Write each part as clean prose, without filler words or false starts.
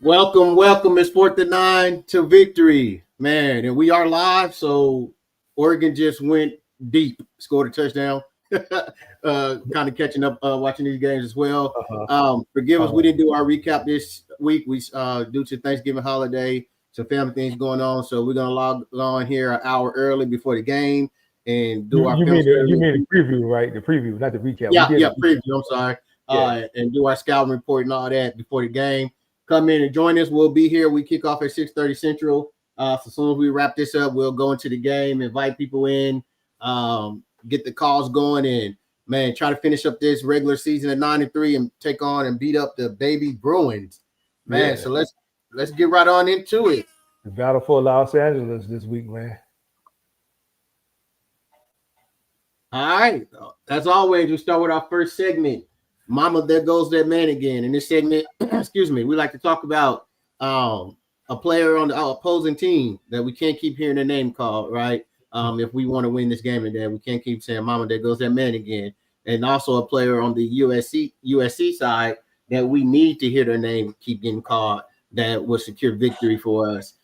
Welcome. It's 4th-9 to victory, man. And we are live. So Oregon just went deep, scored a touchdown. Kind of catching up, watching these games as well. Forgive us, we didn't do our recap this week. We due to Thanksgiving holiday, some family things going on. So we're gonna log on here an hour early before the game and do our you mean the preview, right? The preview, not the recap. Yeah, preview. I'm sorry. And do our scouting report and all that before the game. Come in and join us. We'll be here. We kick off at 6:30 Central. So as soon as we wrap this up, we'll go into the game, invite people in, get the calls going, and man, try to finish up this regular season at 9-3 and take on and beat up the baby Bruins. Man, so let's get right on into it. The battle for Los Angeles this week, man. All right. As always, we start with our first segment. Mama, there goes that man again. In this segment, excuse me, we like to talk about a player on the opposing team that we can't keep hearing the name called, right? If we want to win this game, and then we can't keep saying, "Mama, there goes that man again." And also a player on the USC side that we need to hear their name keep getting called that will secure victory for us.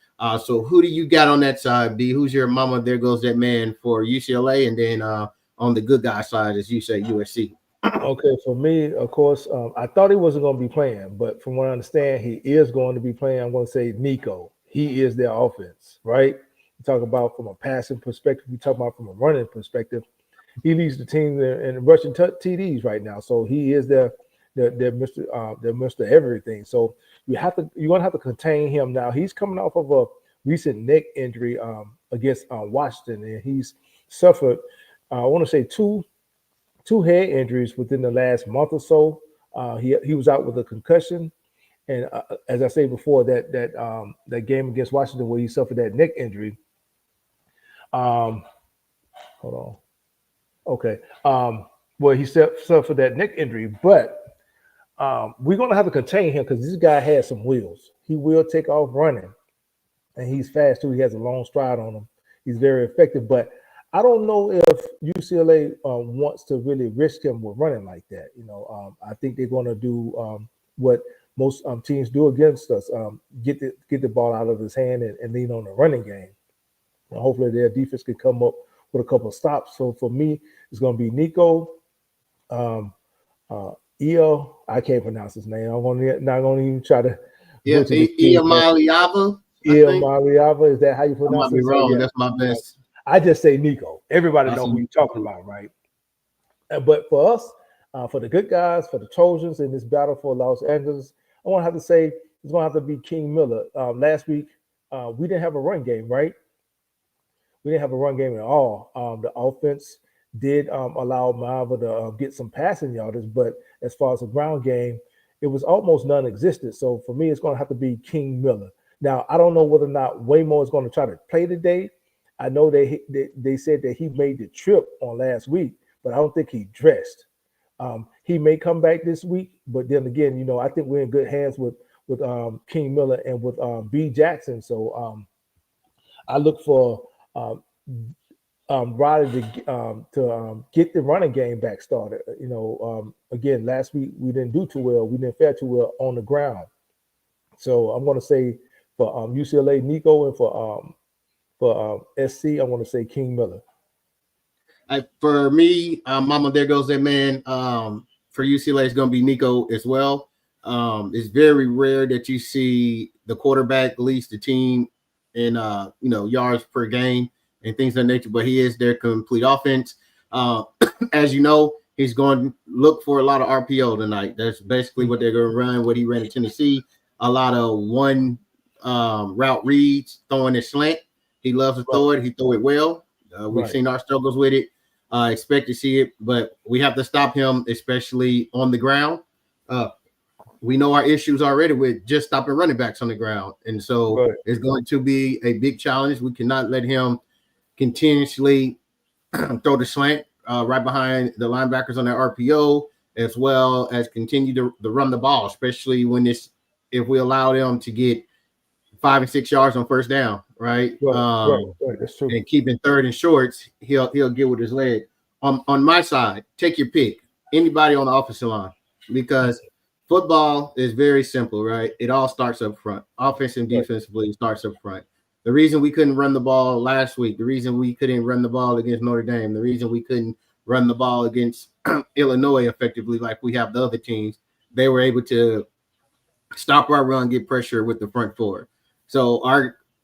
So who do you got on that side, B? Who's your mama? There goes that man for UCLA, and then on the good guy side, as you say, USC. Okay, for me, of course, I thought he wasn't going to be playing, but from what I understand, he is going to be playing. I'm going to say Nico. He is their offense, right? We talk about from a passing perspective. We talk about from a running perspective. He leads the team in rushing TDs right now, so he is their Mr. Everything. So you're going to have to contain him now. He's coming off of a recent neck injury against Washington, and he's suffered. I want to say two head injuries within the last month or so. He was out with a concussion, and as I said before, that game against Washington where he suffered that neck injury. Hold on. Okay. Well, he suffered that neck injury, but we're gonna have to contain him because this guy has some wheels. He will take off running, and he's fast too. He has a long stride on him. He's very effective, but I don't know if UCLA wants to really risk him with running like that. I think they're going to do what most teams do against us: get the ball out of his hand and lean on the running game. And hopefully, their defense can come up with a couple of stops. So for me, it's going to be Nico, Eo. I can't pronounce his name. I'm not going to even try to. Yeah, Iamaliava. Iamaliava. Is that how you pronounce it? I might be wrong. Yeah. That's my best. I just say Nico. Everybody knows who you're talking about, right? But for us, for the good guys, for the Trojans in this battle for Los Angeles, I want to have to say it's going to have to be King Miller. Last week, we didn't have a run game, right? We didn't have a run game at all. The offense did allow Malva to get some passing yardage, but as far as the ground game, it was almost non-existent. So for me, it's going to have to be King Miller. Now, I don't know whether or not Waymore is going to try to play today. I know they said that he made the trip on last week, but I don't think he dressed. He may come back this week, but then again, I think we're in good hands with King Miller and with B. Jackson. So I look for Riley to get the running game back started. Again, last week we didn't do too well. We didn't fare too well on the ground. So I'm going to say for UCLA, Nico, and for SC, I want to say King Miller. For me, Mama, there goes that man. For UCLA, it's going to be Nico as well. It's very rare that you see the quarterback leads the team in yards per game and things of that nature, but he is their complete offense. As you know, he's going to look for a lot of RPO tonight. That's basically what they're going to run, what he ran in Tennessee. A lot of one route reads, throwing a slant. He loves to throw it. He throw it well. We've seen our struggles with it. Expect to see it, but we have to stop him, especially on the ground. We know our issues already with just stopping running backs on the ground. And so it's going to be a big challenge. We cannot let him continuously throw the slant right behind the linebackers on their RPO, as well as continue to run the ball, especially if we allow them to get 5 and 6 yards on first down, right? Right. That's true. And keeping third and shorts, he'll get with his leg. On my side, take your pick. Anybody on the offensive line, because football is very simple, right? It all starts up front. Offense and Right. defensively starts up front. The reason we couldn't run the ball last week, the reason we couldn't run the ball against Notre Dame, the reason we couldn't run the ball against Illinois effectively like we have the other teams, they were able to stop our run, get pressure with the front four. So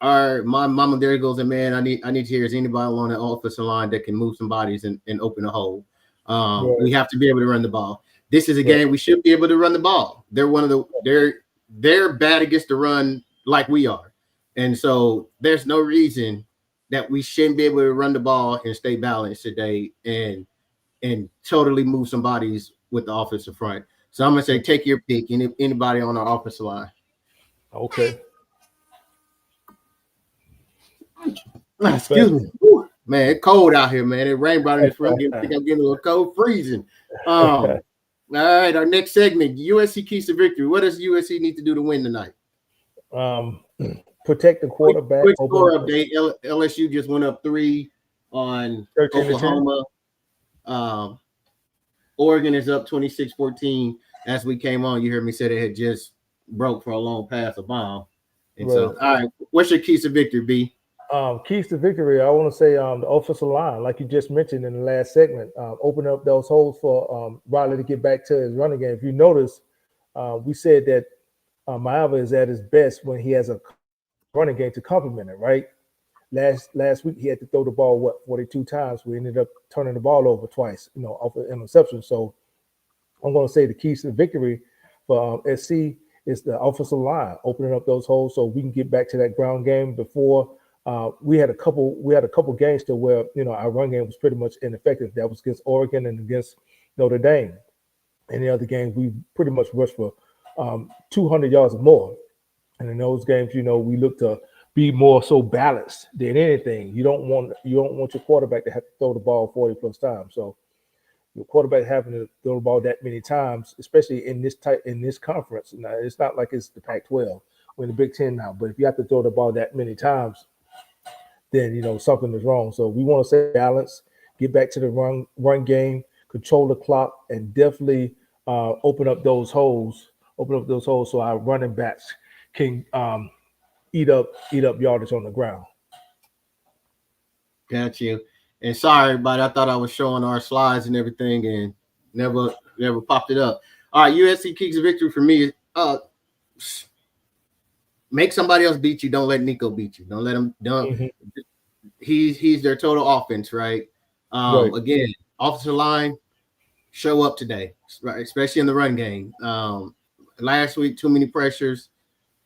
my mama there goes, and man, I need to hear is anybody along the offensive line that can move some bodies and open a hole. Right. We have to be able to run the ball. This is a Right. game we should be able to run the ball. They're bad against the run like we are, and so there's no reason that we shouldn't be able to run the ball and stay balanced today and totally move some bodies with the offensive front. So I'm gonna say take your pick. Anybody on our offensive line? Okay. Excuse me. Whew. Man, it's cold out here, man. It rained out in this room. I think I'm getting a little cold, freezing. All right, our next segment, USC keys to victory. What does USC need to do to win tonight? Protect the quarterback. Quick score update. LSU just went up 3 on 13 to 10. Oklahoma. Oregon is up 26-14. As we came on, you heard me say they had just broke for a long pass, a bomb. And so, all right, what's your keys to victory, B? Keys to victory, I want to say the offensive line, like you just mentioned in the last segment, open up those holes for Riley to get back to his running game. If you notice, we said that Miami is at his best when he has a running game to complement it, right? Last week he had to throw the ball 42 times. We ended up turning the ball over twice, off an interception. So I'm going to say the keys to victory for SC is the offensive line opening up those holes so we can get back to that ground game. Before we had a couple games to where our run game was pretty much ineffective. That was against Oregon and against Notre Dame. And the other games we pretty much rushed for 200 yards or more. And in those games, we look to be more so balanced than anything. You don't want your quarterback to have to throw the ball 40 plus times. So your quarterback having to throw the ball that many times, especially in this conference. Now, it's not like it's the Pac-12. We're in the Big Ten now, but if you have to throw the ball that many times, then something is wrong. So we want to say balance, get back to the run game, control the clock, and definitely open up those holes so our running backs can eat up yardage on the ground. Got you. And sorry, everybody, I thought I was showing our slides and everything, and never popped it up. All right, USC keys to victory for me. Make somebody else beat you. Don't let Nico beat you. Don't let him. He's their total offense, right? Right. Again, offensive line, show up today, right? Especially in the run game. Last week, too many pressures,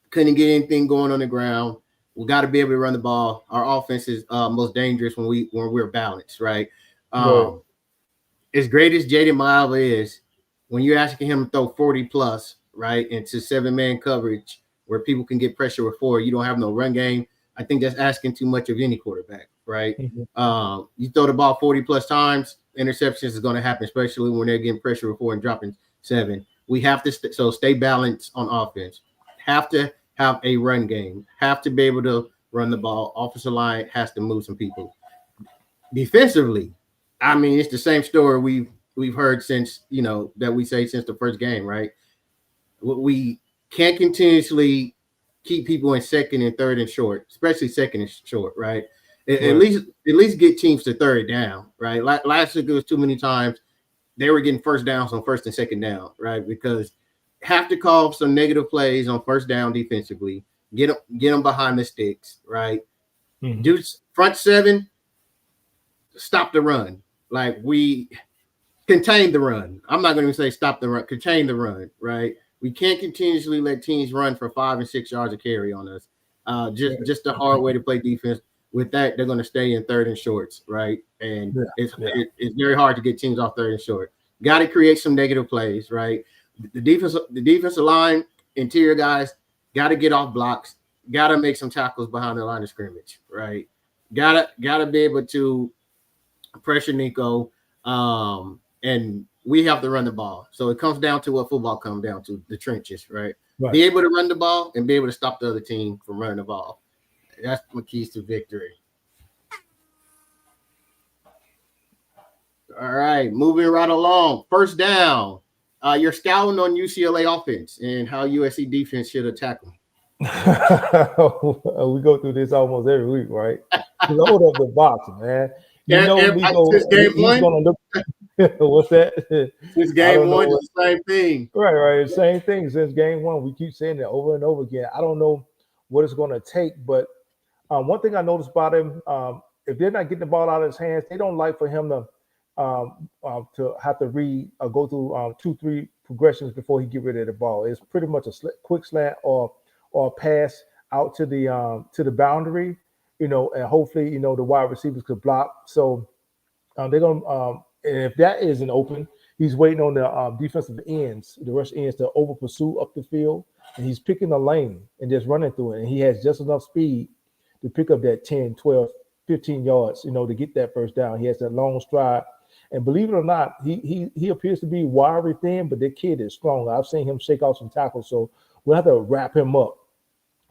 couldn't get anything going on the ground. We got to be able to run the ball. Our offense is most dangerous when we're balanced, right? As great as Jaden Miles is, when you're asking him to throw 40 plus, right, into 7-man coverage where people can get pressure with 4, you don't have no run game. I think that's asking too much of any quarterback, right? You throw the ball 40 plus times, interceptions is going to happen, especially when they're getting pressure with 4 and dropping 7. We have to stay balanced on offense. Have to have a run game. Have to be able to run the ball. Offensive line has to move some people. Defensively, I mean, it's the same story we've heard since that we say since the first game, right? We can't continuously keep people in second and third and short, especially second and short, right? At least get teams to third down, right? Last week it was too many times they were getting first downs on first and second down, right? Because have to call some negative plays on first down defensively, get them behind the sticks, right? Do front 7, stop the run. Like we contain the run. I'm not going to say stop the run, contain the run, right? We can't continuously let teams run for 5 and 6 yards of carry on us. Just the hard way to play defense. With that, they're going to stay in third and shorts, right? And it's very hard to get teams off third and short. Got to create some negative plays, right? The defensive line, interior guys, got to get off blocks. Got to make some tackles behind the line of scrimmage, right? Got to be able to pressure Nico, and we have to run the ball. So it comes down to what football comes down to, the trenches, right? Be able to run the ball and be able to stop the other team from running the ball. That's my keys to victory. All right, moving right along. First down. You're scouting on UCLA offense and how USC defense should attack them. We go through this almost every week, right? Load up the box, man. You know, Nico, Since game he's one, going to look. What's that? since I game don't know one, what, it's the same thing. right. Same thing since game one. We keep saying it over and over again. I don't know what it's going to take, but one thing I noticed about him, if they're not getting the ball out of his hands, they don't like for him to have to go through 2-3 progressions before he get rid of the ball. It's pretty much a quick slant or a pass out to the boundary, and hopefully the wide receivers could block. So they're gonna and if that isn't open, he's waiting on the defensive ends, the rush ends, to over pursue up the field, and he's picking a lane and just running through it, and he has just enough speed to pick up that 10, 12, 15 yards, to get that first down. He has that long stride. And believe it or not, he appears to be wiry thin, but the kid is strong. I've seen him shake off some tackles, so we'll have to wrap him up.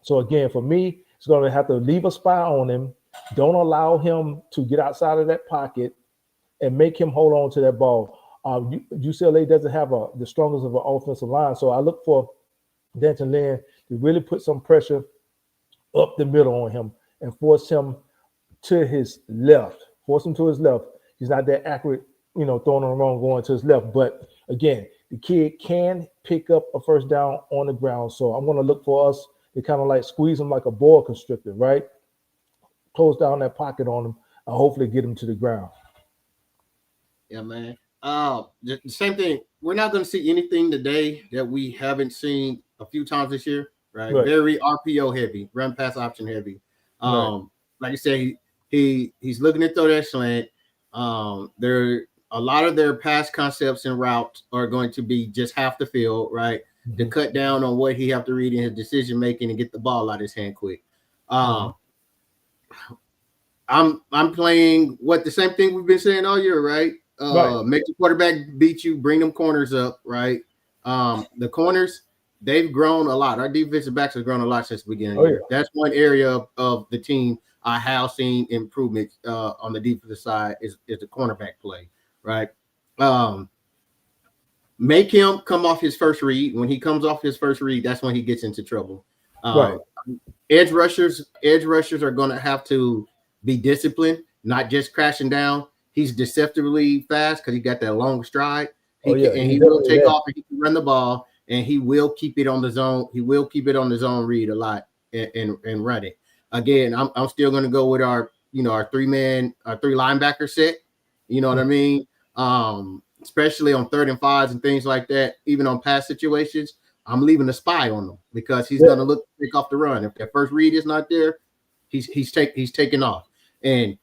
So again, for me, it's going to have to leave a spy on him. Don't allow him to get outside of that pocket and make him hold on to that ball. UCLA doesn't have the strongest of an offensive line, so I look for Denton Lynn to really put some pressure up the middle on him and force him to his left. He's not that accurate, throwing on the wrong, going to his left. But again, the kid can pick up a first down on the ground. So I'm going to look for us to kind of like squeeze him like a boa constrictor, right? Close down that pocket on him and hopefully get him to the ground. Yeah, man. The same thing. We're not going to see anything today that we haven't seen a few times this year, right? Very RPO heavy, run pass option heavy. Like I said, he's looking to throw that slant. A lot of their pass concepts and routes are going to be just half the field, right? Mm-hmm. To cut down on what he have to read in his decision making and get the ball out of his hand quick. I'm playing the same thing we've been saying all year, right? Make the quarterback beat you, bring them corners up, right? The corners, they've grown a lot. Our defensive backs have grown a lot since the beginning of the year. That's one area of the team I have seen improvement on the defensive side is the cornerback play, right? Make him come off his first read. When he comes off his first read, that's when he gets into trouble. Edge rushers are going to have to be disciplined, not just crashing down. He's deceptively fast because he got that long stride. He will take off and he can run the ball, and he will keep it on the zone. He will keep it on the zone read a lot and run it. Again, I'm still going to go with our three linebacker set. You know what I mean? Especially on 3rd and 5s and things like that. Even on pass situations, I'm leaving a spy on him because he's going to take off the run. If that first read is not there, he's taking off. And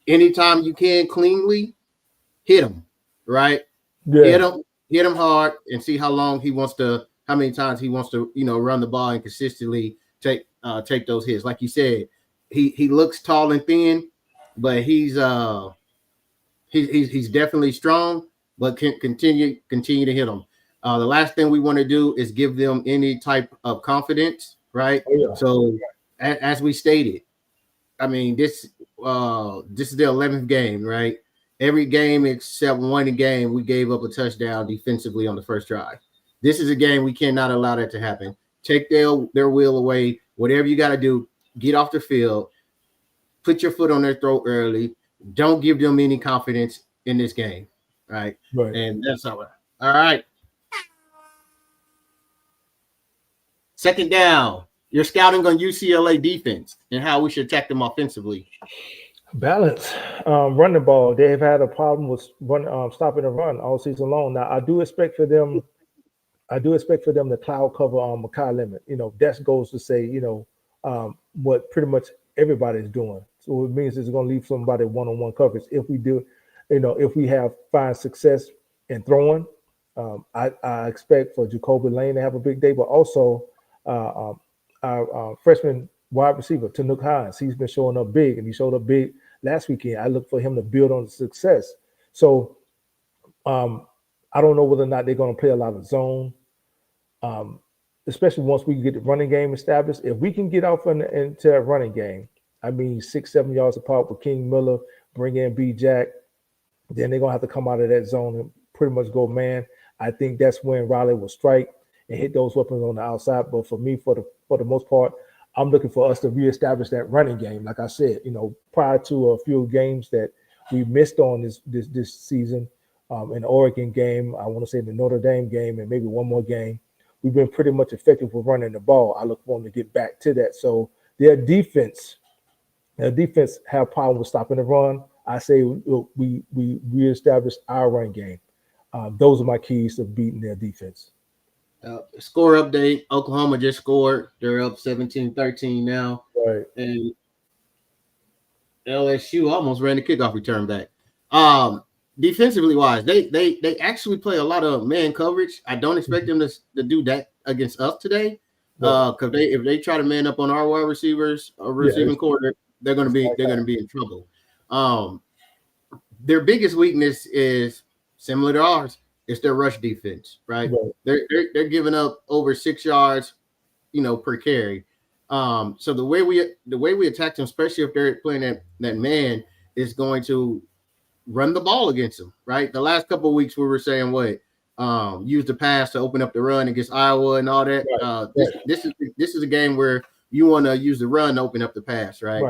anytime you can cleanly hit him, right? Yeah. Hit him hard and see how many times he wants to, run the ball and consistently take those hits. Like you said, he looks tall and thin, but he's definitely strong, but can continue to hit them. The last thing we want to do is give them any type of confidence, right? So as we stated, I mean, this is the 11th game, right? Every game except one game, we gave up a touchdown defensively on the first drive. This is a game we cannot allow that to happen. Take their will away. Whatever you got to do, get off the field, put your foot on their throat early. Don't give them any confidence in this game, right? And that's all right. All right. Second down. You're scouting on UCLA defense and how we should attack them offensively. Balance, run the ball. They've had a problem with stopping the run all season long. Now, I do expect for them to cloud cover on Makai Lemon. That goes to say, what pretty much everybody's doing. So it means it's going to leave somebody one-on-one coverage. If we do, if we find success in throwing, I expect for Jacoby Lane to have a big day, but also our freshman wide receiver, Tanuk Hines, he's been showing up big, and he showed up big last weekend. I look for him to build on the success. So I don't know whether or not they're going to play a lot of zone, especially once we get the running game established. If we can get off into a running game, 6-7 yards apart with King Miller, bring in B. Jack, then they're going to have to come out of that zone and pretty much go man. I think that's when Riley will strike and hit those weapons on the outside. But for me, for the most part, I'm looking for us to reestablish that running game. Like I said, prior to a few games that we missed on this season, in the Oregon game, I want to say the Notre Dame game, and maybe one more game, we've been pretty much effective with running the ball. I look for them to get back to that. So their defense have problem with stopping the run. I say we reestablish our run game. Those are my keys to beating their defense. Score update. Oklahoma just scored. They're up 17-13 now. Right. And LSU almost ran the kickoff return back. Defensively wise, they actually play a lot of man coverage. I don't expect them to do that against us today. Because if they try to man up on our wide receivers or receiving quarter, they're gonna be in trouble. Their biggest weakness is similar to ours. It's their rush defense, right? They're giving up over 6 yards, per carry. So the way we attack them, especially if they're playing that man, is going to run the ball against them, right? The last couple of weeks we were saying use the pass to open up the run against Iowa and all that. This is a game where you want to use the run to open up the pass, right?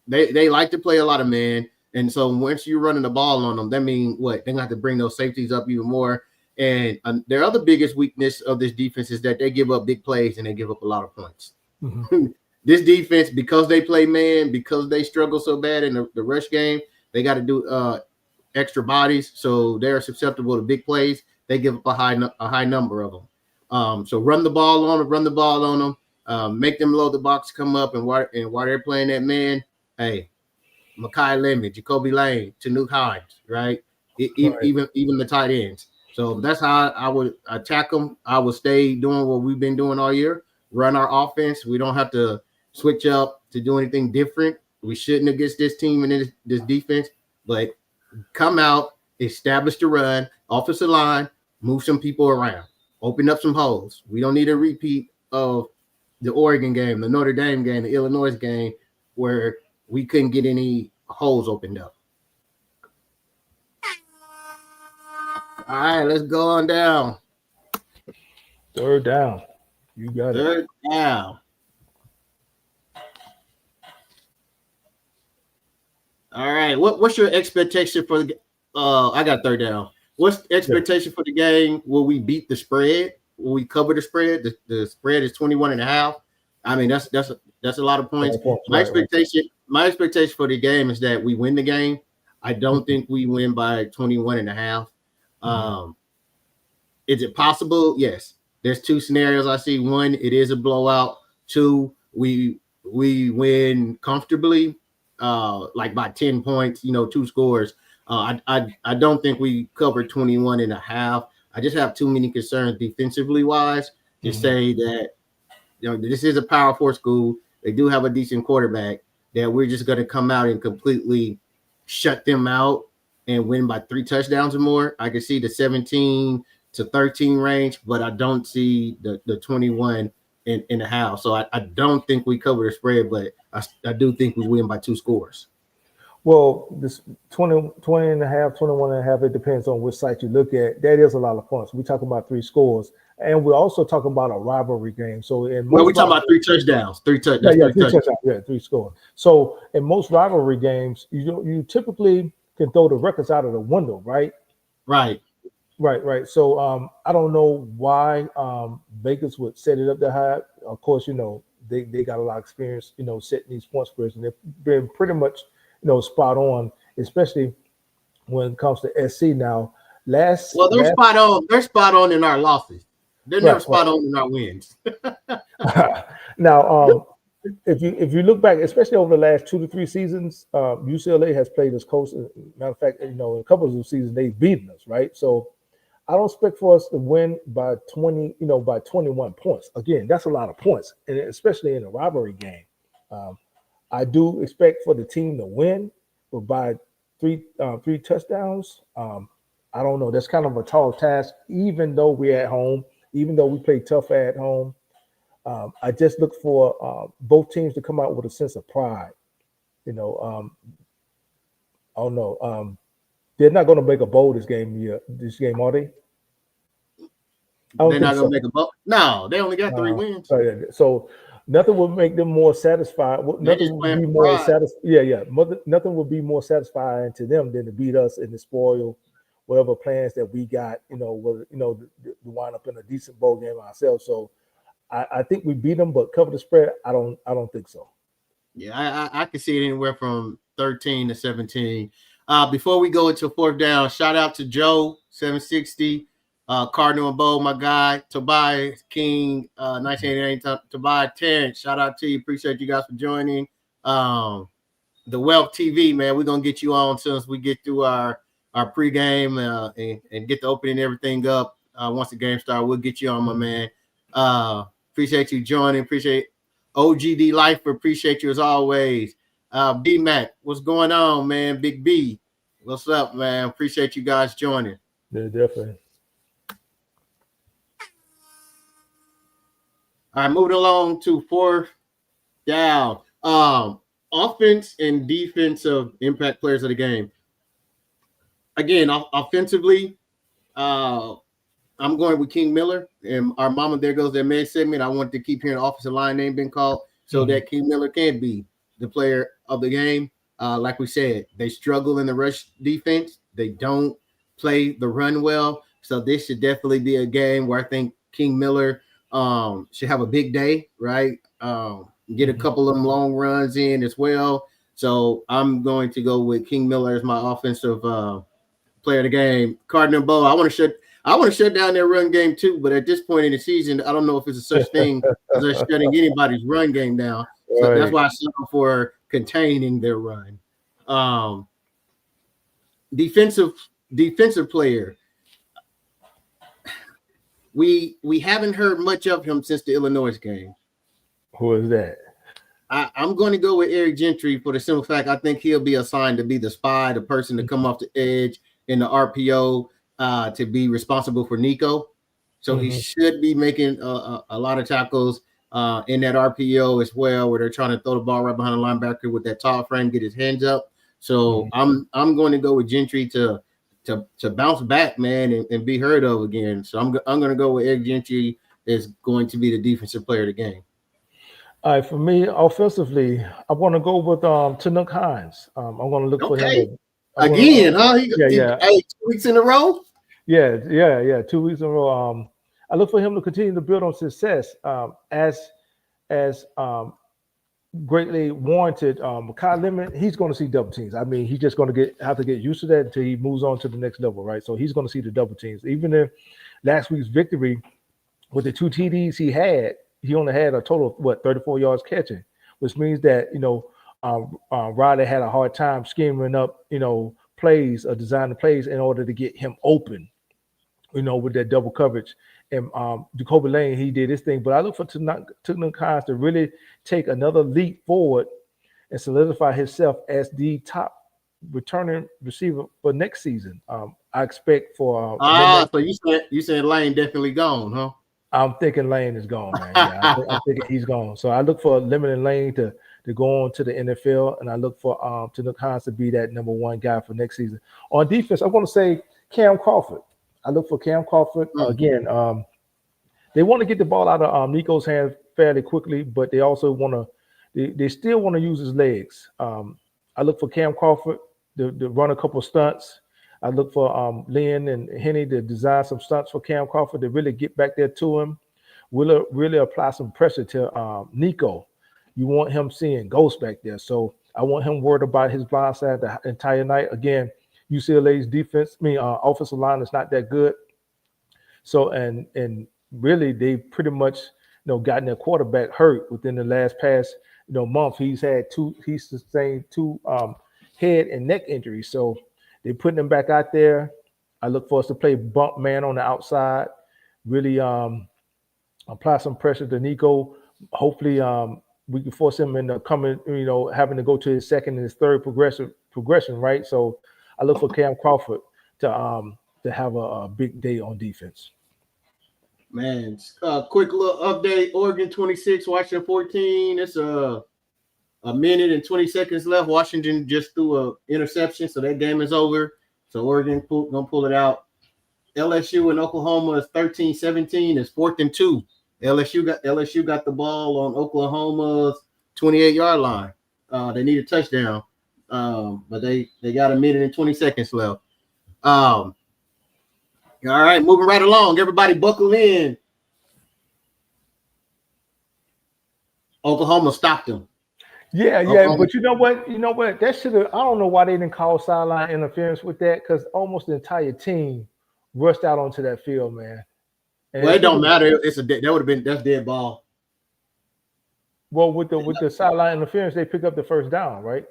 They like to play a lot of man. And so once you're running the ball on them, that means what? They're going to have to bring those safeties up even more. And their other biggest weakness of this defense is that they give up big plays and they give up a lot of points. Mm-hmm. This defense, because they play man, because they struggle so bad in the rush game, they got to do extra bodies. So they're susceptible to big plays. They give up a high number of them. So run the ball on them, make them load the box, come up, and while they're playing that man, hey, Mekhi Lemon, Jacoby Lane, Tanuk Hines, right? Even the tight ends. So that's how I would attack them. I would stay doing what we've been doing all year, run our offense. We don't have to switch up to do anything different. We shouldn't against this team and this defense, but come out, establish the run, offensive line, move some people around, open up some holes. We don't need a repeat of the Oregon game, the Notre Dame game, the Illinois game, where we couldn't get any holes opened up. All right, let's go on down. Third down. You got it. Third down. All right. What's your expectation for the I got third down. What's the expectation for the game? Will we beat the spread? Will we cover the spread? The spread is 21.5. I mean, that's a lot of points. My expectation for the game is that we win the game. I don't think we win by 21.5. Is it possible? Yes. There's two scenarios I see. One, it is a blowout. Two, we win comfortably, like by 10 points, 2 scores. I don't think we covered 21.5. I just have too many concerns defensively wise to say that this is a Power 4 school. They do have a decent quarterback, that we're just going to come out and completely shut them out and win by 3 touchdowns or more. I can see the 17-13 range, but I don't see the 21.5. So I don't think we cover the spread, but I do think we win by 2 scores. Well, this 20.5, 21.5, it depends on which site you look at. That is a lot of points. We're talking about 3 scores. And we're also talking about a rivalry game. So we're talking about 3 touchdowns. 3 touchdowns. Yeah, 3 touchdowns. Yeah, 3 scores. So in most rivalry games, you typically can throw the records out of the window, right? Right. So I don't know why Vegas would set it up that high. Of course, they got a lot of experience, setting these point spreads, and they've been pretty much, spot on, especially when it comes to SC now. Spot on. They're spot on in our losses. They're never spot on in our wins. Now, if you look back, especially over the last 2 to 3 seasons, UCLA has played us close. Matter of fact, in a couple of those seasons, they've beaten us, right? So I don't expect for us to win by 20, by 21 points. Again, that's a lot of points, and especially in a rivalry game. I do expect for the team to win, but by three touchdowns. I don't know. That's kind of a tall task, even though we're at home. Even though we play tough at home, I just look for both teams to come out with a sense of pride. I don't know. They're not going to make a bowl this game. Yeah, this game, are they? I don't They're think not gonna so. make a vote. No, they only got 3 wins. So nothing would make them more satisfied. They Nothing just would playing be for more pride. satisfied. Yeah. Nothing would be more satisfying to them than to beat us and to spoil whatever plans that we got. To wind up in a decent bowl game ourselves. So I think we beat them, but cover the spread. I don't think so. Yeah, I can see it anywhere from 13 to 17. Before we go into fourth down, shout out to Joe 760, Cardinal and Bow, my guy, Tobias King, 1988, Tobias Terrence. Shout out to you. Appreciate you guys for joining. The Wealth TV, man, we're gonna get you on soon as we get through our pregame and get the opening and everything up. Once the game starts, we'll get you on, my man. Appreciate you joining. Appreciate OGD Life. Appreciate you as always. B Mac, what's going on, man? Big B, what's up, man? Appreciate you guys joining. Yeah, definitely. All right, moving along to fourth down. Offense and defensive impact players of the game. Again, offensively, I'm going with King Miller, and our mama there goes that man segment. I want to keep hearing offensive line name being called so that King Miller can be the player of the game. Like we said, they struggle in the rush defense. They don't play the run well. So this should definitely be a game where I think King Miller should have a big day, right? Get a couple of them long runs in as well. So I'm going to go with King Miller as my offensive player of the game. Cardinal Bow, I want to shut down their run game too, but at this point in the season, I don't know if it's a such thing as us shutting anybody's run game down. So that's why I settled for containing their run. Defensive player. We haven't heard much of him since the Illinois game. Who is that? I'm going to go with Eric Gentry for the simple fact I think he'll be assigned to be the spy, the person to come off the edge in the RPO to be responsible for Nico. So he should be making a lot of tackles in that RPO as well, where they're trying to throw the ball right behind the linebacker with that tall frame, get his hands up. So I'm going to go with Gentry to bounce back, man, and be heard of again. So I'm going to go with Eric Gentry is going to be the defensive player of the game. All right, for me, offensively, I want to go with Tanook Hines. I'm going to look for him again, huh? 2 weeks in a row. Yeah. 2 weeks in a row. I look for him to continue to build on success as greatly warranted. Kyle Lemon, he's going to see double teams. I mean, he's just going to have to get used to that until he moves on to the next level, right? So he's going to see the double teams. Even if last week's victory with the 2 TDs he only had a total of 34 yards catching, which means that Riley had a hard time scheming up plays or designing plays in order to get him open, with that double coverage. And Jacoby Lane, he did his thing, but I look for Tanook Hines to really take another leap forward and solidify himself as the top returning receiver for next season. I expect for so you said Lane definitely gone, huh? I'm thinking Lane is gone, man. Yeah, I'm thinking he's gone. So I look for Lemon and Lane to go on to the NFL, and I look for Tanook Hines to be that number one guy for next season. On defense, I want to say Cam Crawford. I look for Cam Crawford again. They want to get the ball out of Nico's hands fairly quickly, but they also want to. They still want to use his legs. I look for Cam Crawford to run a couple of stunts. I look for Lynn and Henny to design some stunts for Cam Crawford to really get back there to him. We'll really apply some pressure to Nico. You want him seeing ghosts back there. So I want him worried about his blind side the entire night. Again, UCLA's offensive line is not that good. So and really they pretty much gotten their quarterback hurt within the last past month. He's sustained 2 head and neck injuries. So they're putting him back out there. I look for us to play bump man on the outside, really apply some pressure to Nico. Hopefully we can force him into coming, having to go to his second and his third progression, right? So I look for Cam Crawford to have a big day on defense. Man, quick little update. Oregon 26, Washington 14. It's a minute and 20 seconds left. Washington just threw an interception, so that game is over. So Oregon gonna pull it out. LSU and Oklahoma is 13-17. It's 4th and 2. LSU got the ball on Oklahoma's 28-yard line. They need a touchdown, but they got a minute and 20 seconds left. All right, moving right along. Everybody buckle in. Oklahoma stopped them. Yeah, but you know what? That should have. I don't know why they didn't call sideline interference with that, because almost the entire team rushed out onto that field, man. And well, it don't matter. That's dead ball. Well, with the sideline interference, they pick up the first down, right?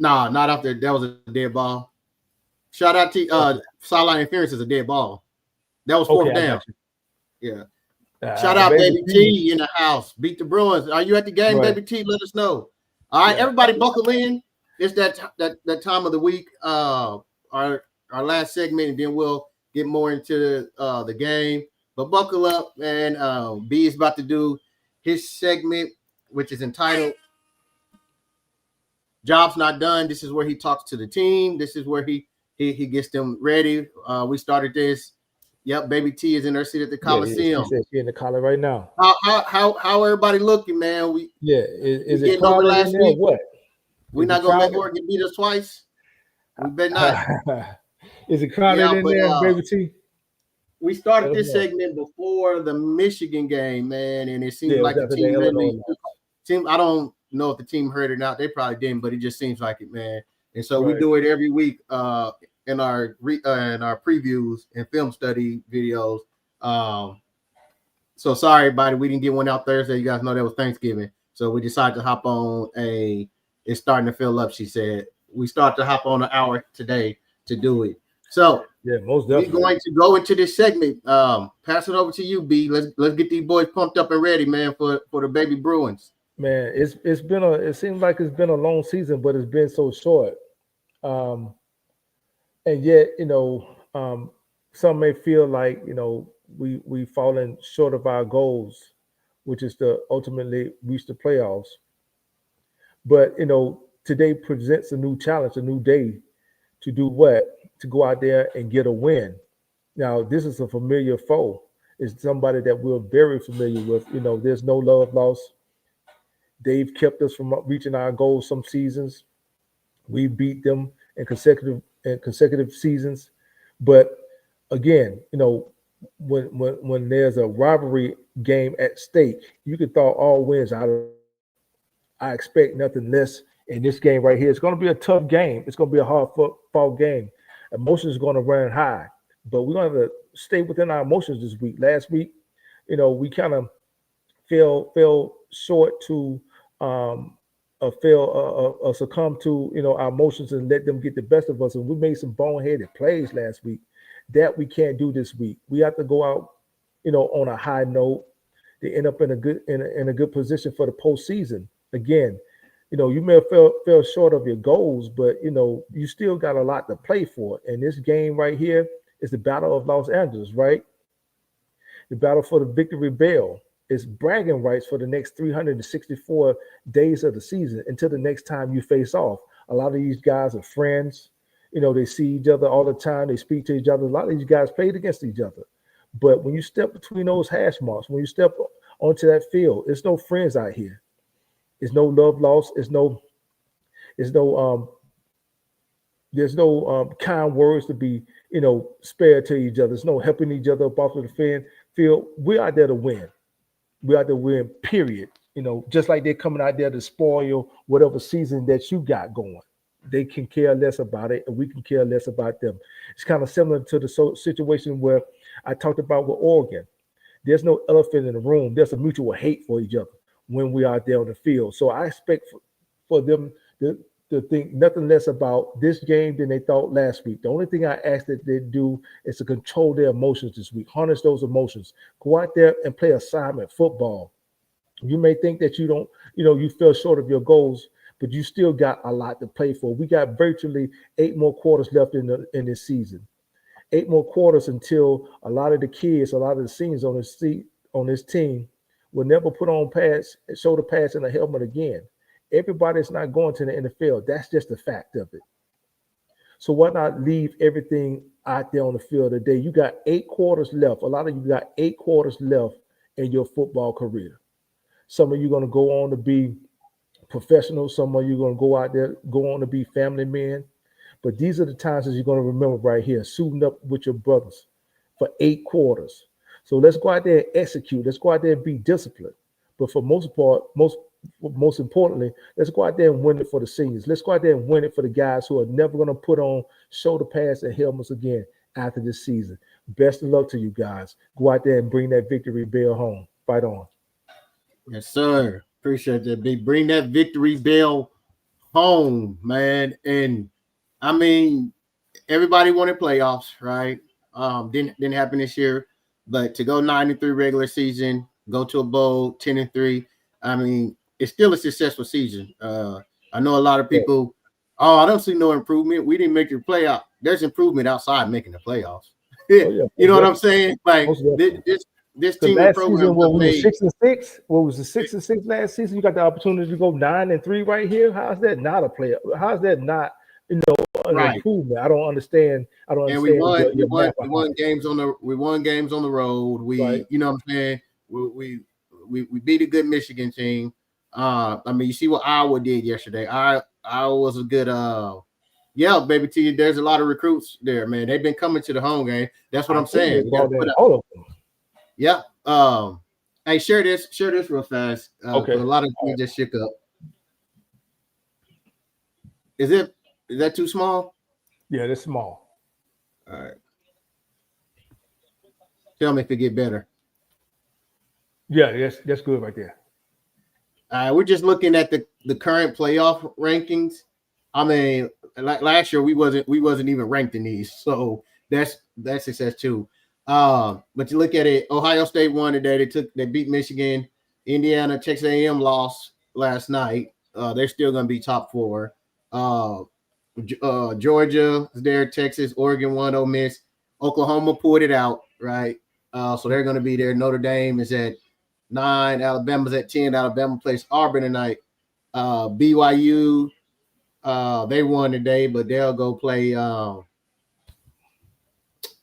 Nah, not after that was a dead ball. Shout out to sideline interference is a dead ball. That was 4th down. Yeah. Shout out Baby T in the house. Beat the Bruins. Are you at the game, right. Baby T? Let us know. All right, everybody buckle in. It's that time of the week. Our last segment, and then we'll get more into the game. But buckle up, man. B is about to do his segment, which is entitled "Job's Not Done." This is where he talks to the team. This is where he gets them ready. We started this. Yep, Baby T is in her seat at the Coliseum. She said she's in the collar right now. How everybody looking, man? Is it crowded over last in there? Week? What? We're not gonna let Oregon beat us twice. We better not. Is it crowded in there, Baby T? We started this segment before the Michigan game, man, and it seemed like the team really. I don't know if the team heard it or not. They probably didn't, but it just seems like it, man. And so we do it every week. In our previews and film study videos. So sorry, everybody, we didn't get one out Thursday. You guys know that was Thanksgiving. So we decided to hop on it's starting to fill up, she said. We start to hop on an hour today to do it. So yeah, most definitely. We're going to go into this segment. Pass it over to you, B. Let's get these boys pumped up and ready, man, for the baby Bruins. Man, it seems like it's been a long season, but it's been so short. And yet, some may feel like, we've fallen short of our goals, which is to ultimately reach the playoffs. But, today presents a new challenge, a new day to do what? To go out there and get a win. Now, this is a familiar foe. It's somebody that we're very familiar with. There's no love lost. They've kept us from reaching our goals some seasons. We beat them in consecutive seasons. But again, when there's a rivalry game at stake, you can throw all wins out of it. I expect nothing less in this game right here. It's going to be a tough game. It's going to be a hard-fought game. Emotions are going to run high, but we're going to have to stay within our emotions this week. Last week, we kind of fell short to succumb to our emotions and let them get the best of us. And we made some boneheaded plays last week that we can't do this week. We have to go out, on a high note to end up in a good position for the postseason. Again, you may have fell short of your goals, but you still got a lot to play for. And this game right here is the Battle of Los Angeles, right? The battle for the victory bell. It's bragging rights for the next 364 days of the season until the next time you face off. A lot of these guys are friends. They see each other all the time. They speak to each other. A lot of these guys played against each other. But when you step between those hash marks, when you step onto that field, there's no friends out here. There's no love lost. There's no kind words to be, spared to each other. There's no helping each other up off of the field. We're out there to win. We're out there to win, period. Just like they're coming out there to spoil whatever season that you got going. They can care less about it, and we can care less about them. It's kind of similar to the situation where I talked about with Oregon. There's no elephant in the room. There's a mutual hate for each other when we are there on the field. So I expect for them to think nothing less about this game than they thought last week. The only thing I ask that they do is to control their emotions this week, harness those emotions, go out there and play assignment football. You may think that you don't, you fell short of your goals, but you still got a lot to play for. We got virtually 8 more quarters left in this season. 8 more quarters until a lot of the kids, a lot of the seniors on this team will never put on shoulder pads and a helmet again. Everybody's not going to the NFL. That's just a fact of it. So why not leave everything out there on the field today? You got 8 quarters left. A lot of you got 8 quarters left in your football career. Some of you going to go on to be professionals. Some of you going to go out there, go on to be family men. But these are the times that you're going to remember right here, suiting up with your brothers for 8 quarters. So let's go out there and execute. Let's go out there and be disciplined. But for most part, most importantly, let's go out there and win it for the seniors. Let's go out there and win it for the guys who are never going to put on shoulder pads and helmets again after this season. Best of luck to you guys. Go out there and bring that victory bell home. Fight on. Yes, sir. Appreciate that, big. Bring that victory bell home, man. And I mean, everybody wanted playoffs, right? Didn't happen this year, but to go 9-3 regular season, go to a bowl 10-3. I mean, it's still a successful season. I know a lot of people. Oh, I don't see no improvement. We didn't make the playoff. There's improvement outside making the playoffs. You know what I'm saying? Like this team last program season, what was made 6-6? What was the 6-6 last season? You got the opportunity to go 9-3 right here. How's that not a player? How's that not an improvement? I don't understand. And we won games on the road. You know what I'm saying? We beat a good Michigan team. I mean, you see what Iowa did yesterday. Iowa was a good baby T. There's a lot of recruits there, man. They've been coming to the home game. That's what I'm saying. All of them. Yeah. Hey, share this real fast. Okay. A lot of things just shook up. Is that too small? Yeah, that's small. All right. Tell me if it get better. Yeah, that's good right there. We're just looking at the current playoff rankings. I mean, like last year we wasn't even ranked in these, so that's success too. But you look at it, Ohio State won today. They beat Michigan. Indiana, Texas A&M lost last night. They're still going to be top 4. Georgia is there. Texas, Oregon won. Ole Miss, Oklahoma pulled it out, right? So they're going to be there. Notre Dame is at 9. Alabama's at 10. Alabama plays Auburn tonight. BYU, they won today, but they'll go play.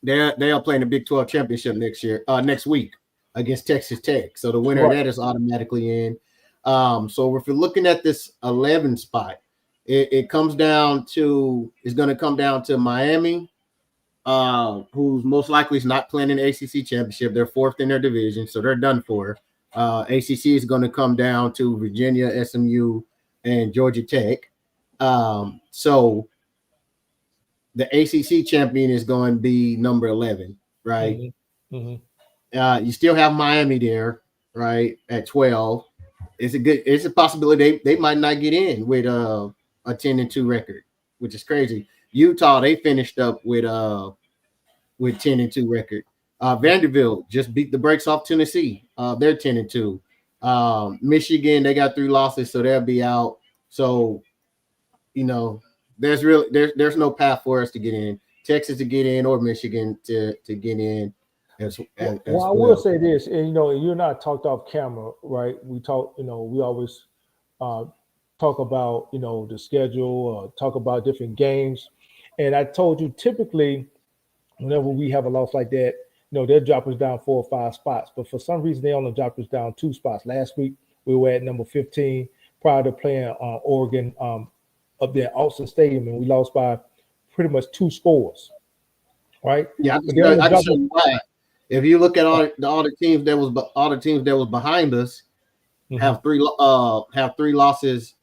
They'll play in the Big 12 championship next week against Texas Tech. So the winner of that is automatically in. So if you're looking at this 11 spot, it's going to come down to Miami, who's most likely is not playing in the ACC championship. They're 4th in their division, so they're done for. ACC is going to come down to Virginia, SMU, and Georgia Tech. So the ACC champion is going to be number 11, right? Mm-hmm. You still have Miami there, right, at 12. It's a possibility they might not get in with a 10-2 record, which is crazy. Utah, they finished up with 10-2 record. Vanderbilt just beat the brakes off Tennessee. They're 10-2. Michigan, they got 3 losses, so they'll be out. So, you know, there's no path for us to get in. Texas to get in or Michigan to get in. As I will say this, and you and I talked off camera, right? We talk, we always talk about, the schedule, talk about different games. And I told you, typically, whenever we have a loss like that, they'll drop us down 4 or 5 spots. But for some reason, they only dropped us down 2 spots. Last week, we were at number 15 prior to playing Oregon up there at Austin Stadium, and we lost by pretty much 2 scores, right? Yeah, I can show you why. If you look at all the teams that was behind us, mm-hmm. have three losses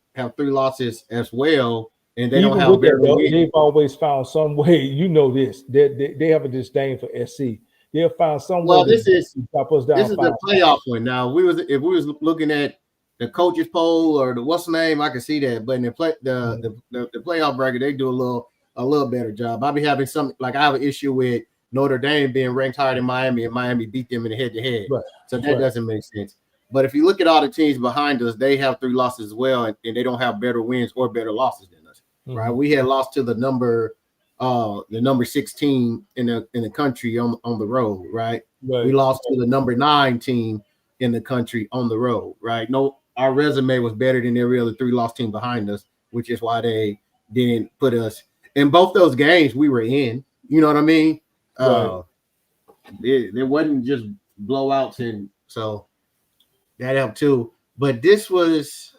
as well, and they even don't have they've always found some way. This they have a disdain for SC. They'll find some way to drop us down. This is the playoff one. Now if we was looking at the coaches poll or the what's the name, I can see that. But in the playoff bracket, they do a little better job. I'll be having I have an issue with Notre Dame being ranked higher than Miami, and Miami beat them in the head-to-head. Right. So that doesn't make sense. But if you look at all the teams behind us, they have 3 losses as well, and they don't have better wins or better losses than us. Mm-hmm. Right? We had lost to the number 6 team in the country on the road. Right? We lost to the number 9 team in the country on the road. Right? No, our resume was better than every other 3-loss team behind us, which is why they didn't put us. in both those games we were in. You know what I mean? Right. It wasn't just blowouts, and so that helped too. But this was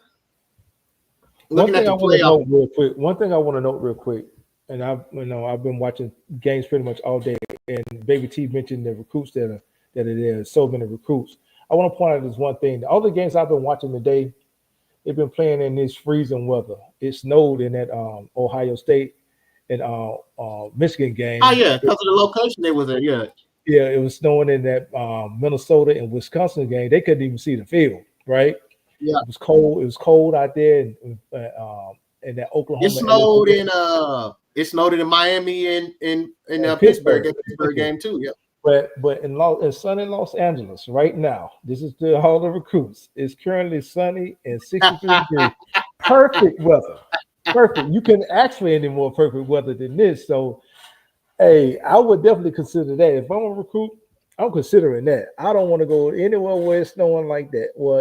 looking at the playoff. One thing I want to note real quick, and I've been watching games pretty much all day. And Baby T mentioned the recruits that there's so many recruits. I want to point out this one thing: all the games I've been watching today, they've been playing in this freezing weather. It snowed in that Ohio State and Michigan game. Oh yeah, because of the location they was at. Yeah. Yeah, it was snowing in that Minnesota and Wisconsin game. They couldn't even see the field, right? Yeah. It was cold. It was cold out there in that Oklahoma. It snowed in Miami and in Pittsburgh. That Pittsburgh game too. Yeah. But in sunny Los Angeles right now, this is all the recruits. It's currently sunny and 63 degrees. Perfect weather. Perfect. You can actually any more perfect weather than this. So, hey, I would definitely consider that. If I'm a recruit, I'm considering that. I don't want to go anywhere where it's snowing like that. Well,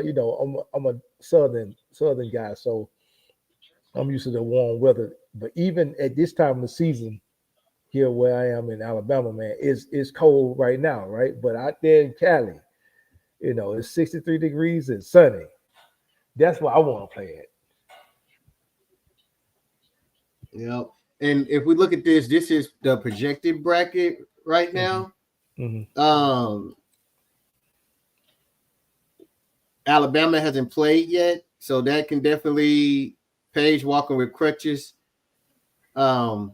I'm a southern guy, so I'm used to the warm weather. But even at this time of the season, here where I am in Alabama, man, it's cold right now, right? But out there in Cali, it's 63 degrees and sunny. That's where I want to play at. Yeah. And if we look at this is the projected bracket right now. Mm-hmm. Alabama hasn't played yet, so that can definitely Page walking with crutches. I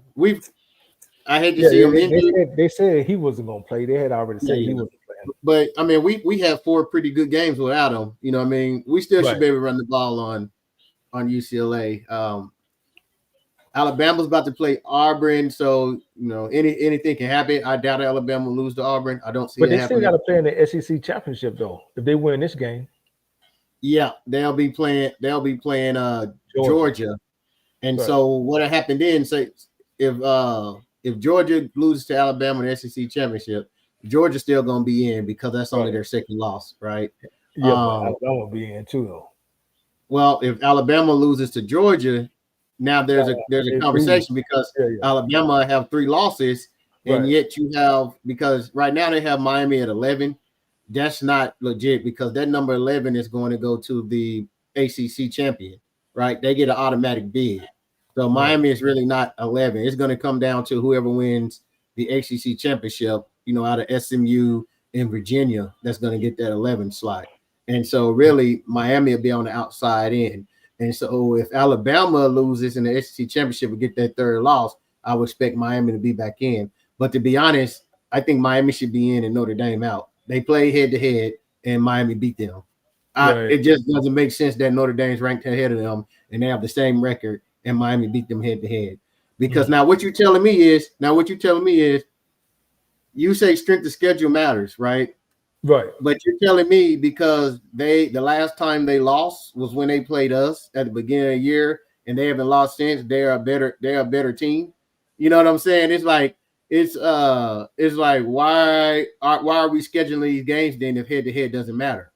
hate to see him injured. They said he wasn't going to play. They had already said he wasn't playing. But I mean, we have 4 pretty good games without him. You know what I mean? We still should be able to run the ball on UCLA. Alabama's about to play Auburn, so anything can happen. I doubt Alabama will lose to Auburn. I don't see but it they happening. Still got to play in the SEC championship though. If they win this game, yeah, they'll be playing Georgia. And so what happened then? Say if Georgia loses to Alabama in the SEC championship, Georgia's still going to be in because that's only their second loss, right? Yeah, but Alabama will be in too though. Well, if Alabama loses to Georgia, now there's a conversation because Alabama have 3 losses, and yet you have, because right now they have Miami at 11. That's not legit because that number 11 is going to go to the ACC champion, right? They get an automatic bid. So Miami is really not 11. It's going to come down to whoever wins the ACC championship, out of SMU and Virginia, that's going to get that 11 slot. And so really Miami will be on the outside in. And so if Alabama loses in the SEC championship and get that 3rd loss, I would expect Miami to be back in. But to be honest, I think Miami should be in and Notre Dame out. They play head-to-head, and Miami beat them. It just doesn't make sense that Notre Dame's ranked ahead of them, and they have the same record, and Miami beat them head-to-head. Because now what you're telling me is, you say strength of schedule matters, right? Right. But you're telling me because the last time they lost was when they played us at the beginning of the year, and they haven't lost since. They're a better team. You know what I'm saying? It's like why are we scheduling these games then if head-to-head doesn't matter?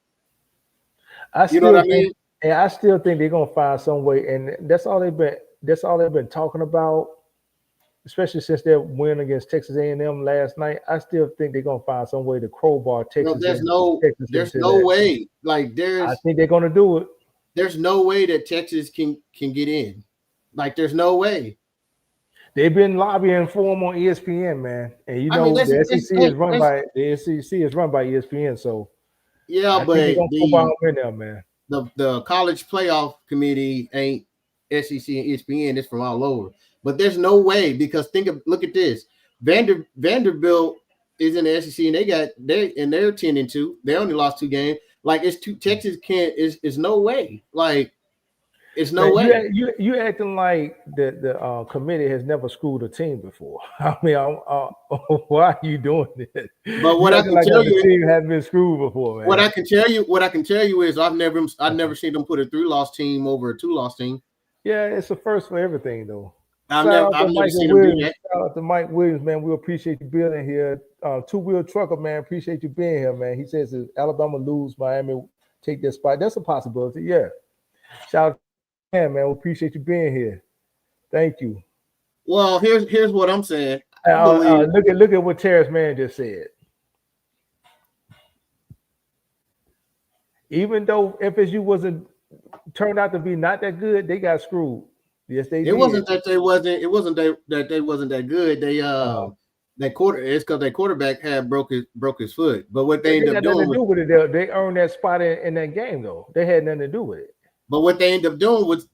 You know what I mean? And I still think they're gonna find some way, and that's all they've been talking about. Especially since their win against Texas A&M last night, I still think they're gonna find some way to crowbar Texas. There's no way. I think they're gonna do it. There's no way that Texas can get in. Like, there's no way. They've been lobbying for them on ESPN, man, and the SEC is run by ESPN. So yeah, but the college playoff committee ain't SEC and ESPN. It's from all over. But there's no way, because look at this. Vanderbilt is in the SEC and they're 10-2. They only lost 2 games. Like, Texas can't. Is no way. Like, it's no way. You acting like the committee has never screwed a team before. I mean, why are you doing this? But what I can tell you, the team hasn't been screwed before, man. What I can tell you is I've never seen them put a 3-loss team over a 2-loss team. Yeah, it's a first for everything, though. I've never seen him do that. Shout out to Mike Williams, man. We appreciate you being here. 2-wheel trucker, man. Appreciate you being here, man. He says if Alabama lose, Miami take their spot. That's a possibility. Yeah. Shout out to man. We appreciate you being here. Thank you. Well, here's what I'm saying. I believe. Look at what Terrence Mann just said. Even though FSU wasn't turned out to be not that good, they got screwed. Yes, they It did. wasn't that they wasn't. It wasn't that they wasn't that good. They that quarter. It's because their quarterback had broke his foot. But what they They ended up got nothing doing to was, do with it. They earned that spot in that game, though. They had nothing to do with it. but what they ended up doing was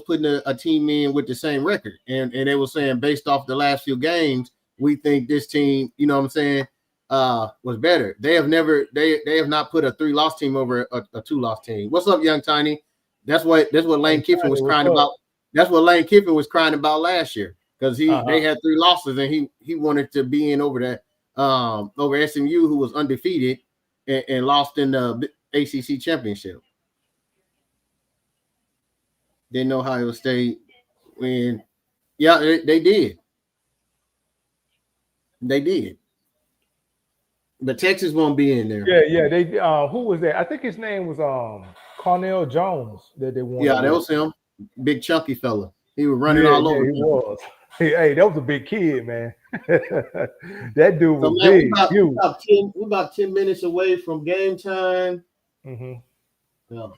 putting a team in with the same record, and they were saying based off the last few games, we think this team, you know what I'm saying, was better. They have not put a 3-loss team over a 2-loss team. What's up, young Tiny? That's what Lane Kiffin was crying about. That's what Lane Kiffin was crying about last year because they had 3 losses and he wanted to be in over that over SMU, who was undefeated and lost in the ACC championship. Didn't know Ohio State when, yeah, they did. They did. But Texas won't be in there. Yeah. They who was that? I think his name was Cornell Jones that they won. Yeah, that was him. Big chunky fella. He was running all over. Yeah, he was. Hey, that was a big kid, man. That dude was man, big. We're about 10 minutes away from game time. Mm-hmm. Yeah.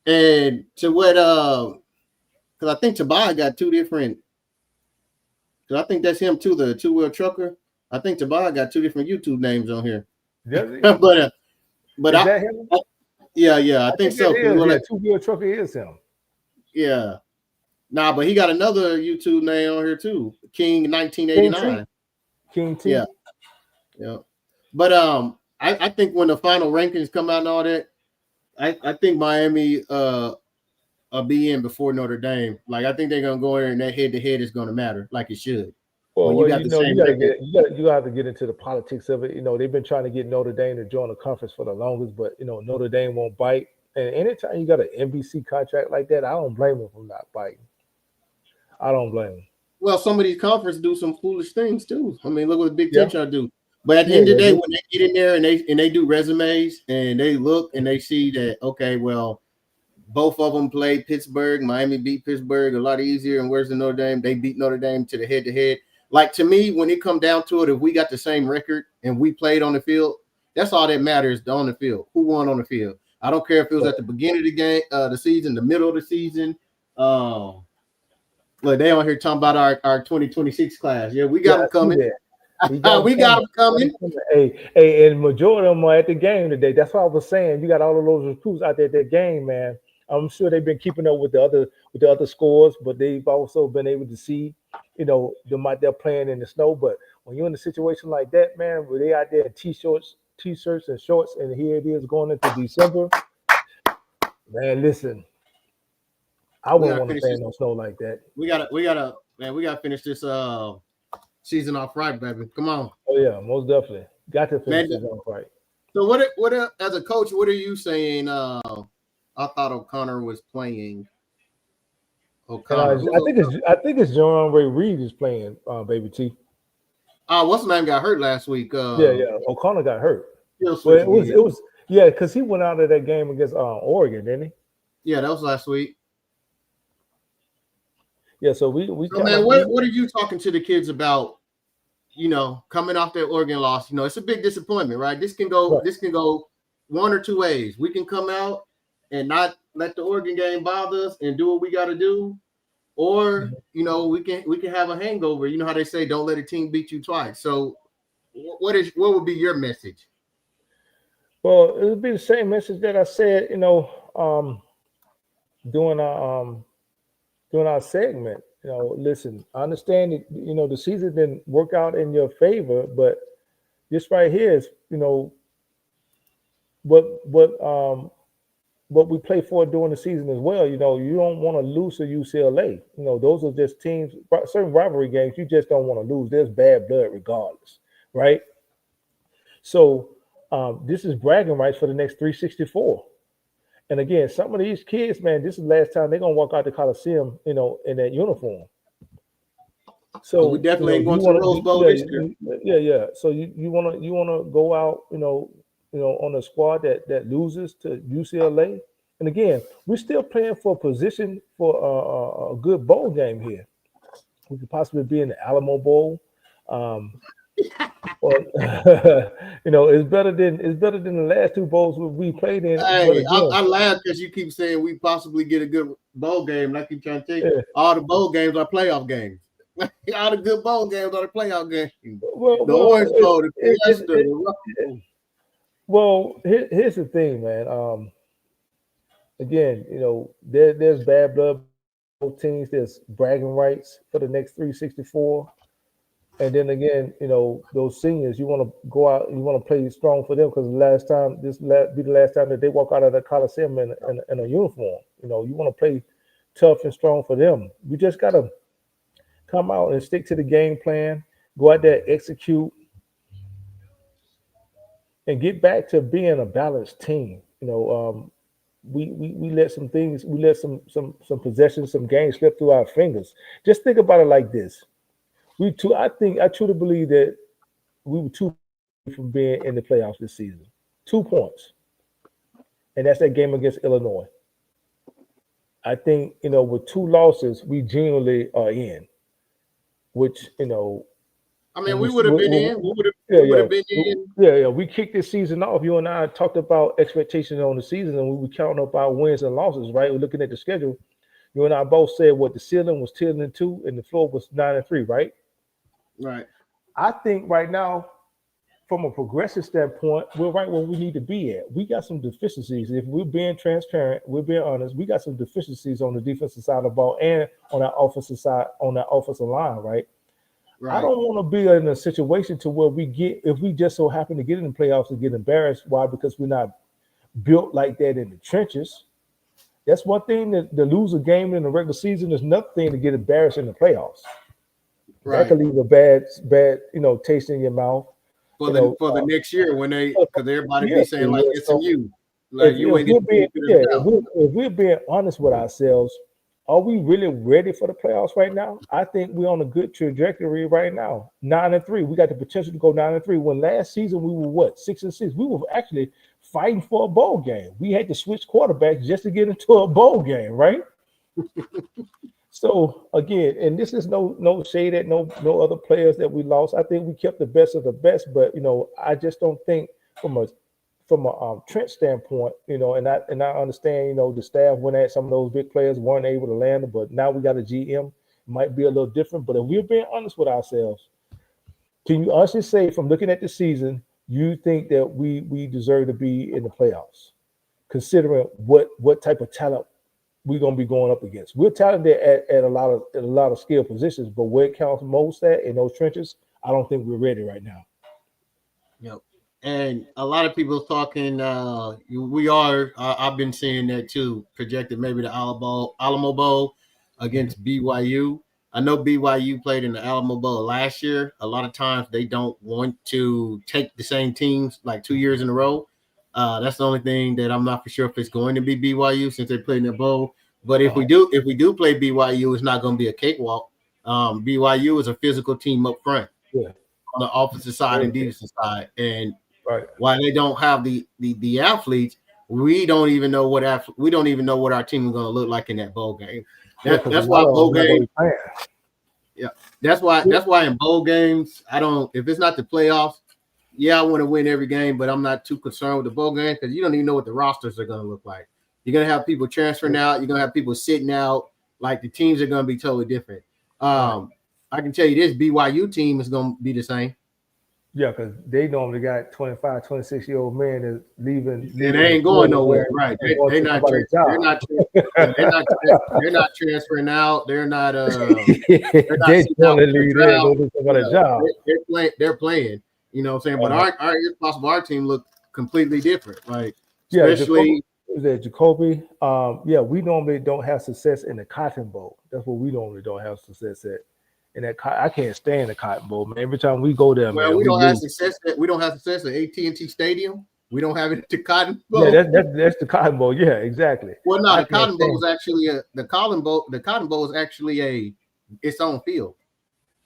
And to what because I think Tobias got 2 different. Because I think that's him too, the 2-wheel trucker. I think Tobias got 2 different YouTube names on here. but is that him? I think so. Yeah, 2-wheel trucker is him. Yeah. Nah, but he got another YouTube name on here too. King 1989. King T. Yeah. But I think when the final rankings come out and all that, I think Miami will be in before Notre Dame. Like I think they're gonna go in and that head to head is gonna matter, like it should. Well, you got to get into the politics of it. You know, they've been trying to get Notre Dame to join the conference for the longest, but you know, Notre Dame won't bite. And anytime you got an NBC contract like that, I don't blame them for not biting. I don't blame them. Well, some of these conferences do some foolish things too. I mean, look what the Big Ten try to do. But at the end of the day, when they get in there and they do resumes and they look and they see that, okay, well, both of them played Pittsburgh. Miami beat Pittsburgh a lot easier. And where's the Notre Dame? They beat Notre Dame to the head-to-head. Like, to me, when it come down to it, if we got the same record and we played on the field, that's all that matters on the field. Who won on the field? I don't care if it was at the beginning of the game, the season, the middle of the season. But they on here talking about our 2026 class. Yeah, we got them coming. We got them coming. Hey, and majority of them are at the game today. That's what I was saying. You got all of those recruits out there at that game, man. I'm sure they've been keeping up with the other scores, but they've also been able to see, you know, them out there playing in the snow. But when you're in a situation like that, man, where they out there in t-shirts and shorts, and here it is going into December, man, listen, I wouldn't want to play in no snow like that. We gotta finish this season off right, baby. Come on. Oh yeah, most definitely. Got to finish it off right. So what as a coach, what are you saying? I thought O'Connor was playing. O'Connor. I think it's John Ray Reed is playing, Baby T. What's the name got hurt last week? O'Connor got hurt. Well, it was because he went out of that game against Oregon, didn't he? Yeah, that was last week. Yeah, so we so man, what are you talking to the kids about? You know, coming off that Oregon loss, you know, it's a big disappointment, right? This can go one or two ways. We can come out and not let the Oregon game bother us and do what we got to do, or you know, we can have a hangover. You know how they say, don't let a team beat you twice. So, what would be your message? Well, it would be the same message that I said, you know, during our segment. You know, listen, I understand that, you know, the season didn't work out in your favor, but this right here is, you know, what we play for during the season as well. You know, you don't want to lose to UCLA. You know, those are just teams, certain rivalry games you just don't want to lose. There's bad blood regardless, right? So this is bragging rights for the next 364. And again, some of these kids, man, this is the last time they're gonna walk out the Coliseum, you know, in that uniform. So we definitely ain't going to the Rose Bowl this year. Yeah. So you wanna go out, you know, on a squad that loses to UCLA. And again, we're still playing for a position for a good bowl game here. We could possibly be in the Alamo Bowl. Or, it's better than the last two bowls we played in. But Hey, again, I laugh because you keep saying we possibly get a good bowl game, and I keep trying to tell you, yeah. all the bowl games are playoff games. All the good bowl games are the playoff games. Well, The well, Orange it, Bowl, the it, Fiesta, it, the Rust Bowl. here's the thing, man. Again, there's bad blood both teams. There's bragging rights for the next 364. And then again, those seniors, you want to go out, you want to play strong for them because be the last time that they walk out of the Coliseum in a uniform. You want to play tough and strong for them. We just got to come out and stick to the game plan, go out there, execute, and get back to being a balanced team. We let some things, we let some possessions, some games slip through our fingers. Just think about it like this. I truly believe that we were 2 from being in the playoffs this season. 2 points. And that's that game against Illinois. I think, with 2 losses, we genuinely are in, which, I mean, we would have been in. We yeah, would yeah, have been in. yeah. We kicked this season off. You and I talked about expectations on the season, and we were counting up our wins and losses. Right, we're looking at the schedule. You and I both said what the ceiling was 10-2, and the floor was 9-3. Right. Right. I think right now, from a progressive standpoint, we're right where we need to be at. We got some deficiencies. If we're being transparent, we're being honest. We got some deficiencies on the defensive side of the ball and on that offensive side, on that offensive line. Right. I don't want to be in a situation to where if we just so happen to get in the playoffs and get embarrassed. Why? Because we're not built like that in the trenches. That's one thing to lose a game in the regular season. There's another thing to get embarrassed in the playoffs. Right. That could leave a bad, taste in your mouth. For the next year because everybody be saying like it's so you. Like you ain't if we're being honest with ourselves, are we really ready for the playoffs right now? I think we're on a good trajectory right now. 9-3. We got the potential to go 9-3. When last season we were 6-6. We were actually fighting for a bowl game. We had to switch quarterbacks just to get into a bowl game, right? So again, and this is no shade at no other players that we lost. I think we kept the best of the best, but I just don't think from a Trent standpoint, and I understand, the staff went at some of those big players, weren't able to land them, but now we got a GM. It might be a little different, but if we're being honest with ourselves, can you honestly say from looking at the season, you think that we deserve to be in the playoffs, considering what type of talent we're gonna be going up against? We're talented at a lot of skill positions, but where it counts most at in those trenches, I don't think we're ready right now. Yep. And a lot of people talking. We are. I've been seeing that too. Projected maybe the Alamo Bowl against BYU. I know BYU played in the Alamo Bowl last year. A lot of times they don't want to take the same teams like 2 years in a row. That's the only thing that I'm not for sure if it's going to be BYU since they played in the bowl. But if we do play BYU, it's not going to be a cakewalk. BYU is a physical team up front. Yeah. On the offensive side and defensive side, and right. While they don't have the athletes, we don't even know what our team is going to look like in that bowl game. That's why bowl game. Yeah, that's why in bowl games I don't. If it's not the playoffs, I want to win every game, but I'm not too concerned with the bowl game because you don't even know what the rosters are going to look like. You're going to have people transferring out. You're going to have people sitting out. Like the teams are going to be totally different. I can tell you this BYU team is going to be the same. Yeah, because they normally got 25, 26-year-old men that's leaving. And they ain't going nowhere, right? They're not transferring out. They're not. They're playing. You know what I'm saying? But it's possible our team look completely different. Like especially Jacoby. We normally don't have success in the Cotton Bowl. That's what we normally don't have success at. And that I can't stand the Cotton Bowl, man. Every time we go there, man, we don't have success at AT&T Stadium. We don't have it at the Cotton Bowl. Yeah, that's the Cotton Bowl. Yeah, exactly. Well, no, the Cotton Bowl is actually the Cotton Bowl is actually its own field.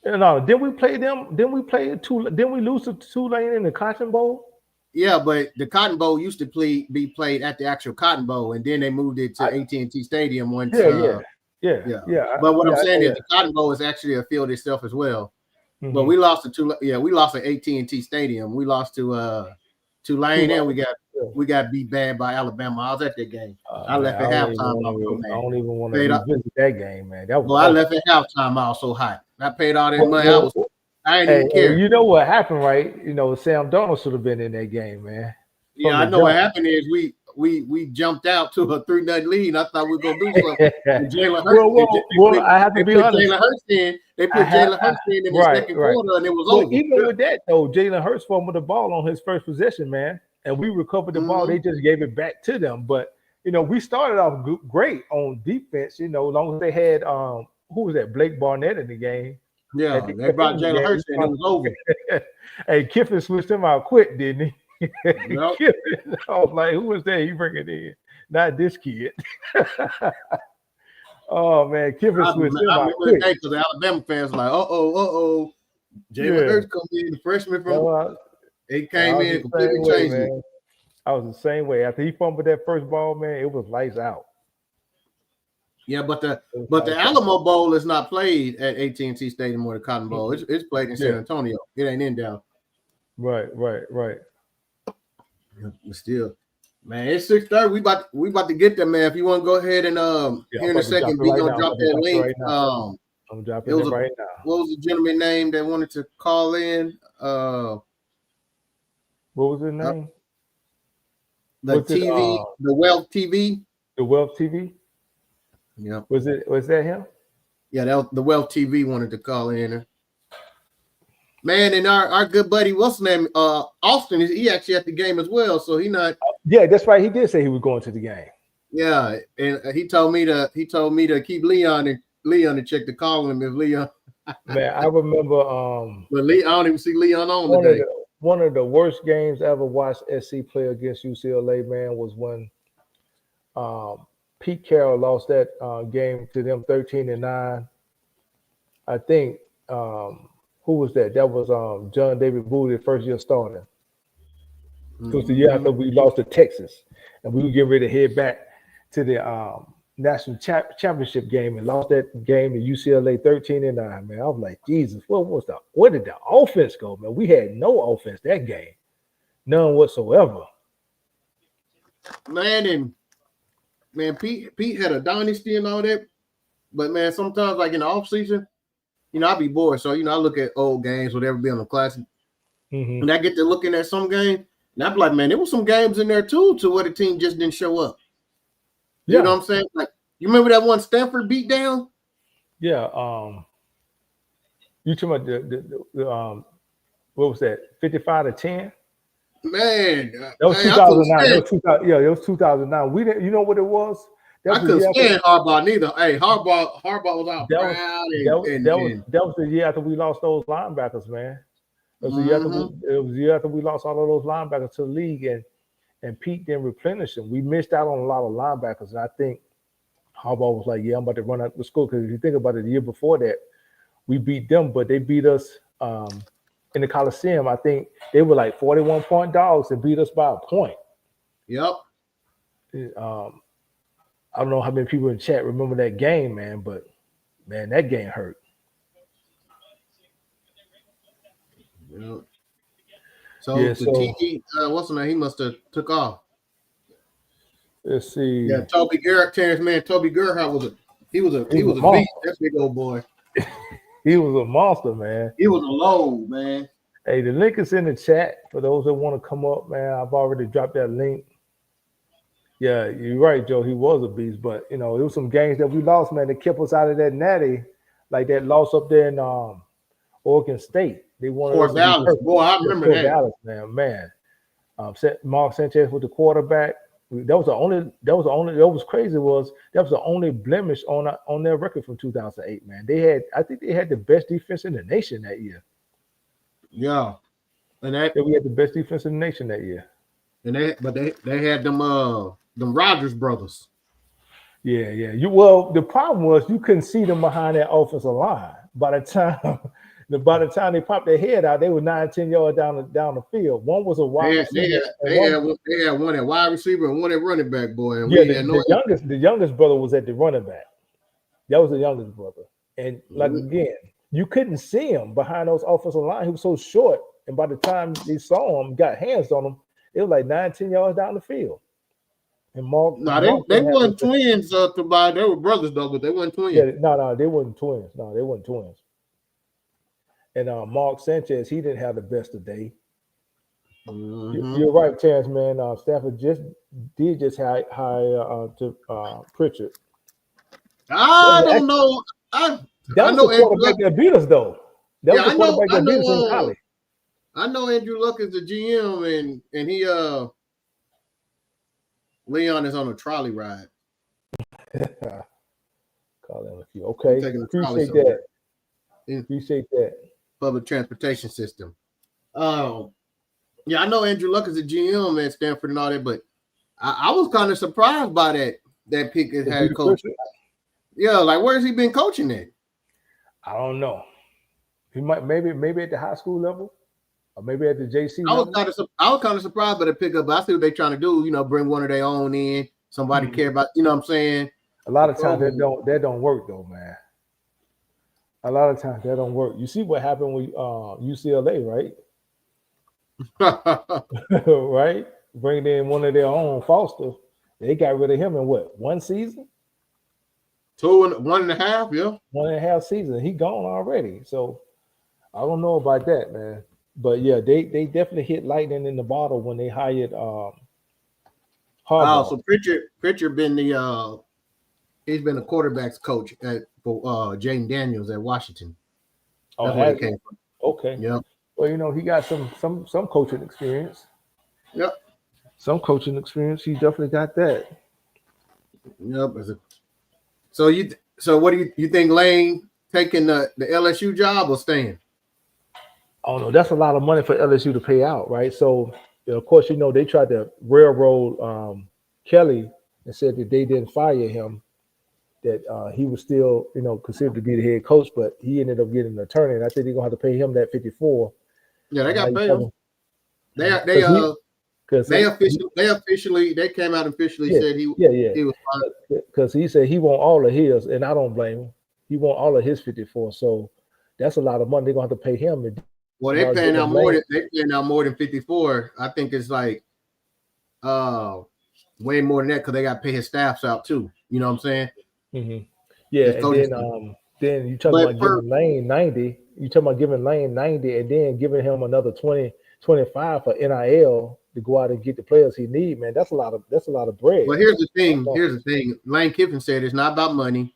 No, didn't we play them? Didn't we lose to Tulane in the Cotton Bowl? Yeah, but the Cotton Bowl used to be played at the actual Cotton Bowl, and then they moved it to AT&T Stadium once. Yeah, Yeah. yeah, But what I'm yeah, saying yeah. is the Cotton Bowl is actually a field itself as well. Mhm. But we lost we lost at AT&T Stadium. We lost to Tulane, and Yeah. we got beat bad by Alabama. I was at that game. I Man, left at halftime. I don't even want to Paid up. revisit that game, man. That was Well, I awful. left at halftime. I was so hot. I paid all that Well, money. well, I didn't hey, even care. you know what happened, right? You know, Sam Darnold should have been in that game, man. Yeah, I know what happened is we jumped out to a 3-0 lead. I thought we were gonna do something. Jalen Hurts. Well, I have to be honest. Jalen Hurts in. They put Jalen Hurts in the second quarter, and it was over. Even with that though, Jalen Hurts fumbled the ball on his first possession, man, and we recovered the ball. They just gave it back to them. But we started off great on defense. As long as they had who was that? Blake Barnett in the game. Yeah, they brought Jalen Hurts in. It was over. Hey, Kiffin switched him out quick, didn't he? Yep. Kiffin, I was like, who was that? He bring it in, not this kid. Oh man, Kiffin switched him out quick. Because the Alabama fans were like, Jalen Hurts come in, the freshman from he came in completely changed it. I was the same way. After he fumbled that first ball, man, it was lights out. Yeah, but the Alamo Bowl is not played at AT&T Stadium or the Cotton Bowl. It's played in San Antonio. It ain't in down. Right. But still, man, it's 6:30. We about to get there, man. If you want to go ahead and here in a second, we're gonna drop that link. I'm dropping it right now. What was the gentleman name that wanted to call in? What was his name? The Wealth TV. The Wealth TV. Yeah. Was that him? Yeah, the Wealth TV wanted to call in. Man, and our good buddy, what's his name? Austin, he actually at the game as well. So he not. Yeah, that's right. He did say he was going to the game. Yeah, and he told me to keep Leon to check the call him if Leon. Man, I remember. But I don't even see Leon on today. One of the worst games I ever watched SC play against UCLA, man, was when Pete Carroll lost that game to them 13-9. I think who was that? That was John David Booty, first year starter. It was the year after we lost to Texas, and we were getting ready to head back to the national championship game and lost that game to UCLA 13-9. Man, I was like, Jesus, where did the offense go, man? We had no offense that game, none whatsoever. Man, Pete had a dynasty and all that, but man, sometimes like in the off season, I'll be bored. So I look at old games, whatever be on the classic, and I get to looking at some game, and I'm like, man, there was some games in there too, to where the team just didn't show up. You know what I'm saying? Like, you remember that one Stanford beat down? Yeah. You talking about the what was that? 55-10. Man, that was 2009. It was 2009. We didn't. You know what it was? I couldn't stand Harbaugh neither. Hey, Harbaugh was out proud. That was the year after we lost those linebackers, man. It was the year after we lost all of those linebackers to the league, and Pete didn't replenish them. We missed out on a lot of linebackers, and I think Harbaugh was like, "Yeah, I'm about to run out the school." Because if you think about it, the year before that, we beat them, but they beat us in the Coliseum. I think they were like 41-point dogs and beat us by a point. Yep. I don't know how many people in chat remember that game, man, but man, that game hurt. Yeah. So the TV, what's the name? He must have took off. Let's see. Yeah, Toby Gerhardt was a beast. That big old boy. He was a monster, man. He was a load, man. Hey, the link is in the chat for those that want to come up, man. I've already dropped that link. Yeah, you're right, Joe. He was a beast, but it was some games that we lost, man, that kept us out of that natty, like that loss up there in Oregon State. They wanted Fort Dallas. Boy, I remember that. Dallas, man. Mark Sanchez with the quarterback. That was the only blemish on their record from 2008, man. I think they had the best defense in the nation that year. Yeah, and we had the best defense in the nation that year. And they had them Rodgers brothers. Yeah. The problem was you couldn't see them behind that offensive line. By the time they popped their head out, they were 9-10 yards down the field. One was a wide receiver. They had one at wide receiver and one at running back, boy. And the youngest brother was at the running back. That was the youngest brother. And like again, you couldn't see him behind those offensive line. He was so short. And by the time they saw him, got hands on him, it was like 9, 10 yards down the field. And Mark, they weren't twins. They were brothers though, but they weren't twins. Yeah, no, they weren't twins. No, they weren't twins. And Mark Sanchez, he didn't have the best of day. You're right, Terrence, man. Stanford did hire to Pritchard. I don't know. That was the quarterback that beat us, though. That was the quarterback that beat us in college. I know Andrew Luck is the GM, and he Leon is on a trolley ride. Call him a few. Okay, appreciate that. Appreciate that. Public transportation system. Yeah, I know Andrew Luck is a GM at Stanford and all that, but I was kind of surprised by that pick as head coach. Yeah, like where's he been coaching at? I don't know. He might maybe at the high school level, or maybe at the JC level. I was kind of surprised by the pickup. But I see what they're trying to do. Bring one of their own in. Somebody care about. You know what I'm saying? A lot of times that don't work though, man. A lot of times that don't work. You see what happened with UCLA, right? Right? Bringing in one of their own, Foster. They got rid of him in what? 1 season? 1.5, yeah. 1.5 season. He gone already. So I don't know about that, man. But yeah, they definitely hit lightning in the bottle when they hired Harbaugh. So Pritchard been he's been a quarterback's coach for Jaden Daniels at Washington. That's where he came from. Okay. Yeah. Well, he got some coaching experience. Yep. Some coaching experience. He definitely got that. Yep. So what do you think, Lane taking the LSU job or staying? Oh no, that's a lot of money for LSU to pay out, right? So of course, they tried to railroad Kelly and said that they didn't fire him, that he was still, considered to be the head coach, but he ended up getting an attorney, and I think they're gonna have to pay him that 54. Yeah, they got to pay him. They officially came out and officially said he was fired. Because he said he want all of his, and I don't blame him. He want all of his 54, so that's a lot of money. They're gonna have to pay him. Well, they're paying out more than 54. I think it's like way more than that because they got to pay his staffs out too. You know what I'm saying? Mm-hmm. Yeah, and then you talking about giving Lane 90. You talking about giving Lane 90 and then giving him another 20, 25 for NIL to go out and get the players he need. Man, that's a lot of bread. Well, here's the thing. Lane Kiffin said it's not about money.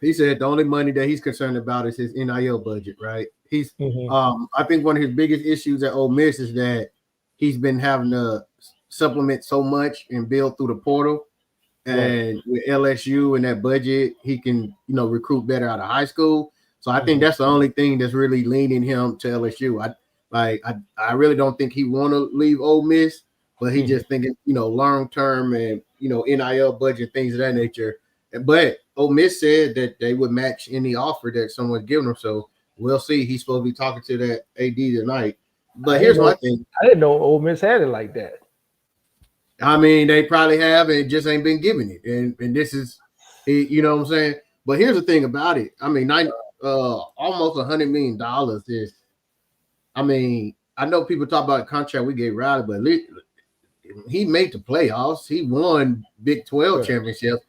He said the only money that he's concerned about is his NIL budget, right? He's I think one of his biggest issues at Ole Miss is that he's been having to supplement so much and build through the portal. And with LSU and that budget, he can, recruit better out of high school. So I think that's the only thing that's really leaning him to LSU. I really don't think he want to leave Ole Miss, but he just thinking, long term and NIL budget, things of that nature. But Ole Miss said that they would match any offer that someone's giving him. So we'll see. He's supposed to be talking to that AD tonight. But here's my thing. I didn't know Ole Miss had it like that. I mean, they probably have and just ain't been giving it. And this is, you know what I'm saying? But here's the thing about it. I mean, almost $100 million is, I mean, I know people talk about the contract we gave Riley, but he made the playoffs. He won Big 12 championships.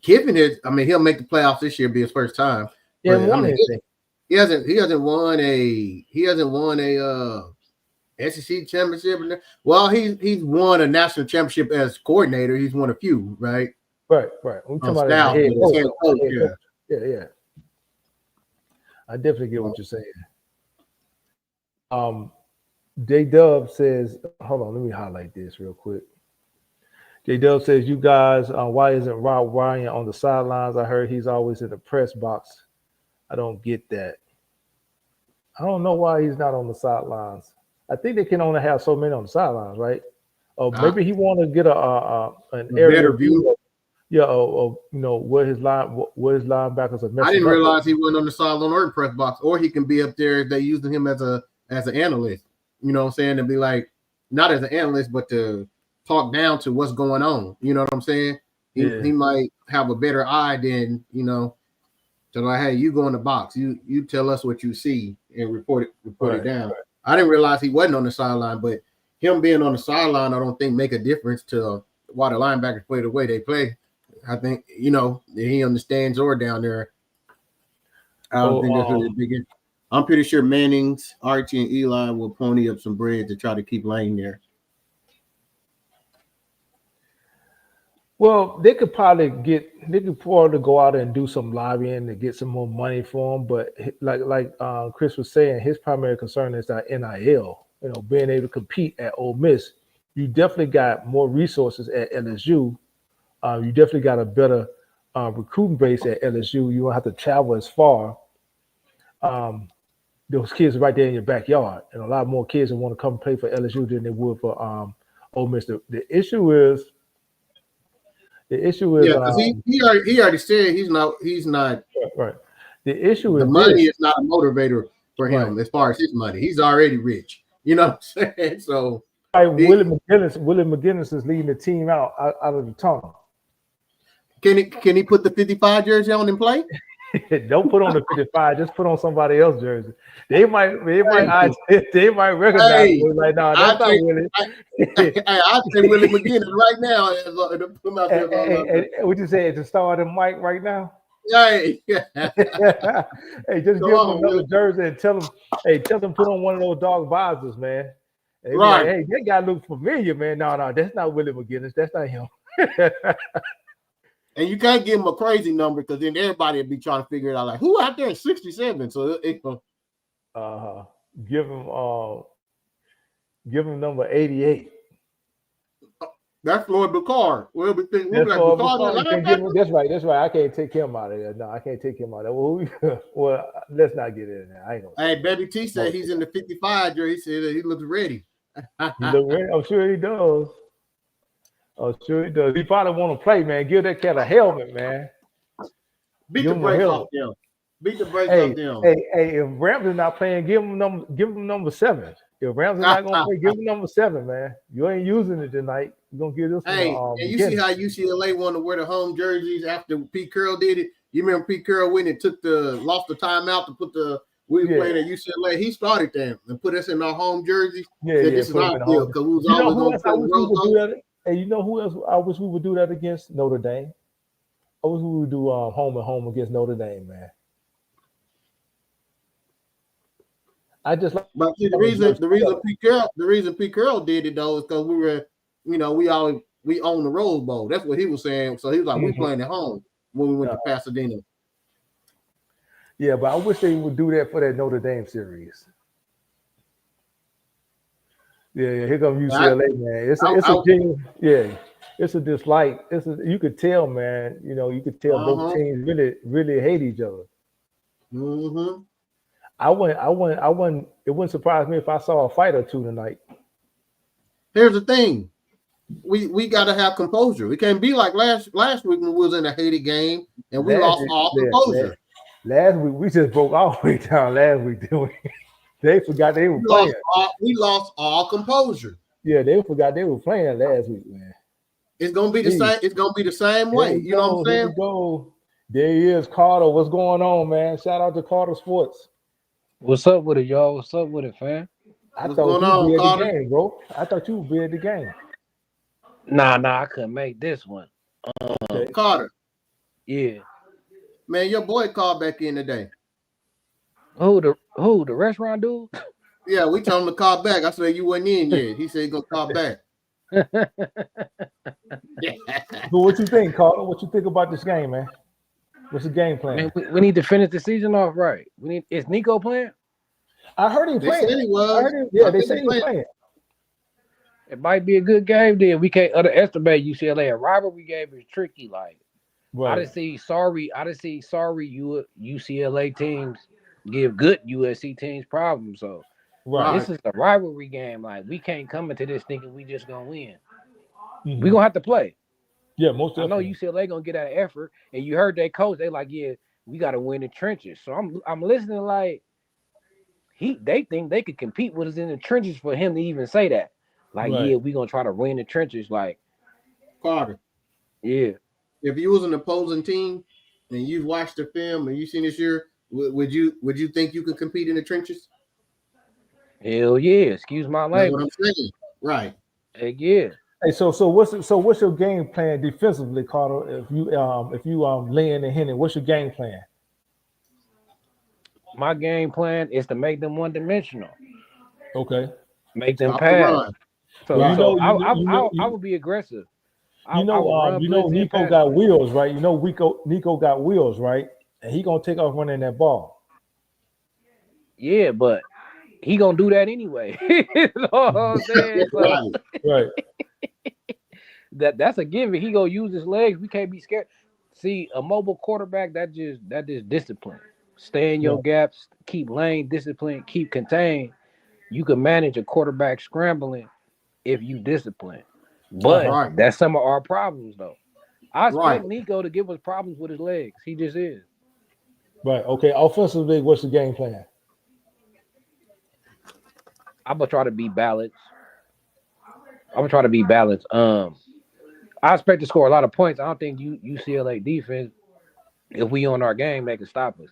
Kiffin he'll make the playoffs this year, be his first time. Yeah, he hasn't won a SEC championship. Well, he's won a national championship as coordinator. He's won a few, right? Right. We're talking about head coach. Yeah. I definitely get what you're saying. J-Dub says, hold on, let me highlight this real quick. J-Dub says, you guys, why isn't Rob Ryan on the sidelines? I heard he's always in the press box. I don't get that. I don't know why he's not on the sidelines. I think they can only have so many on the sidelines, right? Or maybe he want to get an area view. Where his linebackers are messing. I didn't realize he wasn't on the sideline or the press box, or he can be up there if they using him as an analyst. You know what I'm saying? To be like, not as an analyst, but to talk down to what's going on. You know what I'm saying? he might have a better eye than So like, hey, you go in the box. You tell us what you see and report it down. Right. I didn't realize he wasn't on the sideline, but him being on the sideline, I don't think make a difference to why the linebackers play the way they play. I think he understands or down there. I don't think that's really big. I'm pretty sure Manning's, Archie, and Eli will pony up some bread to try to keep Lane there. Well, they could probably go out and do some lobbying to get some more money for him. But like Chris was saying, his primary concern is that NIL. Being able to compete at Ole Miss. You definitely got more resources at LSU. You definitely got a better recruiting base at LSU. You don't have to travel as far. Those kids are right there in your backyard, and a lot more kids that want to come play for LSU than they would for Ole Miss. The issue is. Because he already said he's not right. The issue is money is not a motivator for him as far as his money. He's already rich. You know what I'm saying? So Willie McGinnis is leading the team out of the tunnel. Can he put the 55 jersey on and play? Don't put on the 55. Just put on somebody else's jersey. They might recognize me like, no, that's not Willie. I'll say Willie McGinnis right now. What you say? To start him Mike right now? Hey, hey, just give him another jersey and tell him put on one of those dog visors, man. Right. Like, hey, that guy looks familiar, man. No, that's not Willie McGinnis. That's not him. And you can't give him a crazy number because then everybody will be trying to figure it out. Like, who out there is 67? So give him number 88. That's Floyd Bacard. That's right. I can't take him out of there. No, I can't take him out of there. Well, let's not get in there. I ain't gonna. Hey, Baby T said he's in the 55 jersey. He said he looks ready. He looks ready. I'm sure he does. Oh, sure he does. He probably want to play, man. Give that cat a helmet, man. Beat the brakes off them. Hey, if Ramsey's not playing, give him number 7. If Ramsey's not gonna play, give him number 7, man. You ain't using it tonight. You're gonna give this one. And you see how UCLA wanted to wear the home jerseys after Pete Carroll did it? You remember Pete Carroll went and lost the timeout to put playing at UCLA. He started that and put us in our home jerseys. This is our deal because we was always going to Hey, you know who else I wish we would do that against? Notre Dame. I wish we would do home and home against Notre Dame, man. But the reason Pete Carroll did it though is because we were, we own the Rose Bowl. That's what he was saying. So he was like, we playing at home when we went to Pasadena. Yeah, but I wish they would do that for that Notre Dame series. Yeah, here comes UCLA, man. It's a genuine, it's a dislike. You could tell, man. You could tell both teams really hate each other. Mm-hmm. I wouldn't. It wouldn't surprise me if I saw a fight or two tonight. Here's the thing: we got to have composure. We can't be like last week when we was in a hated game and we lost all composure. Last week we just broke all the way down. Last week, didn't we? They forgot they were playing. We lost all composure. Yeah, they forgot they were playing last week, man. It's gonna be the same. It's gonna be the same way. You know what I'm saying? There he is, Carter. What's going on, man? Shout out to Carter Sports. What's up with it, y'all? What's up with it, fam? I thought you would be at the game, bro. I thought you would be at the game. Nah, I couldn't make this one. Carter. Yeah. Man, your boy called back in today. Who the restaurant dude? Yeah, we told him to call back. I said you wasn't in yet. He said he's gonna call back. So what you think, Carter? What you think about this game, man? What's the game plan? Man, we need to finish the season off right. Is Nico playing? I heard he playing. They said he was. They said he was playing. It might be a good game then. We can't underestimate UCLA. A rivalry game is tricky. Like right. I didn't see sorry UCLA teams give good USC teams problems. So this is a rivalry game. Like we can't come into this thinking we just gonna win. Mm-hmm. We gonna have to play. Yeah, most definitely. I know UCLA gonna get that effort, and you heard that coach. They like, yeah, we gotta win the trenches. So I'm listening like they think they could compete with us in the trenches for him to even say that. Like, yeah, we gonna try to win the trenches. Like Carter. Yeah. if you was an opposing team and you've watched the film and you've seen this year, would you think you could compete in the trenches? Hell yeah, excuse my That's what language. I'm saying. Right. Heck yeah. Hey, so what's your game plan defensively, Carter? If you Lynn and Henry, what's your game plan? My game plan is to make them one dimensional. Okay. Make them Stop the pass. run. So, Right. I would be aggressive. I would run blitz and Nico pass. got wheels, right? You know Nico got wheels, right? And he gonna take off running that ball. Yeah, but he gonna do that anyway. You know what I'm saying? So, Right. that's a given. He gonna use his legs. We can't be scared. See, a mobile quarterback that just discipline. Stay in your gaps, keep lane discipline, keep contained. You can manage a quarterback scrambling if you discipline. But that's some of our problems, though. I expect Nico to give us problems with his legs. He just is. Right. Okay. Offensively, what's the game plan? I'm gonna try to be balanced. I expect to score a lot of points. I don't think UCLA defense, if we on our game, they can stop us.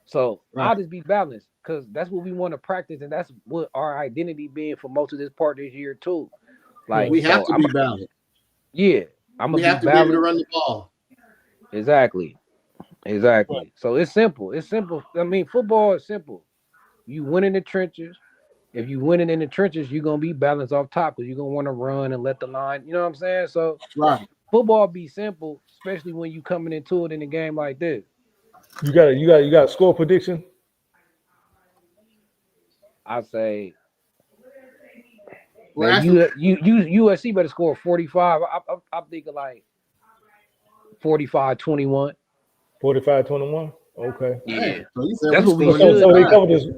So I'll just be balanced because that's what we want to practice, and that's what our identity being for most of this part this year too. Like we have to be balanced. Yeah, I'm gonna we have to be able to run the ball. Exactly. So it's simple. I mean, football is simple. You win in the trenches. If you winning in the trenches, you're gonna be balanced off top because you're gonna want to run and let the line. You know what I'm saying? So football be simple, especially when you coming into it in a game like this. You got a score prediction? I say, man, USC better score 45. I'm thinking like 45-21. 45-21. Okay. Yeah. So that's what we should.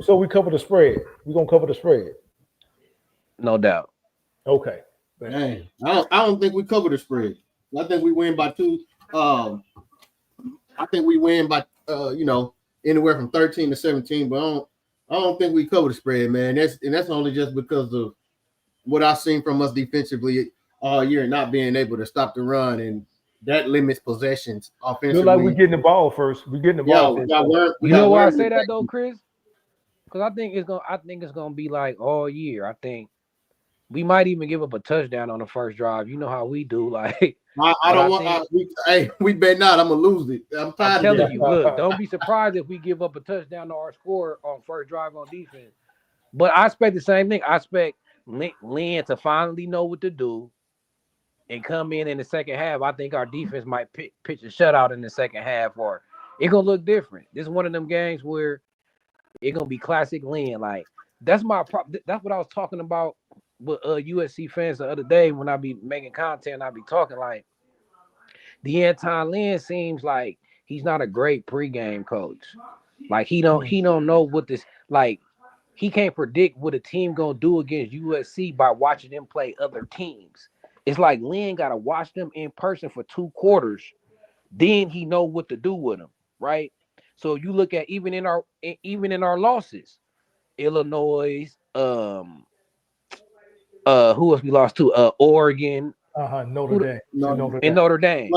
So we cover the spread. We're gonna cover the spread. No doubt. Okay. Dang. I don't think we cover the spread. I think we win by 2. I think we win by anywhere from 13 to 17, but I don't think we cover the spread, man. That's only just because of what I've seen from us defensively all year, not being able to stop the run, and that limits possessions offensively. Feel like we're getting the ball first. We're getting the ball. You know why I say that though, Chris? Because I think it's gonna be like all year. I think we might even give up a touchdown on the first drive. You know how we do. Like I don't want. We bet not. I'm gonna lose it. I'm tired of telling you. Look, don't be surprised if we give up a touchdown to our score on first drive on defense. But I expect the same thing. I expect Lynn to finally know what to do and come in the second half. I think our defense might pitch a shutout in the second half, or it's gonna look different. This is one of them games where it's gonna be classic Lynn. Like that's what I was talking about with USC fans the other day when I be making content. I be talking like the Anton Lynn seems like he's not a great pregame coach. Like he don't know what this like. He can't predict what a team gonna do against USC by watching them play other teams. It's like Lynn got to watch them in person for 2 quarters. Then he know what to do with them, right? So you look at even in our losses, Illinois, who else we lost to? Oregon, Notre Dame, and Notre Dame.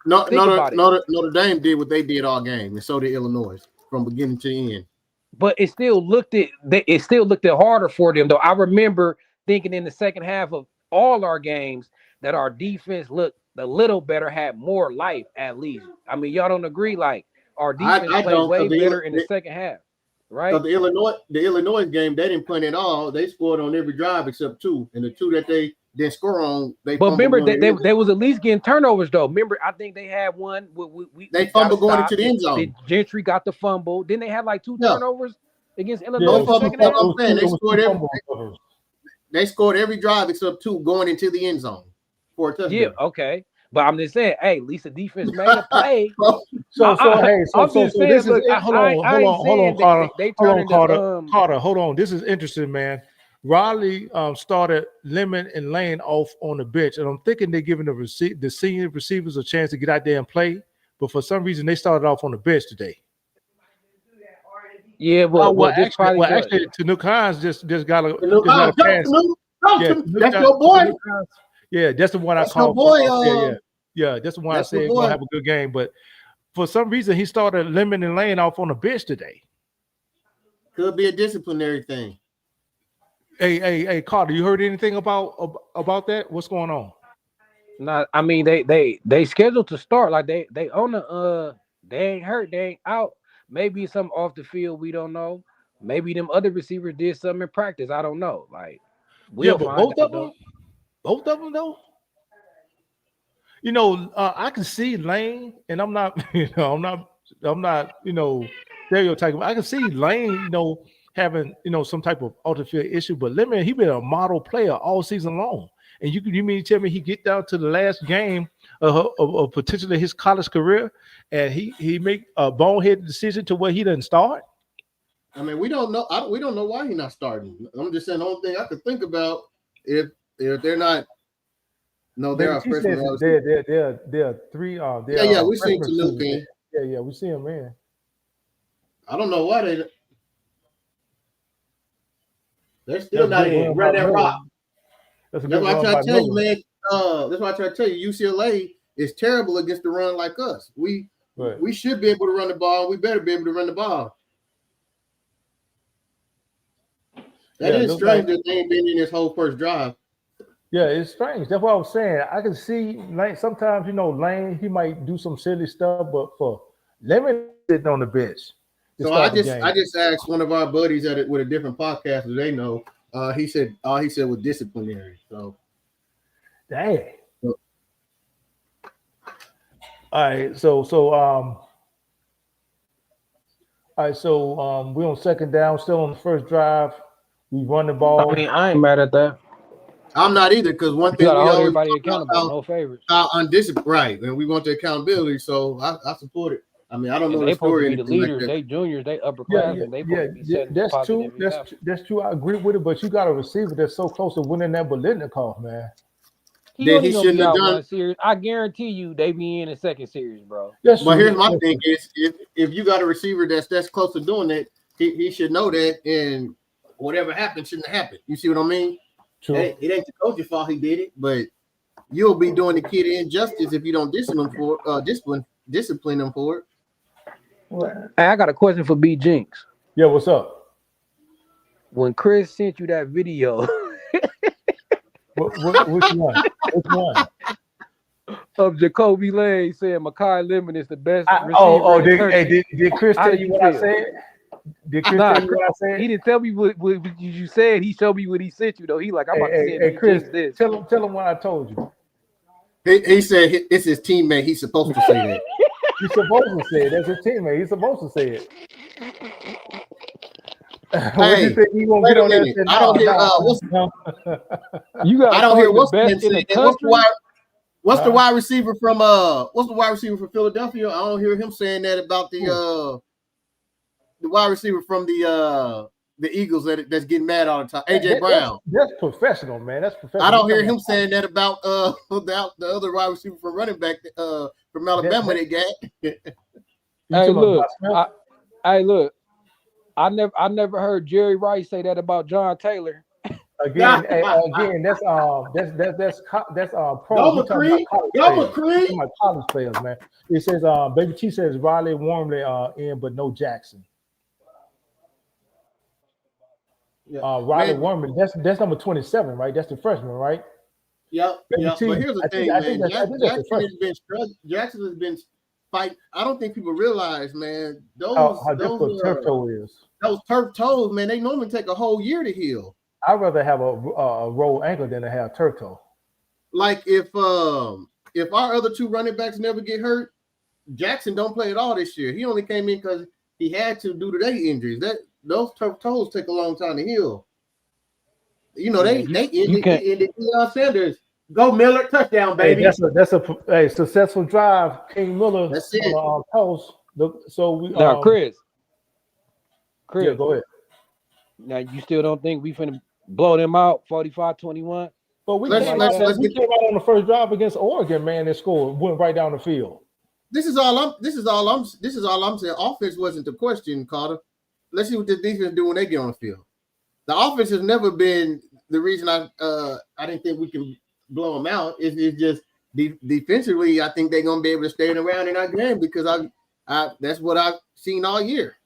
Notre Dame did what they did all game, and so did Illinois from beginning to end. But it still looked harder for them, though. I remember thinking in the second half of all our games that our defense looked a little better, had more life at least. I mean, y'all don't agree? Like our defense played way better in the second half, right? So the Illinois game, they didn't punt at all. They scored on every drive except 2, and the 2 that they didn't score on, they. But remember, they was at least getting turnovers though. Remember, I think they had one. They fumbled going into the end zone. Gentry got the fumble. Didn't they have like 2 turnovers against Illinois? They scored every drive except 2 going into the end zone for a touchdown. Yeah, okay. But I'm just saying, hey, at least the defense made a play. So this is hold on, Carter. Hold on. This is interesting, man. Riley started Lemon and Lane off on the bench, and I'm thinking they're giving the senior receivers a chance to get out there and play. But for some reason, they started off on the bench today. Yeah, actually, Tanuk Hines just got a pass. That's your boy. Yeah, that's the one I called. Boy, Yeah, that's why I That's the said he's boy. gonna have a good game. But for some reason, he started limiting Lane off on the bench today. Could be a disciplinary thing. Hey, Carter, you heard anything about that? What's going on? Nah, I mean they scheduled to start. Like they on the they ain't hurt, they ain't out. Maybe something off the field, we don't know. Maybe them other receivers did something in practice. I don't know. Like Yeah, we'll but find out though. both of them though. I can see Lane, and I'm not, I'm not, stereotyping. I can see Lane, having, some type of off the field issue. But Lemon, he been a model player all season long. And you mean to tell me he get down to the last game of potentially his college career, and he make a boneheaded decision to where he doesn't start? I mean, we don't know. We don't know why he's not starting. I'm just saying the only thing I could think about if they're not. No, they're a freshman. They're three. Yeah, we seen Tanuki. Yeah, we see him, man. I don't know why they're still not in. Run that rock. That's why I try to tell you, man. That's why I try to tell you, UCLA is terrible against the run like us. We should be able to run the ball. We better be able to run the ball. That is strange that they ain't been in this whole first drive. Yeah, it's strange. That's what I was saying. I can see Lane. Sometimes, Lane, he might do some silly stuff, but for Lemon sitting on the bench. So I just asked one of our buddies with a different podcast that they know. He said was disciplinary. So, dang. All right. So we're on second down, still on the first drive. We run the ball. I mean, I ain't mad at that. I'm not either, because one thing we always everybody accountable, no favorites. How undisciplined, right? And we want the accountability, so I support it. I mean, I don't know the story. They leaders, they juniors, they upperclassmen. That's true. That's true. I agree with it, but you got a receiver that's so close to winning that Bolitnikov, man. He shouldn't have done one series. I guarantee you, they be in the second series, bro. But here's my thing: is if you got a receiver that's close to doing that, he should know that, and whatever happened shouldn't happen. You see what I mean? True. It ain't the coach's fault he did it, but you'll be doing the kid injustice if you don't discipline him for it. Hey, I got a question for B Jinx. Yeah, what's up? When Chris sent you that video, which one? Which one? Of Jacoby Lane saying Makai Lemon is the best receiver. Did Chris tell you what I said? Did Chris tell you what I said? He didn't tell me what you said. He showed me what he sent you, though. He like, I'm about to say, Chris, this. Tell him what I told you. He said it's his teammate. He's supposed to say that. He's supposed to say it. That's his teammate. He's supposed to say it. Hey, you think he won't get on there? I don't hear. I don't hear what's best in the country. What's the wide receiver from Philadelphia? I don't hear him saying that about the wide receiver from the Eagles that's getting mad all the time. AJ Brown. That's professional, man. That's professional. I don't hear him saying that about the other wide receiver from running back from Alabama they got. Hey, look. I never heard Jerry Rice say that about John Taylor. Again, that's pro. Go McCree. My college players, man. It says Baby T says Riley Wormley in, but no Jackson. Riley Wormley, that's number 27, right? That's the freshman, right? Yeah. But here's the thing, man. Jackson has been fight. I don't think people realize, man, how difficult turf toe is. Those turf toes, man, they normally take a whole year to heal. I'd rather have a rolled ankle than to have turf toe. Like if our other two running backs never get hurt, Jackson don't play at all this year. He only came in because he had to due to their injuries. Those turf toes take a long time to heal. You know, they ended Deion Sanders. Go Miller, touchdown, baby. Hey, that's a successful drive. King Miller. That's it. Post. So we now, Chris. Yeah, go ahead. Now you still don't think we finna blow them out 45-21? But we came out on the first drive against Oregon, man, and scored, went right down the field. This is all I'm saying. Offense wasn't the question, Carter. Let's see what the defense do when they get on the field. The offense has never been the reason I didn't think we can blow them out. It's just defensively, I think they're gonna be able to stay around in our game because I that's what I've seen all year.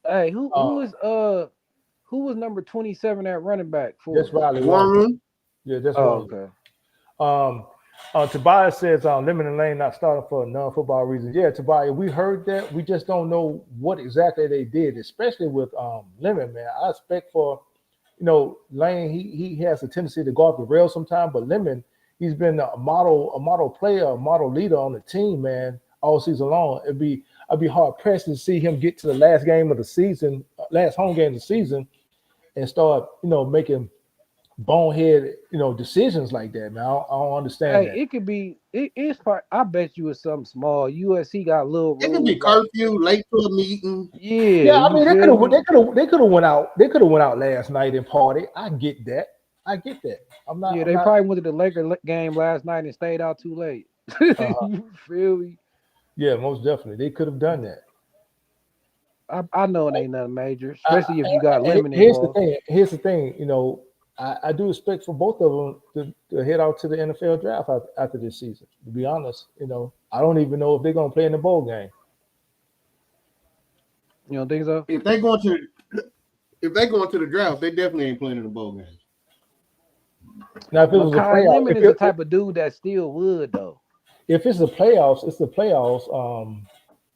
Hey, who was number 27 at running back for? That's Riley Warren. Yeah, that's Oh, Warren. okay. Tobias says Lemon and Lane not starting for non-football reasons. Yeah, Tobias, we heard that. We just don't know what exactly they did, especially with Lemon, man. I expect for, Lane, he has a tendency to go off the rails sometimes, but Lemon, he's been a model player, a model leader on the team, man, all season long. I'd be hard pressed to see him get to the last game of the season, last home game of the season, and start, making bonehead, decisions like that, man. I don't understand that. It could be. It's part. I bet you it's something small. USC got little. It could be curfew, late to a meeting. Yeah. I mean, they could have went out. They could have went out last night and party. I get that. I'm not. Yeah, they probably went to the Laker game last night and stayed out too late. You feel me? Yeah, most definitely. They could have done that. I know it ain't nothing major, especially if you got Lemon involved. Here's the thing. I do expect for both of them to head out to the NFL draft after this season. To be honest, I don't even know if they're going to play in the bowl game. You don't think so? If they go into the draft, they definitely ain't playing in the bowl game. Now, if it was a playoff, Lemon is the type of dude that still would though. If it's the playoffs, it's the playoffs.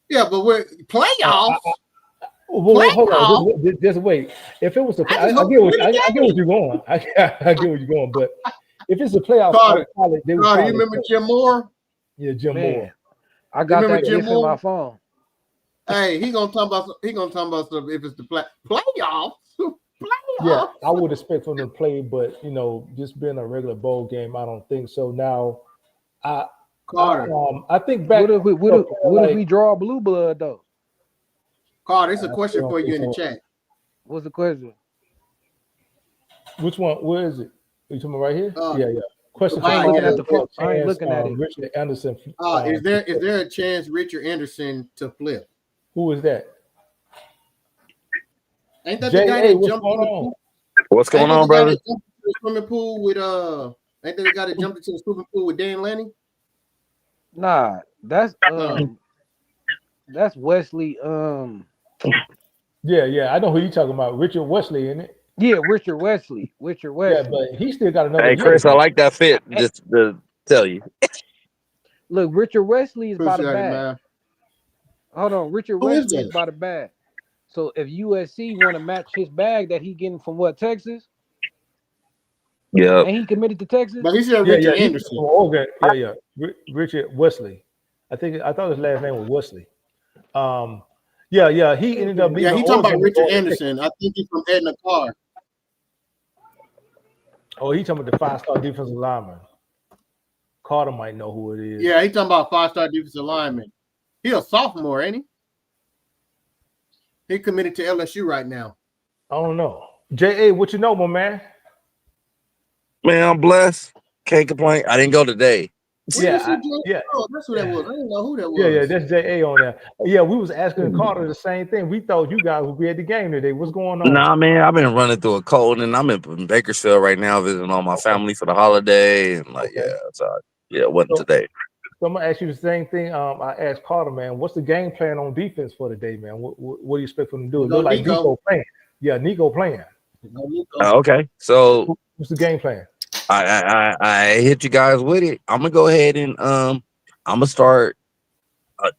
Yeah, but we're playoffs. Well, hold on, just wait. If it was the, I get what you're going. I get where you're going. But if it's the playoffs, Carter, you remember Jim Moore? Yeah, Jim Moore. I got that GIF in my phone. Hey, he gonna talk about stuff if it's the playoffs. Yeah, I would expect for them to play, but just being a regular bowl game, I don't think so. Now, Carter, I think back. What if we draw blue blood though? Carter, it's a question for you in the chat. What's the question? Which one? Where is it? Are you talking about right here? Yeah. Question. I ain't looking at it. Richard Anderson. Is there a chance Richard Anderson to flip? Who is that? Ain't that the guy that jumped in the pool? What's going on, brother? The swimming pool with ain't that the guy that jumped into the swimming pool with Dan Lanning? Nah, that's Wesley. Yeah, I know who you talking about. Richard Wesley, isn't it? Yeah, Richard Wesley. Yeah, but he still got another. Hey, Chris, I like that fit. Just to tell you. Look, Richard Wesley is by the bag. Man. Hold on, Richard Wesley is by the bag. So if USC want to match his bag that he getting from Texas? Yeah. And he committed to Texas? But he said Richard Anderson. Okay. Yeah. Richard Wesley. I thought his last name was Wesley. Yeah. He ended up. Yeah, he talking about Richard Anderson. I think he's from Edna Carr. Oh, he talking about the 5-star defensive lineman. Carter might know who it is. Yeah, he talking about 5-star defensive lineman. He a sophomore, ain't he? He committed to LSU right now. I don't know. J.A., what you know, my man? Man, I'm blessed. Can't complain. I didn't go today. Yeah. Oh, that's who that was. I didn't know who that was. Yeah, that's J.A. on there. Yeah, we was asking Carter the same thing. We thought you guys would be at the game today. What's going on? Nah, man, I've been running through a cold, and I'm in Bakersfield right now visiting all my family for the holiday. And it wasn't today. So I'm gonna ask you the same thing. I asked Carter, man, what's the game plan on defense for today, man? What do you expect them to do? It look like Nico playing. Yeah, Nico playing. Okay, so what's the game plan? I hit you guys with it. I'm gonna go ahead and I'm gonna start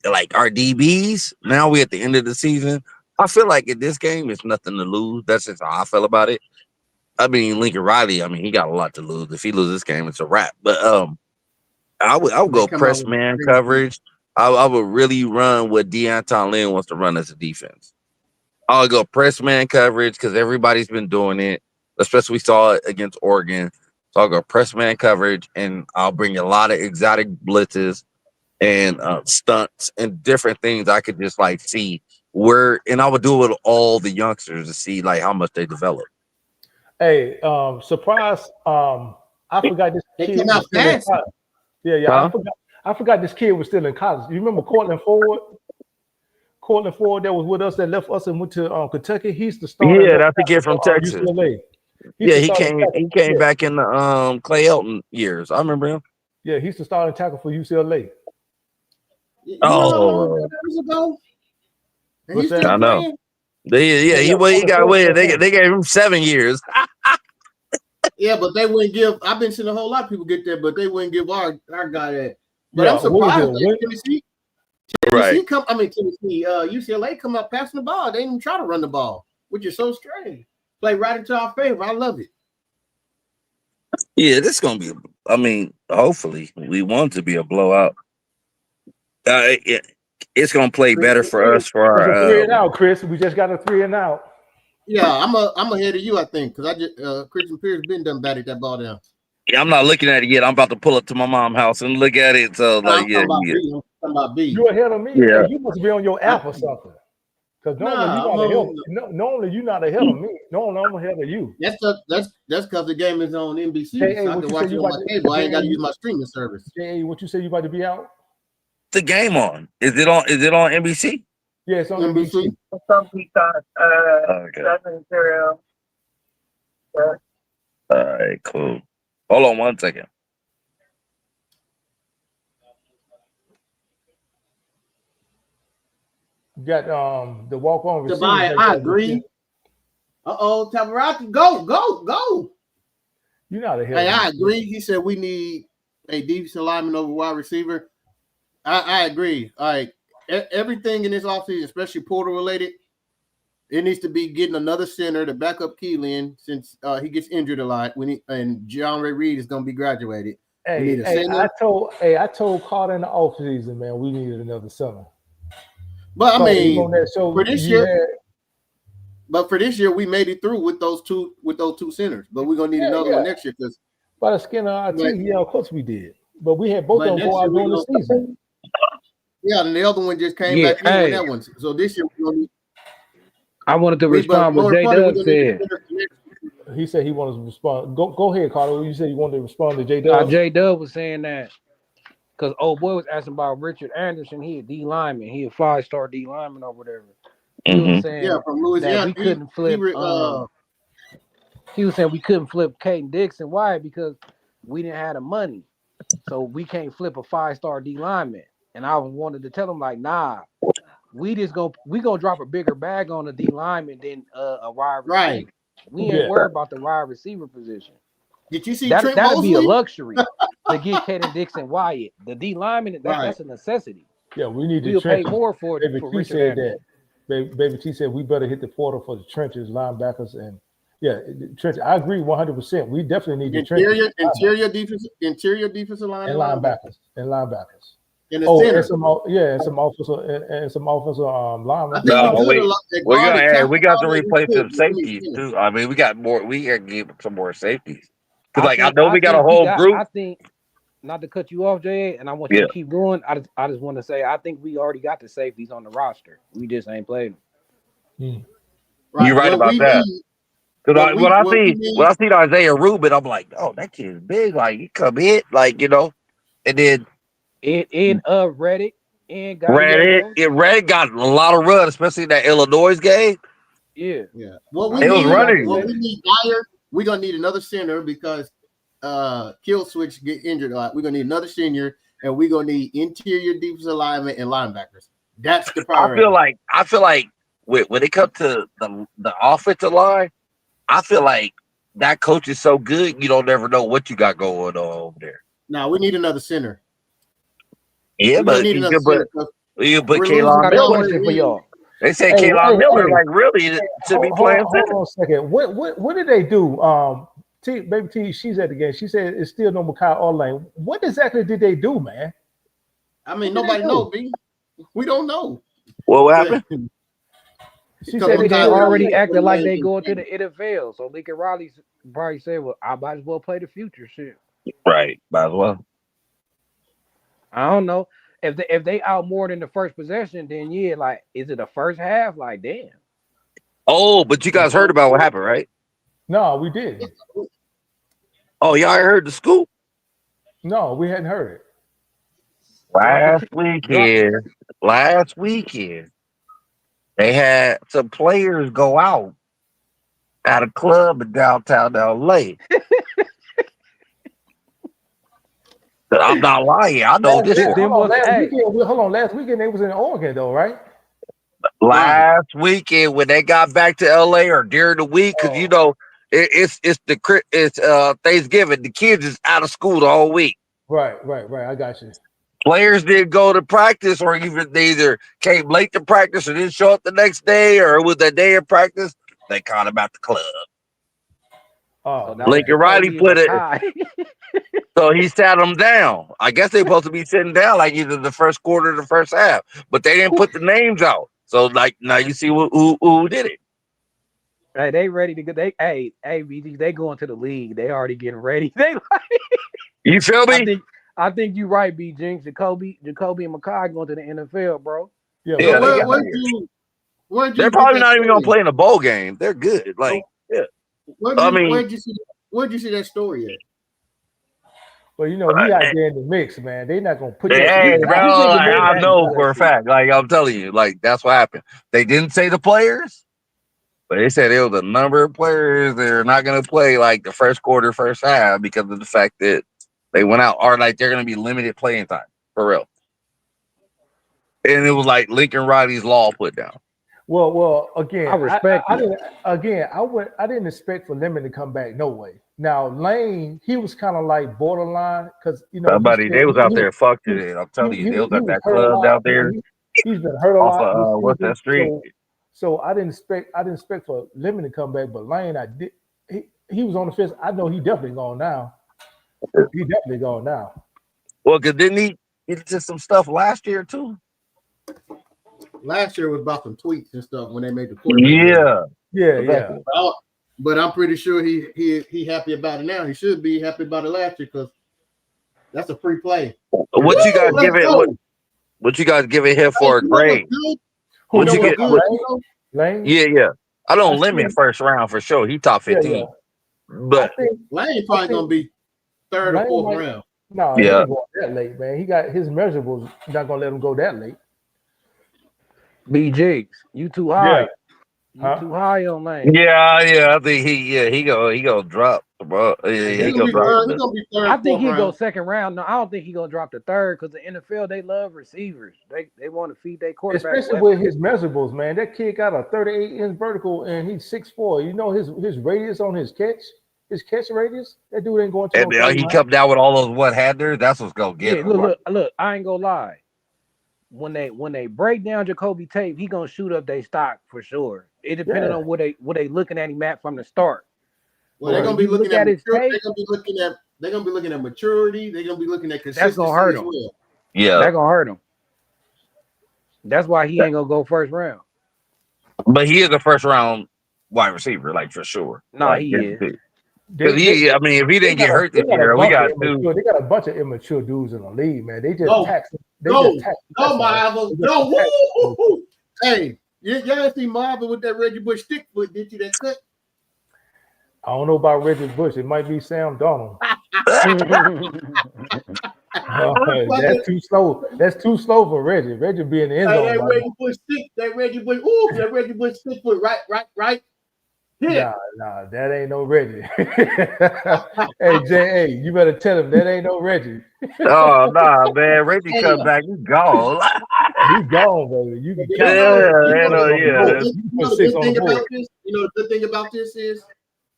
like our DBs. Now we at the end of the season. I feel like in this game it's nothing to lose. That's just how I feel about it. I mean, Lincoln Riley. I mean, he got a lot to lose. If he loses this game, it's a wrap. But I would go press man coverage. I would really run what Deanton Lynn wants to run as a defense. I'll go press man coverage because everybody's been doing it, especially we saw it against Oregon. So I'll go press man coverage, and I'll bring a lot of exotic blitzes and stunts and different things I could just like see where, and I would do it with all the youngsters to see like how much they develop. Hey, surprise! I forgot this kid. Came out fast. Yeah. Huh? I forgot this kid was still in college. You remember Cortland Ford? Cortland Ford that was with us that left us and went to Kentucky. He's the starter. Yeah, that's the kid from Texas. UCLA. He came back in the Clay Elton years. I remember him. Yeah, he's the starting tackle for UCLA. You know how long Oh, that was ago? And What's he's that? still I know. playing? Yeah, he got away. They gave him 7 years. Yeah, but they wouldn't give. I've been seeing a whole lot of people get that, but they wouldn't give our guy that. But Yeah, I'm surprised what that was it? Tennessee Right. UCLA come up passing the ball. They didn't even try to run the ball, which is so strange. Play right into our favor. I love it. Yeah, this is gonna be. I mean, hopefully, we want it to be a blowout. It's gonna play better for us for It's a our. 3 and out, Chris. We just got a 3 and out. Yeah, I'm ahead of you, I think, because I just Christian Pierce been done batted that ball down. Yeah, I'm not looking at it yet. I'm about to pull up to my mom's house and look at it. So, No, like, I'm yeah, talking about yeah, B. I'm talking about B. You ahead of me? yeah. Hey, you must be on your app or something. Because normally Nah, you're I'm not ahead. on. Normally you're not ahead of me. Normally I'm ahead of you. That's because the game is on NBC, Hey, so I what can you watch say it you on about my to? cable. I ain't got to Hey, use my streaming service. hey, what you say you about to be out? The game on. Is it on? Is it on NBC? Yeah, it's on NBC. NBC. Okay. All right, cool. Hold on 1 second. You got the walk on receiver. I agree. Tabaraki, go. You're not ahead. Hey, of me. I agree. He said we need a defensive lineman over wide receiver. I agree. All right. Everything in this offseason, especially Porter related, it needs to be getting another center to back up Keelan since he gets injured a lot. And John Ray Reed is going to be graduated. We need a center. I told Carter in the offseason, man, we needed another center. But I mean, on that show, for this year, for this year, we made it through with those two centers. But we're gonna need another one next year because by the skin of our teeth, yeah, of course we did. But we had both of them go out during the season. Yeah, and the other one just came back in with that one. So this year we're gonna. I wanted to respond what J Dub said. He said he wanted to respond. Go ahead, Carter. You said you wanted to respond to J Dub. J Dub was saying that because old boy was asking about Richard Anderson. He a D lineman. He a 5-star D lineman or whatever. He was saying from Louisiana. that we couldn't flip. He was saying we couldn't flip Caden Dixon. Why? Because we didn't have the money, so we can't flip a 5-star D lineman. And I wanted to tell him like, nah, we gonna drop a bigger bag on the D lineman than a wide receiver. Right. We ain't worried about the wide receiver position. Did you see that'd Mosley? Be a luxury to get Caden Dixon Wyatt. The D lineman, that's a necessity. Yeah, we need to pay more for it. Baby T said that. Baby T said we better hit the portal for the trenches, linebackers, and trenches. I agree 100%. We definitely need the trenches. Interior defensive line and linebackers. And the and some offensive linemen. We got to replace some safeties too. I mean, we got more. We got to give some more safeties. Because I know we got a whole group. I think, not to cut you off, Jay, and I want you to keep going. I just want to say I think we already got the safeties on the roster. We just ain't played them. You're right about that. Because when I see Isaiah Rubin, I'm like, oh, that kid's big. Like he come in, like and then Reddick and Reddick got a lot of run, especially in that Illinois game. Yeah. What we need Dyer. We're gonna need another center because Kill Switch get injured a lot. We're gonna need another senior, and we're gonna need interior defensive linemen and linebackers. That's the priority. I feel like when it comes to the offensive line, I feel like that coach is so good you don't never know what you got going on over there. Now we need another center. Yeah, but Kaylon Miller for y'all. They say Kaylon Miller like really should be playing center. Hold on a second. What did they do? Baby T, she's at the game. She said it's still no Makai Orlane. What exactly did they do, man? I mean, nobody knows, B. We don't know. What happened? She said they already acted like they going to the NFL. So Lincoln Riley probably said, well, I might as well play the future shit. Right. Might as well. I don't know. If they out more than the first possession, then like, is it the first half? Like, damn. Oh, but you guys heard about what happened, right? No, we didn't. Oh, y'all heard the scoop? No, we hadn't heard it. Last weekend, they had some players go out at a club in downtown LA. I'm not lying. I know this for Last weekend they was in Oregon though, right? last weekend when they got back to LA or during the week, because you know it's Thanksgiving. The kids is out of school the whole week. Right. I got you. Players didn't go to practice, or even they either came late to practice or didn't show up the next day, or with a day of practice, they caught him at the club. Oh, Lincoln Riley put it. So he sat them down. I guess they're supposed to be sitting down like either the first quarter or the first half, but they didn't put the names out. So like now you see who did it. Hey, they ready to go. Hey, BG, they going to the league. They already getting ready. They You feel me? I think you're right, B Jinx. Jacoby and Makai going to the NFL, bro. Yeah, Yeah, they're probably not even gonna play in a bowl game. They're good. Like, yeah. Where'd you see that story at? Well, you know, he out there in the mix, man. They're not gonna put that. Hey, bro, I know for a fact. Like I'm telling you, like that's what happened. They didn't say the players, but they said it was a number of players that are not gonna play like the first quarter, first half because of the fact that they went out, or like they're gonna be limited playing time for real. And it was like Lincoln Riley's law put down. Well, again, I respect I didn't expect for Lemon to come back. No way. Now Lane, he was kind of like borderline because you know they was out there fucked it. I'm telling you, they was at that club out there. He's been hurt a lot. What's that street? So I didn't expect for Lemon to come back, but Lane, I did. He was on the fence. I know he definitely gone now. He definitely gone now. Well, because didn't he did some stuff last year too? Last year was about some tweets and stuff when they made the quarterback. Yeah. But I'm pretty sure he happy about it now. He should be happy about it last year because that's a free play. What you guys give it? What you guys giving him for a grade? What you get? Lane? Yeah. I don't limit first round for sure. He top 15. Yeah. But Lane probably gonna be third or fourth round. No, he ain't going that late, man. He got his measurables. Not gonna let him go that late. BG, you too high. You too high on Lane. Yeah. I think he go drop, bro. He gonna drop. I think he go second round. No, I don't think he gonna drop the third because the NFL they love receivers. They want to feed their quarterback. Especially with his measurables, man. That kid got a 38-inch vertical and he's 6'4". You know his radius on his catch radius. That dude ain't going to. And he come down with all those handers. That's what's gonna get him. Look. I ain't gonna lie. When they break down Jacoby tape, he gonna shoot up their stock for sure. It depending on what they looking at him at from the start. Well, they're gonna be looking at his tape. They're gonna be looking at maturity. They're gonna be looking at consistency. That's gonna hurt him. Well. Yeah, that's gonna hurt him. That's why he ain't gonna go first round. But he is a first round wide receiver, like for sure. No, he is. Because if he didn't get hurt this year, we got two. They got a bunch of immature dudes in the league, man. They just tax. Marvel. Hey, y'all see Marvel with that Reggie Bush stick foot? Did you that cut? I don't know about Reggie Bush. It might be Sam Donald. That's too slow. That's too slow for Reggie. Reggie be in the end zone. That Reggie Bush stick foot, right. Yeah. Nah, that ain't no Reggie. Hey, you better tell him that ain't no Reggie. Oh, nah, man. Reggie come back, he's gone. He's gone, baby. You can the good thing about this is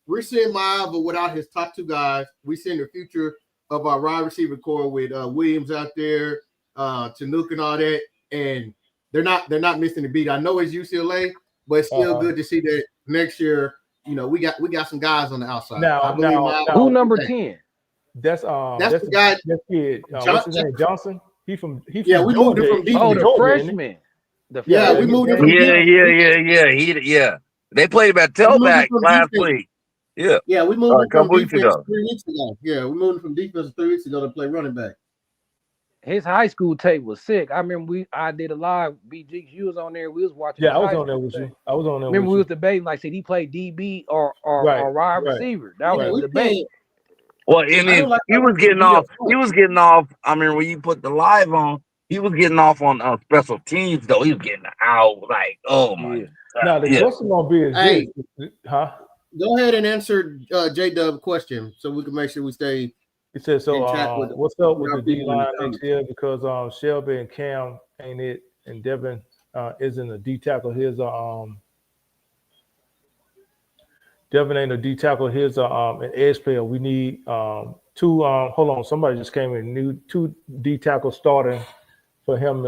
we're seeing Marvel without his top two guys. We're seeing the future of our wide receiver core with Williams out there, Tanuk and all that, and they're not missing the beat. I know it's UCLA, but it's still good to see that next year, we got some guys on the outside. Who number 10? That's the guy. That kid. What's his name? Johnson. He from we moved him from defense. Oh, the freshman. We moved him from defense. Yeah. They played him at tailback last week. Yeah, we moved him from defense 3 weeks ago. Yeah, we moved him from defense 3 weeks ago to play running back. His high school tape was sick. I remember I did a live. BG, you was on there. We was watching. Yeah, I was on there with you. Remember we was debating like, said he played DB or wide receiver. That was the debate. Well, and then he was getting off. He was getting off. I mean, when you put the live on, he was getting off on special teams though. He was getting out like, oh my. Now the question gonna be is this, huh? Go ahead and answer J-Dub question so we can make sure we stay He said, so intact with what's up with our the D people in the line next comments. year? Because Shelby and Cam ain't it, and Devin isn't a D tackle. Here's Devin ain't a D tackle. Here's an edge player. We need two. Hold on, somebody just came in. New two D tackle starting for him.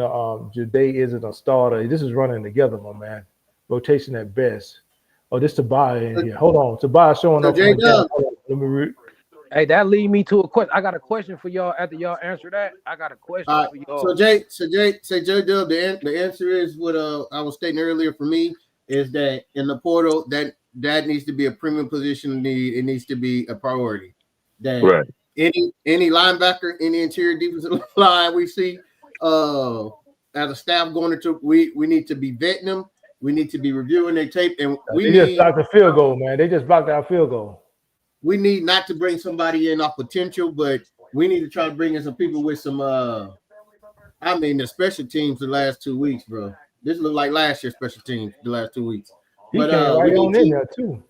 Jade isn't a starter. This is running together, my man. Rotation at best. Oh, this Tobias in here. Hold on, Tobias showing So up from the J-Dub, gap. Let me read. Hey, that lead me to a question. I got a question for y'all. After y'all answer that, I got a question for y'all. J-Dub, the answer is what I was stating earlier for me is that in the portal that needs to be a premium position need. It needs to be a priority. That Right. any linebacker, any interior defensive line we see, as a staff going into, we need to be vetting them. We need to be reviewing their tape, and They just blocked the field goal, man. They just blocked our field goal. we need not to bring somebody in off potential, but we need to try to bring in some people with some the special teams the last 2 weeks, bro. This looked like last year's special teams the last 2 weeks. He But came right on in there too.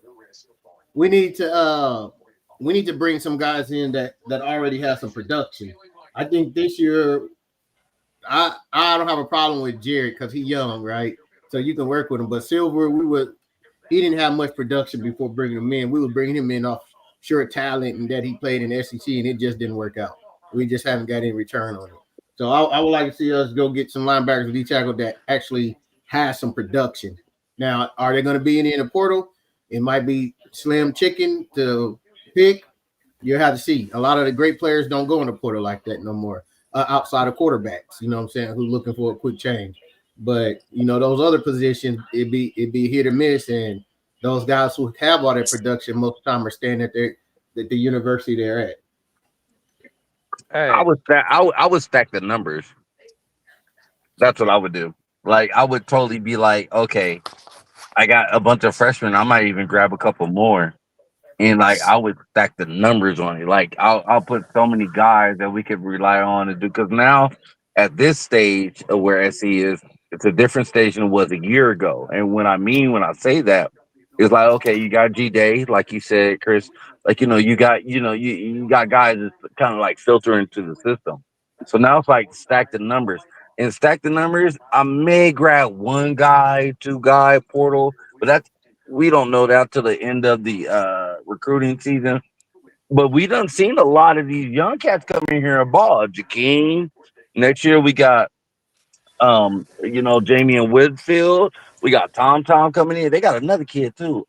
we need to bring some guys in that already have some production. I think this year I don't have a problem with Jared because he's young, right? So you can work with him. But Silver, he didn't have much production before bringing him in. We were bringing him in off sure talent and that he played in the SEC, and it just didn't work out. We just haven't got any return on it. So I would like to see us go get some linebackers with each tackle that actually has some production. Now, are they going to be in the portal? It might be slim chicken to pick. You have to see. A lot of the great players don't go in the portal like that no more. Outside of quarterbacks, you know what I'm saying, who's looking for a quick change. But those other positions, it'd be hit or miss, and those guys who have all that production most of the time are staying at the university they're at. Hey, I would stack the numbers. That's what I would do. Like I would totally be like, okay, I got a bunch of freshmen. I might even grab a couple more. And like I would stack the numbers on it. Like I'll put so many guys that we could rely on to do, because now at this stage of where SE is, it's a different stage than it was a year ago. And when I say that, it's like, okay, you got G Day, like you said, Chris, like you got guys that kind of like filter into the system. So now it's like stack the numbers. And stack the numbers, I may grab one guy, two guy portal, but that's we don't know that till the end of the recruiting season. But we done seen a lot of these young cats come in here and ball. Jakeem. Next year we got Jamie and Whitfield. We got Tom coming in. They got another kid too.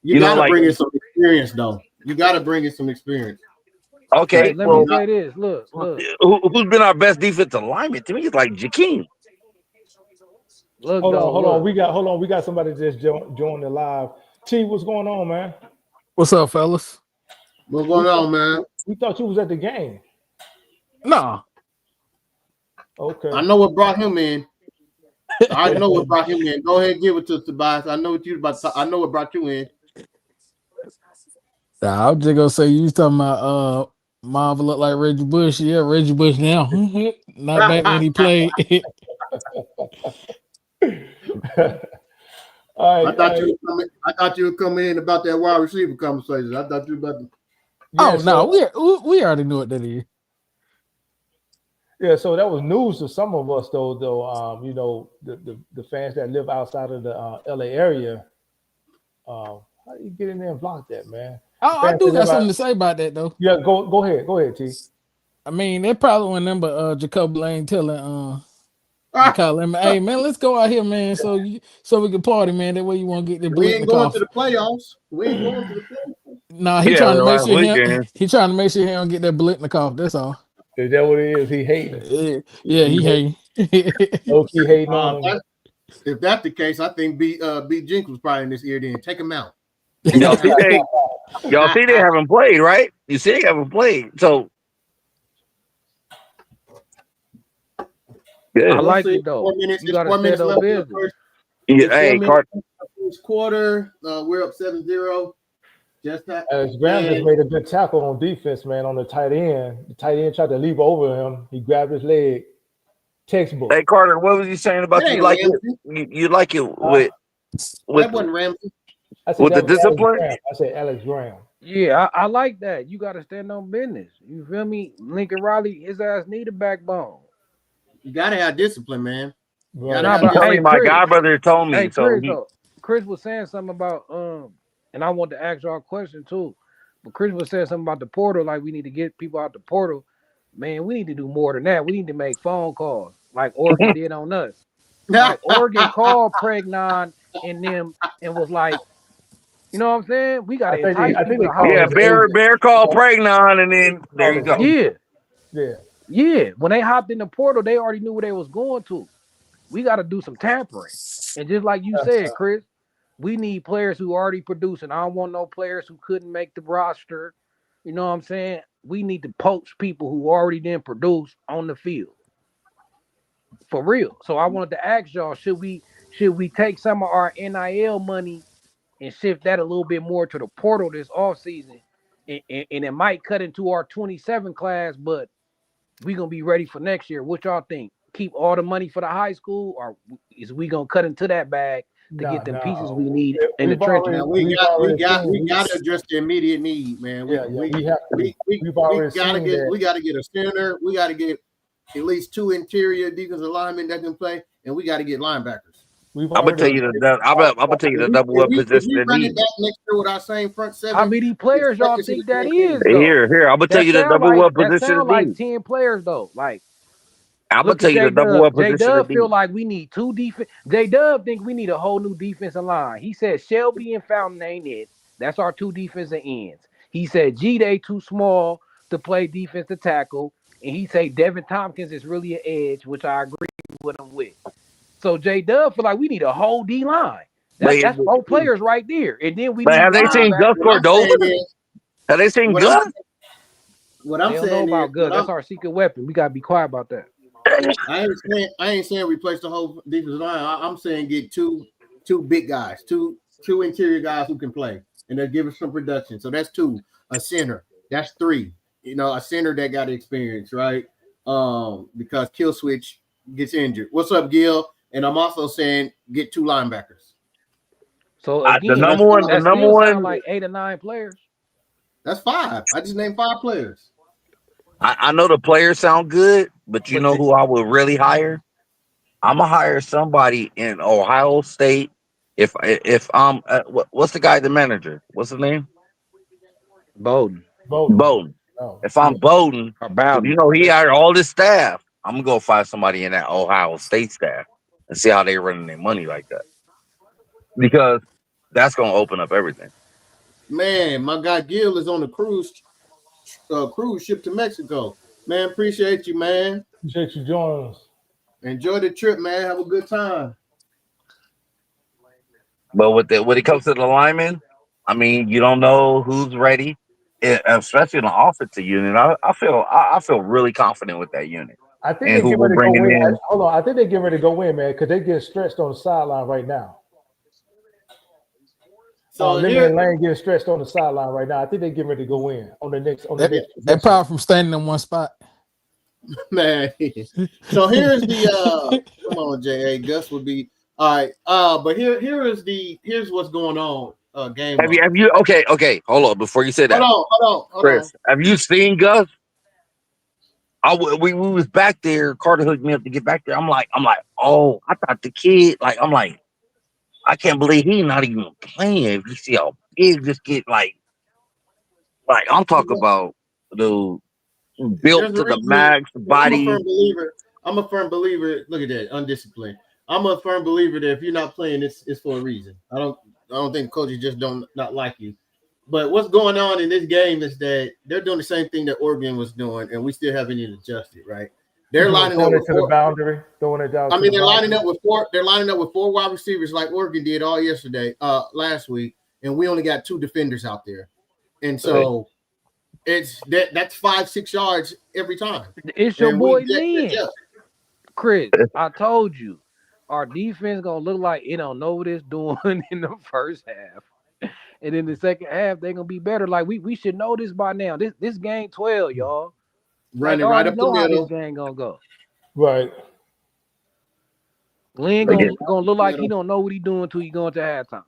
You got to bring in some experience, though. You got to bring in some experience. Okay, hey, let me say this. Look. Who's been our best defensive lineman? To me, it's like Jakeem. Look, hold on. We got somebody just joined the live. T, what's going on, man? What's up, fellas? What's going on, man? We thought you was at the game. Nah. Okay. I know what brought him in. I know what brought him in. Go ahead and give it to Tobias. I know what you about to, I know what brought you in. Nah, I was just gonna say you was talking about Marvel look like Reggie Bush. Yeah, Reggie Bush now. Not back when he played. All right, I thought you were coming in about that wide receiver conversation. I thought you were about to. Yeah, no, we already knew what that is. Yeah, so that was news to some of us, though. The fans that live outside of the LA area. How do you get in there and block that, man? I do got something to say about that, though. Yeah, go ahead, T. I mean, they probably remember Jacob Lane telling call him, hey man, let's go out here, man, so we can party, man. That way you won't get the We ain't going to the playoffs. We ain't going to the playoffs. Nah, he trying to make sure he don't get that Blitnikoff. That's all. Is that what it is? He hating. Yeah, he hating. Okay, hating on him. If that's the case, I think B Jenkins was probably in this ear. Then take him out. Y'all see they haven't played, right? You see they haven't played, so. Good. I like it though. 4 minutes. You got 4 minutes left. Hey, first quarter, we're up 7-0. Alex Graham just made a good tackle on defense, man, on the tight end. The tight end tried to leap over him. He grabbed his leg. Textbook. Hey, Carter, what was you saying about you like it? You like it with that wasn't Ramsey. I said with the discipline? I said Alex Graham. Yeah, I like that. You got to stand on business. You feel me? Lincoln Riley, his ass need a backbone. You gotta have discipline, man. You Right. gotta Nah, have but I hey, mean, discipline. my Chris. godbrother told Hey, me. So Chris, he though. Chris was saying something about and I want to ask y'all a question too. But Chris was saying something about the portal, like we need to get people out the portal. Man, we need to do more than that. We need to make phone calls like Oregon did on us. Like Oregon called Pregnon and them and was like, you know what I'm saying? We got to entice I think people they to hop call yeah, on his the Bear agent. portal. Bear called Pregnon, and then there Call you his go. agent. Yeah, Yeah. yeah. When they hopped in the portal, they already knew where they was going to. We got to do some tampering. And just like you said, Chris, we need players who already producing. I don't want no players who couldn't make the roster. You know what I'm saying? We need to poach people who already didn't produce on the field. For real. So I wanted to ask y'all, should we take some of our NIL money and shift that a little bit more to the portal this offseason? And it might cut into our 27 class, but we gonna be ready for next year. What y'all think? Keep all the money for the high school, or is we gonna cut into that bag to get them pieces we No. need in the We've trenches? Now already we've already seen. we got to address the immediate need, man. Yeah, we have to. We've We already gotta seen that. get a center. We got to get at least 2 interior defensive linemen that can play, and we got to get linebackers. We've I'm gonna already. tell you I'm gonna tell you the number one If position we in run it need. back next year with our same front How seven, many players expect y'all to see think the that same is thing. though? Here, I'm gonna tell you the number one That position sound in like need. 10 players though. Like, I'm gonna look at tell you J the number Dub. one J position in Dub feel need. like we need two defense. J Dub think we need a whole new defensive line. He said Shelby and Fountain ain't it. That's our two defensive ends. He said G Day too small to play defensive tackle, and he said Devin Tompkins is really an edge, which I agree with him with. So J Dub feel like we need a whole D line. But, That's 4 players right there, and then we but need have they seen Gus linebackers. What I'm Cordova? saying is, Have they seen what I'm Gus? what They I'm don't know saying is, about Gus. That's our secret weapon. We gotta be quiet about that. I ain't saying replace the whole defensive line. I'm saying get two big guys, two interior guys who can play, and they'll give us some production. So that's two. A center, that's three. You know, a center that got experience, right? Because Kill Switch gets injured. What's up, Gil? And I'm also saying get two linebackers. So The So again, that's number five. one, the that number still sound one. like 8 or 9 players. That's five. I just named 5 players. I know the players sound good, but you But know who I would really hire? I'm gonna hire somebody in Ohio State. If what's the guy, the manager? What's his name? Bowden Bowden. Bowden. Oh, If yeah. I'm Bowden, or because you Bowden. know he hired all this staff, I'm gonna go find somebody in that Ohio State staff and see how they running their money like that. Because that's gonna open up everything. Man, my guy Gil is on a cruise ship to Mexico. Man, appreciate you, man. Appreciate you joining us. Enjoy the trip, man. Have a good time. But when it comes to the linemen, I mean, you don't know who's ready, especially in the offensive unit. I feel really confident with that unit I think and they who get we're ready to go bringing in. in. Hold on. I think they get ready to go in, man, because they get stretched on the sideline right now. So Lemon here, and Lane getting stretched on the sideline right now. I think they get ready to go in on the next That next probably from standing in one spot. man. So here's the come on, J.A. Gus would be all right. But here's what's going on game wise. Have you okay, hold on before you say that, Hold on. Chris. Have you seen Gus? We was back there. Carter hooked me up to get back there. I'm like, oh, I thought the kid, like, I'm like, I can't believe he's not even playing. If you see how big this kid, like I'm talking about, dude, built There's a to the reason max, I'm a body. firm believer. I'm a firm believer. Look at that, undisciplined. I'm a firm believer that if you're not playing, it's for a reason. I don't think coaches just don't not like you. But what's going on in this game is that they're doing the same thing that Oregon was doing, and we still haven't even adjusted, right? They're lining up throwing it with to the four. boundary, throwing it down I to mean, the boundary. They're lining up with 4 wide receivers like Oregon did all yesterday, last week, and we only got 2 defenders out there, and so that's 5-6 yards every time, It's your and we boy just Lynn. adjust. Chris, I told you, our defense gonna look like it don't know what it's doing in the first half, and in the second half they gonna be better. Like we should know this by now. This game 12, y'all. Like I Running right already up the know how this middle. game gonna go. Right. Lynn Running gonna right up look the like he middle. don't know what he doing until he go into halftime.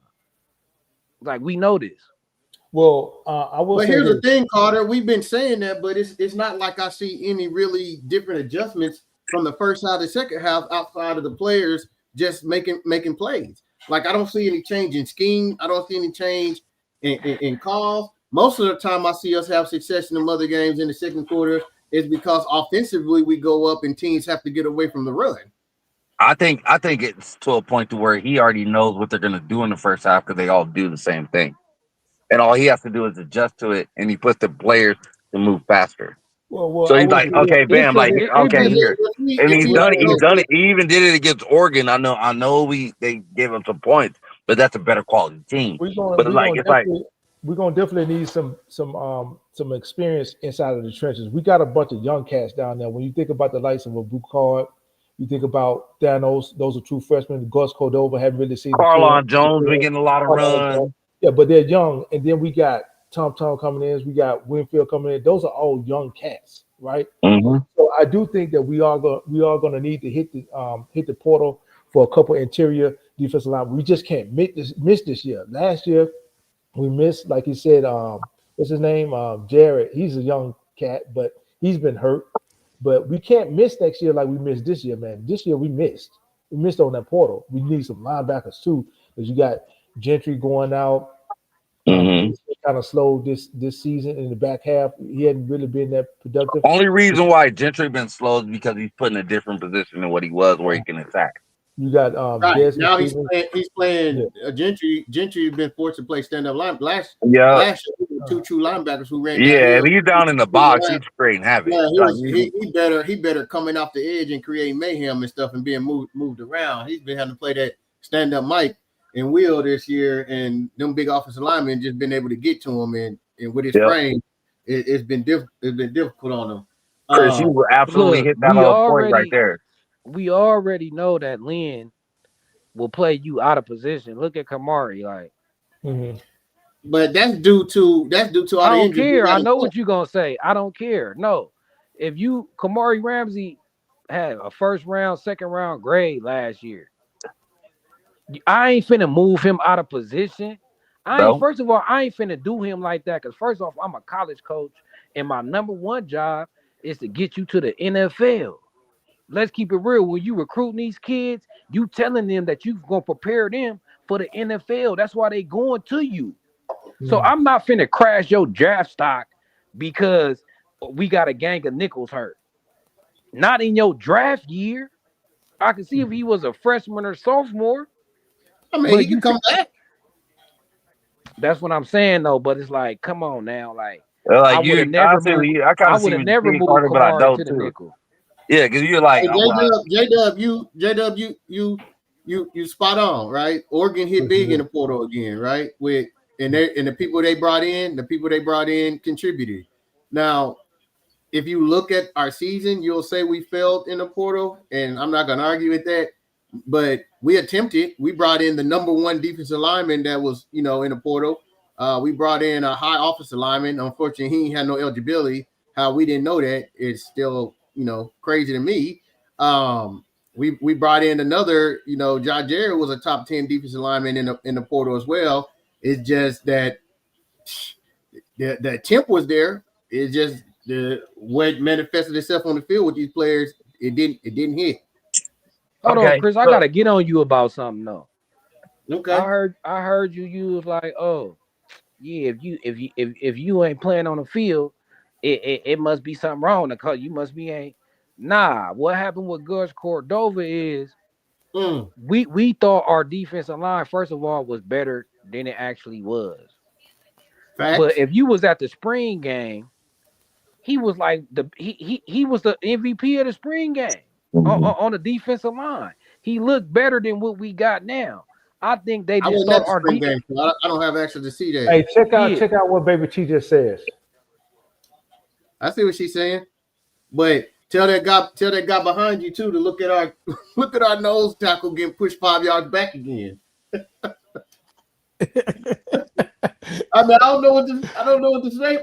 Like we know this. Well, I will But say here's this. the thing, Carter. We've been saying that, but it's not like I see any really different adjustments from the first half to the second half outside of the players just making plays. Like I don't see any change in scheme. I don't see any change in calls. Most of the time, I see us have success in the other games in the second quarter is because offensively we go up and teams have to get away from the run. I think it's to a point to where he already knows what they're gonna do in the first half because they all do the same thing, and all he has to do is adjust to it, and he puts the players to move faster. Well, So I he's will like, say this. okay, It's bam, a like it okay, be here, and If he's we done it. don't He's know, done it. He even did it against Oregon. I know they gave him some points, but that's a better quality team. We're gonna But we're gonna it's like definitely we're gonna definitely need some experience inside of the trenches. We got a bunch of young cats down there. When you think about the likes of a Bucard, you think about Thanos, those are true freshmen. Gus Cordova haven't really seen the film. Carlon Jones been getting a lot of runs. Yeah, but they're young. And then we got Tom coming in, we got Winfield coming in. Those are all young cats, right? Mm-hmm. So I do think that we are going to need to hit the portal for a couple interior defensive line. We just can't miss this year. Last year we missed, like you said, what's his name? Jared. He's a young cat, but he's been hurt. But we can't miss next year like we missed this year, man. This year we missed. We missed on that portal. We need some linebackers too, because you got Gentry going out. Mm-hmm. Kind of slow this season in the back half. He hadn't really been that productive. Only reason why Gentry been slow is because he's put in a different position than what he was, where he can attack. You got right Desmond now Stevens. he's playing Yeah. Gentry. Gentry's been forced to play stand up line. Last Yeah, year, we had two true linebackers who ran yeah. downhill. If he's down in the box, he's creating havoc. Yeah, Like, he better coming off the edge and creating mayhem and stuff and being moved around. He's been having to play that stand up Mike and Will this year, and them big offensive linemen just been able to get to him, and with his frame, it's been difficult on him. Chris, you absolutely Look, hit that point right there. We already know that Lynn will play you out of position. Look at Kamari, like. Mm-hmm. But that's due to all I the don't injuries. care. I know what you're gonna say. I don't care. No, if you Kamari Ramsey had a first round, second round grade last year, I ain't finna move him out of position. First of all, I ain't finna do him like that. Cause first off, I'm a college coach, and my number one job is to get you to the NFL. Let's keep it real. When you recruiting these kids, you telling them that you're gonna prepare them for the NFL. That's why they going to you. So I'm not finna crash your draft stock because we got a gang of nickels hurt. Not in your draft year. I can see if he was a freshman or sophomore. I mean, he can come back. That's what I'm saying though. But it's like, come on now, like Like I would have never moved. I would have never moved Kamari to the nickel. Yeah, because you're like, hey, you spot on, right? Oregon hit big in the portal again, right? And the people they brought in contributed. Now, if you look at our season, you'll say we failed in the portal, and I'm not going to argue with that. But we attempted. We brought in the number one defensive lineman that was, in the portal. We brought in a high offensive lineman. Unfortunately, he had no eligibility. How we didn't know that is still, crazy to me. We brought in another, Josh Jarrett was a top 10 defensive lineman in the portal as well. It's just that the attempt was there. It's just what manifested itself on the field with these players. It didn't hit. Hold on, Chris. I gotta get on you about something though. Okay. I heard you was like, oh, yeah, if you ain't playing on the field, it must be something wrong. Because you must be ain't. Nah, what happened with Gus Cordova is we thought our defensive line, first of all, was better than it actually was. Facts. But if you was at the spring game, he was like he was the MVP of the spring game on the defensive line. He looked better than what we got now. I think they just thought our spring game. So I don't have access to see that. Hey, check out what Baby T just says. I see what she's saying, but tell that guy behind you too to look at our nose tackle getting pushed 5 yards back again. I mean, I don't know what to say.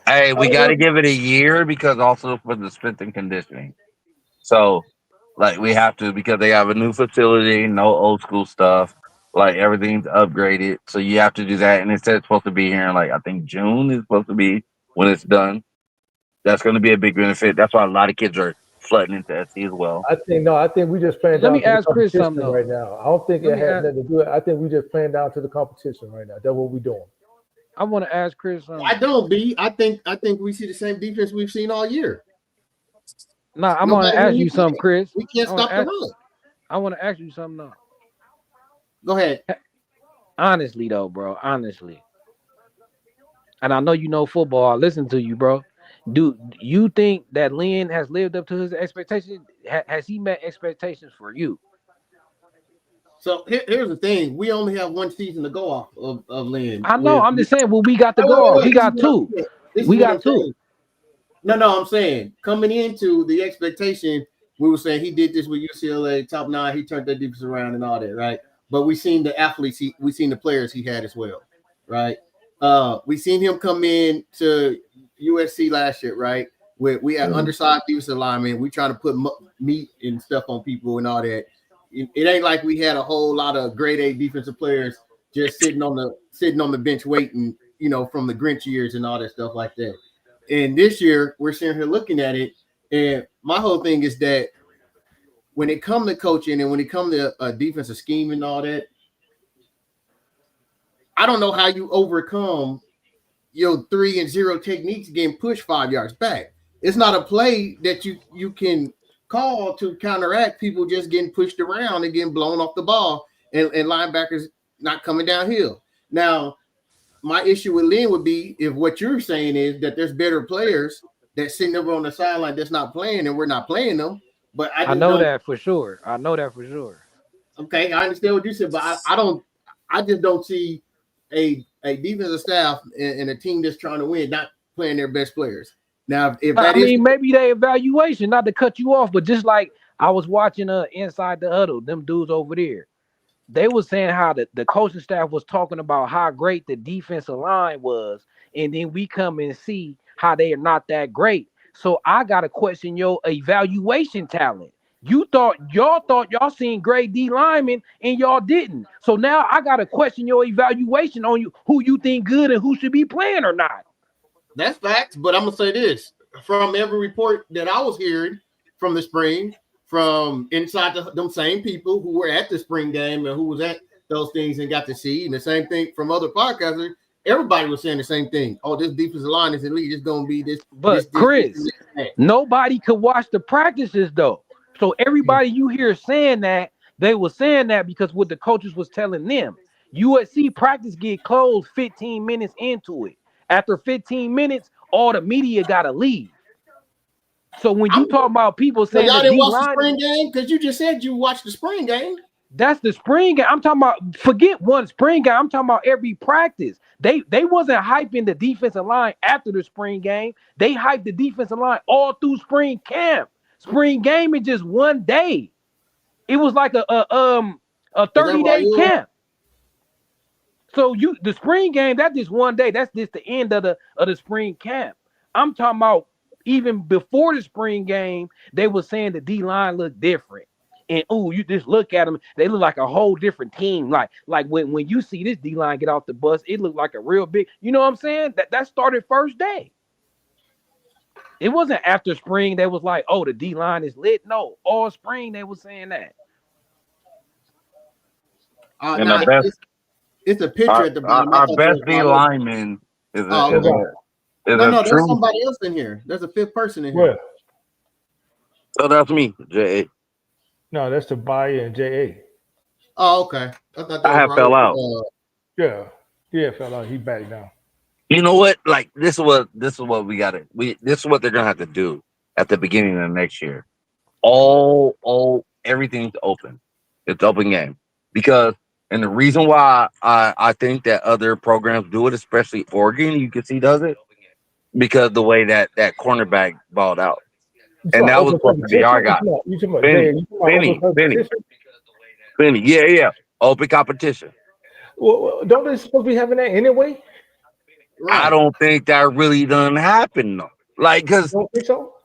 Hey, we got to give it a year because also for the strength and conditioning. So, like, we have to because they have a new facility, no old school stuff. Like everything's upgraded, so you have to do that. And it said it's supposed to be here in like I think June is supposed to be when it's done. That's going to be a big benefit. That's why a lot of kids are flooding into SC as well. I think we just playing Let down me to the ask Chris competition something though. right now. I don't think Let it me has ask- nothing to do it. I think we just playing down to the competition right now. That's what we're doing. I want to ask Chris something. I don't be. I think we see the same defense we've seen all year. Nah, I'm No gonna matter who ask we you something, play, Chris. we can't I wanna stop the ask- run. I want to ask you something though. Go ahead. Honestly though, bro. Honestly. And I know you know football. I listen to you, bro. Do you think that Lynn has lived up to his expectations? Has he met expectations for you? So here's the thing: we only have one season to go off of Lynn. I know. I'm just saying. Well, we got to Wait, go wait, off. wait, He this is got what I'm two. saying. This We is what got I'm two. saying. No, I'm saying coming into the expectation, we were saying he did this with UCLA, top 9. He turned that defense around and all that, right? But we seen the athletes, we seen the players he had as well, right? We seen him come in to USC last year, right? We had undersized defensive linemen. We trying to put meat and stuff on people and all that. It ain't like we had a whole lot of grade A defensive players just sitting on the bench waiting, from the Grinch years and all that stuff like that. And this year, we're sitting here looking at it, and my whole thing is that when it comes to coaching and when it comes to a defensive scheme and all that, I don't know how you overcome your 3-0 techniques getting pushed 5 yards back. It's not a play that you can call to counteract people just getting pushed around and getting blown off the ball and linebackers not coming downhill. Now, my issue with Lynn would be if what you're saying is that there's better players that sitting over on the sideline that's not playing and we're not playing them. But I know that for sure. Okay, I understand what you said, but I just don't see a defensive staff and a team that's trying to win not playing their best players. Now, if that is maybe they evaluation, not to cut you off, but just like I was watching Inside the Huddle, them dudes over there. They were saying how the coaching staff was talking about how great the defensive line was, and then we come and see how they are not that great. So I gotta question your evaluation talent. Y'all thought y'all seen great D linemen and y'all didn't. So now I gotta question your evaluation on you, who you think good and who should be playing or not. that's facts, but I'm gonna say this from every report that I was hearing from the spring, from inside them same people who were at the spring game and who was at those things and got to see, and the same thing from other podcasters. Everybody was saying the same thing. Oh, this defensive line is elite. It's gonna be this. But Chris, nobody could watch the practices though. So everybody you hear saying that, they were saying that because what the coaches was telling them. USC practice get closed 15 minutes into it. After 15 minutes, all the media gotta leave. So when you talk about people so saying y'all the didn't watch the D-line, spring game because you just said you watched the spring game. that's the spring game. I'm talking about forget one spring game. I'm talking about every practice. They wasn't hyping the defensive line after the spring game. They hyped the defensive line all through spring camp. Spring game is just one day. It was like a 30-day camp. So the spring game, that's just one day. That's just the end of the spring camp. I'm talking about even before the spring game, they were saying the D line looked different. And you just look at them, they look like a whole different team. Like when you see this D line get off the bus, it looked like a real big. You know what I'm saying? That started first day. It wasn't after spring. They was like, oh, the D line is lit. No, all spring they was saying that. It's a picture at the bottom. Our best D lineman is no, there's true. somebody else in here. There's a fifth person in here. So that's me, J.A. No, that's Tobiah and J.A. Oh, okay. I thought I have fell out. Yeah, fell out. He back now. You know what? Like this is what we got to. This is what they're gonna have to do at the beginning of next year. Everything's open. It's open game because, and the reason why I think that other programs do it, especially Oregon, you can see does it because the way that cornerback balled out, and that was supposed to be our guy. Benny, yeah, open competition. Well, don't they supposed to be having that anyway? Right. I don't think that really doesn't happen though. Like, cause don't think so.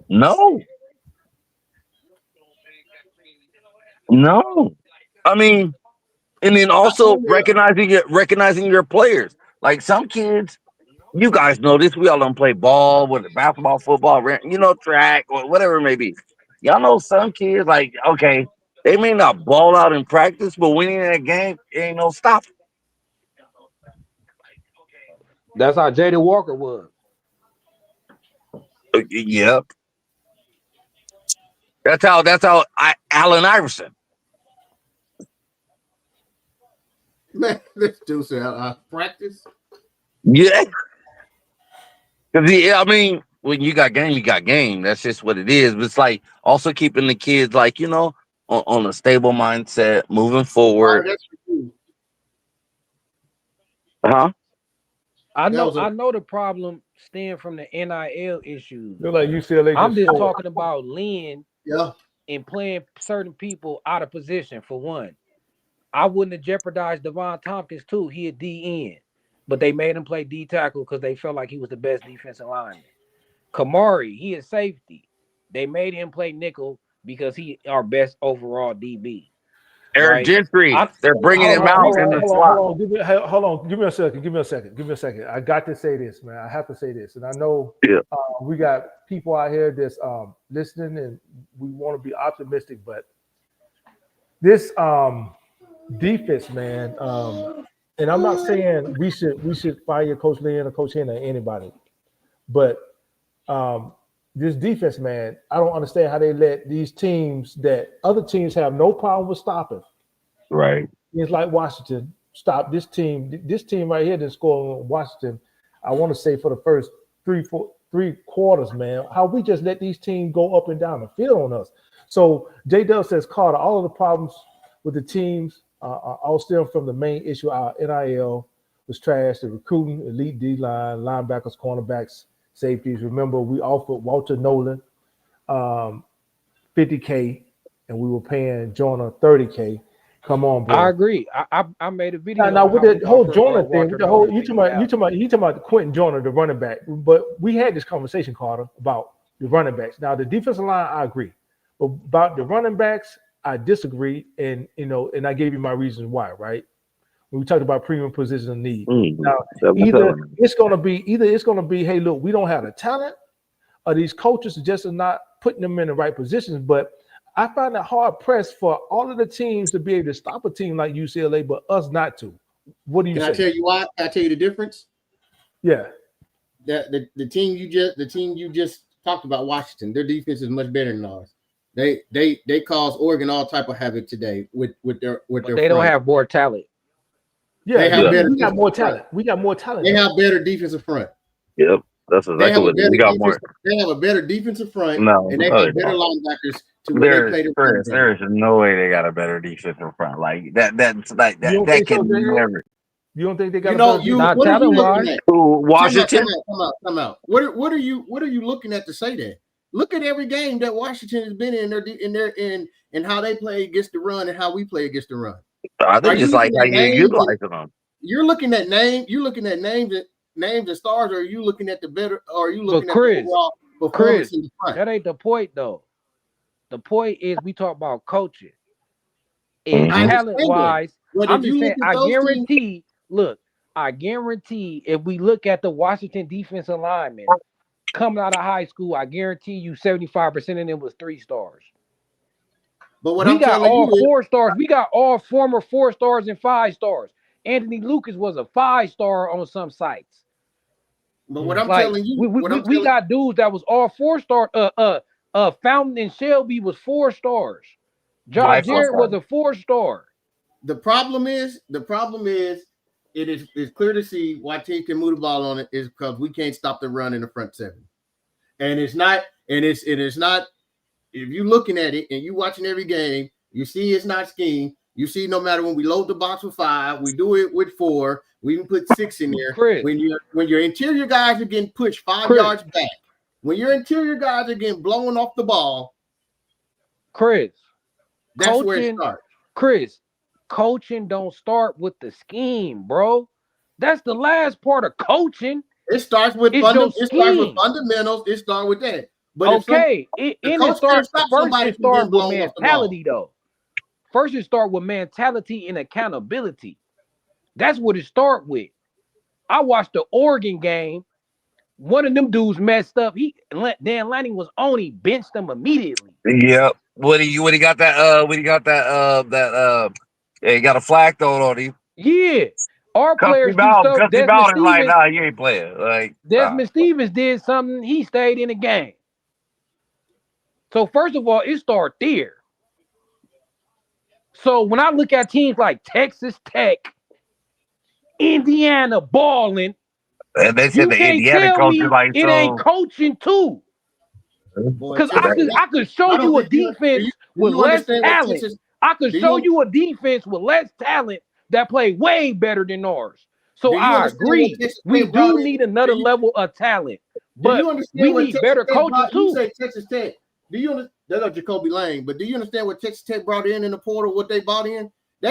No. I mean, And then also recognizing your players. Like some kids, you guys know this. We all don't play ball, with basketball, football, track or whatever it may be. Y'all know some kids like okay, they may not ball out in practice, but winning that game, it ain't no stop. That's how Jaden Walker was. Yep. That's how Allen Iverson. Man, this dude said practice. Yeah. Because I mean, when you got game, you got game. That's just what it is. But it's like also keeping the kids like on a stable mindset, moving forward. That's for you. Huh? I know the problem stem from the NIL issues. They're like UCLA. I'm just talking about Lynn Yeah. and playing certain people out of position for one. I wouldn't have jeopardized Devon Tompkins too. He a DN, but they made him play D tackle because they felt like he was the best defensive lineman. Kamari, he is safety. They made him play nickel because he our best overall DB. Eric Right? Gentry, they're bringing him out in the slot. Hold on. Give me a second. I got to say this, man. I have to say this, and I know we got people out here that's listening, and we want to be optimistic, but this defense, man. And I'm not saying we should fire Coach Lynn or Coach Henry or anybody, but this defense, man, I don't understand how they let these teams that other teams have no problem with stopping. Right. It's like Washington stop this team. This team right here that scored on Washington, I want to say for the first three quarters, man, how we just let these teams go up and down the field on us. So J-Dub says, Carter, all of the problems with the teams all stem from the main issue. Our NIL was trash. The recruiting, elite D-line, linebackers, cornerbacks, safeties. Remember, we offered Walter Nolan $50K, and we were paying Jonah $30K. Come on, bro. I agree. I made a video. Now with the whole Jonah thing, you talking about Quentin Jonah, the running back. But we had this conversation, Carter, about the running backs. Now the defensive line, I agree, but about the running backs, I disagree, and I gave you my reasons why. Right? When we talked about premium position of need. Now either it's gonna be, hey, look, we don't have the talent, or these coaches are just not putting them in the right positions. But I find it hard pressed for all of the teams to be able to stop a team like UCLA, but us not to. What do you say? Can I tell you why? Can I tell you the difference? Yeah. The team you just talked about, Washington, their defense is much better than ours. They caused Oregon all type of havoc today with their they don't have more talent. Yeah, we got more talent. We got more talent. They have better defensive front. Yep, that's exactly what we got more. They have a better defensive front, and they have better linebackers to where they play the There is no way they got a better defensive front like that. That's like that. That can never. You don't think they got? What are you looking at? Washington. Come out. What are you looking at to say that? Look at every game that Washington has been in and how they play against the run and how we play against the run. I think it's like how you utilize them. You're looking at names. You're looking at names and stars. Or are you looking at the better? Or are you looking at the overall performance in the front? That ain't the point, though. The point is we talk about coaching. And talent-wise, I'm just saying, I guarantee. Look, I guarantee if we look at the Washington defensive linemen coming out of high school, I guarantee you 75% of them was 3 stars. But what we I'm got telling all you 4 stars. We got all former 4 stars and 5 stars. Anthony Lucas was a 5-star on some sites. But what I'm telling you, we got dudes that was all 4 stars. Fountain and Shelby was 4 stars. Josh Jarrett was a 4-star. The problem is it's clear to see why teams can move the ball on it is because we can't stop the run in the front 7. And it's not if you're looking at it and you watching every game, you see it's not scheme. You see, no matter when we load the box with 5, we do it with 4, we even put 6 in there. Chris, when your interior guys are getting pushed 5 yards back, when your interior guys are getting blown off the ball, Chris, that's where it starts. Chris, coaching don't start with the scheme, bro. That's the last part of coaching. It starts with fundamentals. It starts with that. But okay, it starts with mentality, though. First, it start with mentality and accountability. That's what it start with. I watched the Oregon game. One of them dudes messed up. Dan Lanning was on. He benched him immediately. Yep. When he got that yeah, he got a flag thrown on him. Yeah, our Cuss players him do out. stuff. Cuss him out and like, nah, you ain't playing. Like Desmond Stevens did something. He stayed in the game. So first of all, it started there. So when I look at teams like Texas Tech, Indiana balling, and they said you the can't Indiana tell coach me is like it ain't coaching too. Because I could show you a defense with less talent. I could show you a defense with less talent that play way better than ours. So I agree. We do need another level of talent. But we need better coaching too. You say Texas Tech. Do you understand? They got Jacoby Lane, but do you understand what Texas Tech brought in the portal? What they bought in? So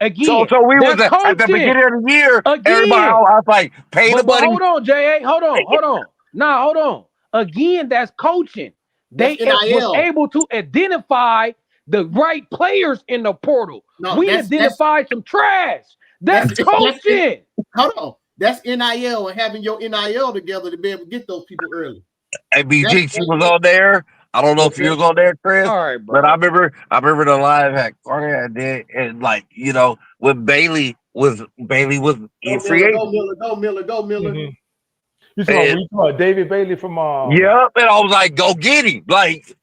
again, so we was at the beginning of the year. Everybody, I was like, pay the money. Hold on, J.A. Hold on. Nah, hold on. Again, that's coaching. They was able to identify the right players in the portal. We identified some trash. That's coaching. Hold on. That's NIL and having your NIL together to be able to get those people early. And BG, she was on there. I don't know if you was on there, Chris. All right, bro. But I remember the live hack Carter did, and like when Bailey was in free agent. Go Miller. Mm-hmm. You talking about David Bailey from Yep, and I was like, go get him. Like,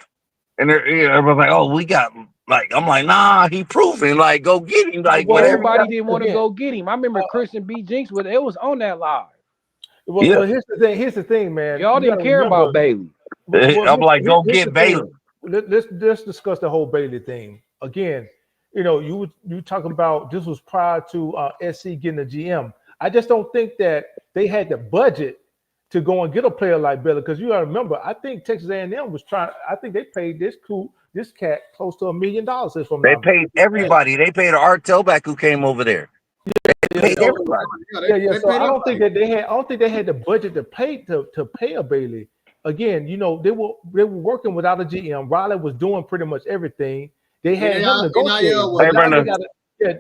and everyone's like, oh, we got like, I'm like, nah, he proven, like, go get him. Like, everybody didn't want to go get him. I remember Chris and B Jinx it was on that live. Well, here's the thing, man. Y'all didn't care about Bailey. I'm like, go get Bailey. Let's discuss the whole Bailey thing again. You talking about this was prior to SC getting a GM. I just don't think that they had the budget to go and get a player like Bailey, because you got to remember, I think Texas A&M was trying. I think they paid this cat close to $1 million. They paid everybody. They paid Art Telback who came over there. They paid everybody. So I don't think they had the budget to pay a Bailey. Again, they were working without a GM. Riley was doing pretty much everything. They had him negotiating.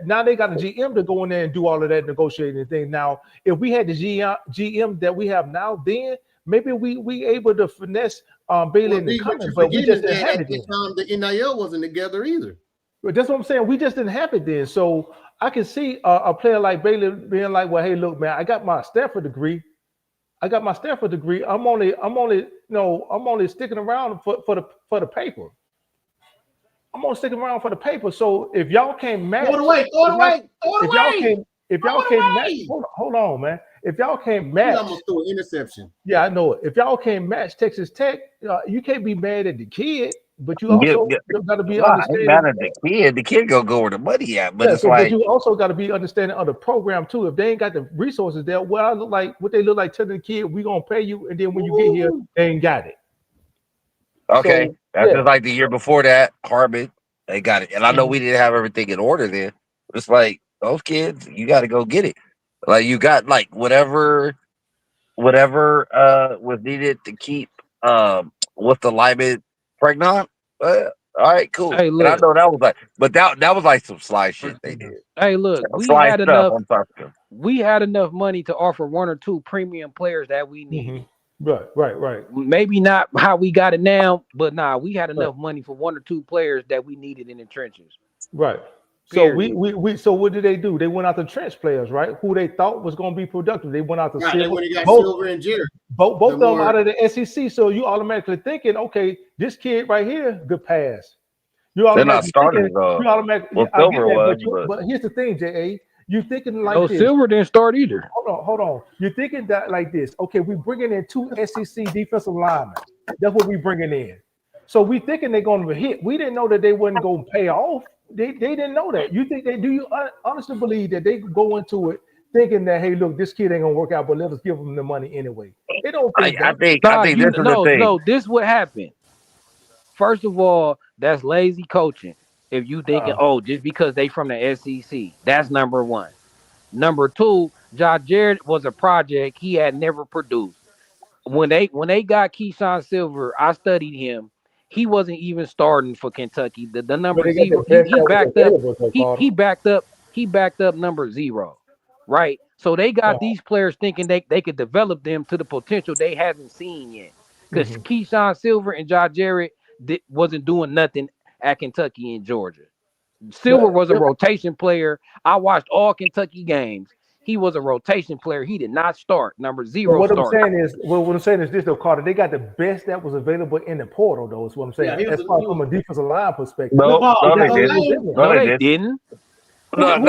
Now they got a GM to go in there and do all of that negotiating thing. Now, if we had the GM that we have now, then maybe we able to finesse Bailey in the coming, but we just didn't have it then. The NIL wasn't together either. But that's what I'm saying. We just didn't have it then. So I can see a player like Bailey being like, well, hey, look, man, I got my Stanford degree. I'm only sticking around for the paper. I'm gonna stick around for the paper. So if y'all can't match, throw it away. If y'all can't match, hold on, man. If y'all can't match, I'm gonna throw an interception. Yeah, I know it. If y'all can't match Texas Tech, you can't be mad at the kid, but you also got to be understanding. Mad at the kid. The kid gonna go where the money at, but but you also got to be understanding of the program too. If they ain't got the resources there, what they look like telling the kid, we gonna pay you, and then when you get here, they ain't got it. Okay. So, that's just like the year before that, Harvard, they got it. And I know we didn't have everything in order then. It's like those kids, you got to go get it. Like you got like whatever was needed to keep with the lineman pregnant. All right, cool. Hey, look, and I know that was like, but that was like some sly shit they did. Hey, look, we had enough money to offer one or two premium players that we need. Mm-hmm. Right. Maybe not how we got it now, but we had enough money for one or two players that we needed in the trenches. Right. So so what did they do? They went out to trench players, right? Who they thought was going to be productive. They went out to Silver and Jared. Both of them out of the SEC. So you automatically thinking, okay, this kid right here, good pass. They're not starters though. But here's the thing, J.A. You thinking like this. Silver didn't start either. Hold on. You're thinking that like this. Okay, we bringing in 2 SEC defensive linemen. That's what we bringing in. So we thinking they're going to hit. We didn't know that they wasn't going to pay off. They didn't know that. You think they do? You honestly believe that they go into it thinking that, hey, look, this kid ain't going to work out, but let us give them the money anyway. They don't think I think this is the thing. No, this what happened. First of all, that's lazy coaching. If you thinking, just because they from the SEC, that's number one. Number two, Josh Jared was a project he had never produced. When they got Keyshawn Silver, I studied him. he wasn't even starting for Kentucky. The But number they got the zero, best he that was backed up. available, so Carter. He backed up number 0, right? So they got these players thinking they could develop them to the potential they haven't seen yet. Because Keyshawn Silver and Josh Jarrett wasn't doing nothing at Kentucky and Georgia. Silver was a rotation player. I watched all Kentucky games. He was a rotation player. He did not start. Number 0 what started. what I'm saying is this though, Carter. They got the best that was available in the portal, though. Is what I'm saying. Yeah, As far as from a defensive line perspective. No, they the didn't. lane- No, No, they they didn't. didn't. No,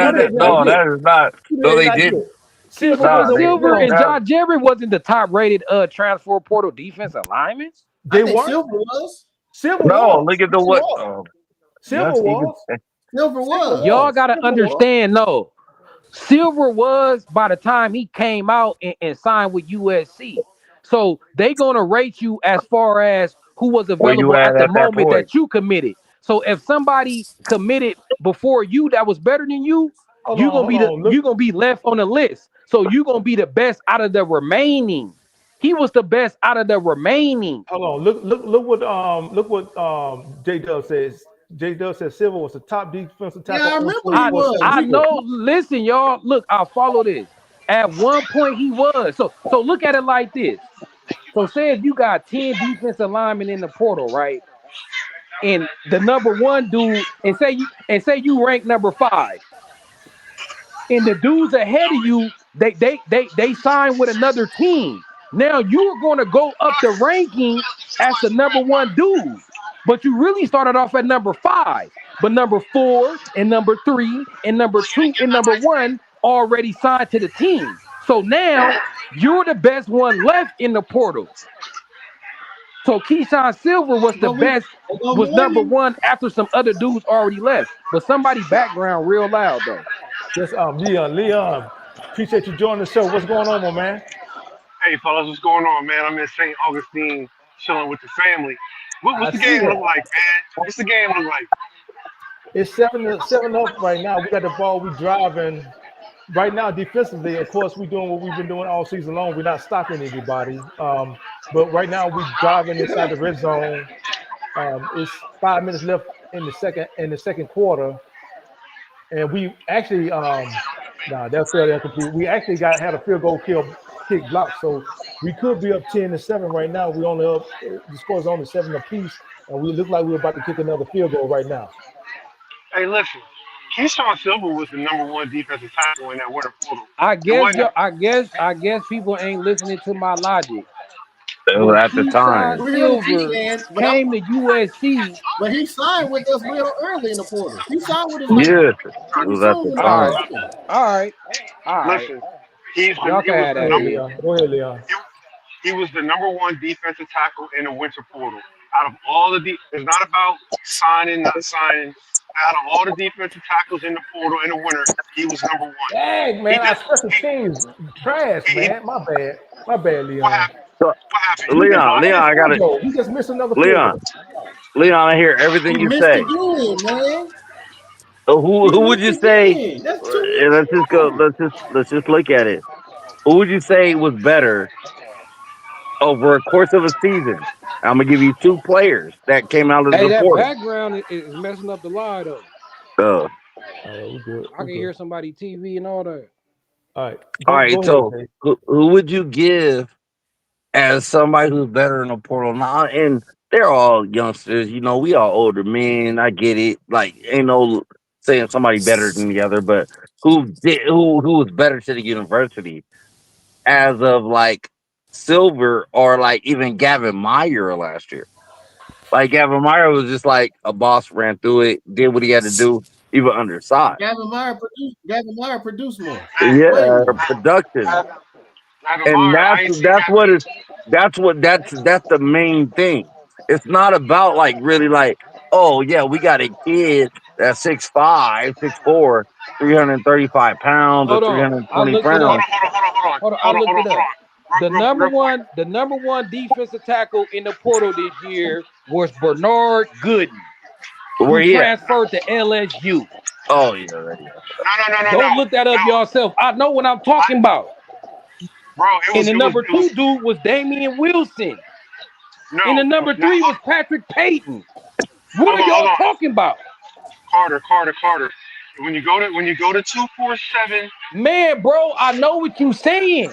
that is not. No, they didn't. Keyshawn they- Silver and that- Josh Jarrett wasn't the top rated transfer portal defensive linemen. I think Silver was. No, look at the what. Silver was. Silver was. Y'all gotta understand, no. Silver was by the time he came out and signed with USC. So they gonna rate you as far as who was available at at the at that moment point? that you committed. So if somebody committed before you that was better than you, you're gonna be left on the list. So you're gonna be the best out of the remaining. He was the best out of the remaining. Hold on, look what J Dub says. J Dub says Silver was the top defensive tackle. Yeah, I remember he was. I know. Listen, y'all. Look, I'll follow this. At one point, he was. So look at it like this. So say if you got 10 defensive linemen in the portal, right? And the number 1 dude, and say you rank number 5, and the dudes ahead of you, they sign with another team. Now you're going to go up the ranking as the number 1 dude. But you really started off at number 5. But number 4 and number 3 and number 2 and number 1 already signed to the team. So now you're the best one left in the portal. So Keyshawn Silver was the best, was number 1 after some other dudes already left. But somebody background real loud though. Yes, Leon, appreciate you joining the show. What's going on, my man? Hey, fellas, what's going on, man? I'm in St. Augustine chilling with the family. What's the game look like, man? What's the game look like? It's 7-up right now. We got the ball. We driving. Right now, defensively, of course, we're doing what we've been doing all season long. We're not stopping anybody. But right now, we're driving inside the red zone. It's 5 minutes left in the second quarter, and we actually that's fairly incomplete. We actually had a field goal kick block, so we could be up 10-7 right now. We only up. The score's only 7 apiece, and we look like we're about to kick another field goal right now. Hey, listen, Keyshawn Silver was the number 1 defensive tackle in that winter portal. I guess people ain't listening to my logic. At the time, Silver came to USC, but he signed with us real early in the portal. He signed with us. Yeah, it was at the time. All right. Listen, Y'all can have that. Go ahead, Leon. He was the number 1 defensive tackle in the winter portal. Out of all the it's not about signing, not signing. Out of all the defensive tackles in the portal in the winter, he was number 1. Dang, man, our special teams trash, man. My bad, Leon. What happened? Leon, I got it. He just missed another Leon, I hear everything you say. Man. Who would you say? Let's just go. Let's just look at it. Who would you say was better over a course of a season? I'm gonna give you 2 players that came out of the that portal. background is messing up the lie though. I can hear somebody TV and all that. All right. All right. So who would you give as somebody who's better in the portal now? And they're all youngsters. You know, we all older men. I get it. Like, ain't no saying somebody better than the other, but who was better to the university as of like Silver or like even Gavin Meyer last year? Like Gavin Meyer was just like a boss, ran through it, did what he had to do, even undersized. Gavin Meyer produced more. Yeah, production. And that's the main thing. It's not about like really like, oh yeah, we got a kid that's 6'5", 6'4", 335 pounds or 320 pounds. Hold on. I looked it up. The number one defensive tackle in the portal this year was Bernard Gooden, who transferred to LSU. Oh yeah. No. Don't look that up yourself. I know what I'm talking about. Bro, and the number 2 dude was Damian Wilson. No, And the number no, 3 was Patrick Payton. What hold are on, hold y'all on. talking about? Carter. When you go to 247, Man, bro, I know what you saying.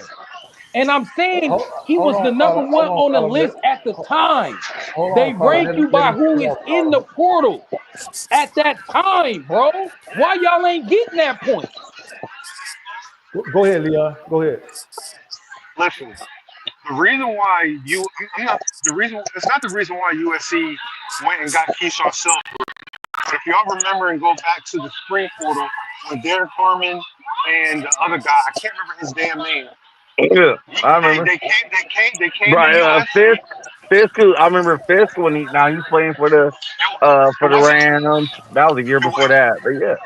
And I'm saying he Hold was the on, number Carter. one Hold on, on the Carter. list at the time. Hold They on, Carter. rank you by who is in the portal at that time, bro. Why y'all ain't getting that point? Go ahead, Leon. Go ahead. listen. The reason why I'm not the reason. It's not the reason why USC went and got Keyshawn Silver. But if y'all remember and go back to the spring portal when Derek Harmon and the other guy, I can't remember his damn name. Yeah, I They, remember. they came. They came to Right, USC. Fisk. I remember Fisk when he's playing It for the wasn't. Rams. That was a year It, before that. But yeah,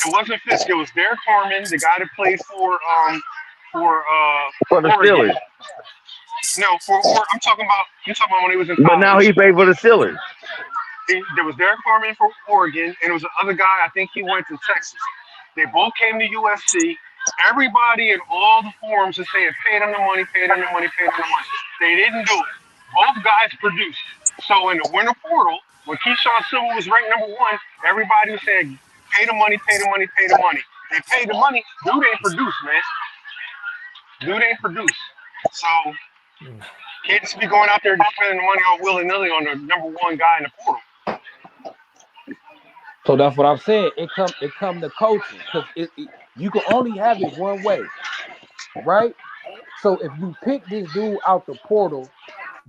it wasn't Fisk. It was Derek Harmon, the guy that played for for the Oregon. Steelers. No, for I'm talking about. You talking about when he was in But now college. he played for the Steelers. There was Derek Harmon for Oregon, and it was the other guy. I think he went to Texas. They both came to USC. Everybody in all the forums is saying, "Pay them the money, pay them the money, pay them the money." They didn't do it. Both guys produced. So in the winter portal, when Keyshawn Silver was ranked number 1, everybody was saying, "Pay the money, pay the money, pay the money." They paid the money. Dude ain't produce, man. Dude ain't produce. So can't just be going out there just spending the money all willy nilly on the number 1 guy in the portal. So that's what I'm saying. It come to coaching because you can only have it one way, right? So if you pick this dude out the portal,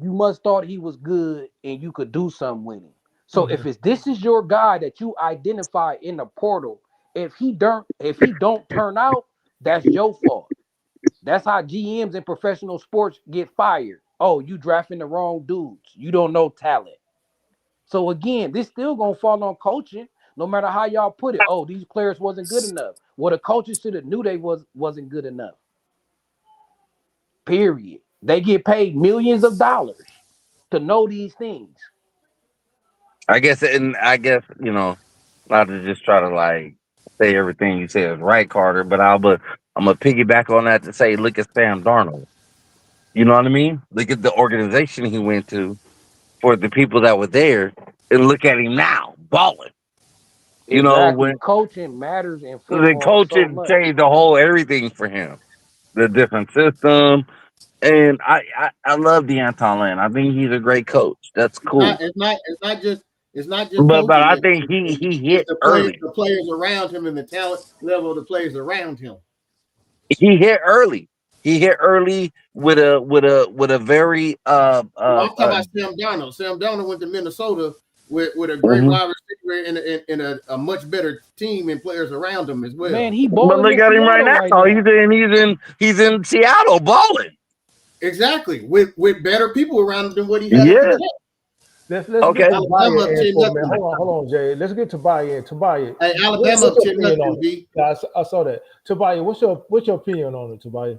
you must thought he was good and you could do something with him. So if this is your guy that you identify in the portal, if he don't turn out, that's your fault. That's how GMs in professional sports get fired. Oh, you drafting the wrong dudes. You don't know talent. So again, this still gonna fall on coaching, no matter how y'all put it. Oh, these players wasn't good enough. Well, the coaches should have knew they wasn't good enough. Period. They get paid millions of dollars to know these things. I guess not to just try to like say everything you say is right, Carter. But I'm gonna piggyback on that to say, look at Sam Darnold. You know what I mean? Look at the organization he went to for the people that were there, and look at him now balling. Exactly. When Coaching matters in the football so coaching much. changed the whole everything for him, the different system, and I love Deanton Land. I think he's a great coach. That's It's not. cool. It's not. It's not just But coaching. I It, think it's, he it's hit the early. players around him and the talent level of the players around him. He hit early. He hit early with a very No, I'm talking about Sam Darnold. Sam Darnold went to Minnesota with a great mhm. wide receiver and, a much better team and players around him as Man, well. he But balling look in at him right Seattle right now. now. He's in Seattle balling. Exactly, with better people around him than what he had at Yeah. Kentucky. Let's get Okay. Tobiah Alabama up in 10 for a minute. nothing. Hold on, Jay. Let's get Tobiah in. Tobiah, Hey, Alabama what's up your 10 opinion nothing. on it? B. I saw that. Tobiah, what's your opinion on it, Tobiah?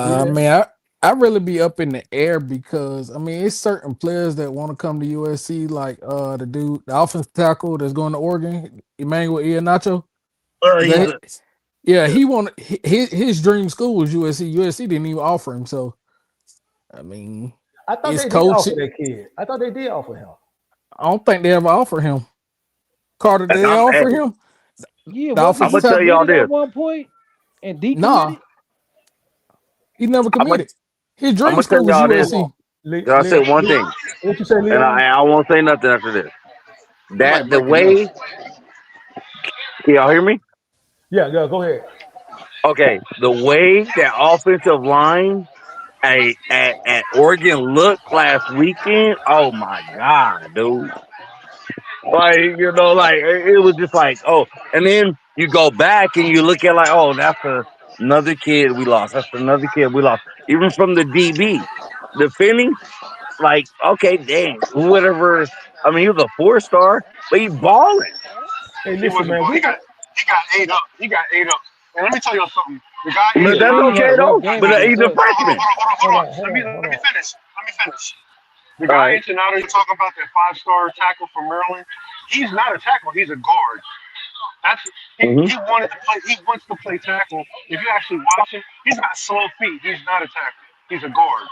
You I there? mean, I really be up in the air because I mean it's certain players that want to come to USC, like the offensive tackle that's going to Oregon, Emmanuel Iheanacho. He's That he wanted his dream school was USC. USC didn't even offer him, so I mean I thought it's they did coach. offer that kid. I thought they did offer him. I don't think they ever offer him. Carter, did they offer hey, him Yeah, the wasn't I'm offensive he gonna tell tackle? y'all committed at this. one point and Nah, decommitted? he never I'm gonna committed. His I'm dream gonna tell school was y'all this. Hold on, USC. I'll say Leon. one thing, What you say, and Leon? I won't say nothing after this. Somebody That the breaking up. way, can y'all hear me? Yeah, go ahead. Okay, the way that offensive line at Oregon looked last weekend. Oh my god, dude! Like like it was just like and then you go back and you look at like another kid we lost. That's another kid we lost. Even from the DB, defending like okay, dang, whatever. I mean, he was a 4-star, but he balling. Hey, He listen, wasn't man. ball. He got ate up. He got ate up. And let me tell you something. The guy But ate Yeah, him that's up. Feeney had okay a rough though. game But against he's a us. freshman. Hold on, Let me finish. The All guy right. in Sonata, you talk about that 5-star tackle from Maryland. He's not a tackle. He's a guard. That's Mm-hmm. he wanted to play. He wants to play tackle. If you actually watch him, he's got slow feet. He's not a tackle. He's a guard.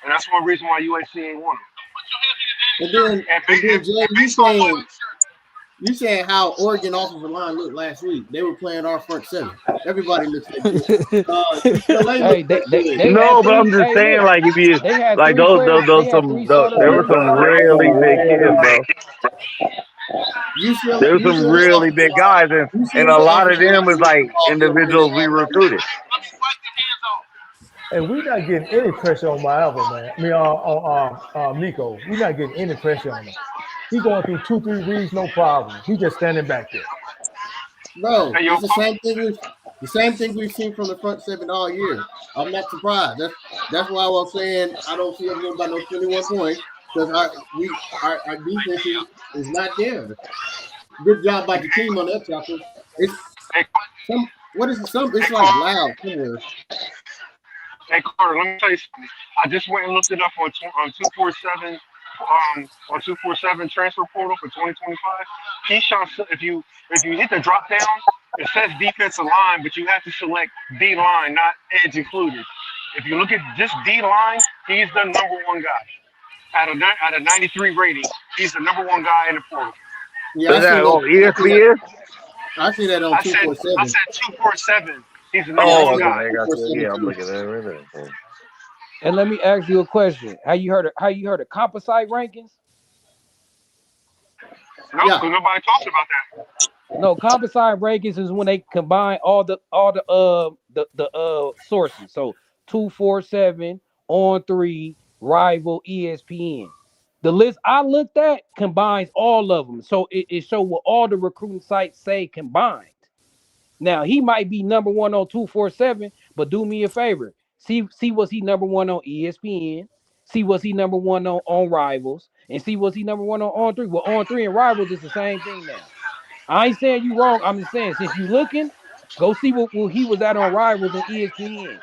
and that's one reason why USC ain't won And then, them. Jay, Based on what? you saying how Oregon offensive line looked last week. They were playing our front seven. Everybody looks that good. UCLA Hey, looks that good. they No, had but I'm three. just Hey, saying, look, like if you they had like three players. They had three starter there were players some on our really offense. big kids, bro. UCLA, There were some really big guys, and a lot of offensive them was line like all good individuals we recruited. And we're not getting any pressure on Miami, man. I mean, on Nico. We're not getting any pressure on him. He going through 2-3 reads, no problem. He just standing back there. Bro, Hey, yo, it's the same thing we've seen from the front seven all year. I'm not surprised. That's why I was saying I don't see us winning by no 21 points because our defense is not there. Good job by the team on that tackle. It's hey, some what is it? It's hey, like Carter, loud somewhere. hey, Carter, let me tell you something. I just went and looked it up on 247 on 247 transfer portal for 2025. Keyshawn, if you hit the drop down, it says defensive line, but you have to select D line, not edge included. If you look at just D line, he's the number one guy. At a 93 rating, he's the number one guy in the portal. Yeah, Is that on ESPN? I see that on I said 247. 247. He's the Yeah, number I Oh, one see it guy. on okay, I got you. 247 Yeah, I'm too. looking at it right there. And let me ask you a question. How you heard of composite rankings? No, Yeah, because nobody talks about that. No, composite rankings is when they combine all the sources. So 247 on 3 rival ESPN. The list I looked at combines all of them. So it show what all the recruiting sites say combined. Now he might be number one on 247, but do me a favor. See was he number one on ESPN? See was he number one on Rivals? And see was he number one on 3? Well, on 3 and Rivals is the same thing now. I ain't saying you wrong. I'm just saying since you looking, go see what he was at on Rivals and ESPN.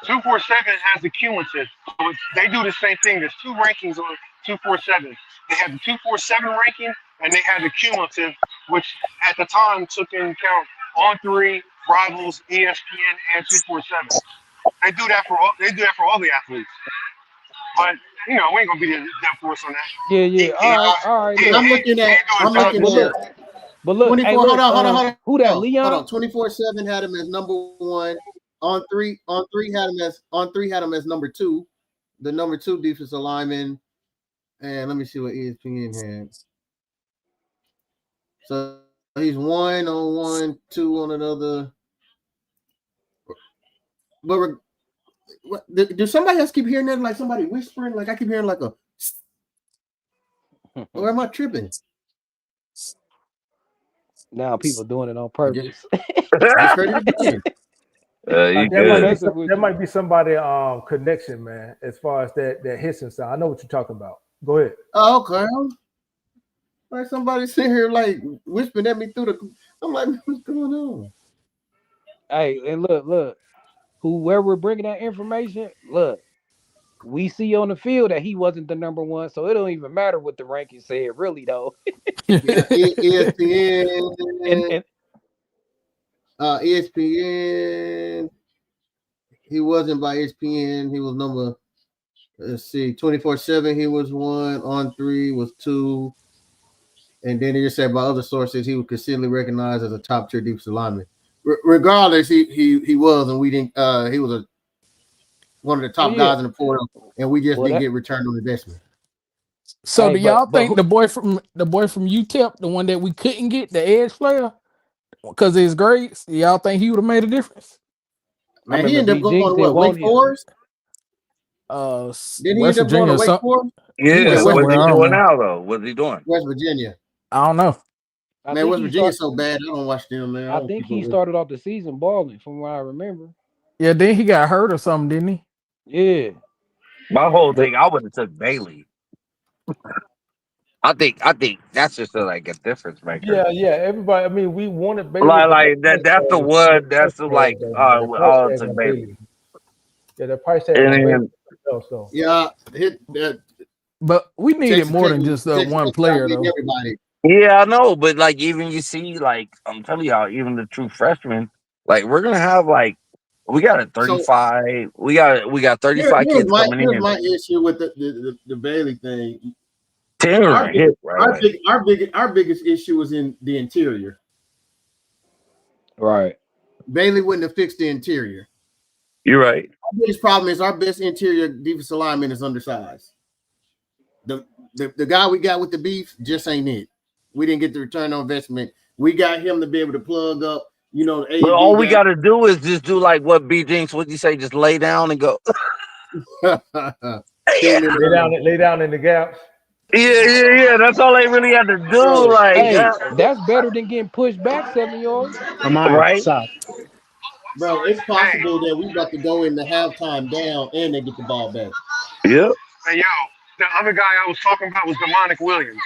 247 has the cumulative. So they do the same thing. There's two rankings on 247. They have the 247 ranking and they have the cumulative, which at the time took into account on 3, Rivals, ESPN, and 247. They do that for all the athletes. But we ain't gonna be the death force on that. Yeah. All right. Look, I'm looking at but look. Hey, 24. look. Who that? Hold Leon? on. 24/7 had him as number one. On three had him as number two, the number 2 defensive lineman. And let me see what ESPN had. So he's 1 on 1, 2 on another. But do somebody else keep hearing that? Like somebody whispering? Like I keep hearing like a. Or am I tripping? Now people doing it on purpose. Just heard it again. You good? There might be somebody connection, man, as far as that hissing sound. I know what you're talking about. Go ahead. Oh, okay. Like somebody sitting here like whispering at me through the. I'm like, what's going on? Hey, and look. Whoever bringing that information, look. We see on the field that he wasn't the number one, so it don't even matter what the ranking said, really though. Yeah, ESPN. and ESPN. He wasn't by ESPN. He was number. Let's see, 24/7. He was 1 on 3 was 2, and then he just said by other sources he was consistently recognized as a top tier defensive lineman. Regardless, he was, and we didn't. He was one of the top guys in the portal, and we just didn't get return on investment. So do y'all think the boy from UTEP, the one that we couldn't get, the edge player, because of his grades, y'all think he would have made a difference? Man, he ended up going to what, Wake Forest? Didn't he end up going to Wake Forest? Yeah, what's he doing now though? What's he doing? West Virginia. I don't know. Man, West Virginia's so bad. I don't watch them, man. I think he started off the season balling, from what I remember. Yeah, then he got hurt or something, didn't he? Yeah. My whole thing, I would have took Bailey. I think that's just a difference maker. Yeah. Everybody. I mean, we wanted Bailey. Like that. That's the one. That's the like. Bailey. Yeah, the price tag. Also. Yeah. But we needed more than just one player, though. Everybody. Yeah, I know, but even you see, I'm telling y'all, even the true freshmen, we're gonna have We got a 35. We got 35 kids coming here's in. my issue with the Bailey thing. 10 are hit right away. Our biggest issue was in the interior. Right. Bailey wouldn't have fixed the interior. You're right. Our biggest problem is our best interior defensive lineman is undersized. The guy we got with the beef just ain't it. We didn't get the return on investment. We got him to be able to plug up. You know, But all we got to do is just do like what B Jinx, what you say, just lay down and go. Lay down in the gaps. Yeah. That's all they really had to do. Bro, like, hey, that's better than getting pushed back 7 yards. Right? Stop. Bro, it's possible that we about to go in the halftime down and they get the ball back. Yep. Hey, yo, the other guy I was talking about was Demonic Williams.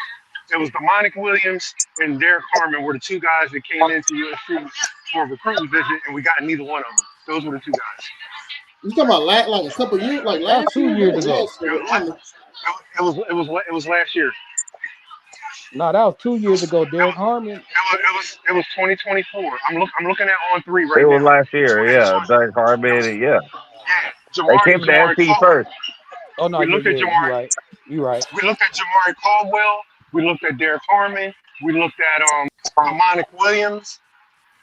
It was Demonic Williams and Derek Harmon were the two guys that came into USC for a recruiting visit, and we got neither one of them. Those were the two guys. You talking about like a couple years, like last 2 years ago? It was last year. No, that was 2 years ago. Derek Harmon. It was 2024. I'm looking at on 3 right now. It was last year, yeah. Derek Harmon, yeah. They came to SC first. Oh no, we looked at Jamari. You're right. We looked at Jamari Caldwell. We looked at Derek Harmon. We looked at Demonic Williams.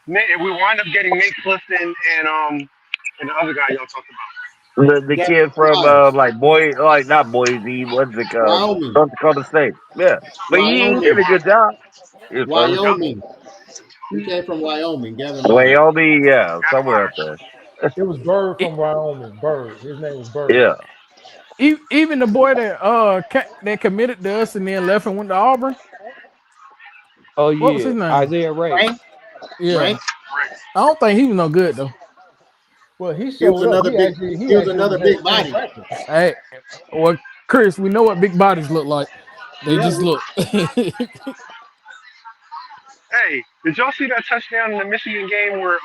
We wind up getting Nate Clifton and the other guy y'all talked about. The kid from not Boise, what's it called? North Dakota State. Yeah. But he did a good job. Wyoming. He came from Wyoming. Wyoming, yeah, somewhere up there. It was Bird from Wyoming. Bird. His name was Bird. Yeah. Even the boy that committed to us and then left and went to Auburn. Oh yeah, what was his name? Isaiah Ray. Yeah, I don't think he was no good though. Well, he was another big body. Hey, well, Chris, we know what big bodies look like. They just look. Hey, did y'all see that touchdown in the Michigan game where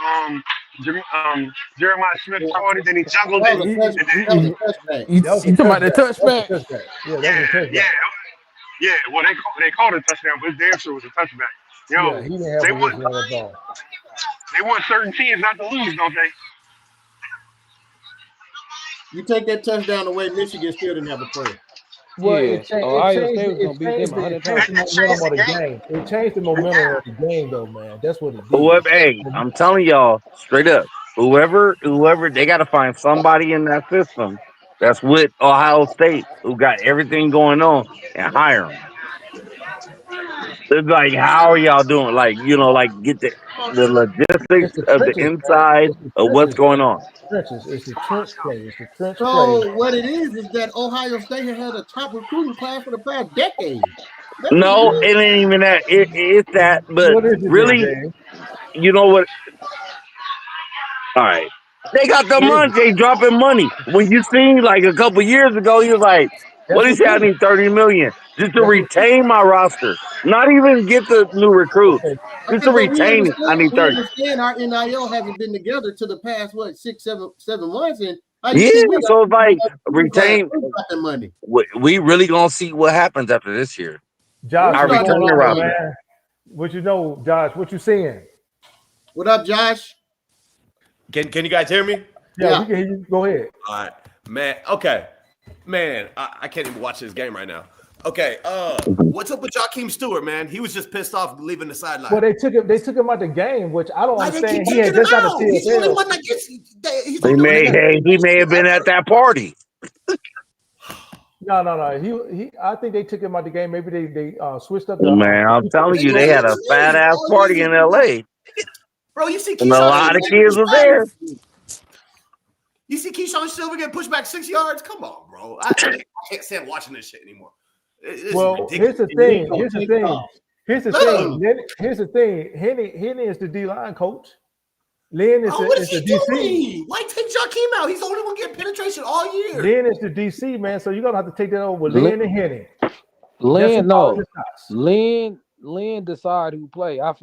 Jeremiah Smith caught it, then he juggled it? You talking about the touchback? Yeah. Well, they called it a touchdown, but the answer was a touchback. Yo, he didn't have ball. They want certain teams not to lose, don't they? You take that touchdown away, Michigan still didn't have a player. Well, it changed the momentum of the game, though, man. That's what it did. Hey, I'm telling y'all straight up, whoever, they got to find somebody in that system that's with Ohio State who got everything going on and hire them. It's like, how are y'all doing? Like, get the logistics of the inside of what's going on. It's the trench play. It's the trench play. So what it is that Ohio State has had a top recruiting class for the past decade. No, it ain't even that. It's that, but really, you know what? All right. They got the money. They dropping money. When you seen like a couple years ago, you was like, what is I need $30 million just to retain my roster. Not even get the new recruit. Just to retain it. I need 30. We understand our NIL hasn't been together to the past 6, 7 months, and so it's like retain money. We really gonna see what happens after this year. Josh, I retain your roster. Man. What you know, Josh? What you seeing? What up, Josh? Can you guys hear me? Yeah, we can hear you. Go ahead. All right, man. Okay, man. I can't even watch this game right now. Okay, what's up with Jakeem Stewart, man? He was just pissed off leaving the sideline. Well, they took him out the game, which I don't understand. He had just got a He's the only one that gets. He may have been at that party. No. He. I think they took him out the game. Maybe they switched up. Man, I'm telling you, they had a fat ass party in LA. Bro, you see, and a lot of kids were there. You see Keyshawn Silver get pushed back 6 yards? Come on, bro. I can't stand watching this shit anymore. Here's the thing. Henny is the D-line coach. Lynn is the DC. Why take Jakeem out? He's the only one getting penetration all year. Lynn is the DC, man. So you're gonna have to take that over with Lynn and Henny. Lynn decide who play. I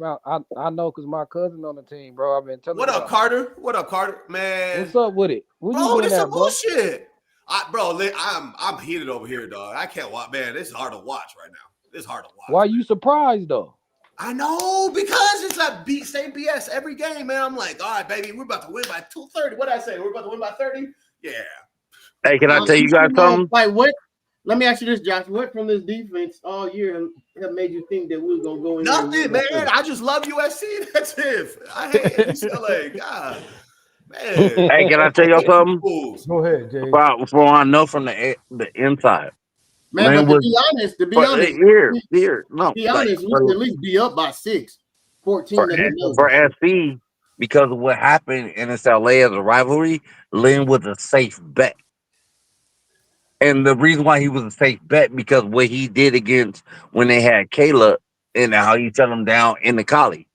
know because my cousin on the team, bro. I've been telling. What up, Carter? What up, Carter? Man, what's up with it? Bro, this is bullshit. I'm heated over here, dog. I can't watch. Man, this is hard to watch right now. It's hard to watch. Why you surprised though? I know, because it's like same BS every game, man. I'm like, all right, baby, we're about to win by 230. What did I say? We're about to win by 30? Yeah. Hey, can I tell you guys something? Like what? Let me ask you this, Josh. What from this defense all year have made you think that we were gonna go in? Nothing, man. I just love USC. That's it. I hate UCLA. God, man. Hey, can I tell y'all something? Go ahead, Jay. From what I know from the inside. Man, Lynn but was, to be honest, no, we should at least be up by 14 at the most. for SC, because of what happened in LA as a rivalry, Lynn was a safe bet. And the reason why he was a safe bet, because what he did against when they had Kayla and how he shut him down in the collie.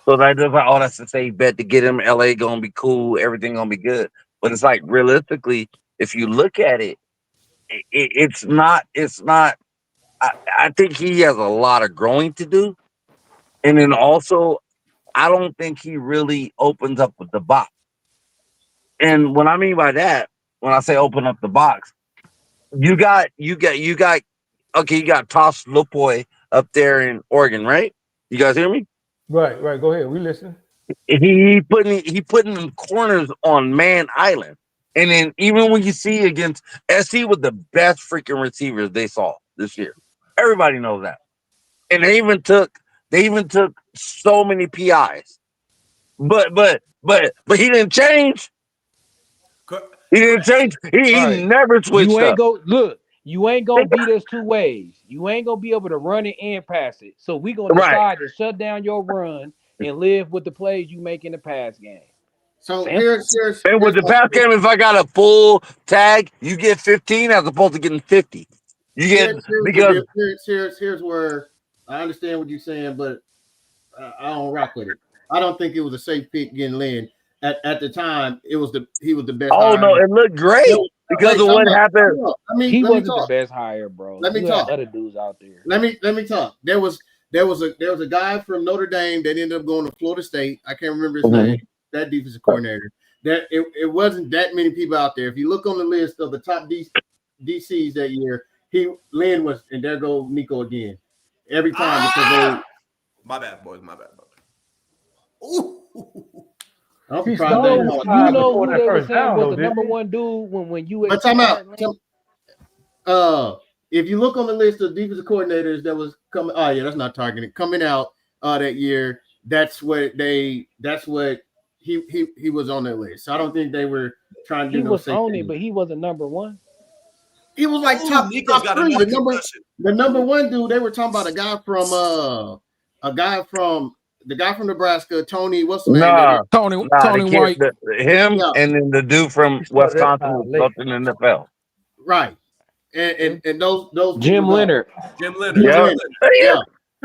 So that just like, oh, that's a safe bet to get him. LA gonna be cool, everything gonna be good. But it's like realistically, if you look at it, it's not. I think he has a lot of growing to do, and then also, I don't think he really opens up the box. And what I mean by that, when I say open up the box, you got okay, you got Toss Lopoy up there in Oregon, right? You guys hear me? Right. Go ahead. We listen. He putting them corners on Man Island. And then even when you see against SC with the best freaking receivers they saw this year. Everybody knows that. And they even took so many PIs. But he didn't change. He didn't change. He never switched up. You ain't gonna beat us two ways. You ain't gonna be able to run it and pass it. So we gonna decide to shut down your run and live with the plays you make in the pass game. So here's and with the pass game, if I got a full tag, you get 15 as opposed to getting 50. You get because here's where I understand what you're saying, but I don't rock with it. I don't think it was a safe pick getting Lynn. At the time, he was the best. Oh no, it looked great because of what happened. He wasn't the best hire, bro. Let me talk. Other dudes out there. Let me talk. There was a guy from Notre Dame that ended up going to Florida State. I can't remember his name. That defensive coordinator. That it wasn't that many people out there. If you look on the list of the top DCs that year, Lynn was, and there goes Nico again. Every time because my bad, boys. My bad. Ooh. I'm surprised you know who they were saying was the number one dude when you. But time out. If you look on the list of defensive coordinators that was coming, oh yeah, that's not targeted. Coming out that year, that's what he was on that list. So I don't think they were trying to do no safety. He was on it, but he wasn't number one. He was like top 3. The number one dude. They were talking about a guy from Nebraska, Tony. What's the name? Tony White. And then the dude from Wisconsin was in the NFL. Right. And those Jim Leonard. Jim Leonard. Yeah.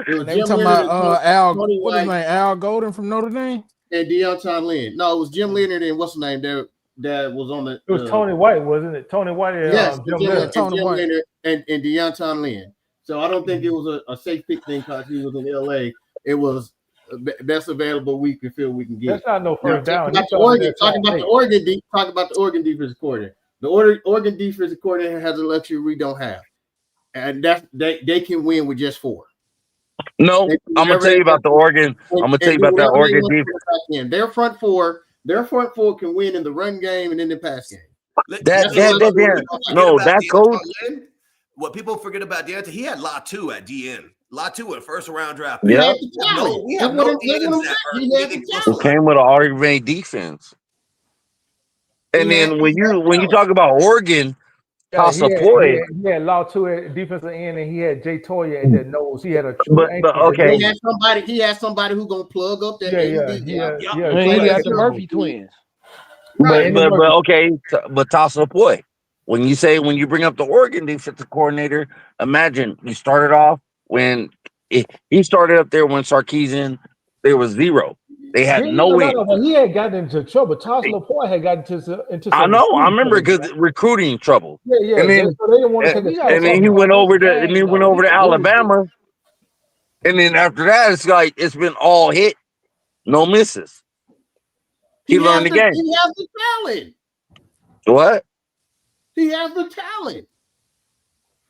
They were talking about Al. What's his name? Al Golden from Notre Dame. And Deontay Lynn. No, it was Jim Leonard and what's the name that was on the. It was Tony White, wasn't it? Tony White. Yes, Jim Leonard. Tony White and Deontay Lynn. So I don't think it was a safe pick thing because he was in LA. It was best available we can feel we can get. That's not no first down. Talking about the Oregon defensive coordinator. The Oregon defensive coordinator has a luxury we don't have, and they can win with just 4. No, I'm gonna tell you about the Oregon. I'm gonna tell you about that Oregon defense. Their front four can win in the run game and in the pass game. That coach. What people forget about Deontay, he had Latu at DN. Latu at first round draft. Yeah, we have no DNs that came with an already defense. And then when you talk about Oregon, he had Latu at defensive end, and he had Jay Toya at that nose. He had a true okay. He had somebody who gonna plug up that. He got the Murphy twins. Right. But toss up boy. When you bring up the Oregon defensive coordinator, imagine you started off when he started up there when Sarkisian, there was 0. They had no way. No, he had gotten into trouble. Toss Lapointe had gotten into I know. I remember because recruiting trouble. Yeah. And then, so they didn't want to take and then he went over to Alabama. And then after that, it's like it's been all hit, no misses. He learned the game. He has the talent. What? He has the talent.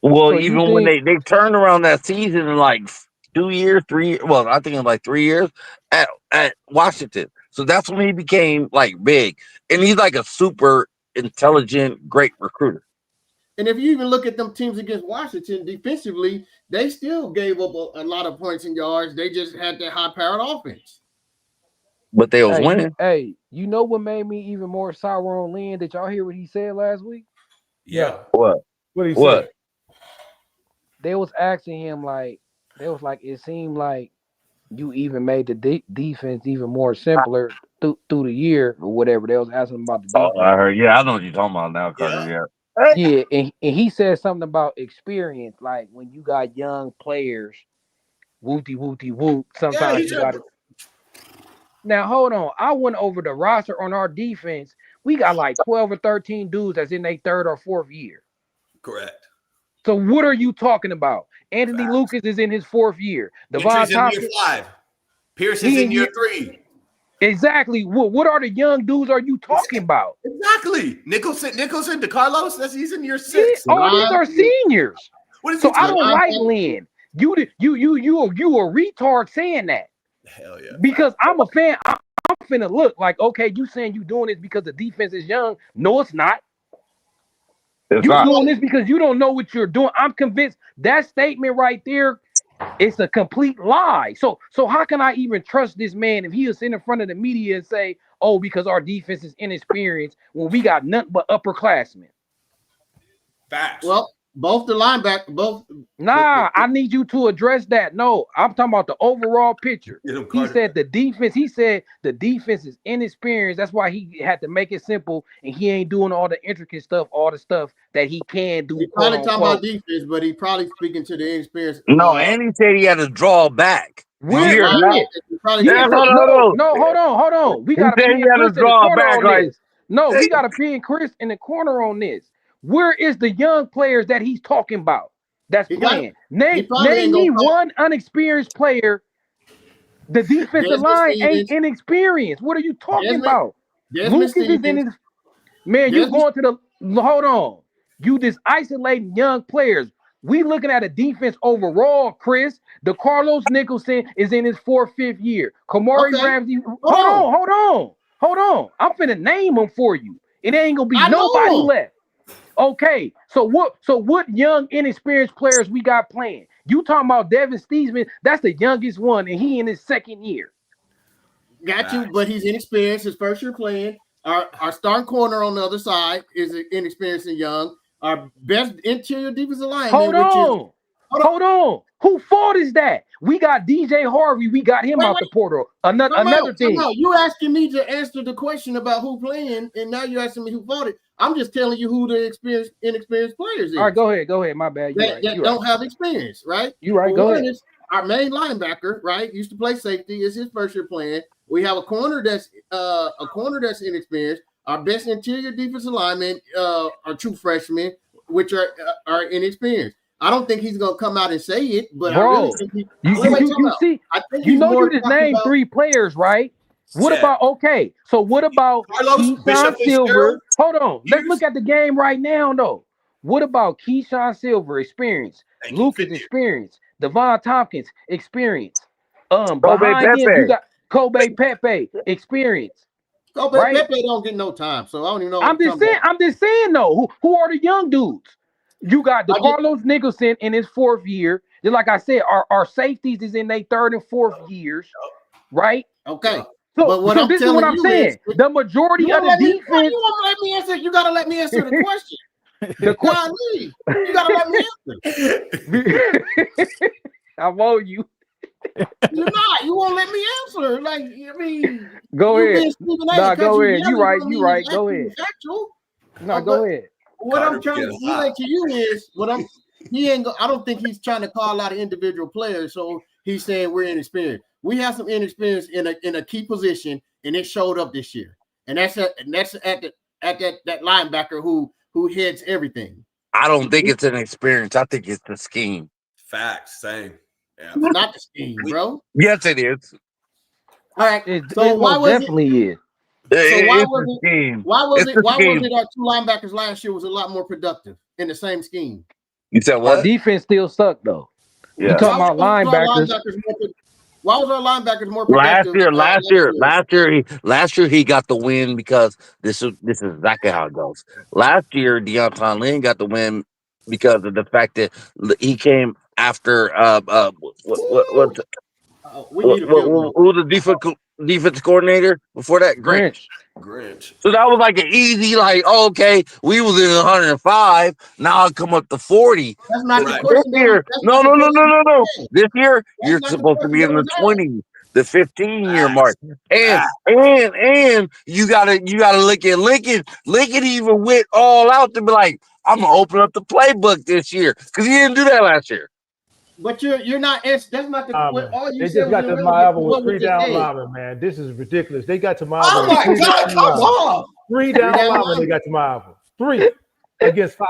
Well, so even when they turned around that season in like 2 years, 3 years. Well, I think in like 3 years at Washington. So that's when he became like big, and he's like a super intelligent, great recruiter. And if you even look at them teams against Washington defensively, they still gave up a lot of points and yards. They just had that high-powered offense. But they was winning. You know what made me even more sour on Lynn? Did y'all hear what he said last week? Yeah. What? What did he What? say? They was asking him it seemed like you even made the defense even more simpler through the year or whatever. They was asking him about the defense. Oh, I heard. Yeah, I know what you're talking about now, Carter. Yeah. Yeah, and he said something about experience, like when you got young players, whoopty whoop. Sometimes he you got to. Now hold on, I went over the roster on our defense. We got like 12 or 13 dudes that's in their third or fourth year. Correct. So what are you talking about? Anthony Lucas is in his fourth year. Gentry's Devon in year Thompson, 5. Pierce is in year 3. Exactly. What are the young dudes are you talking about? Exactly. Nicholson, DeCarlos, he's in year 6. Yeah, all these are seniors. What is So he I talking don't about? like Lynn. You a retard saying that. Hell yeah. Because I'm a fan. I'm finna look like, okay, you saying you doing this because the defense is young. No, it's not. It's You not. doing this because you don't know what you're doing. I'm convinced that statement right there, it's a complete lie. So how can I even trust this man if he'll sit in front of the media and say, oh, because our defense is inexperienced when we got nothing but upperclassmen? Facts. Well, both the linebacker, I need you to address that. No, I'm talking about the overall picture. He said the defense is inexperienced. That's why he had to make it simple, and he ain't doing all the intricate stuff, all the stuff that he can do. He's probably talking about defense, but he's probably speaking to the inexperienced. No, and he said he had to draw back. Where Hold on. We got to pin Chris in the corner on this. No, we got to pin Chris in the corner on this. Where is the young players that he's talking about that's playing? Name me one unexperienced player. The defensive line ain't inexperienced. What are you talking about? Lucas is in his man. You going to the hold on. You just isolating young players. We looking at a defense overall, Chris. DeCarlos Nicholson is in his 4th, 5th year. Kamari Ramsey. Hold on. I'm finna name them for you. It ain't gonna be nobody left. Okay, so what young inexperienced players we got playing? You talking about Devin Steesman? That's the youngest one, and he in his 2nd year. Got you, but he's inexperienced. His 1st year playing. Our starting corner on the other side is inexperienced and young. Our best interior defensive lineman. Hold on. Who fault is that? We got DJ Harvey. We got him out the portal. Another thing. You asking me to answer the question about who playing, and now you're asking me who fought it. I'm just telling you who the inexperienced players is. All right, go ahead. My bad. That don't have experience, right? You right. Go ahead. Our main linebacker, right, used to play safety. Is his 1st year playing. We have a corner that's inexperienced. Our best interior defensive linemen are true freshmen, which are inexperienced. I don't think he's gonna come out and say it, but bro, I really think you see, you just named 3 players, right? What about Keyshawn Silver? Hold on, let's look at the game right now, though. What about Keyshawn Silver experience? Lucas experience, Devon Tompkins experience. Behind him you got Kobe Pepe experience. Kobe Pepe don't get no time, so I don't even know. I'm just saying though. Who are the young dudes? You got DeCarlos Nicholson in his 4th year. Just like I said, our safeties is in their 3rd and 4th years, right? Okay. So this is what I'm saying. The majority of the defense. You won't let me answer. You gotta let me answer the question. You gotta let me answer. I want you. You're not. You won't let me answer. Like, I mean, go ahead. Go ahead. You right. Go ahead. Go ahead. What I'm trying to relate to you is I don't think he's trying to call out individual players. So he's saying we're inexperienced. We have some inexperience in a key position, and it showed up this year. And that's at that linebacker who heads everything. I don't think it's an experience. I think it's the scheme. Facts, same. Yeah. Not the scheme, bro. Yes, it is. All right. Definitely is. So why was it our 2 linebackers last year was a lot more productive in the same scheme? You said what? Our defense still sucked though. You Yeah. talking about Why was our linebackers? why was our linebackers more Last productive? year, last year he got the win because this is exactly how it goes. Last year, Deontay Lynn got the win because of the fact that he came after what We need a field goal. who was the defense coordinator before that? Grant. Grinch. Grinch. So that was like an easy, like, okay, we was in 105. Now I come up to 40. That's not the Right. This question. year, That's no, not the no, no, no, question. no, no. This year, That's you're not the supposed to question be in that the was asked. 20s, the 15-year mark. Facts. And Facts. and you gotta look at Lincoln. Lincoln even went all out to be like, I'm gonna open up the playbook this year. Because he didn't do that last year. But you're not. That's not the. What Linemen. all you They said just was got to irrelevant to Marvel with what was 3 just down said. linemen, man. This is ridiculous. They got to Marvel Oh with my 3 God! down Come linemen. on. 3 Three down down linemen they linemen. got to Marvel. 3 against 5.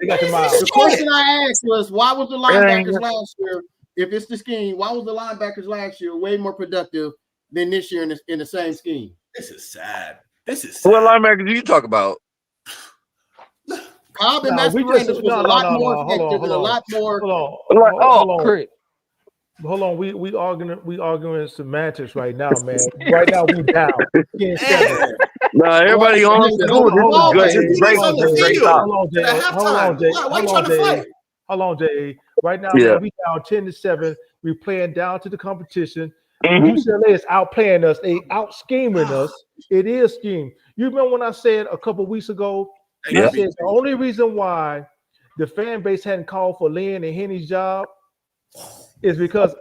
They got to The Marvel. question I asked was, why was the It ain't- linebackers last year? If it's the scheme, why was the linebackers last year way more productive than this year in the same scheme? This is sad. This is What sad. linebacker do you talk about? Cobb and No, we just Mascarenas was a lot more effective and a lot more. Like, oh, hold on. Crit. Hold on, we arguing semantics right now, man. Right now we down 10-7. Man. no, everybody on Listen, this hold cool. This on, is good. Jay. This is Teammates great. on This the is great field. talk. Hold on, Jay. At halftime. Why you trying to fight? Hold on, Jay. Right now, Yeah. man, we down 10-7. We playing down to the competition. Mhm. UCLA is outplaying us. They out scheming us. It is scheme. You remember when I said a couple weeks ago? Yeah. I said the only reason why the fan base hadn't called for Lynn and Henny's job is because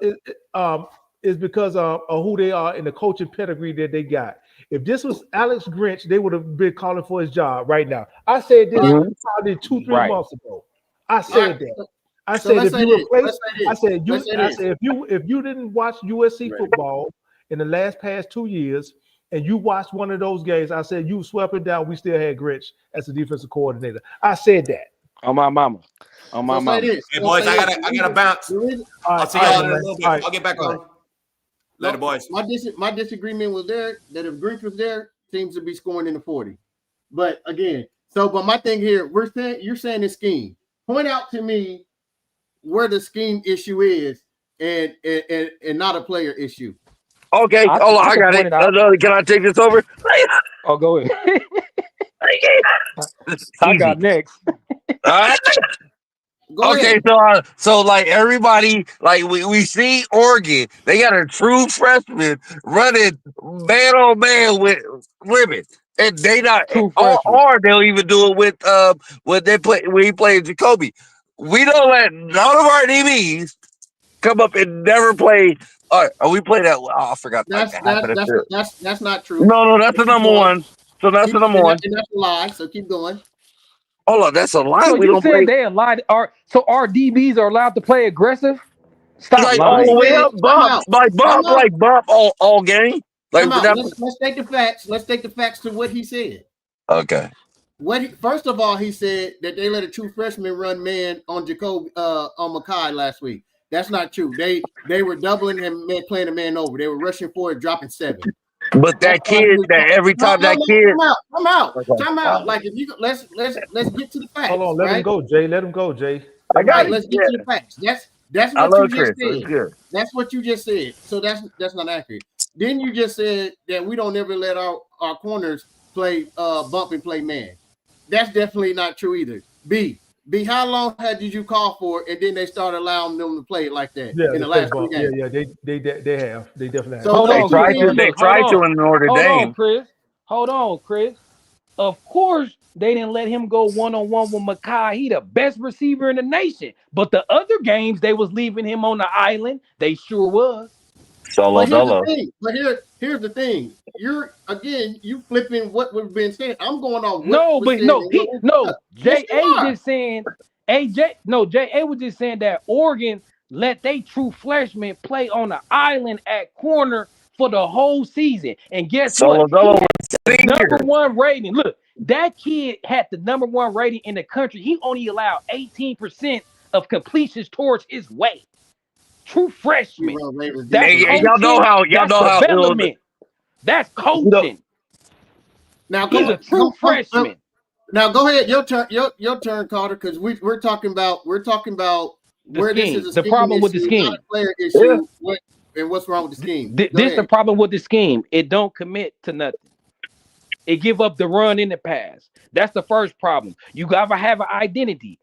of who they are and the coaching pedigree that they got. If this was Alex Grinch, they would have been calling for his job right now. I said this Mhm. probably 2-3 Right. months ago. I said that. I So said let's if say you this. replace, Let's say this. I said you, Let's say I this. said if you didn't watch USC football in the past 2 years and you watched one of those games, I said you swept it down. We still had Grinch as the defensive coordinator. I said that. On my mama. On my So say mama. this. Hey So boys, say I this. gotta bounce. The reason- I'll see All right, y'all in a man. little bit. All right. I'll get back on. Later, boys. My disagreement was there that if Grinch was there, teams would be scoring in the 40. But again, but my thing here, you're saying the scheme. Point out to me where the scheme issue is and not a player issue. Okay. I Oh, I can got point it. it out. Can I take this over? Oh, go ahead. I Easy. got next. All right. Go Okay, ahead. so like everybody, like we see Oregon, they got a true freshman running man on man with Ribbon, and they not True freshman. or they'll even do it with when he played Jacoby. We don't let none of our DBs come up and never play. We play that. Oh, I forgot like the half of the field. That's not true. No, that's the Keep number going. one. So that's the number one. And that's a lie. So keep going. Hold on, that's a lie. So We you don't said play. they allowed our DBs are allowed to play aggressive? Stop Like all lying. the way up, bump all game. Like Come out. that. Let's take the facts. Let's take the facts to what he said. Okay. First of all, he said that they let a true freshman run man on Jacoby on Mackay last week. That's not true. They were doubling him, playing a man over. They were rushing for it, dropping 7. But that kid, that every time that kid, Time out. Like if you let's get to the facts. Hold on, let him go, Jay. Let him go, Jay. I got it. Let's get to the facts. That's I what you love just Chris. said. It's good. That's what you just said. So that's not accurate. Then you just said that we don't ever let our corners play bump and play man. That's definitely not true either. B, how long did you call for it, and then they started allowing them to play it like that in the last 3 games? Yeah, they have. They definitely have. So They tried to in Notre Dame. Chris. Hold on, Chris. Of course, they didn't let him go one-on-one with Mackay. He the best receiver in the nation. But the other games, they was leaving him on the island. They sure was. Solo dolo. Here's the thing. You're you flipping what we've been saying. I'm going on. J.A. just saying. J.A. was just saying that Oregon let they true freshmen play on the island at corner for the whole season. And guess what? Number 1 rating. Look, that kid had the number 1 rating in the country. He only allowed 18% of completions towards his way. True freshman. Y'all know how development. That's coaching. Now he's a true freshman. Now go ahead. Your turn, Carter, because we're talking about where this is a The scheme problem with the issue, scheme. not a player issue. What's wrong with the scheme? This the problem with the scheme. It don't commit to nothing. It give up the run in the pass. That's the first problem. You gotta have an identity.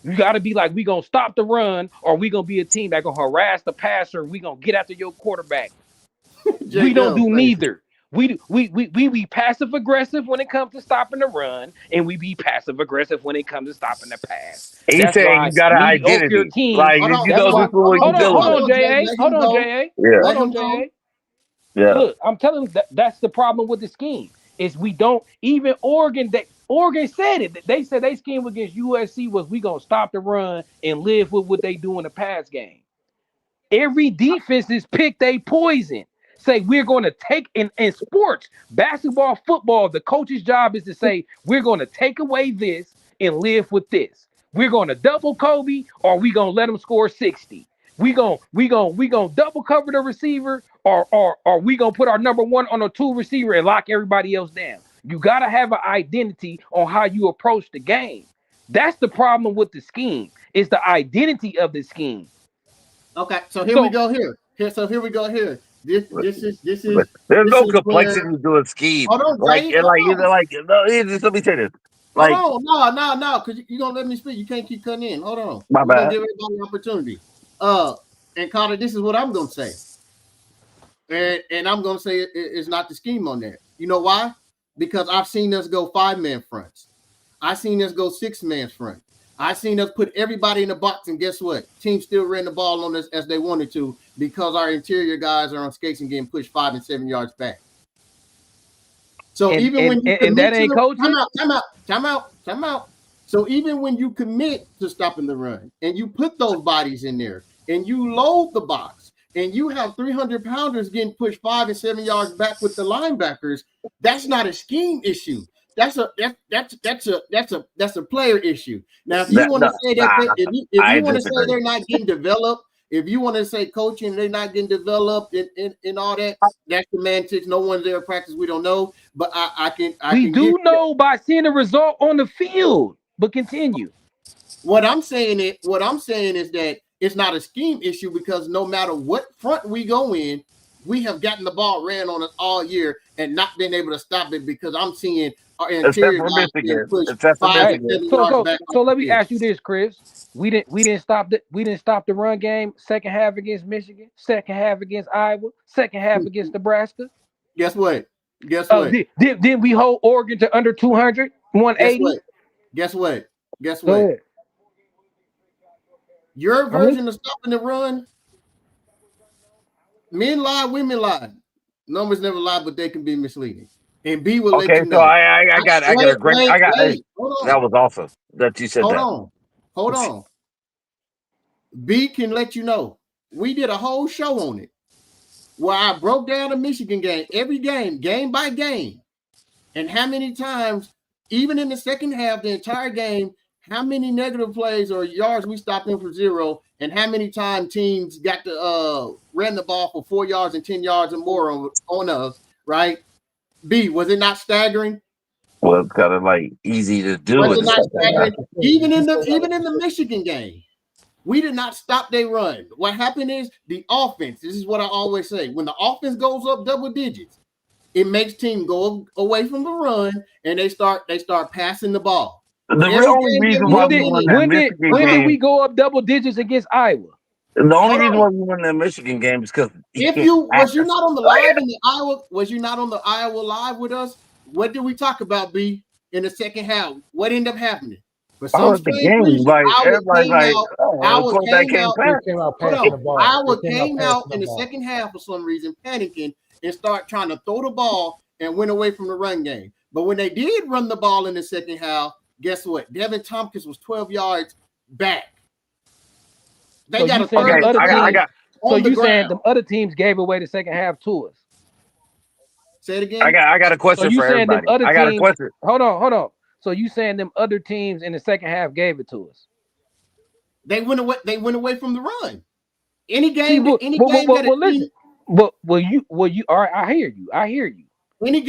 You gotta be like, we gonna stop the run, or we gonna be a team that gonna harass the passer. We gonna get after your quarterback. We don't do neither. We be passive aggressive when it comes to stopping the run, and we be passive aggressive when it comes to stopping the pass. He's That's saying why you got an mediocre identity. teams. Like Hold on, you That's know, why. this is what you do. Hold on, Jay. JA. Hold on, JA. Yeah. Hold on, JA. Yeah. Look, I'm telling you that's the problem with the scheme. Is we don't even Oregon. Oregon said it. They said they scheme against USC was we gonna stop the run and live with what they do in the pass game. Every defense is picked a poison. Say we're going to take in sports, basketball, football. The coach's job is to say we're going to take away this and live with this. We're going to double Kobe, or we going to let him score 60. We going to double cover the receiver, or we going to put our number one on a two receiver and lock everybody else down. You got to have an identity on how you approach the game. That's the problem with the scheme. It's the identity of the scheme. Okay, so here we go here. Here we go here. This is There's no complexity to a scheme. Hold on, let me say this. Like, hold on, no, because you're gonna let me speak. You can't keep cutting in. Hold on. My bad. Gonna give everybody an opportunity. And Carter, this is what I'm gonna say. And I'm gonna say it's not the scheme on there. You know why? Because I've seen us go 5-man fronts. I've seen us go 6-man front. I've seen us put everybody in the box, and guess what? Teams still ran the ball on us as they wanted to because our interior guys are on skates and getting pushed 5 and 7 yards back. So even when you commit that ain't coaching. Time out. So even when you commit to stopping the run and you put those bodies in there and you load the box and you have 300-pounders getting pushed 5 and 7 yards back with the linebackers, that's not a scheme issue. That's a player issue. Now, if you want to say that, if you want to say they're not getting developed, if you want to say coaching, they're not getting developed and all that, that's semantics. No one's there at practice. We don't know, but I can know by seeing the result on the field. But continue. What I'm saying is that it's not a scheme issue because no matter what front we go in, we have gotten the ball ran on us all year and not been able to stop it because I'm seeing our interior guys being pushed 5 and 7 yards back. So let me ask you this, Chris. We didn't stop the run game second half against Michigan, second half against Iowa, second half against Nebraska. Guess what? Didn't we hold Oregon to under 200, 180? Guess what? Your version of stopping the run, men lie, women lie. Numbers never lie, but they can be misleading. And B will let you know. So I got a great. That was awesome that you said that. Hold on. B can let you know. We did a whole show on it where I broke down the Michigan game, every game by game, and how many times, even in the second half, the entire game, how many negative plays or yards we stopped them for 0, and how many times teams got to ran the ball for 4 yards and 10 yards or more on us, right? B, was it not staggering? Well, it's kind of like easy to do. Was it not staggering? Even in the Michigan game, we did not stop their run. What happened is the offense. This is what I always say: when the offense goes up double digits, it makes team go away from the run and they start passing the ball. The only reason why we won that Michigan game. When did we go up double digits against Iowa? The only reason why we won that Michigan game is because was you not on the live in the Iowa? Was you not on the Iowa live with us? What did we talk about, B, in the second half? What ended up happening? For some strange reason, Iowa came out in the second half for some reason, panicking and start trying to throw the ball and went away from the run game. But when they did run the ball in the second half, guess what? Devin Tompkins was 12 yards back. They got a third. So you saying the other teams gave away the second half to us? Say it again. I got a question for everybody. I got a question. Hold on. So you saying them other teams in the second half gave it to us? They went away. They went away from the run. Any game. All right. I hear you. Any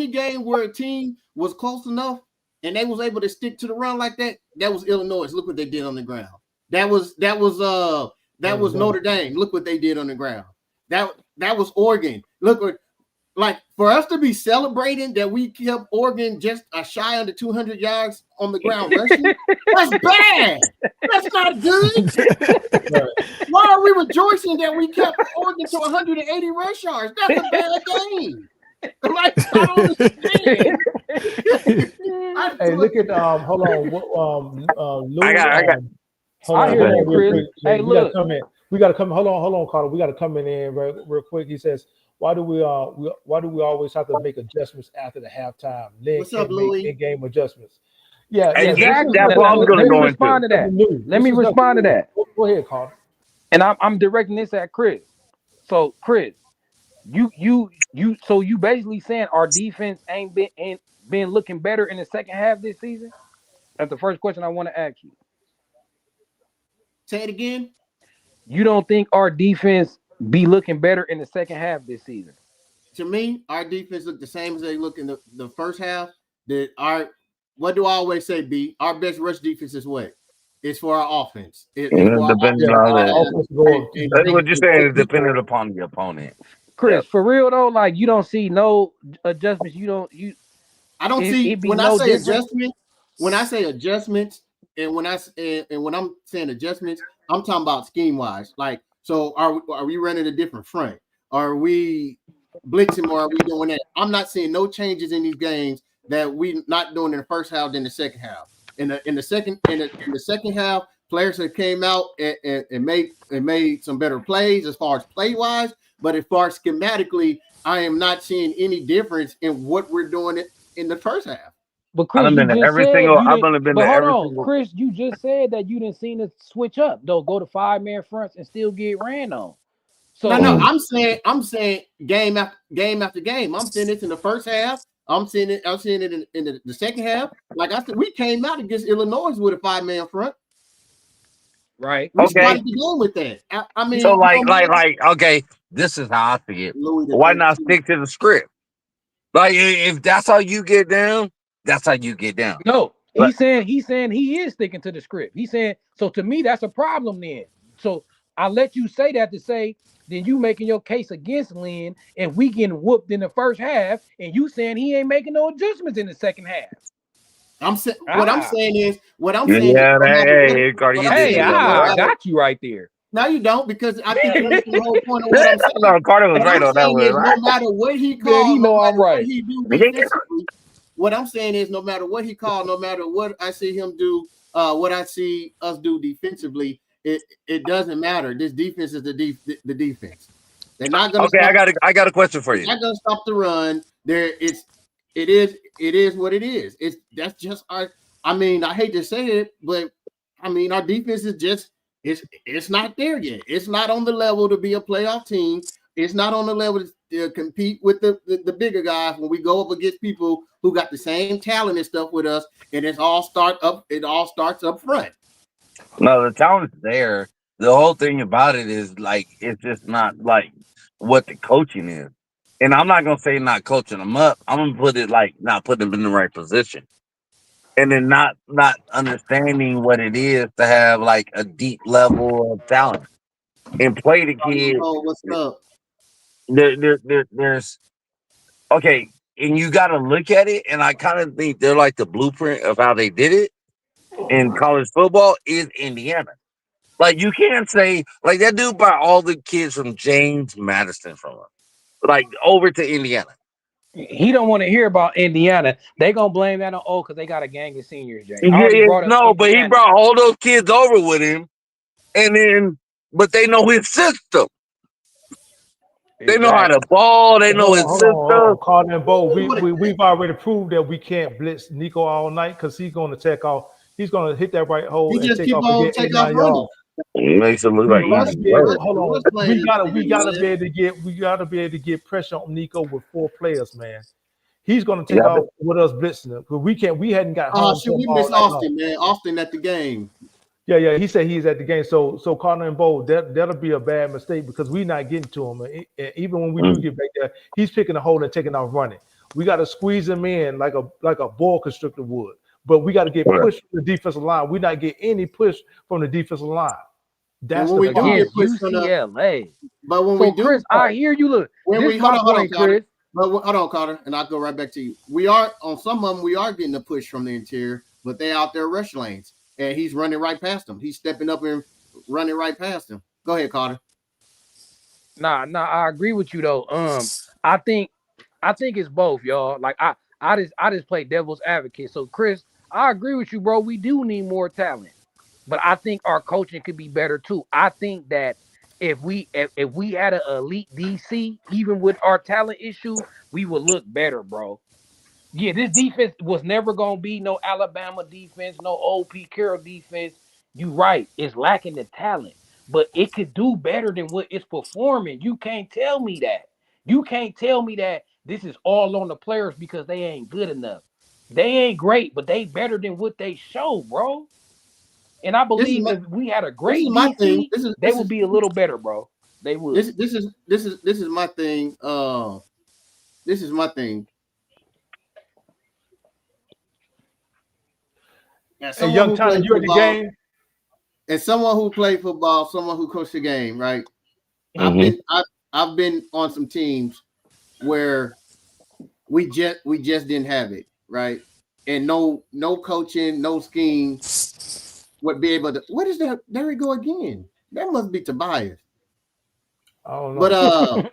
game where a team was close enough and they was able to stick to the run like that, that was Illinois. Look what they did on the ground. That was Notre Dame. Look what they did on the ground. That was Oregon. Look what, like, for us to be celebrating that we kept Oregon just a shy under 200 yards on the ground rushing, that's bad. That's not good. Why are we rejoicing that we kept Oregon to 180 rush yards? That's a bad game. Like, I don't understand. Hey, look at hold on. Lou, I got. hold I on, hear hold you, on real Chris. quick. Hey, We gotta look. come in. We gotta come. Hold on, Carter. We gotta come in real quick. He says, why do we always have to make adjustments after the halftime? Then What's can up, Louis? make in-game adjustments. Yeah, Hey, Exactly. that's what I was gonna Let me go respond into. to that. Let me respond to that. Go ahead, Carter. And I'm directing this at Chris. So, Chris, so you basically saying our defense ain't been looking better in the second half this season? That's the first question I want to ask you. Say it again. You don't think our defense be looking better in the second half this season? To me, our defense looked the same as they look in the first half. What do I always say, B? Our best rush defense is what? It's for our offense. It's for our Depending offense. on Offensive that's what you're saying is dependent upon the opponent. Chris, for real though, like you don't see no adjustments. I don't see it be when I no say different. adjustment. When I say adjustments, and when I'm saying adjustments, I'm talking about scheme wise. Like, so are we running a different front? Are we blitzing or are we doing that? I'm not seeing no changes in these games that we not doing in the first half than the second half. In the second half, players that came out and made some better plays as far as play wise, but as far as schematically, I am not seeing any difference in what we're doing in the first half. But Chris, you just said you I've didn't. only been But to hold every on, single. Chris, you just said that you didn't see us switch up though. Go to 5-man fronts and still get ran on. So No, I'm saying game after game. I'm seeing this in the first half. I'm seeing it in the second half. Like I said, we came out against Illinois with a 5-man front. right. We started the game with that. I mean, So okay, this is how I see it. Louis the Why not 13th. stick to the script? Like if that's how you get down, that's how you get down. No, But- he's saying he is sticking to the script. He's saying so to me that's a problem then. So I let you say that to say then you making your case against Lynn and we getting whooped in the first half and you saying he ain't making no adjustments in the second half. What I'm saying is Cardi, you did Hey, say something I right. got you right there. No, you don't, because I think you understand the whole point of what I'm saying. No, Carter was What right I'm on that saying one. is no matter what he calls, he know no I'm matter right. what he do defensively, what I'm saying is no matter what he called, no matter what I see him do, what I see us do defensively, it doesn't matter. This defense is the defense. They're not gonna Okay, I got a question for you. They're not gonna stop the run. It is what it is. That's just our. I mean, I hate to say it, but I mean, our defense is just it's not there yet. It's not on the level to be a playoff team. It's not on the level to compete with the bigger guys when we go up against people who got the same talent and stuff with us, and it all starts up front. No, the talent's there. The whole thing about it is like it's just not like what the coaching is. And I'm not gonna say not coaching them up. I'm gonna put it like not putting them in the right position. And then not understanding what it is to have like a deep level of talent and play the kid. Oh, what's up? There's okay, and you got to look at it. And I kind of think they're like the blueprint of how they did it in college football is Indiana. Like you can't say like that dude brought all the kids from James Madison from him, like over to Indiana. He don't want to hear about Indiana. They gonna blame that on because they got a gang of seniors, Jay. I Yeah, already brought up no, but he Indiana. brought all those kids over with him, and then but they know his system. They know how to ball. They know his system. Carter and Bo, we've already proved that we can't blitz Nico all night because he's going to take off. He's going to hit that right hole He and just take keep off on and get take 8, off 9 running. yards. It makes it look like We gotta easy be work. able, we gotta be able to get pressure on Nico with 4 players, man. He's gonna take off with us blitzing him because we hadn't got home. Oh, shoot, we missed Austin, man. Austin at the game. Yeah. He said he's at the game. So Connor and Bo, that'll be a bad mistake because we're not getting to him. And even when we do get back there, he's picking a hole and taking off running. We got to squeeze him in like a boa constrictor would. but we got to get Right. pushed from the defensive line. We not get any push from the defensive line. That's when the we do problem. get Against pushed from the, UCLA. but when So we do, Chris, I hear you. Look, when this we is my hold on, point, Carter. Chris. But hold on, Carter, and I'll go right back to you. We are on some of them. We are getting a push from the interior, but they out there rush lanes, and he's running right past them. He's stepping up and running right past them. Go ahead, Carter. Nah, I agree with you though. I think it's both, y'all. Like I just play devil's advocate. So Chris, I agree with you, bro. We do need more talent, but I think our coaching could be better too. I think that if we had an elite DC, even with our talent issue, we would look better, bro. Yeah, this defense was never gonna be no Alabama defense, no old Pete Carroll defense. You right, it's lacking the talent, but it could do better than what it's performing. You can't tell me that. You can't tell me that this is all on the players because they ain't good enough. They ain't great, but they better than what they show, bro. And I This is believe my, if we had a this great is my thing. DC, they would be a little better, bro. They would. This is my thing. This is my thing. As Hey, someone young who Tyler, played you at the football, game? and someone who played football, someone who coached the game, right? Mhm. I've been on some teams where we just didn't have it, right? And no coaching, no scheme would be able to. What is that? There we go again. That must be Tobias. I don't know. But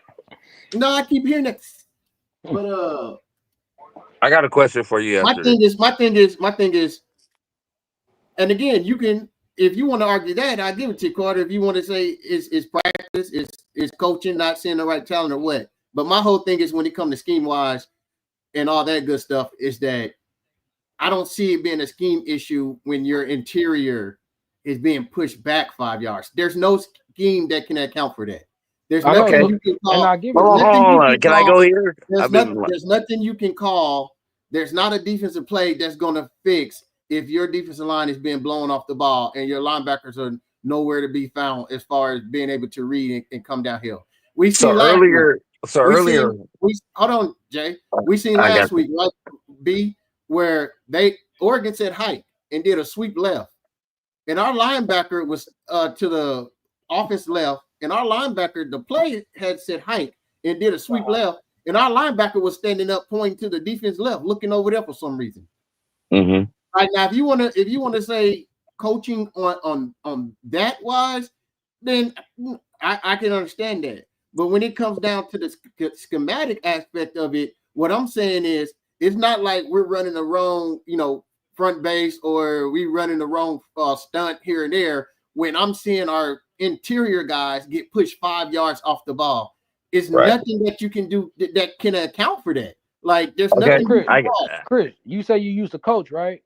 no, I keep hearing that. But I got a question for you my after this. thing is, and again, you can, if you want to argue that, I give it to you, Carter. If you want to say it's practice, it's coaching, not seeing the right talent or what. But my whole thing is when it comes to scheme wise and all that good stuff, is that I don't see it being a scheme issue when your interior is being pushed back 5 yards. There's no scheme that can account for that. There's I know, nothing Okay. you can and call. I give There's it. Hold on, nothing hold you on. can Can I call. go here? I've been There's nothing you can call. There's not a defensive play that's going to fix if your defensive line is being blown off the ball and your linebackers are nowhere to be found as far as being able to read and come downhill. We so seen last week. earlier. So We earlier. seen we hold on, Jay. We seen I got last week, right? B, where Oregon said hike and did a sweep left, and our linebacker was to the offense left, and our linebacker, the play had said hike and did a sweep left, and our linebacker was standing up, pointing to the defense left, looking over there for some reason. Mm-hmm. All right, now if you want to say coaching on that wise, then I can understand that. But when it comes down to the schematic aspect of it, what I'm saying is it's not like we're running the wrong, front base, or we running the wrong stunt here and there. When I'm seeing our interior guys get pushed 5 yards off the ball, it's Right. nothing that you can do that can account for that. Like there's Okay. nothing you Chris, can call. Chris, you say you used to coach, right?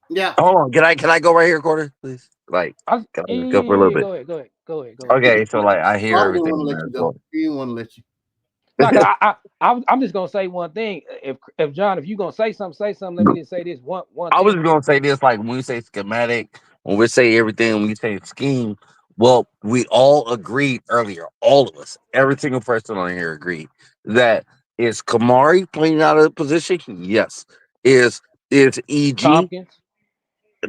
Yeah. Hold on. Can I go right here, Quarter, please? Like, can I just go for a little bit? Go ahead. Okay. So like, I hear Carter didn't everything. want to let Man. you go. He didn't want to let you. Like I'm just gonna say one thing. If John, if you gonna say something, say something. Let me just say this one I was thing. gonna say this, like when we say schematic, when we say everything, when we say scheme, well, we all agreed earlier, all of us, every single person on here agreed that is Kamari playing out of position? Yes. Is EG Tompkins.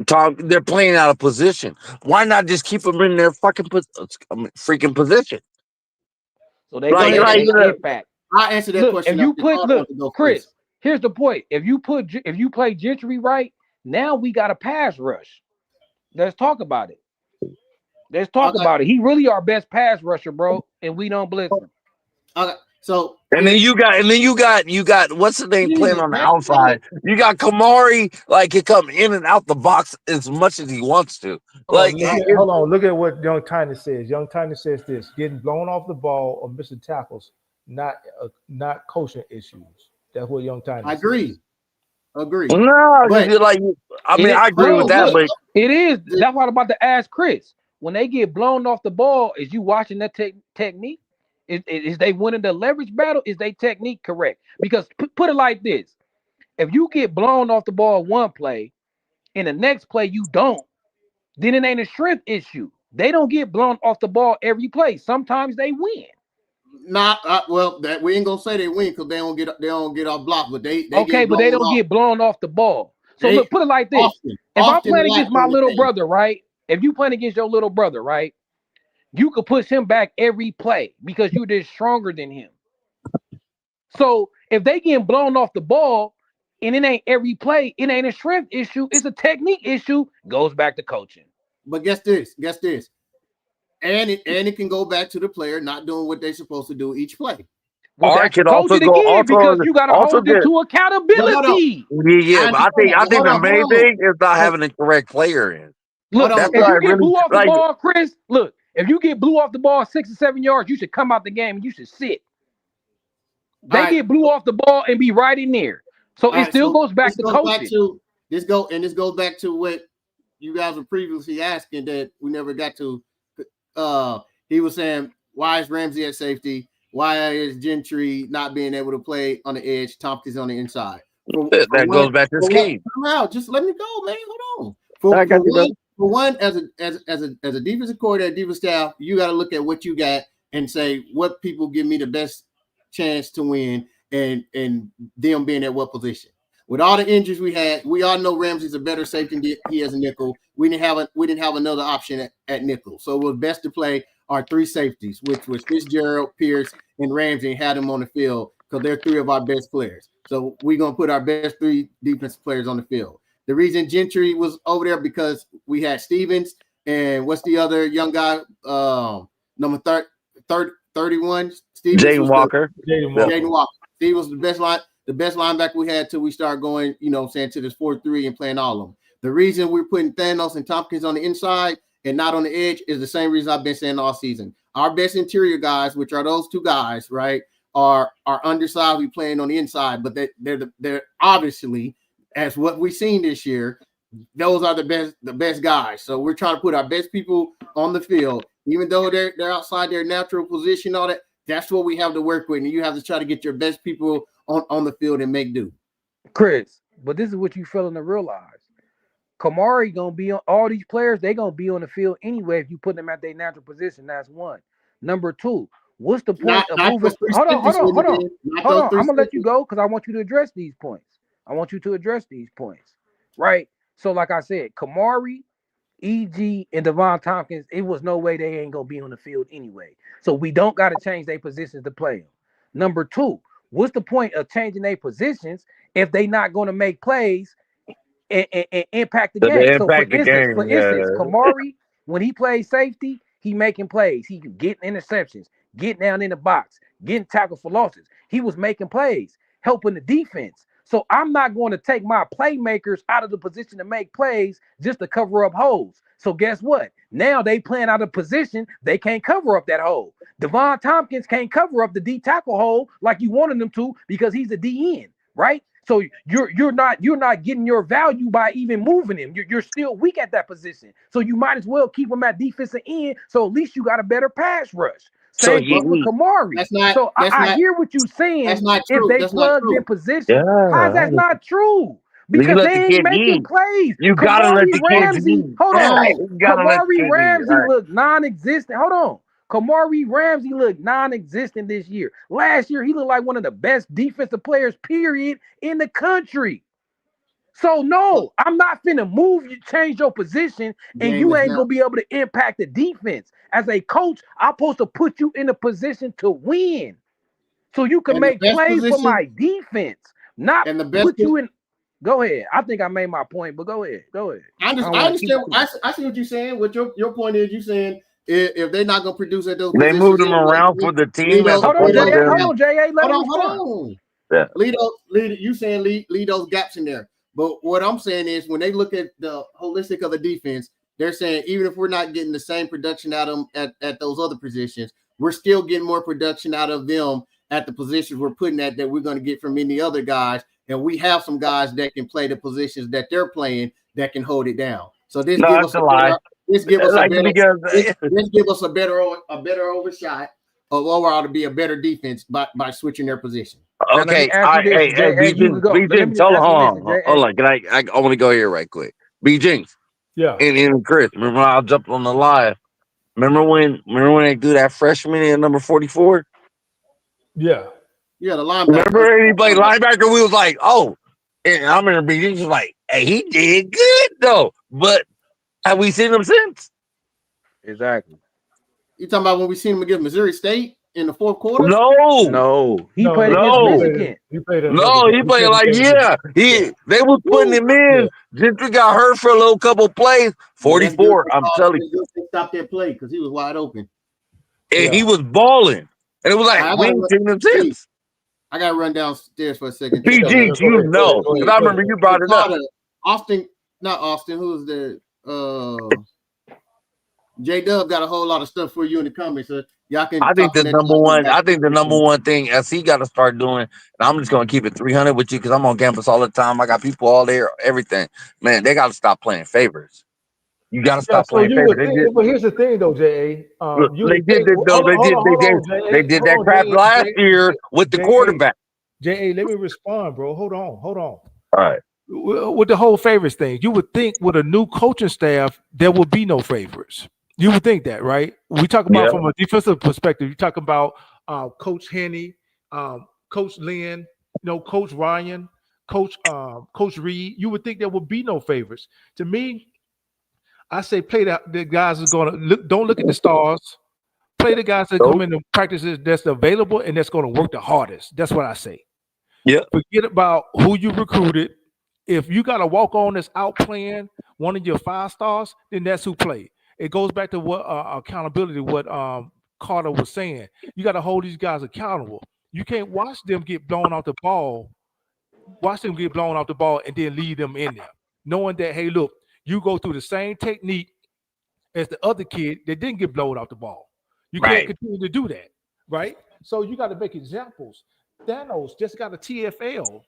Tom? They're playing out of position. Why not just keep them in their fucking freaking position? So they Go can Like, ahead. make like their impact. I'll answer that Look, question if you after put Carter wants to go Chris, first. here's the point. If you play Gentry right, now we got a pass rush. Let's talk about it. Let's talk Okay. about it. He really our best pass rusher, bro, and we don't blitz him. Okay. So and then you got what's the name playing Jesus, on the man, outside? You got Kamari, like he come in and out the box as much as he wants to. Like Hold on. Look at what Young Tiny says. Young Tiny says this: getting blown off the ball or missing tackles, not coaching issues. That's what Young Tiny I says. agree. Agree. no, But you're like, I mean, I agree with that, but It is. That's what I'm about to ask Chris. When they get blown off the ball, is you watching that technique? Is they winning the leverage battle? Is they technique correct? Because put it like this: if you get blown off the ball one play, and the next play you don't, then it ain't a strength issue. They don't get blown off the ball every play. Sometimes they win. not well. That we ain't gonna say they win because they don't get off block, but they Okay, get but blown they don't off. get blown off the ball. So look, put it like this: if I'm playing against my little brother, right? If you playing against your little brother, right? You could push him back every play because you're just stronger than him. So if they getting blown off the ball and it ain't every play, it ain't a strength issue, it's a technique issue, goes back to coaching. But guess this. And it can go back to the player not doing what they're supposed to do each play. Well, that could also go again because you got to hold it to accountability. Yeah, but I think the main thing is not having the correct player in. Look, if you get blew off the ball, Chris, look, if you get blew off the ball 6 or 7 yards, you should come out the game and you should sit. They get blew off the ball and be right in there. So it still goes back to coaching. This goes back to what you guys were previously asking that we never got to. He was saying, why is Ramsey at safety? Why is Gentry not being able to play on the edge? Tompkins on the inside. That goes back to scheme. Just let me go, man. Hold on. For one, as a defensive coordinator, defensive staff, you got to look at what you got and say what people give me the best chance to win, and them being at what position. With all the injuries we had, we all know Ramsey's a better safety than he is a nickel. We didn't have another option at nickel, so it was best to play our 3 safeties, which was Fitzgerald, Pierce, and Ramsey, and had them on the field because they're 3 of our best players. So we're gonna put our best 3 defensive players on the field. The reason Gentry was over there because we had Stevens and what's the other young guy, number 31, Stevens. Jaden Walker. Jaden Walker. Steve was the best linebacker we had till we started going, to this 4-3 and playing all of them. The reason we're putting Thanos and Tompkins on the inside and not on the edge is the same reason I've been saying all season. Our best interior guys, which are those 2 guys, right, are undersized. We playing on the inside, but they're obviously, as what we've seen this year, those are the best guys. So we're trying to put our best people on the field, even though they're outside their natural position. All that, that's what we have to work with, and you have to try to get your best people on the field and make do. Chris, but this is what you failing to realize. Kamari gonna be on all these players. They gonna be on the field anyway if you put them at their natural position. That's one. Number 2, what's the point of moving? Hold on. I'm gonna let you go because I want you to address these points. Right? So, like I said, Kamari, EG, and Devon Tompkins, it was no way they ain't gonna be on the field anyway. So we don't got to change their positions to play them. Number 2, what's the point of changing their positions if they not gonna make plays and impact the game? So for instance, Kamari, when he plays safety, he making plays. He getting interceptions, getting down in the box, getting tackled for losses. He was making plays, helping the defense. So I'm not going to take my playmakers out of the position to make plays just to cover up holes. So guess what? Now they playing out of position. They can't cover up that hole. Devon Tompkins can't cover up the D tackle hole like you wanted him to because he's a DN, right? So you're not getting your value by even moving him. You're still weak at that position. So you might as well keep him at defensive end. So at least you got a better pass rush. Same thing with Kamari. I hear what you're saying. If they plugged in position, how is that not true? Because they ain't making plays. You gotta let the Ramsey. Hold on. Kamari Ramsey looked non-existent. Hold on. Kamari Ramsey looked non-existent this year. Last year, he looked like one of the best defensive players, period, in the country. So, no, I'm not finna move you, change your position, and you ain't gonna be able to impact the defense. As a coach, I'm supposed to put you in a position to win. So you can make plays for my defense, not put you in. Go ahead. I think I made my point, but go ahead. I understand. I see what you're saying. What your point is, you're saying if they're not going to produce at those they moved them around for the team. Hold on, J.A. Hold on. Yeah. Lead, you saying lead those gaps in there. But what I'm saying is when they look at the holistic of the defense, they're saying even if we're not getting the same production out of them at those other positions, we're still getting more production out of them at the positions we're putting at that we're going to get from any other guys. And we have some guys that can play the positions that they're playing that can hold it down. So this gives us a better overshot of overall to be a better defense by switching their position. Okay, B-Jinx, hold on. I want to go here right quick. B-Jinx, yeah, and Chris, remember I'll jump on the live. Remember when they do that freshman in number 44? Yeah, the linebacker. Remember anybody linebacker? We was like, oh, And I remember being just like, hey, he did good though. But have we seen him since? Exactly. You talking about when we seen him against Missouri State in the fourth quarter? No. He played against Michigan. He played he played like they was putting him in. Gentry got hurt for a little couple plays. 44. I'm telling you, stop that play because he was wide open. And he was balling. And it was like we ain't seen him since. I gotta run downstairs for a second. PG, you know, because I remember you brought it up. Not Austin. Who's the J Dub got a whole lot of stuff for you in the comments. So y'all can. I think the number one thing SC got to start doing, and I'm just gonna keep it 300 with you because I'm on campus all the time. I got people all there, everything. Man, they got to stop playing favorites. You got to stop playing favorites. But here's the thing, though, J.A. They did that crap last year with the quarterback. J.A., let me respond, bro. Hold on. All right. With the whole favorites thing, you would think with a new coaching staff there would be no favorites. You would think that, right? We talk about from a defensive perspective. You talk about Coach Henney, Coach Lynn, Coach Ryan, Coach Reed. You would think there would be no favorites. To me, I say play the guys are going to look. Don't look at the stars. Play the guys that come in the practices that's available and that's going to work the hardest. That's what I say. Yeah. Forget about who you recruited. If you got to walk on that's out playing one of your 5 stars, then that's who played. It goes back to what accountability. What Carter was saying. You got to hold these guys accountable. You can't watch them get blown off the ball. Watch them get blown off the ball and then leave them in there, knowing that hey, look. You go through the same technique as the other kid that didn't get blown off the ball. You can't continue to do that, right? So you got to make examples. Thanos just got a TFL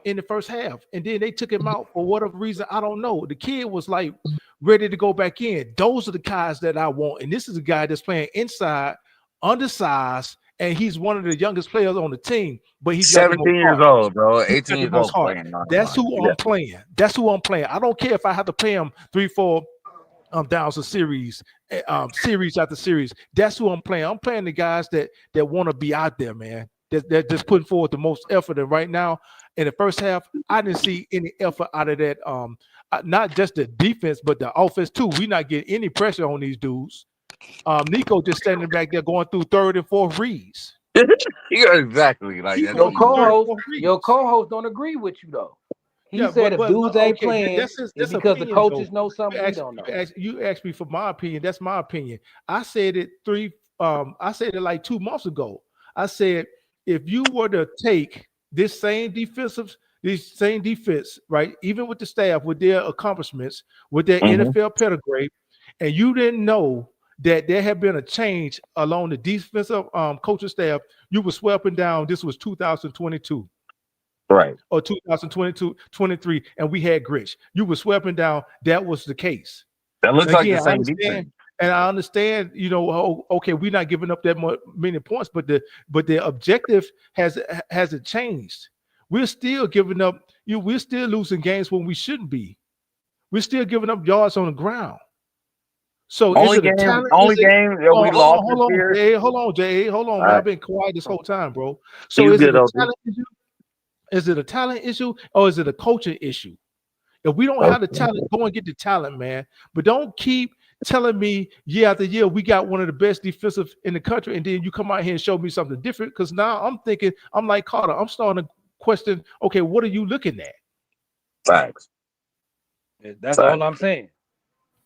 in the first half, and then they took him out for whatever reason. I don't know. The kid was like ready to go back in. Those are the guys that I want, and this is a guy that's playing inside, undersized, and he's one of the youngest players on the team. But he's 17 years old, bro. 18 years old. That's who I'm playing. That's who I'm playing. I don't care if I have to play him 3-4 downs a series, series after series. That's who I'm playing. I'm playing the guys that want to be out there, man. That just putting forward the most effort. And right now, in the first half, I didn't see any effort out of that. Not just the defense, but the offense too. We not getting any pressure on these dudes. Nico just standing back there going through 3rd and 4th reads. You're exactly like that. Your co-host don't agree with you though. He said if dudes ain't playing, it's because opinion, the coaches know something we don't know. You asked me for my opinion. That's my opinion. I said it like 2 months ago. I said if you were to take this same defense, right? Even with the staff, with their accomplishments, with their NFL pedigree, and you didn't know that there had been a change along the defensive coaching staff, you were swept up and down. This was 2022. Right. Or 2022, 23, and we had Gritch. You were swept up and down. That was the case. That looks like the same defense. And I understand, okay, we're not giving up that many points, but the objective hasn't changed. We're still giving up. We're still losing games when we shouldn't be. We're still giving up yards on the ground. So only game that we lost this year. Hold on, man. I've been quiet this whole time, bro. So is it a talent issue? Is it a talent issue or is it a coaching issue? If we don't have the talent, go and get the talent, man. But don't keep telling me year after year we got one of the best defensive in the country, and then you come out here and show me something different. Because now I'm thinking, I'm like Carter. I'm starting to question. Okay, what are you looking at? Facts. That's all I'm saying.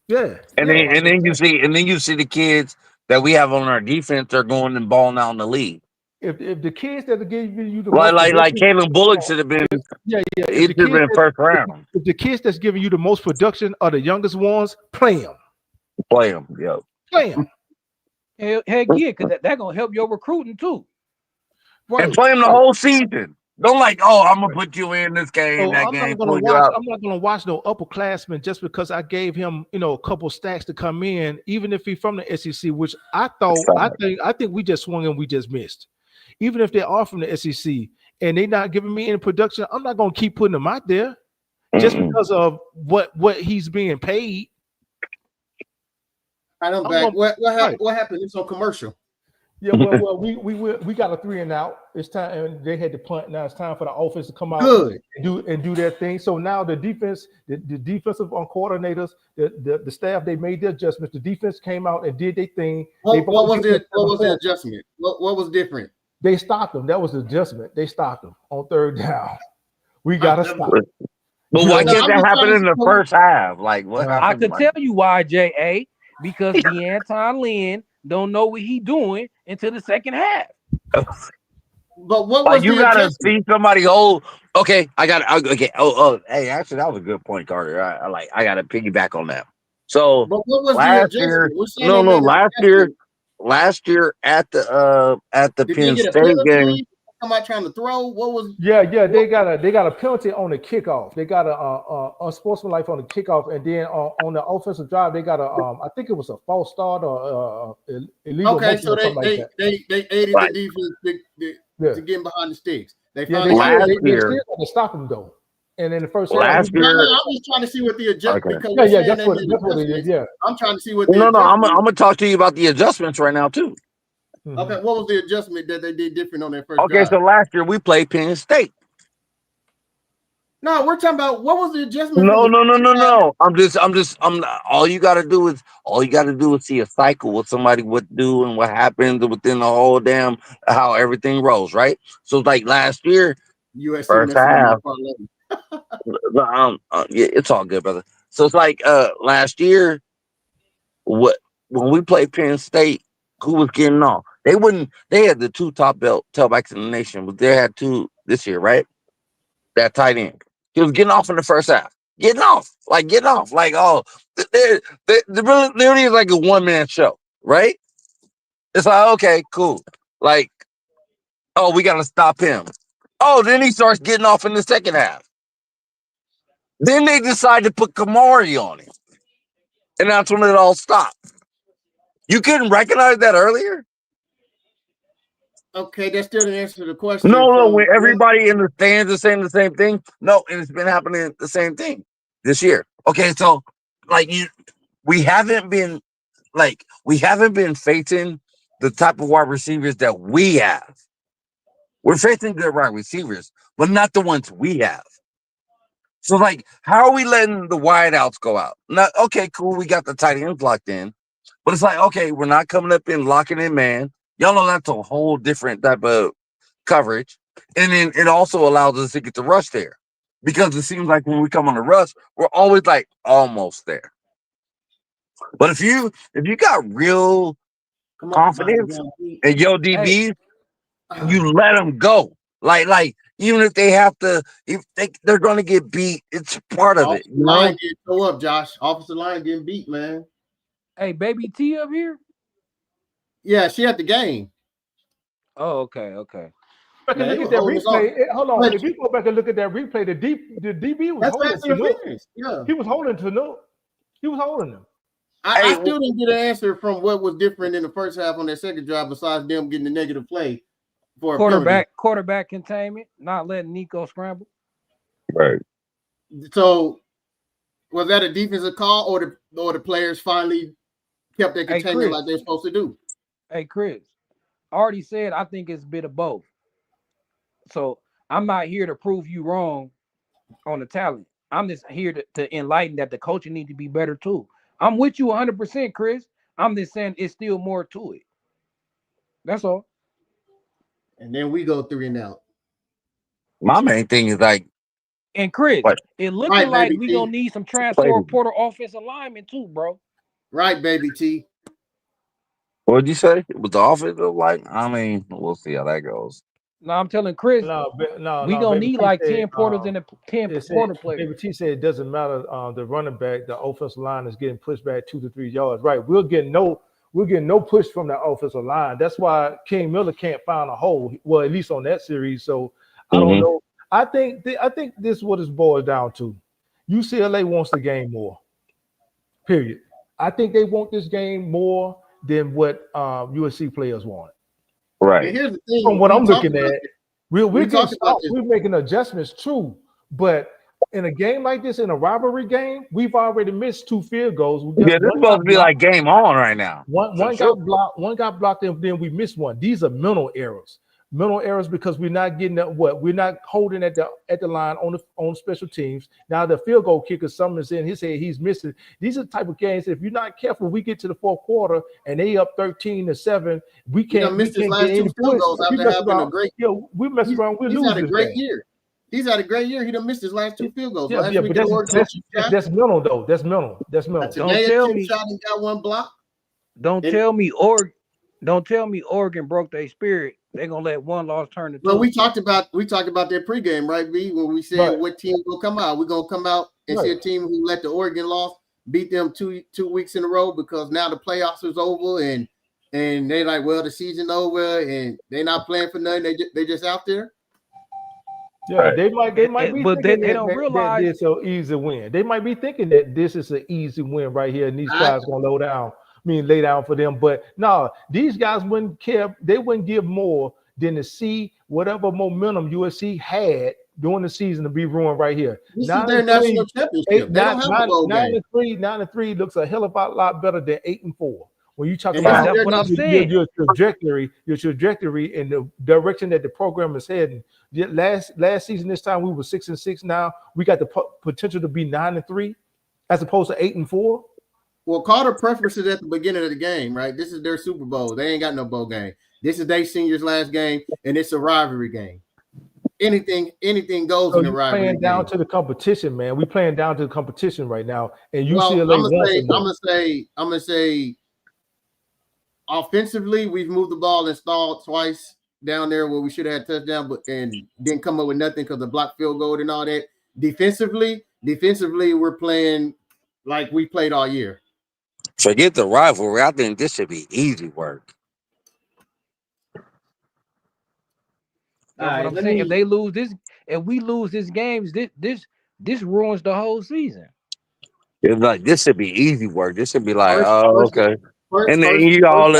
Yeah. And then you see the kids that we have on our defense are going and balling out in the league. If the kids that are giving you the like Caleb Bullock should have been, it should have been first round. If the kids that's giving you the most production are the youngest ones, play them. Play them, yo. Play them. Heck yeah, because that's gonna help your recruiting too. Right. And play them the whole season. Don't I'm gonna put you in this game, that game. I'm not gonna watch no upperclassman just because I gave him, a couple stacks to come in, even if he's from the SEC, which I think we just swung and we just missed. Even if they are from the SEC and they're not giving me any production, I'm not gonna keep putting them out there just because of what he's being paid. I don't back. What happened? It's on commercial. Yeah, well, we got a 3 and out. It's time, and they had to punt. Now it's time for the offense to come out Good. and do their thing. So now the defense, the defensive coordinators, the staff, they made the adjustments. The defense came out and did their thing. What was the adjustment? What was different? They stopped them. That was the adjustment. They stopped them on 3rd down. We gotta stop. But why can't that happen in the first half? Like what happened? I could tell you why, J.A. Because DeAnton Lynn don't know what he doing until the second half. But what was you the gotta adjustment? see somebody hold? Okay, I got okay. Oh, hey, actually, that was a good point, Carter. I got to piggyback on that. So But what was the last year, adjustment? last year at the Did Penn they get a State game. penalty? Somebody trying to throw? What was? Yeah, they got a penalty on the kickoff. They got a unsportsmanlike on the kickoff, and then on the offensive drive, they got I think it was a false start or illegal. Okay, motion so or something like that. they aided Right. the defense to getting behind the sticks. They Yeah, finally last they year- still had to stop them though. And in the first Last half, year- I'm just trying to see what the adjustment. Okay. Because that's what it is. Yeah. I'm trying to see what. No, I'm gonna talk to you about the adjustments right now too. Okay, what was the adjustment that they did different on their first Okay, drive? so last year we played Penn State. No, we're talking about what was the adjustment? No. I'm not, all you gotta do is see a cycle, what somebody would do and what happens within the whole damn how everything rolls, right? So like last year, USC first messing up my half. parlay. Yeah, it's all good, brother. So it's like last year, when we played Penn State, who was getting off? They had the 2 top belt tailbacks in the nation, but they had 2 this year, right? That tight end. He was getting off in the first half. Getting off. Like, oh, there really is like a 1-man show, right? It's like, okay, cool. Like, oh, we got to stop him. Oh, then he starts getting off in the second half. Then they decide to put Kamari on him. And that's when it all stopped. You couldn't recognize that earlier? Okay, that still didn't answer the question. No, when everybody in the stands is saying the same thing. No, and it's been happening the same thing this year. Okay, so like we haven't been facing the type of wide receivers that we have. We're facing good wide receivers, but not the ones we have. So like, how are we letting the wideouts go out? Not okay, cool. We got the tight ends locked in, but it's like, okay, we're not coming up and locking in man. Y'all know that's a whole different type of coverage. And then it also allows us to get the rush there. Because it seems like when we come on the rush, we're always like almost there. But if you got real confidence in your DBs, you let them go. Like even if they have to, they're going to get beat, it's part of it. You know? Line getting toe up, Josh. Offensive line getting beat, man. Hey, baby T up here? Yeah, she at the game. Oh, okay. Look at that replay. Hold on. If you go back and look at that replay, the DB was holding Tanu. Yeah, he was holding Tanu. He was holding him. I still didn't get an answer from what was different in the first half on that second drive besides them getting the negative play for quarterback containment, not letting Nico scramble. Right. So was that a defensive call or the players finally kept their containment like they're supposed to do? Hey, Chris, I already said I think it's a bit of both. So I'm not here to prove you wrong on the talent. I'm just here to enlighten that the coaching need to be better too. I'm with you 100%, Chris. I'm just saying it's still more to it. That's all. And then we go 3 and out. My main thing is like, and Chris, it looking like we gonna need some transfer portal offensive linemen too, bro. Right, baby T. What did you say? With the offensive line? I mean, we'll see how that goes. No, I'm telling Chris, we gonna need like 10 porters and 10 porter players. Baby T said it doesn't matter. The running back, the offensive line is getting pushed back 2 to 3 yards. Right, we'll get no push from the offensive line. That's why King Miller can't find a hole. Well, at least on that series. So I don't know. I think this is what it boils down to. UCLA wants the game more. Period. I think they want this game more than what USC players want. Right. And here's the thing. From what I'm looking at, we're making adjustments, true, but in a game like this, in a rivalry game, we've already missed 2 field goals. Yeah, this is supposed to be like game on right now. One got blocked, and then we missed one. These are mental errors. Mental errors because we're not getting we're not holding at the line on special teams. Now the field goal kicker, Sumner's in his head, he's missing. These are the type of games. If you're not careful, we get to the fourth quarter and they up 13-7. We can't miss his last 2 field goals after having a great. We mess around. We lose. He's had a great year. He's had a great year. He done missed his last 2 field goals. Yeah, but that's mental though. That's mental. Don't tell me. Shot and got 1 block. Don't tell me Oregon broke their spirit. They're gonna let 1 loss turn to 2. Well, we talked about that pregame, right, B? When we said what team will come out. We're gonna come out and see a team who let the Oregon loss beat them 2 weeks in a row because now the playoffs is over and they're like, well, the season over and they're not playing for nothing. They just out there. Yeah, they might be, but they don't realize it's an easy win. They might be thinking that this is an easy win right here, and these guys gonna lay down for them. But no, these guys wouldn't care. They wouldn't give more than to see whatever momentum USC had during the season to be ruined right here. This is their national championship. 9-3 looks a hell of a lot better than 8-4. When you talk about what I'm saying, your trajectory in the direction that the program is heading. Last season, this time we were 6-6. Now we got the potential to be 9-3, as opposed to 8-4. Well, Carter preferences at the beginning of the game, right? This is their Super Bowl. They ain't got no bowl game. This is their seniors' last game, and it's a rivalry game. Anything goes in the rivalry. Playing down to the competition, man. We playing down to the competition right now, and UCLA. I'm gonna say. Offensively, we've moved the ball and stalled twice down there where we should have had touchdown, and didn't come up with nothing because of blocked field goal and all that. Defensively, we're playing like we played all year. Forget the rivalry. I think this should be easy work. That's what I'm saying. If we lose this game, this ruins the whole season. It's like this should be easy work. This should be like, okay. And then you got all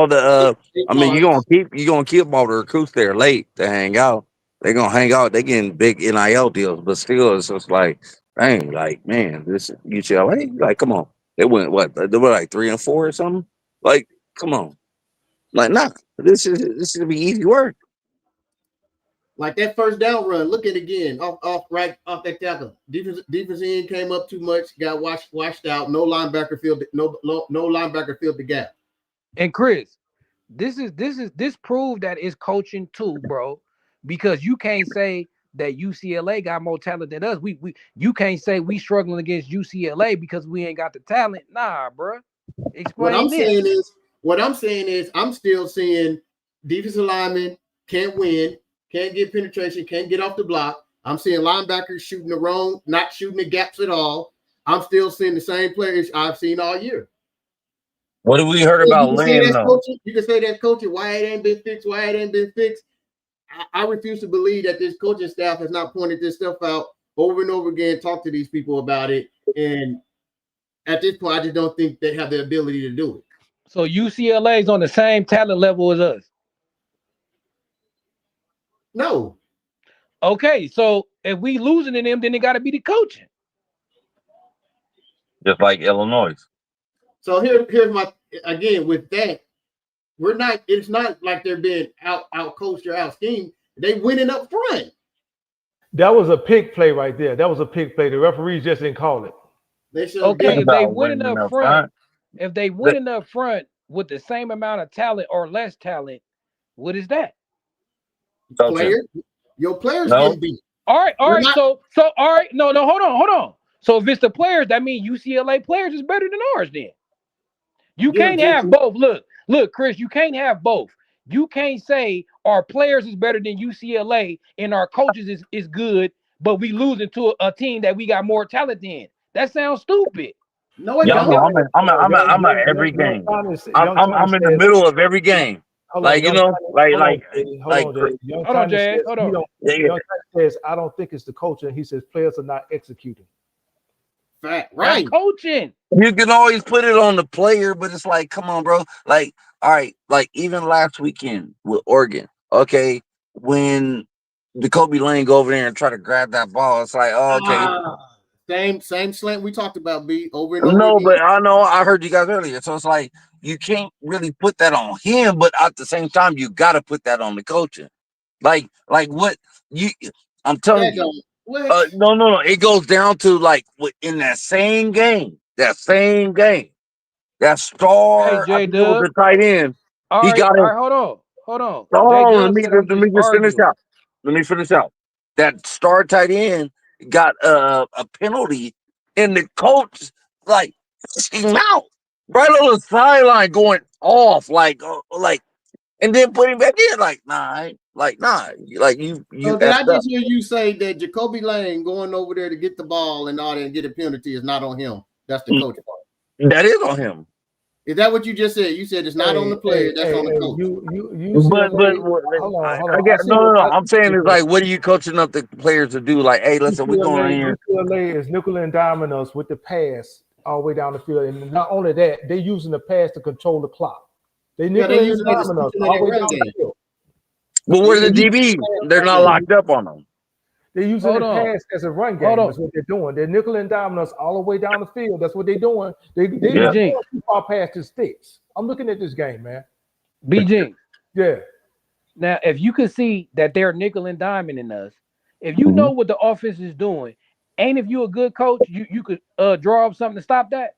the I mean, you're gonna keep all the recruits there late to hang out. They're gonna hang out, they getting big NIL deals, but still it's just like, dang, like, man, this UCLA, like, come on. They went they were like 3-4 or something. Like, come on. Like, nah, this should be easy work. Like that first down run, look at it again, off that tackle. Defense end came up too much, got washed out. No linebacker filled the gap. And Chris, this proved that it's coaching too, bro. Because you can't say that UCLA got more talent than us. You can't say we struggling against UCLA because we ain't got the talent. Nah, bro. Explain What I'm saying is I'm still seeing defensive linemen can't win. Can't get penetration, can't get off the block. I'm seeing linebackers shooting the wrong, not shooting the gaps at all. I'm still seeing the same players I've seen all year. What have we heard about Lynn? You can say that's coaching. Why it ain't been fixed? I refuse to believe that this coaching staff has not pointed this stuff out over and over again, talked to these people about it. And at this point, I just don't think they have the ability to do it. So UCLA is on the same talent level as us. No. Okay, so if we losing to them, then it got to be the coaching. Just like Illinois. So here's my, again, with that, it's not like they're being out coached or out schemed. They winning up front. That was a pig play right there. That was a pig play. The referees just didn't call it. Okay, if they winning up front, up front with the same amount of talent or less talent, what is that? Your players can be. All right. So all right. No, hold on. So if it's the players, that means UCLA players is better than ours then. You can't have both. Look, Chris, you can't have both. You can't say our players is better than UCLA and our coaches is good, but we losing to a team that we got more talent than. That sounds stupid. No, it don't. I'm at every game. I'm in the middle of every game. Like, you know, like. Hold on, Jay. Hold on. Young says, I don't think it's the coaching. He says players are not executing. Fact, right. That's coaching. You can always put it on the player, but it's like, come on, bro. Like, all right, like even last weekend with Oregon, okay, when Jacoby Lane go over there and try to grab that ball. It's like, oh, okay. Same slant we talked about, B, over and over No, again. but I know I heard you guys earlier. So it's like you can't really put that on him, but at the same time, you got to put that on the coaching. Like what you? I'm telling you. What? No. It goes down to like in that same game, that star. Hey, I think it was J-Dub. the tight end. All He right, got it. hold on. Oh, J-Dub said I'm let just me just finish arguing. out. Let me finish out. That star tight end got a penalty, and the coach like him out right on the sideline, going off like, and then put him back in like, nah, like you So did I effed up. just hear you say that Jacoby Lane going over there to get the ball and all that and get a penalty is not on him? That's the coach part. That is on him. Is that what you just said? You said it's not on the player, that's on the coach. Hold on. I guess no. I'm saying it's like, what are you coaching up the players to do? Like, hey, listen, we're going in here. UCLA is nickel and diming us with the pass all the way down the field, and not only that, they're using the pass to control the clock. They nickel and diming us all the way down the field. But where's the DB? They're not locked up on them. They're using the pass as a run game. That's what they're doing. They're nickel and diming us all the way down the field. That's what they're doing. They're too far past the sticks. I'm looking at this game, man. BG. Yeah. Now, if you can see that they're nickel and diming in us, if you know what the offense is doing, and if you're a good coach, you could draw up something to stop that.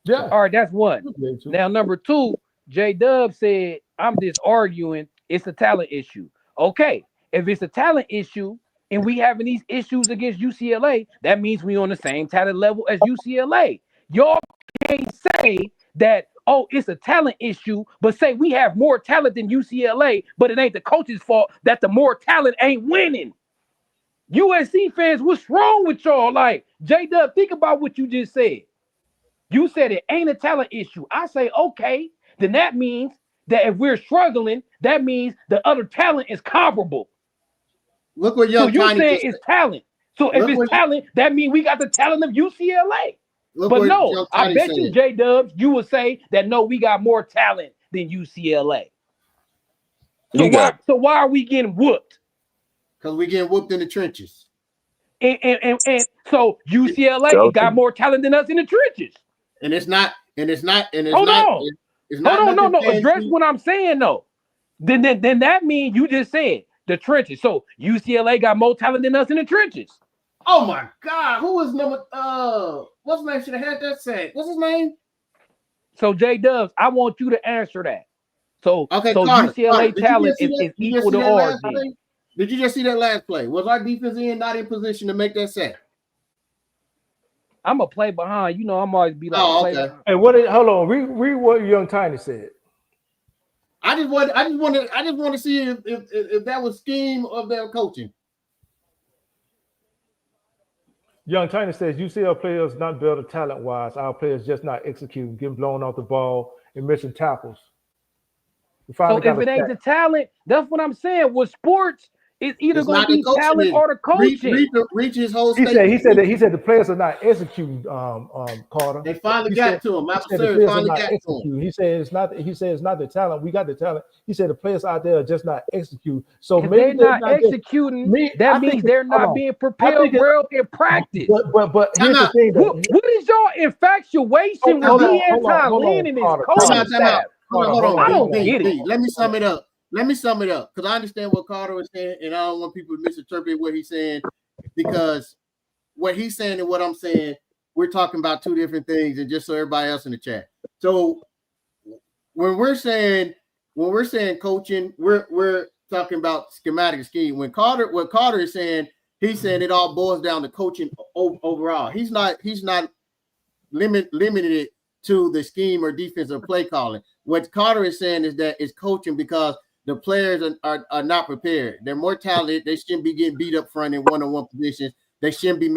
Yeah. All right, that's one. Now, number two, J-Dub said, I'm just arguing it's a talent issue. Okay, if it's a talent issue and we having these issues against UCLA, that means we on the same talent level as UCLA. Y'all can't say that, oh, it's a talent issue, but say we have more talent than UCLA, but it ain't the coach's fault that the more talent ain't winning. USC fans, what's wrong with y'all? Like, J-Dub, think about what you just said. You said it ain't a talent issue. I say, okay, then that means that if we're struggling, that means the other talent is comparable. Look what Young So you Tiny saying it's talent. So if it's talent, that means we got the talent of UCLA. But no, I bet you, J-Dubs, you would say that no, we got more talent than UCLA. So why are we getting whooped? Because we getting whooped in the trenches. And so UCLA got more talent than us in the trenches. And it's not. Hold on, no. Address what I'm saying though. Then that means you just said the trenches. So UCLA got more talent than us in the trenches. Oh my God, who was number? What's his name? Should have had that sack. What's his name? So J-Dubs, I want you to answer that. So okay, so Carter, UCLA talent is equal to ours. Did you just see that last play? Was our defense not in position to make that sack? I'm a play behind. You know, I'm always be like, okay. Hey, hold on. Read what Young Tiny said. I just want to see if that was scheme of their coaching. Young Tiny says UCL players not better talent wise. Our players just not executing, getting blown off the ball and missing tackles. So if it ain't the talent, that's what I'm saying. With sports, it's either going to be talent or the coaching. Reach his whole statement. He said the players are not executing. Carter. They finally got to him. He said it's not. He said it's not the talent. We got the talent. He said the players out there are just not executing. So if they're not executing, that means they're not being prepared well in practice. But here's the thing. What is your infatuation with the anti-Lynn and his coaching staff? Hold on. I don't get it. Let me sum it up. Because I understand what Carter is saying, and I don't want people to misinterpret what he's saying, because what he's saying and what I'm saying, we're talking about two different things, and just so everybody else in the chat. So when we're saying coaching, we're talking about schematic scheme. What Carter is saying, he's saying it all boils down to coaching overall. He's not limited it to the scheme or defensive play calling. What Carter is saying is that it's coaching because the players are not prepared. They're more talented. They shouldn't be getting beat up front in one-on-one positions. They shouldn't be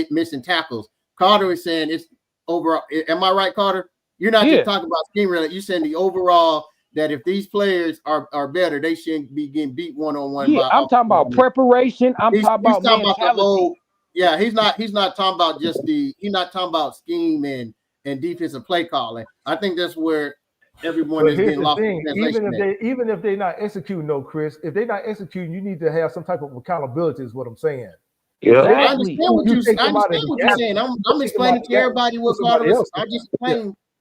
missing tackles. Carter is saying it's overall. Am I right, Carter? You're not just talking about scheme. Really, you're saying the overall that if these players are better, they shouldn't be getting beat one-on-one. Yeah, I'm talking about preparation. I'm talking about mentality. He's not talking about he's not talking about scheme and defensive play calling. I think that's where everyone But is here's getting the lost in thing: translation. even if they're not executing, no, Chris, if they're not executing, you need to have some type of accountability. Is what I'm saying. Yeah. I Exactly. understand what You you. take I them out of understand the what you're gap. saying. I'm You take them out explaining of to the gap. everybody what Somebody Carter was. else.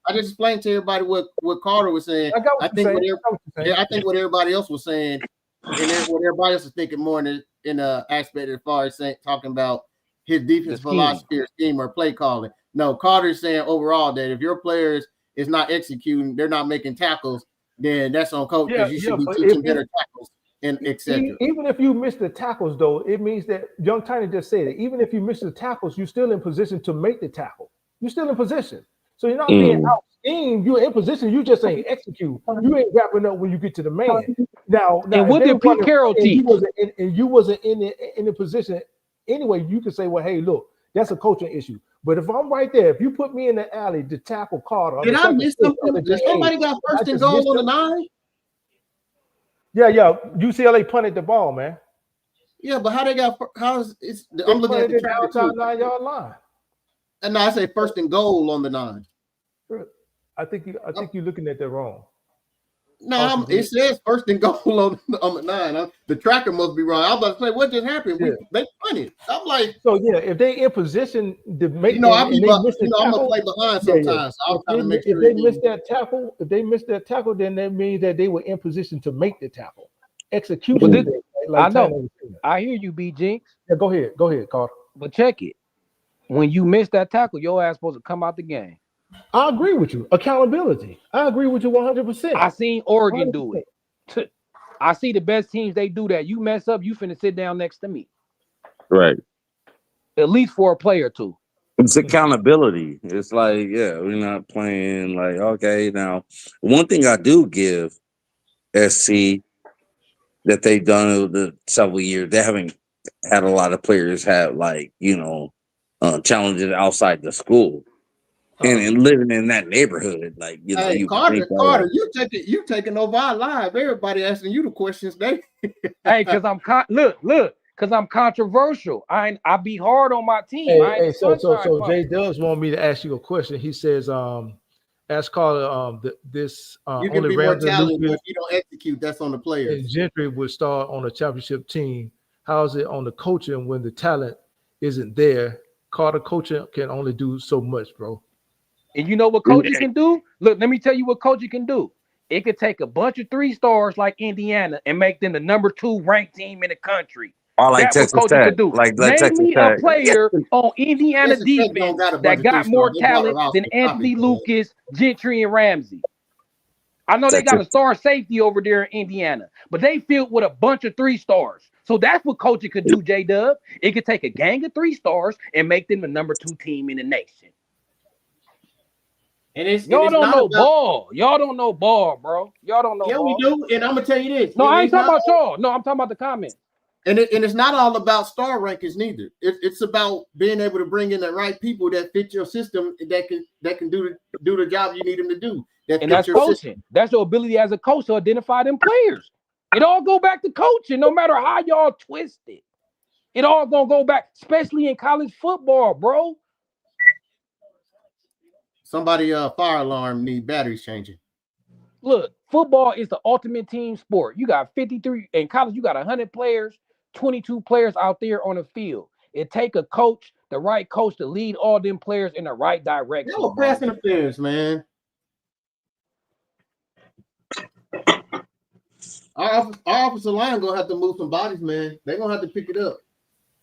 I just explained to everybody what Carter was saying. I got what I you're think saying. what I got what you're saying. I think what everybody else was saying, and what everybody else was thinking more in the aspect as far as talking about his defense philosophy or scheme or play calling. No, Carter's saying overall that if your players is not executing, they're not making tackles, then that's on coach because you should be but teaching better tackles and etc. even if you miss the tackles, though, it means that Young Tiny just said it. Even if you miss the tackles, you're still in position to make the tackle. You're still in position. So you're not being out schemed. You're in position. You just ain't execute. You ain't wrapping up when you get to the man. Now And what did Pete Carroll teach? You wasn't in the position anyway. You could say, well, hey, look, that's a coaching issue. But if I'm right there, if you put me in the alley to tackle Carter, Did I miss something? Did somebody got first and goal on the 9? Yeah. UCLA punted the ball, man. Yeah, but how they got? How's it's? They I'm looking at the track outside 9-yard line. And no, I say first and goal on the 9. I think you're looking at that wrong. No, it says first and goal on the 9. The tracker must be wrong. I was about to say, what just happened? Yeah. They punted. I'm like, so yeah, if they in position to make, I'm gonna play behind sometimes. So I'm trying to make sure. If they miss that tackle, then that means that they were in position to make the tackle. Execution. I know. I hear you, B Jinx. Yeah, go ahead, Carter. But check it. When you miss that tackle, your ass supposed to come out the game. I agree with you. Accountability. I agree with you 100%. I seen Oregon 100%. Do it. I see the best teams, they do that. You mess up, you finna sit down next to me. Right. At least for a play or two. It's accountability. It's like, yeah, we're not playing like, okay, now one thing I do give SC that they've done over the several years, they haven't had a lot of players have like, challenges outside the school. And living in that neighborhood, like hey, Carter, you taking over our live. Everybody asking you the questions, they. Hey, because I'm because I'm controversial. I be hard on my team. So Jay does want me to ask you a question. He says, ask Carter, this you can be more talented, but if you don't execute, that's on the players. And Gentry would start on a championship team. How's it on the coaching when the talent isn't there? Carter coaching can only do so much, bro. And you know what coaching can do? Look, let me tell you what coaching can do. It could take a bunch of 3 stars like Indiana and make them the number 2 ranked team in the country. Or like Texas Tech. Could do. Name me a player on Indiana defense that got more talent than Anthony Lucas, Gentry, and Ramsey. I know they got a star safety over there in Indiana, but they filled with a bunch of 3 stars. So that's what coaching could do, J-Dub. It could take a gang of 3 stars and make them the number 2 team in the nation. And y'all don't know ball. Y'all don't know ball, bro. Y'all don't know ball. Yeah, we do. And I'm gonna tell you this. No, I ain't talking about y'all. No, I'm talking about the comments. And it's not all about star rankings neither. It's about being able to bring in the right people that fit your system that can do the job you need them to do. And that's coaching. System. That's your ability as a coach to identify them players. It all go back to coaching, no matter how y'all twist it. It all gonna go back, especially in college football, bro. Somebody fire alarm need batteries changing. Look, football is the ultimate team sport. You got 53 in college, you got 100 players, 22 players out there on the field. It take a coach, the right coach, to lead all them players in the right direction. No pass interference, man. Our offensive line gonna have to move some bodies, man. They're gonna have to pick it up.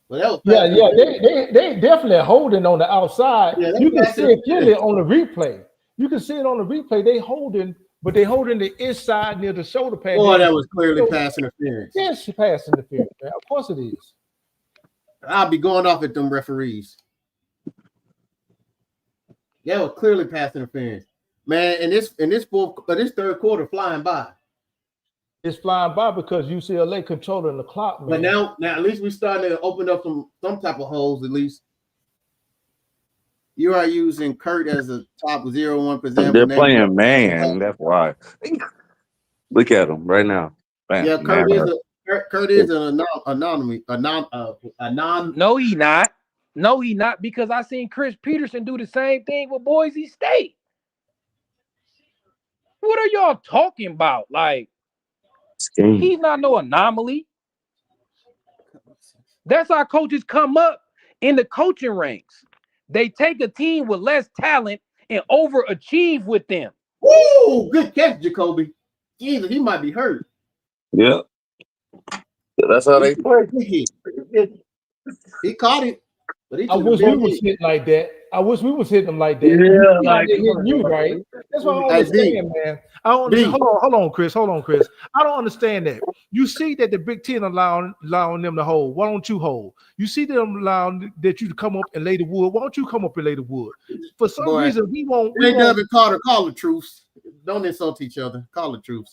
But they definitely holding on the outside. Yeah, you can see it clearly on the replay. You can see it on the replay. They holding, but they holding the inside near the shoulder pad. Boy, that was clearly pass interference. Yes, pass interference, man. Of course it is. I'll be going off at them referees. That was clearly pass interference, man. And this third quarter flying by. It's flying by because UCLA controlling the clock, man. But now at least we starting to open up some type of holes. At least you are using Kurt as a top 0-1 example. They're playing man. That's why. Look at him right now. Bam, yeah, Kurt is an anomaly. No, he not. No, he not, because I seen Chris Peterson do the same thing with Boise State. What are y'all talking about? Like, he's not no anomaly. That's how coaches come up in the coaching ranks. They take a team with less talent and overachieve with them. Woo! Good catch, Jacoby. Jesus, he might be hurt. Yeah. That's how they play. He caught it. But he I wish we was hitting like that. I wish we was hitting them like that. Yeah, like hitting you, right? That's what I don't understand, man. I don't understand. Hold on, Chris. I don't understand that. You see that the Big Ten allowing them to hold. Why don't you hold? You see them allowing that you to come up and lay the wood. Why don't you come up and lay the wood? For some reason, we won't. Call the truth. Don't insult each other. Call the truth.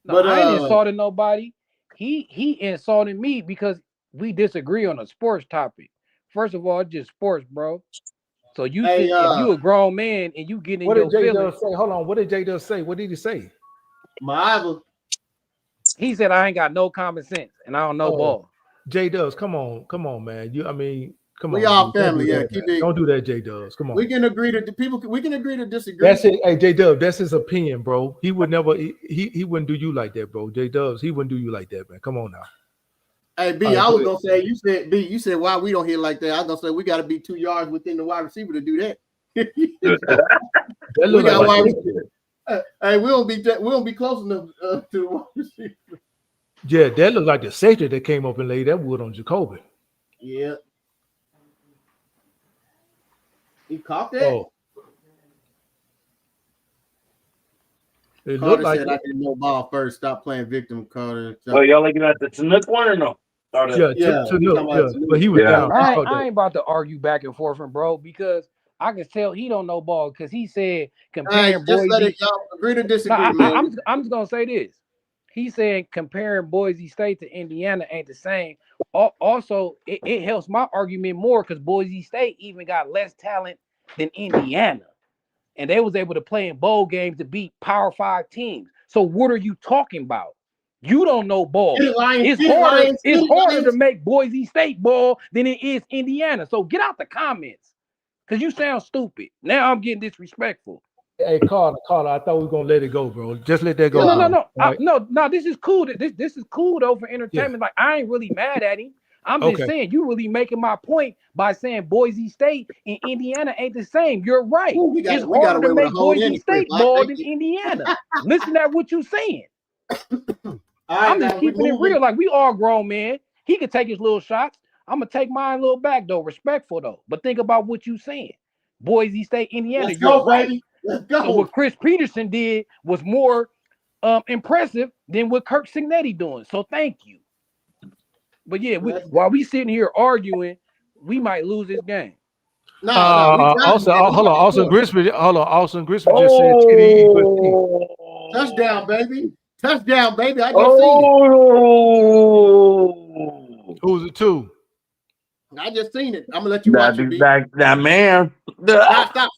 No, but I ain't insulted nobody. He insulted me because we disagree on a sports topic. First of all, it's just sports, bro. So you if you a grown man and you get in your feelings. Say? Hold on. What did J Dub say? What did he say? He said I ain't got no common sense and I don't know ball. J Dubs, come on, man. Come on. We all family, Don't do that, J Dubs. Come on. We can agree to disagree. That's it. Hey, J Dub, that's his opinion, bro. He would never. He wouldn't do you like that, bro. J Dubs, he wouldn't do you like that, man. Come on now. Hey B, I was gonna say you said why we don't hit like that. I was gonna say we got to be 2 yards within the wide receiver to do that. Hey, we won't be close enough to the wide receiver. Yeah, that looked like the safety that came up and laid that wood on Jacoby. Yeah, he caught that. Oh. It Carter looked like said I didn't know ball first. Stop playing victim, Carter. Oh, y'all looking at the Chinook one or no? Yeah. But he was down. I ain't about to argue back and forth, bro, because I can tell he don't know ball because he said comparing Boise. Y'all agree to disagree, man. I'm just gonna say this. He said comparing Boise State to Indiana ain't the same. Also, it helps my argument more because Boise State even got less talent than Indiana, and they was able to play in bowl games to beat Power 5 teams. So what are you talking about? You don't know ball. It's harder to make Boise State ball than it is Indiana. So get out the comments because you sound stupid. Now I'm getting disrespectful. Hey, Carter, I thought we were gonna let it go, bro. Just let that go. No. Right. No. This is cool. This is cool though for entertainment. Yeah. Like I ain't really mad at him. I'm just saying you really making my point by saying Boise State and Indiana ain't the same. You're right. Ooh, it's harder to make Boise State ball than Indiana. Listen at what you're saying. I'm just keeping it real. Like we all grown, man. He could take his little shots. I'm gonna take mine a little back though, respectful though. But think about what you saying. Boise State, Indiana. Let's go, baby. Let's go. So what Chris Peterson did was more impressive than what Kirk Cignetti doing. So thank you. But yeah, while we sitting here arguing, we might lose this game. Austin Grisby. Austin Grisby just said TDE. Touchdown, baby. Touchdown, baby. I just seen it. Who's it to? I just seen it. I'm gonna let you watch it. That man. Stop.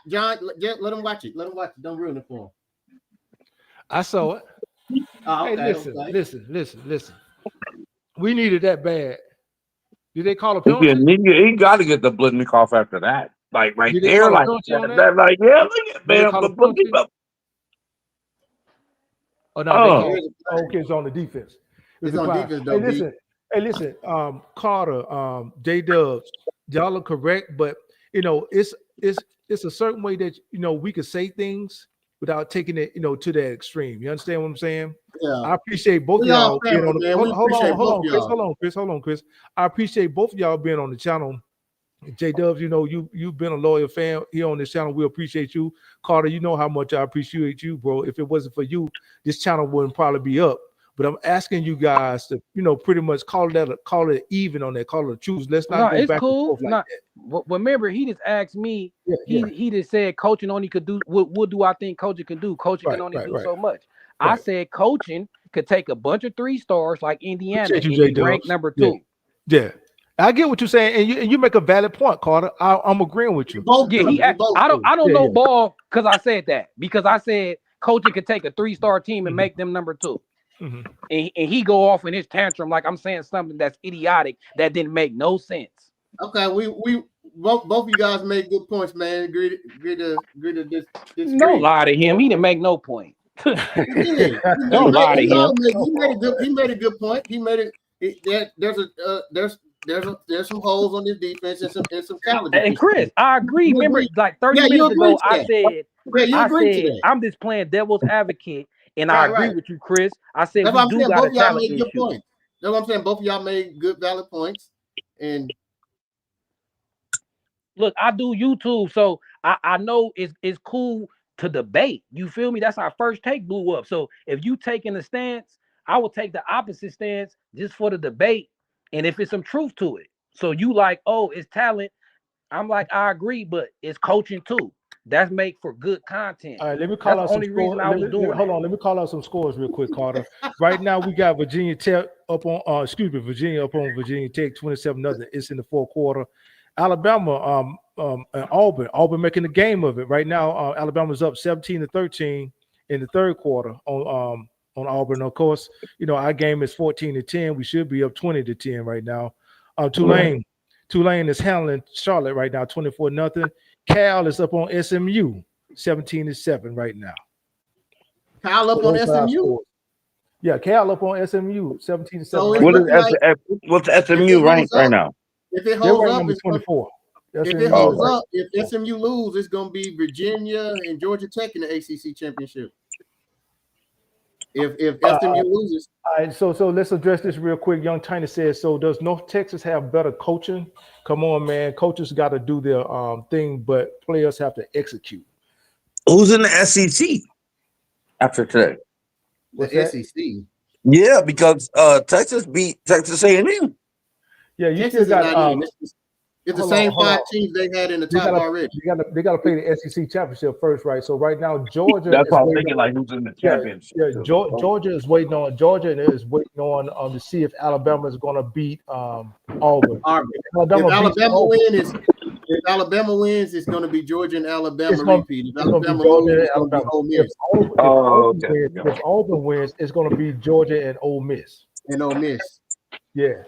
John, let him watch it. Don't ruin it for him. I saw it. Hey, listen. We needed that bad. Did they call a penalty? He got to get the Blitnikoff after that. Like right there, like that. Like yeah, look at man. Oh no! Okay, it's on the defense. It's on defense, though. Hey, listen. Carter, J Dubs, y'all are correct, but it's a certain way that we could say things without taking it to that extreme. You understand what I'm saying? Yeah. I appreciate both of y'all being on the Hold on, Chris. I appreciate both of y'all being on the channel. J Dubs, you've been a loyal fan here on this channel. We appreciate you. Carter, you know how much I appreciate you, bro. If it wasn't for you, this channel wouldn't probably be up. But I'm asking you guys to, pretty much call it even on that, call it a truce. Let's not go back and forth like that. Remember, he just asked me. He just said coaching only could do. What do I think coaching can do? Coaching can only do so much. Right. I said coaching could take a bunch of 3-stars like Indiana and be ranked number 2. Yeah. I get what you're saying, and you make a valid point, Carter. I'm agreeing with you. I don't know ball because I said that because I said coaching could take a 3-star team and make them number 2. Mm-hmm. And he go off in his tantrum like I'm saying something that's idiotic that didn't make no sense. Okay, we both of you guys made good points, man. Agree to disagree. Don't lie to him. He didn't make no point. He did. Don't lie to him. He made a good point. He made it. There's some holes on this defense and some talent. And Chris, I agree. You Remember, agree. like 30 Yeah, you minutes agree ago, to I that. said, Yeah, you agree to that. I'm just playing devil's advocate, and I agree Right. with you, Chris. I said That's we what I'm do saying. got Both a of y'all talent made good issue. points. That's what I'm saying. Both of y'all made good, valid points. And Look, I do YouTube, so I know it's cool to debate. You feel me? That's our first take blew up. So if you taking a stance, I will take the opposite stance just for the debate, and if it's some truth to it. So you like, oh, it's talent. I'm like, I agree, but it's coaching too. That's make for good content. All right, let me call That's out the some only reason scores. I was doing. Hold on, let me call out some scores real quick, Carter. Right now, we got Virginia Tech up on. Virginia up on Virginia Tech, 27-0. It's in the fourth quarter. Alabama, and Auburn. Auburn making the game of it right now. Alabama's up 17-13 in the third quarter on Auburn. Of course, you know our game is 14-10. We should be up 20-10 right now. Tulane is handling Charlotte right now, 24-0. Cal is up on SMU, 17-7 right now. Cal up on SMU. Yeah, Cal up on SMU, 17-7. So right What it's now. looking like what's SMU holds right up- now? if it They're holds ranked up, number it's gonna, 24. if SMU. it holds right. up, if SMU lose, it's gonna be Virginia and Georgia Tech in the ACC championship. If SMU loses, All right, so let's address this real quick. Young Tiny says, so does North Texas have better coaching? Come on, man. Coaches got to do their thing, but players have to execute. Who's in the SEC after today? What's the that? SEC. Yeah, because Texas beat Texas A&M. Yeah, you Texas still is got not in. It's the hold same on. 5 teams they had in the top already. They gotta play the SEC championship first, right? So right now, Georgia That's is why I'm waiting thinking like who's in the championship. Georgia is waiting on to see if Alabama is going to beat Auburn. If Alabama wins, it's going to be Georgia and Alabama It's gonna- repeat. If it's gonna be Alabama Georgia loses, and it's going to be Alabama. Ole Miss If Auburn wins, it's going to be Georgia and Ole Miss. and Ole Miss. Yeah.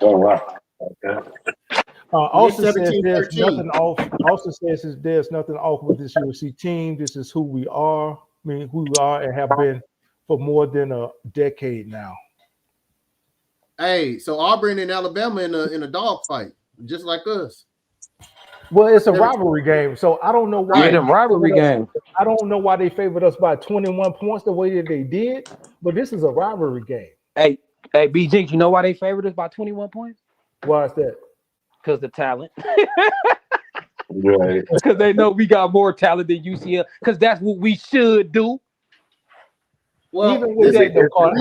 Oh wow. Okay. Austin says 17-13. there's nothing off. Austin says there's nothing off with this USC team. This is who we are. I mean, who we are and have been for more than a decade now. Hey, so Auburn and Alabama in a dog fight, just like us. Well, it's a rivalry game, so I don't know why. Yeah, them rivalry games. I don't know why they favored us by 21 points the way that they did, but this is a rivalry game. Hey, B Jinx, you know why they favored us by 21 points? Why is that? Because the talent. Right. Because they know we got more talent than UCLA. Because that's what we should do. Well, even with that, though, Carter,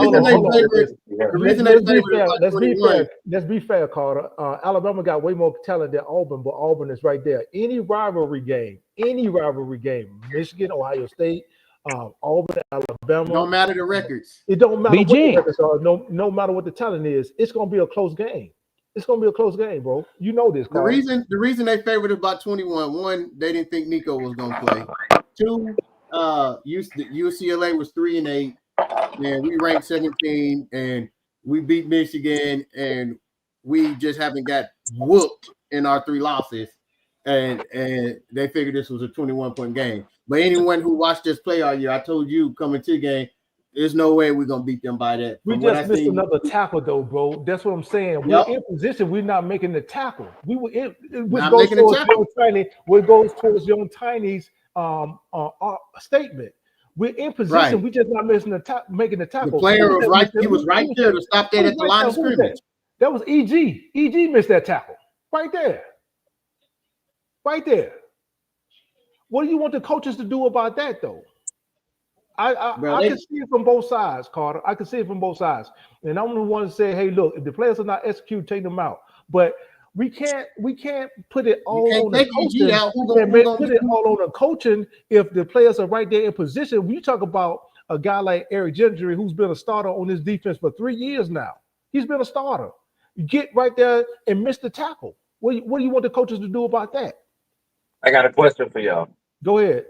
let's be fair, Carter. Alabama got way more talent than Auburn, but Auburn is right there. Any rivalry game, Michigan, Ohio State, Auburn, Alabama. Don't matter the records. It don't matter what BG. the records are. No matter what the talent is, it's going to be a close game. It's going to be a close game, bro. You know this, Carter. The reason they favored us by 21, one, they didn't think Nico was going to play. Two, UCLA was 3-8. And we ranked 17, and we beat Michigan, and we just haven't got whooped in our 3 losses. And they figured this was a 21-point game. But anyone who watched us play all year, I told you coming to the game, there's no way we're gonna beat them by that. We just missed another tackle, though, bro. That's what I'm saying. Yep. We're in position. We're not making the tackle. We were in. Which goes towards Young Tiny's statement. We're in position. Right. We just not making the tackle. The player was right. He was right there to stop that at the line of scrimmage. That was EG. EG missed that tackle right there. Right there. What do you want the coaches to do about that, though? I can see it from both sides, Carter. I can see it from both sides. And I'm the one to say, hey, look, if the players are not executing, take them out. But we can't put it all on the coaching. Put it all on the coaching if the players are right there in position. When you talk about a guy like Eric Gentry, who's been a starter on this defense for 3 years now. He's been a starter. You get right there and miss the tackle. What do you want the coaches to do about that? I got a question for y'all. Go ahead.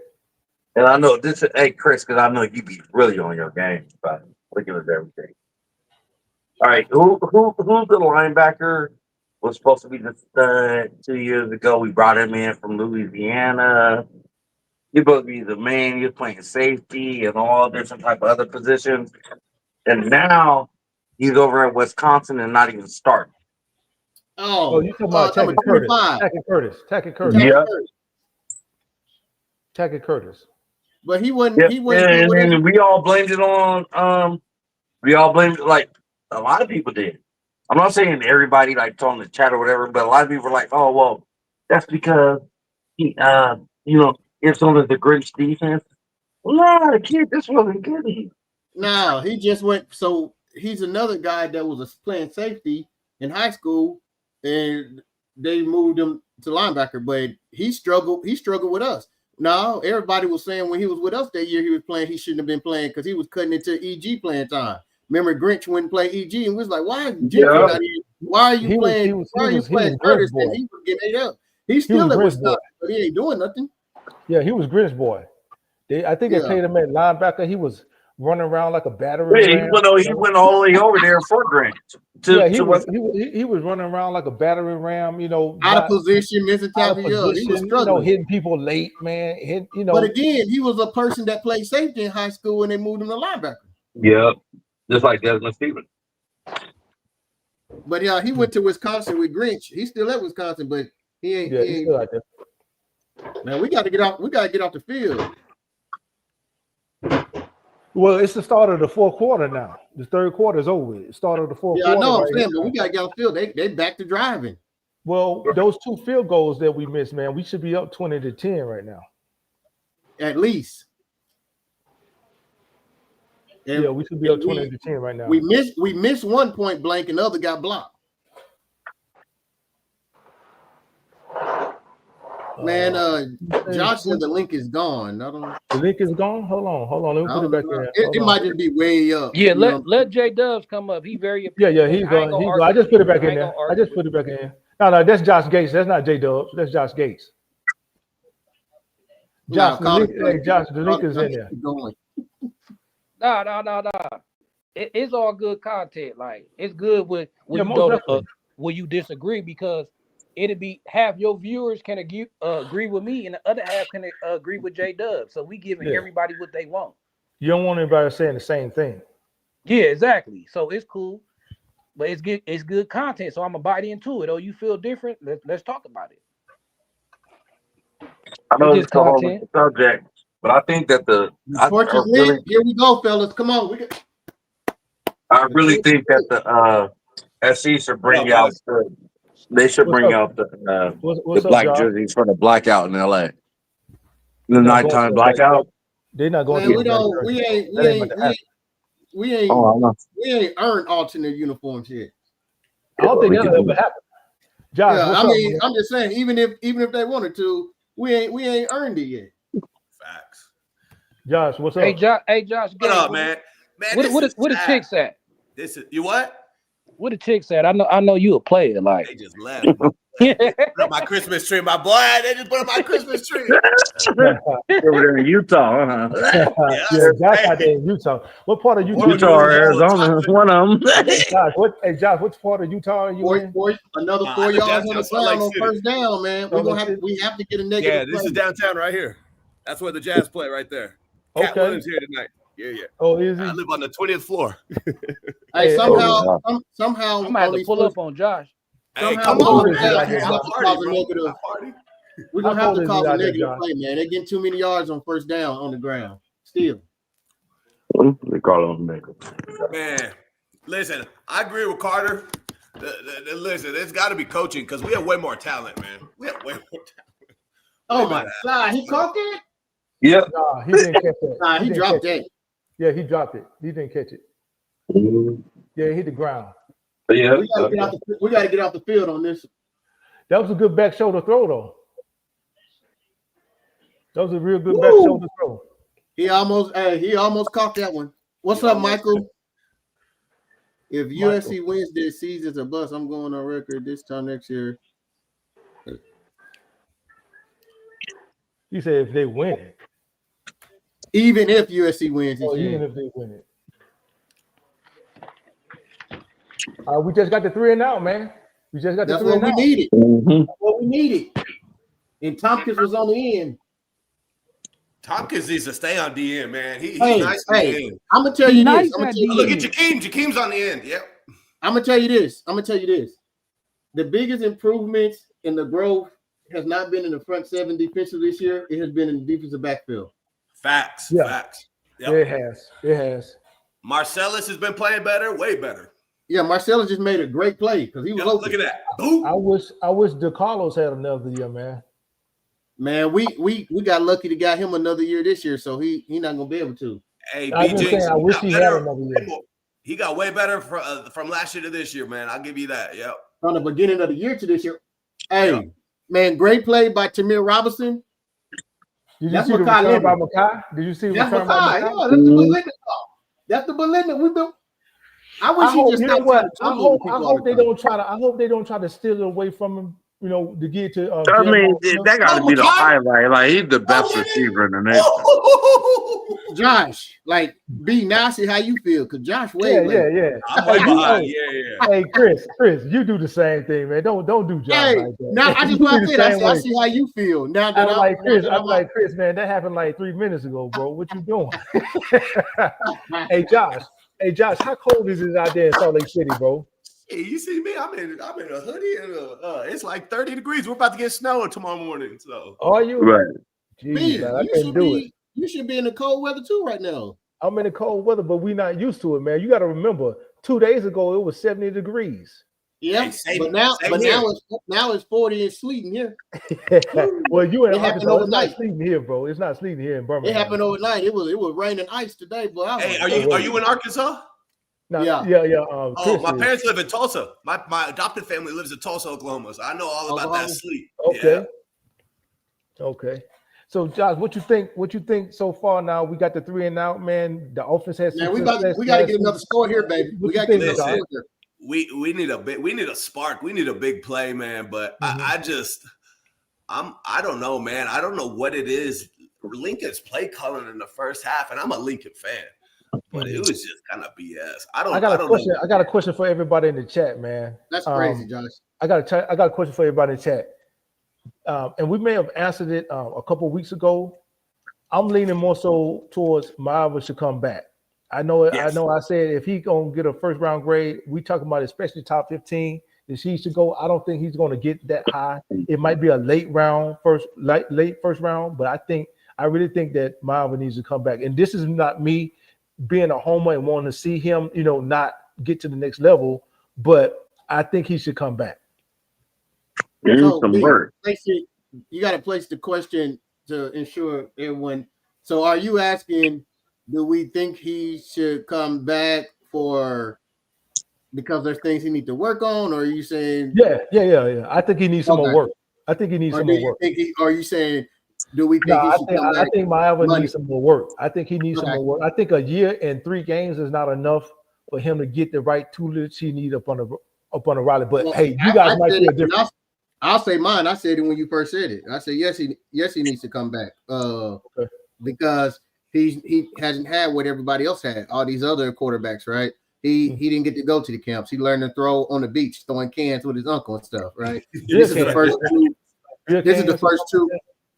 And I know this is, hey, Chris, because I know you be really on your game about looking at everything. All right, who's the linebacker was supposed to be the stud 2 years ago? We brought him in from Louisiana. You're supposed to be the man. You're playing safety and all different type of other positions. And now he's over at Wisconsin and not even starting. Oh, you talking about number Tackett Curtis? 25. Tackett Curtis. Yep. Tackett Curtis. But he wasn't. Yep. He wasn't. And we all blamed it on. We all blamed it like a lot of people did. I'm not saying everybody like told the chat or whatever, but a lot of people were like, "Oh, well, that's because he, it's only the Grinch defense." No, the kid, this wasn't good. No, he just went. So he's another guy that was playing safety in high school, and they moved him to linebacker. But he struggled. He struggled with us. No, everybody was saying when he was with us that year he was playing, he shouldn't have been playing because he was cutting into EG playing time. Remember, Grinch wouldn't play EG and was like, "Why? Why are you playing? Why are you playing Curtis?" And he was getting ate up. He's still at Wisconsin, but he ain't doing nothing. Yeah, he was Grinch boy. I think they played him at linebacker. He was running around like a battering ram. He went all the way over there for Grinch. He was running around like a battering ram. Out of position, missing tackle. He was struggling, hitting people late, man. But again, he was a person that played safety in high school, and they moved him to linebacker. Yep, just like Desmond Stevens. But yeah, he went to Wisconsin with Grinch. He's still at Wisconsin, but he ain't. He's still out there. Man, we got to get off. We got to get off the field. Well, it's the start of the fourth quarter now. The third quarter is over. It started the fourth quarter. Yeah, I know. I'm saying, but we got to get off the field. They back to driving. Well, those 2 field goals that we missed, man, we should be up 20-10 right now. At least. And we should be up 20-10 right now. We missed 1 point blank, and the other got blocked. Man, Josh said the link is gone. The link is gone. Hold on. Let me put it back in. It might just be way up. Yeah, let J Dubs come up. He very he's going. I just put it back in there. No, that's Josh Gates. That's not J Dubs. That's Josh Gates. Josh, the link is in there. No. It's all good content. Like it's good when you go to when you disagree because it'll be half your viewers can agree with me and the other half can agree with J Dub. So we giving everybody what they want. You don't want anybody saying the same thing. Yeah, exactly. So it's cool, but it's good content. So I'm gonna bite into it. Oh, you feel different? Let's talk about it. I know it's all the subject, but I think that here we go, fellas. Come on, I really think that the SC should bring out they should bring out the black jerseys for the blackout in LA. The nighttime blackout. They're not going to we ain't earned alternate uniforms yet. I don't think that'll ever happen. Josh, I'm just saying, even if they wanted to, we ain't earned it yet. Facts. Josh, what's up? Hey Josh, what up, man? What the chicks at? This is you what? What the chick said? I know you a player. Like they just left. Put up my Christmas tree, my boy. They just put up my Christmas tree. Over there in Utah, huh? Yeah, Josh out there in Utah. What part of Utah? Utah or Arizona? One of them. Josh, which part of Utah are you in? Another 4 yards on the ground on first down, man. We have to get a negative. Yeah, this is downtown right here. That's where the Jazz play right there. Cat Williams here tonight. Yeah. Oh, is he? I live on the 20th floor. Hey, somehow, I'm gonna have to pull up on Josh. Hey, come on, we're gonna have to cause a negative play, man. They're getting too many yards on first down on the ground. Still, they call them negative. Man, listen, I agree with Carter. Listen, it's got to be coaching because we have way more talent, man. We have way more talent. Oh my God, he caught that? Yep. Nah, he didn't catch that. Nah, he dropped that. Yeah, he dropped it. He didn't catch it. Yeah, he hit the ground. Yeah, we got to get off the field on this. That was a good back shoulder throw, though. That was a real good back shoulder throw. He almost caught that one. What's up, Michael? If USC wins this season's a bust, I'm going on record this time next year. You said if they win it. Even if USC wins it. Even if they win it. We just got the 3 and out, man. We just got the 3 and out. That's what we needed. That's what we needed. And Tompkins was on the end. Tompkins needs to stay on DN, man. He's Hey, nice in the end. I'm gonna tell He you nice this. I'm gonna at tell you Look this. at Jakeem. Jakeem's on the end. Yep. I'm gonna tell you this. I'm gonna tell you this. The biggest improvements in the growth has not been in the front seven defensive this year. It has been in the defensive backfield. Facts. Yeah. Facts. Yep. It has. Marcellus has been playing better, way better. Yeah, Marcelo just made a great play because he was Yep, open. look at that. Boom. I wish DeCarlos had another year, man. Man, we got lucky to got him another year this year, so he not gonna be able to. Hey, I was BJ, saying, I wish he had another year. He got way better from last year to this year, man. I'll give you that. Yep. From the beginning of the year to this year. Hey, Yep. man, great play by Tamir Robinson. Did you That's see the Makai return by Leonard. Makai? Did you see the That's return by Makai. Makai? Yeah, that's the Belinda call. That's the Belinda. We've been. I wish he just. You know stopped what? trying I to hope people all the they time. don't try to. I hope they don't try to steal it away from him. You know, to get to. I mean, that got to be the Makai? highlight. Like, he's the best receiver in the nation. Josh, like, be nasty how you feel, because Josh way. Yeah. I'm way behind. Yeah. Hey, Chris, you do the same thing, man. Don't do Josh Hey, like that. now I just You want do to the say, same I way. see how you feel. Now that I'm like Chris. now that I'm like Chris, man. That happened like 3 minutes ago, bro. What you doing? Hey, Josh. How cold is it out there in Salt Lake City, bro? Hey, you see me? I'm in a hoodie and it's like 30 degrees. We're about to get snow tomorrow morning. So Are you? Right. Jeez, man, I couldn't do it. You should be in the cold weather too right now. I'm in the cold weather, but we're not used to it, man. You got to remember, 2 days ago it was 70 degrees. Yeah, Hey, but now it's 40 and sleeting here. Well, you in It happened Arkansas, it's not overnight. sleeting here, bro. It's not sleeting here in It Birmingham. happened overnight. It was raining ice today, but I was hey, like, are you in Arkansas? No, Yeah. yeah. Oh, Chris my is. parents live in Tulsa. My adopted family lives in Tulsa, Oklahoma. So I know all about that sleep. Okay. Yeah. Okay. So, Josh, what you think? What you think so far? Now we got the 3 and out, man. The offense has. man, some we got success to last get another week. score here, baby. What We you got to get think, another Josh? score here. We need a spark. We need a big play, man. But I don't know, man. I don't know what it is. Lincoln's play calling in the first half, and I'm a Lincoln fan, but it was just kind of BS. I got a question. I got a question for everybody in the chat, man. That's crazy, Josh. I got a question for everybody in the chat, and we may have answered it a couple weeks ago. I'm leaning more so towards Marvin should come back. I know. Yes. I know. I said if he gonna get a first round grade, we talking about especially top 15. If he should go, I don't think he's gonna get that high. It might be a late first round, but I really think that Marvin needs to come back. And this is not me being a homer and wanting to see him, not get to the next level, but I think he should come back. So, Some B, work. you got to place the question to ensure everyone. So, are you asking, do we think he should come back because there's things he needs to work on, or are you saying? Yeah. I think he needs some more work. I think he needs some more work. Are you saying? Do we think he should come back? I think Marvin needs some more work. I think he needs some Okay. more work. I think a year and 3 games is not enough for him to get the right toolage he needs up on the Raleigh. But hey, you guys might feel different. I'll say mine. I said it when you first said it. I said yes, he needs to come back. Because he hasn't had what everybody else had. All these other quarterbacks, right? He didn't get to go to the camps. He learned to throw on the beach, throwing cans with his uncle and stuff, right? This is the first two.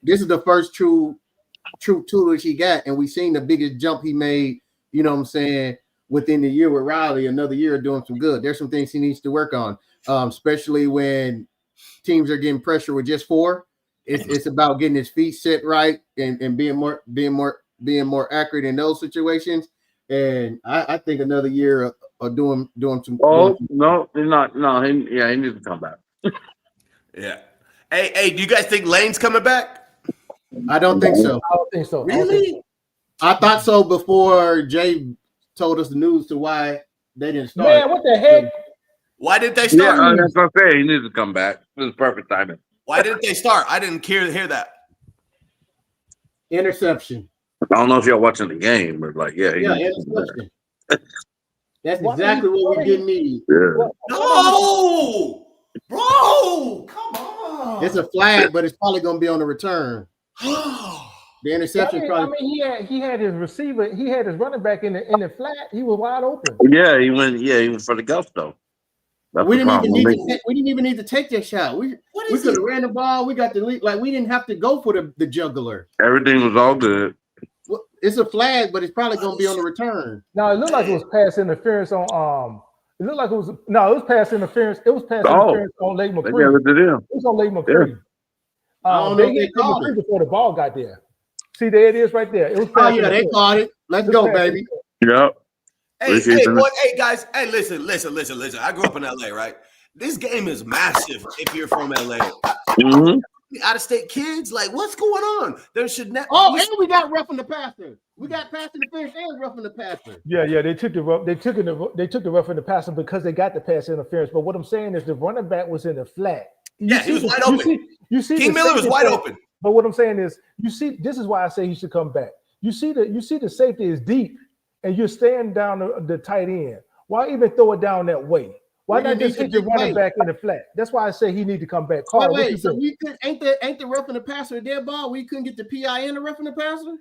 This is the first true toolage he got, and we've seen the biggest jump he made. You know what I'm saying? Within the year with Riley, another year doing some good. There's some things he needs to work on, especially when teams are getting pressure with just 4. It's about getting his feet set right and being more accurate in those situations. And I think another year of doing some. Oh no, he's not. No, he needs to come back. Yeah. Hey, do you guys think Lane's coming back? I don't think so. I don't think so. Really? I thought so before Jay told us the news to why they didn't start. Man, what the heck? Why didn't they start? Yeah, that's what I'm saying. He needs to come back. It was perfect timing. Why didn't they start? I didn't hear that. Interception. I don't know if y'all watching the game, but Interception. That's exactly what we didn't need. Yeah. No, bro, come on. It's a flag, but it's probably going to be on the return. The interception probably. He had his receiver. He had his running back in the flat. He was wide open. Yeah, he went for the gusto. That's We the didn't even problem. need to. We didn't even need to take that shot. We could have ran the ball. We got the lead. Like we didn't have to go for the juggler. Everything was all good. Well, it's a flag, but it's probably going to be on the return. No, it looked like it was pass interference on. It looked like it was pass interference. It was pass interference on Lake They gave McCree. it to them. It was on Lake McCree. I don't know They if they gave called McCree it. before the ball got there. See, there it is right there. It was Oh pass yeah, they interference. caught it. Let's go, baby. Yep. Hey, guys. Hey, listen. I grew up in LA, right? This game is massive if you're from LA. Mm-hmm. Out of state kids, like, what's going on? There should never. Oh, and we got roughing the passer. We got passing the finish and roughing the passer. Yeah. They took the rough in the passer because they got the pass interference. But what I'm saying is the running back was in the flat. He was wide open. You see, King Miller was wide open. But what I'm saying is, you see, this is why I say he should come back. You see the safety is deep, and you're staying down the tight end. Why even throw it down that way? Why not just hit the running back in the flat? That's why I say he need to come back. Carl, Wait, so we could ain't the roughing the passer a dead ball? We couldn't get the PI and the roughing the passer?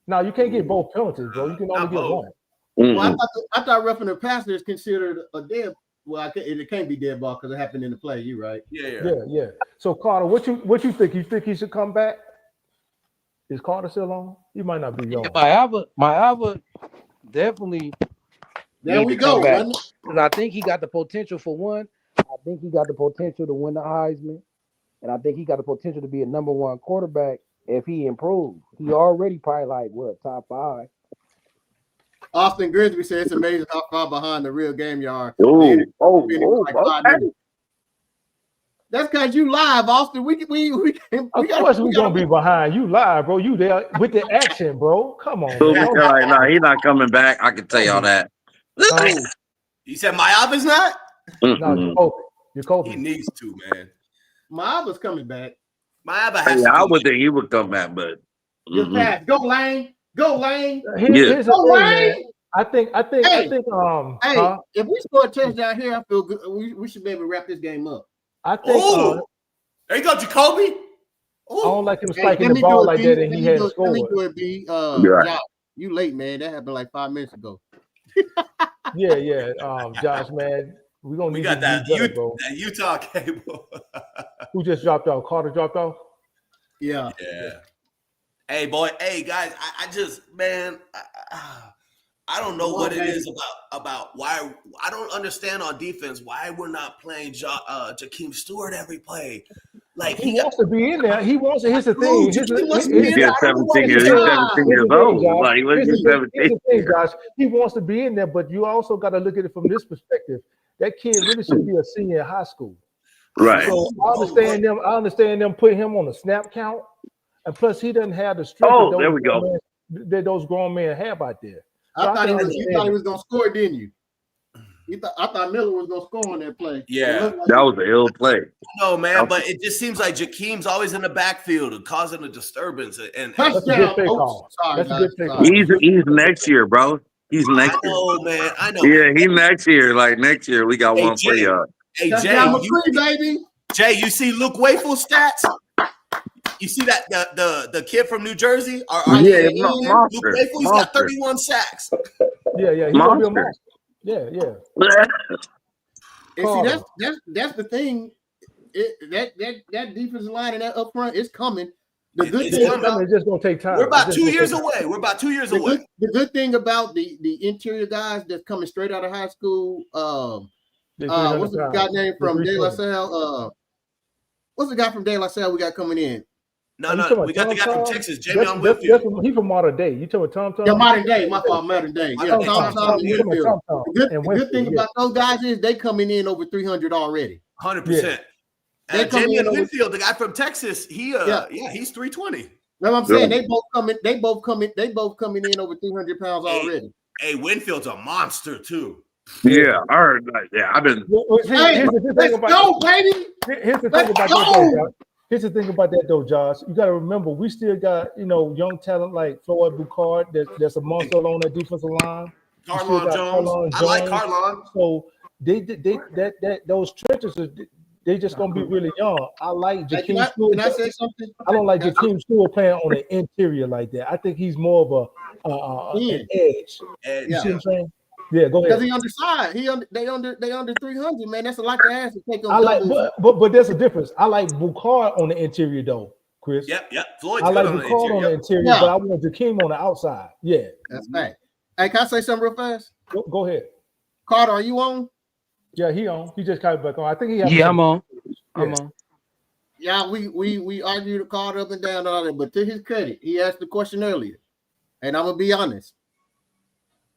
No, you can't get both penalties, bro. You can only get one. Well, I thought roughing the passer is considered a dead. Well, it can't be dead ball because it happened in the play. You right? Yeah. So Carter, what you think? You think he should come back? Is Carter still on? He might not be young. Mayava definitely. There we go. Because I think he got the potential for one. I think he got the potential to win the Heisman, and I think he got the potential to be a number one quarterback if he improved. He already probably like top 5. Austin Grisby said it's amazing how far behind the real game you are. Okay. That's because you live, Austin. We Of course we're gonna be behind. You live, bro. You there with the action, bro. Come on. Like, nah, he's not coming back. I can tell y'all that. You said Mayav is not? No, you're Kobe. He needs to, man. Mayaba's coming back. Mayava has to. I would think he would come back, but Good pass. Go Lane. Go Lane. Here's the Go thing, Lane. man. I think If we score a touchdown here, I feel good. We should be able to wrap this game up. I think there you go, Jacoby. I don't like him spiking the ball like that, and he hadn't scored. Let me do it, B. Josh, you late, man. That happened like 5 minutes ago. Yeah. Josh, man, we got that Utah cable. Who just dropped off? Carter dropped off. Yeah. Hey, boy. Hey, guys. I just, man. I don't know what it is about why I don't understand on defense why we're not playing Jakeem Stewart every play. Like he wants to be in there. He wants. Here's the thing. he's 17 years old. Like, look, he's 17. Here's the thing, Josh. He wants to be in there, but you also got to look at it from this perspective. That kid really should be a senior in high school. Right. So I understand them putting him on the snap count, and plus he doesn't have the strength there we go. That those grown men have out there. So you thought he was gonna score, didn't you? I thought Miller was gonna score on that play. Yeah, that was an ill play. No, man, but it just seems like Jakeem's always in the backfield and causing a disturbance. And that's a good play call. That's a good play call. He's next year, bro. He's next year. Man. I know. Yeah, he's next year. Like next year, we got one for y'all. Hey, baby. Jay, you see Luke Wayful's stats? You see that the kid from New Jersey? Monster. Luke Wayful, he's got 31 sacks. Yeah. He's gonna be a monster. Yeah. And see, that's the thing. That defensive line and that up front is coming. The good thing it's just gonna take time. We're about 2 years away. The good thing about the interior guys that's coming straight out of high school. What's the guy name from De La Salle? What's the guy from De La Salle we got coming in? No, we got the guy from Texas, Jamie on Whitfield. He's from modern day. You talking about Tom? Yeah, modern day. My fault, modern day. Yeah, Tom and Whitfield. The good thing about those guys is they coming in over 300 already. 100%. And Jamie and Whitfield, the guy from Texas, he's 320. That's what I'm saying. They both coming in over 300 pounds already. Hey, Winfield's a monster too. Yeah, I heard that. Yeah, I've been. Let's go, baby. Here's the thing about that. Here's the thing about that, though, Josh. You got to remember, we still got young talent like Floyd Boucard. That's a monster on that defensive line. Carlon Jones. I like Carlon. So those trenches they just gonna be really young. I like Jakeem Stewart. Can I say something? I don't like Jakeem Stewart playing on the interior like that. I think he's more of an edge. You see what I'm saying? Yeah, go Because ahead. he undersized. They under 300, man. That's a lot to ask to take I on like, doubles. but there's a difference. I like Bukar on the interior though, Chris. Yep. Floyd's I good like on the Bukar on the interior. interior, Yeah. but I want Jakeem on the outside. Yeah. That's right. Hey, can I say something real fast? Go ahead. Carter, are you on? Yeah, he on. He just came back on. I think he has. Yeah, I'm on. I'm on. Yeah, we argued Carter up and down and all that, but to his credit, he asked the question earlier, and I'm gonna be honest.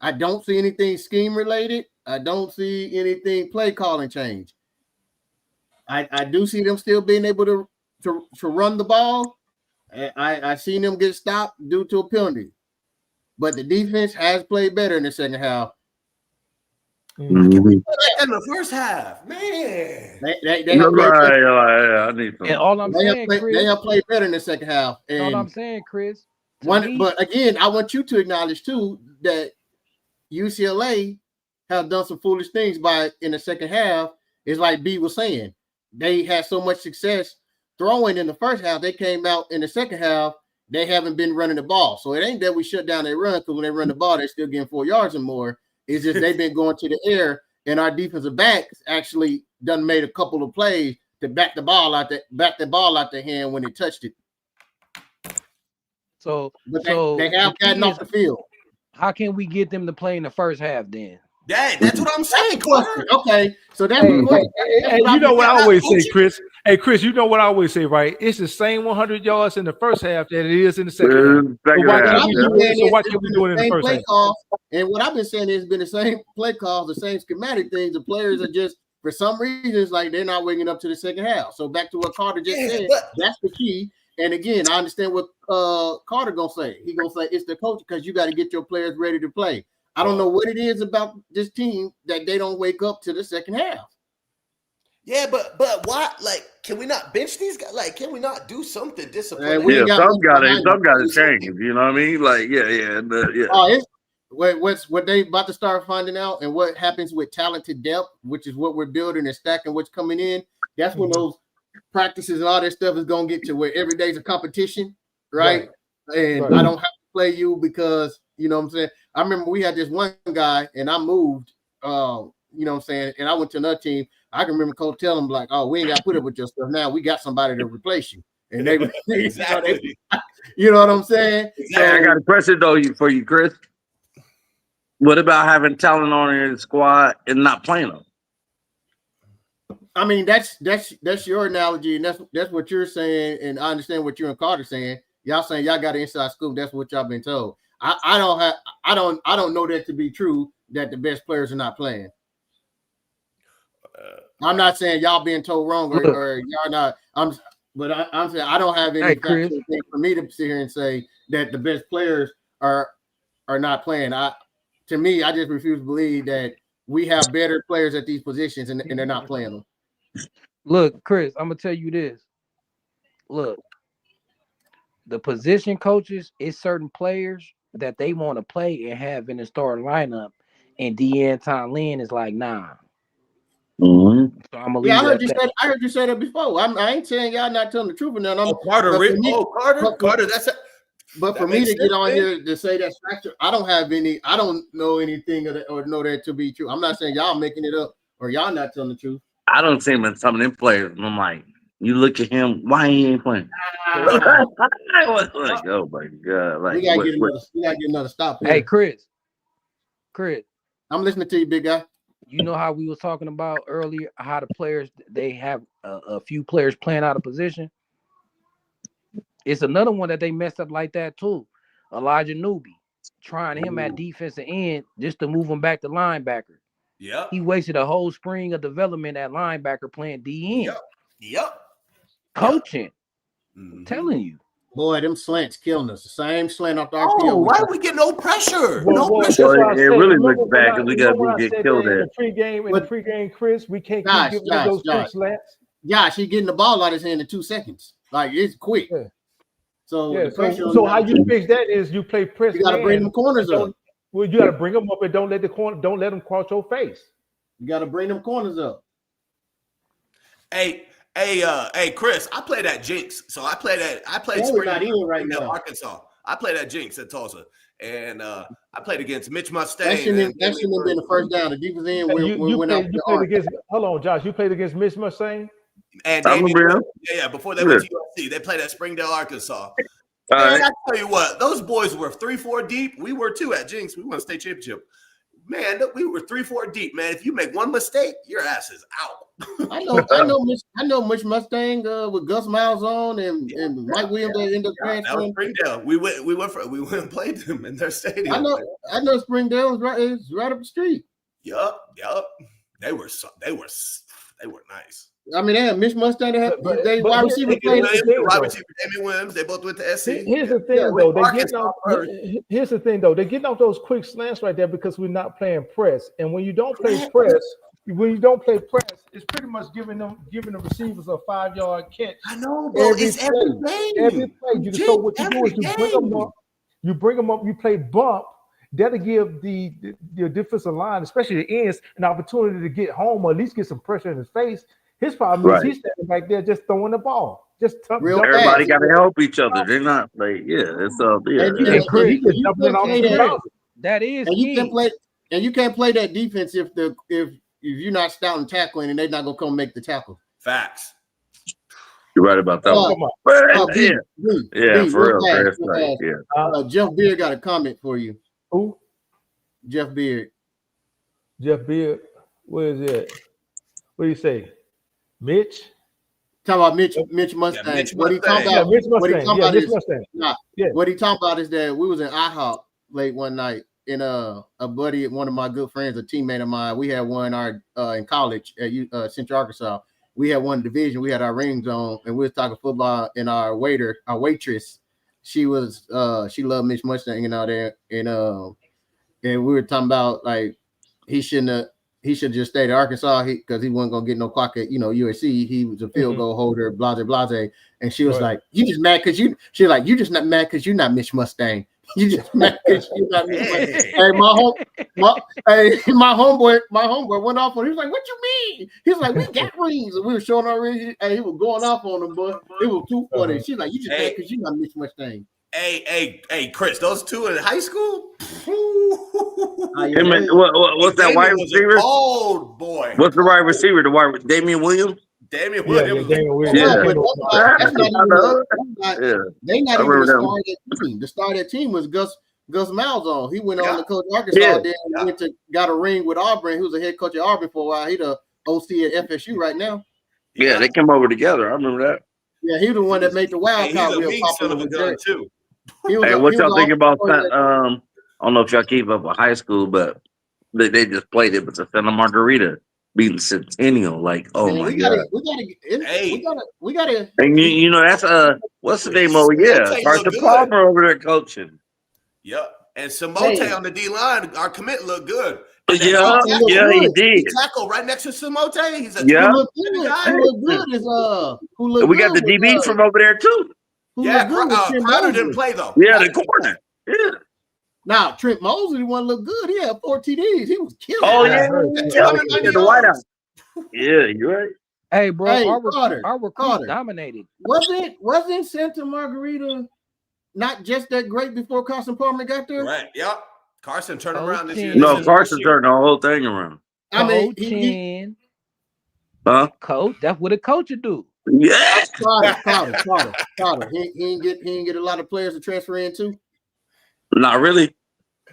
I don't see anything scheme related. I don't see anything play calling change. I do see them still being able to run the ball. I seen them get stopped due to a penalty, but the defense has played better in the second half. Mm-hmm. In the first half, man. They have played better. I need some. And all I'm saying, Chris, They have played better in the second half. And all I'm saying, Chris. but again, I want you to acknowledge too that UCLA have done some foolish things in the second half. It's like B was saying, they had so much success throwing in the first half. They came out in the second half. They haven't been running the ball. So it ain't that we shut down their run, because when they run the ball, they're still getting 4 yards or more. It's just they've been going to the air, and our defensive backs actually done made a couple of plays to back the ball out their hand when they touched it. So they have gotten off the field. How can we get them to play in the first half then? That's what I'm saying, Carter. Okay, so that's the question. Hey, you know what I always say, Chris? Hey, Chris, you know what I always say, right? It's the same 100 yards in the first half that it is in the second half. So why can't we do it in the first half? And what I've been saying is been the same play calls, the same schematic things. The players are just, for some reasons, like they're not waking up to the second half. So back to what Carter just said, that's the key. And again, I understand what Carter gonna say. He gonna say it's the coach, because you got to get your players ready to play. I don't know what it is about this team that they don't wake up to the second half. Yeah, but why? Like, can we not bench these guys? Like, can we not do something disciplinary? Some got to change. You know what I mean? Like, yeah. Oh, what they about to start finding out, and what happens with talented depth, which is what we're building and stacking what's coming in. That's when those practices and all that stuff is gonna get to where every day's a competition, right? And I don't have to play you because you know what I'm saying. I remember we had this one guy, and I moved, you know what I'm saying, and I went to another team. I can remember coach telling them like, "Oh, we ain't got to put up with your stuff now. We got somebody to replace you." And they exactly. You know what I'm saying? Hey, I got a question though for you, Chris. What about having talent on your squad and not playing them? I mean, that's your analogy, and that's what you're saying, and I understand what you and Carter saying. Y'all saying y'all got an inside scoop. That's what y'all been told. I don't know that to be true, that the best players are not playing. I'm not saying y'all being told wrong or y'all not. I'm saying I don't have any factual thing for me to sit here and say that the best players are not playing. To me, I just refuse to believe that we have better players at these positions and they're not playing them. Look, Chris, I'm gonna tell you this. Look, the position coaches is certain players that they want to play and have in the starting lineup, and D'Anton Lynn is like, nah. Mm-hmm. So I'm gonna leave I heard you say that before. I ain't saying y'all not telling the truth or nothing. Carter, that's it. But for me to get on here to say that's factual, I don't know anything of that or know that to be true. I'm not saying y'all making it up or y'all not telling the truth. I don't see him in some of them players, and I'm like, you look at him, why he ain't playing? I was like, oh my god! Like, we gotta get another stop here. Hey, Chris, I'm listening to you, big guy. You know how we was talking about earlier, how the players, they have a few players playing out of position. It's another one that they messed up like that too. Elijah Newby, trying him at defensive end just to move him back to linebacker. Yeah, he wasted a whole spring of development at linebacker playing DN. Yep. Coaching. I'm telling you. Boy, them slants killing us. The same slant off the RPO. Oh, why we get no pressure? No pressure. It really looks bad because we got to get killed in the pregame, Chris. We can't keep giving those quick slants. Josh, he getting the ball out of his hand in 2 seconds. Like, it's quick. Yeah. So how you fix that is you play press. You got to bring them corners up. Well, you got to bring them up and don't let them cross your face. You got to bring them corners up. Hey, Chris, I played at Jinx. So I played spring not even right now. Arkansas. I played at Jinx at Tulsa. And I played against Mitch That Mustaine. shouldn't have been the first down. The defense end You went out. played against. Hold on, Josh. You played against Mitch Mustaine. And I remember him. before they went to USC, they played at Springdale, Arkansas. All Man, right. I tell you what, those boys were 3-4 deep. We were too at Jinx. We won a state championship. Man, we were 3-4 deep. Man, if you make one mistake, your ass is out. I know Mitch Mustang with Gus Miles on and Mike Williams that ended up That was transferring. Springdale. We went and played them in their stadium. I know Springdale is right up the street. Yup. They were nice. I mean, they had Mitch Mustang. They wide receiver Damian played. Williams. They both went to SC. Here's the thing, Here's the thing, though. They're getting off those quick slants right there because we're not playing press. And when you don't play press, it's pretty much giving the receivers a 5-yard catch. I know, bro. It's every Every play. So what you do is you bring them up. You play bump. That'll give the defensive line, especially the ends, an opportunity to get home or at least get some pressure in his face. His problem is he's standing back there just throwing the ball. Just everybody got to help each other. They're not like it's that is and you can't play that defense if you're not stout tackling and they're not gonna come make the tackle. Facts. You're right about that one. For real. Jeff Beard got a comment for you. Who? Jeff Beard. Where is it? What do you say? Mitch? Talking about Mitch Mustang. Yeah, Mitch what he talking Mustang. about? Mitch What he Mustang. talking about Mitch is Mustang. what he talking about is that we was in IHOP late one night, and a buddy, one of my good friends, a teammate of mine, we had one in college at Central Arkansas. We had one division. We had our rings on, and we was talking football. And our waitress, she loved Mitch Mustang and all that, and we were talking about like he should just stay at Arkansas because he wasn't gonna get no clock at USC. He was a field goal holder, blase. And she was like, "You just mad because you?" She's like, "You just not mad because you're not Mitch Mustang. You just mad because you're not Mitch Mustang." Hey, my homeboy went off on. He was like, "What you mean?" He was like, "We got rings," and we were showing our rings. And he was going off on them, but it was too funny. She's like, "You just mad because you're not Mitch Mustang." Hey, Chris, those two in high school? What's that wide receiver? Oh boy. What's the wide receiver? Damian Williams? Damian Williams. Damian Williams. They not even the team. The starting team was Gus Malzahn. He went on to coach Arkansas, then got a ring with Auburn. He was a head coach at Auburn for a while. He the OC at FSU right now. Yeah, they came over together. I remember that. Yeah, he was the one that made the wild card real popular with gun too. Hey, what y'all think about that? I don't know if y'all keep up with high school, but they just played it. But the Santa Margarita beating Centennial, like, oh my god! We gotta. And you know that's what's the name? Oh yeah, Carson Palmer over there coaching. Yep, and Samote on the D line, our commit looked good. Yeah, he did. He tackle right next to Samote. He's a who look good is who look. We got the DB from over there too. Yeah, Crowder didn't play though. Yeah, the corner. Yeah. Now Trent Mosley one look good. He had 4 TDs. He was killing. Oh yeah, the White House. Yeah, you're right. Hey, bro, Carter, our recruit dominated. Wasn't Santa Margarita not just that great before Carson Palmer got there? Right. Yep. Carson turned around this year. No, Carson turned the whole thing around. I mean, coach. That's what a coach would do. Yeah. Carter. He didn't get a lot of players to transfer into. Not really.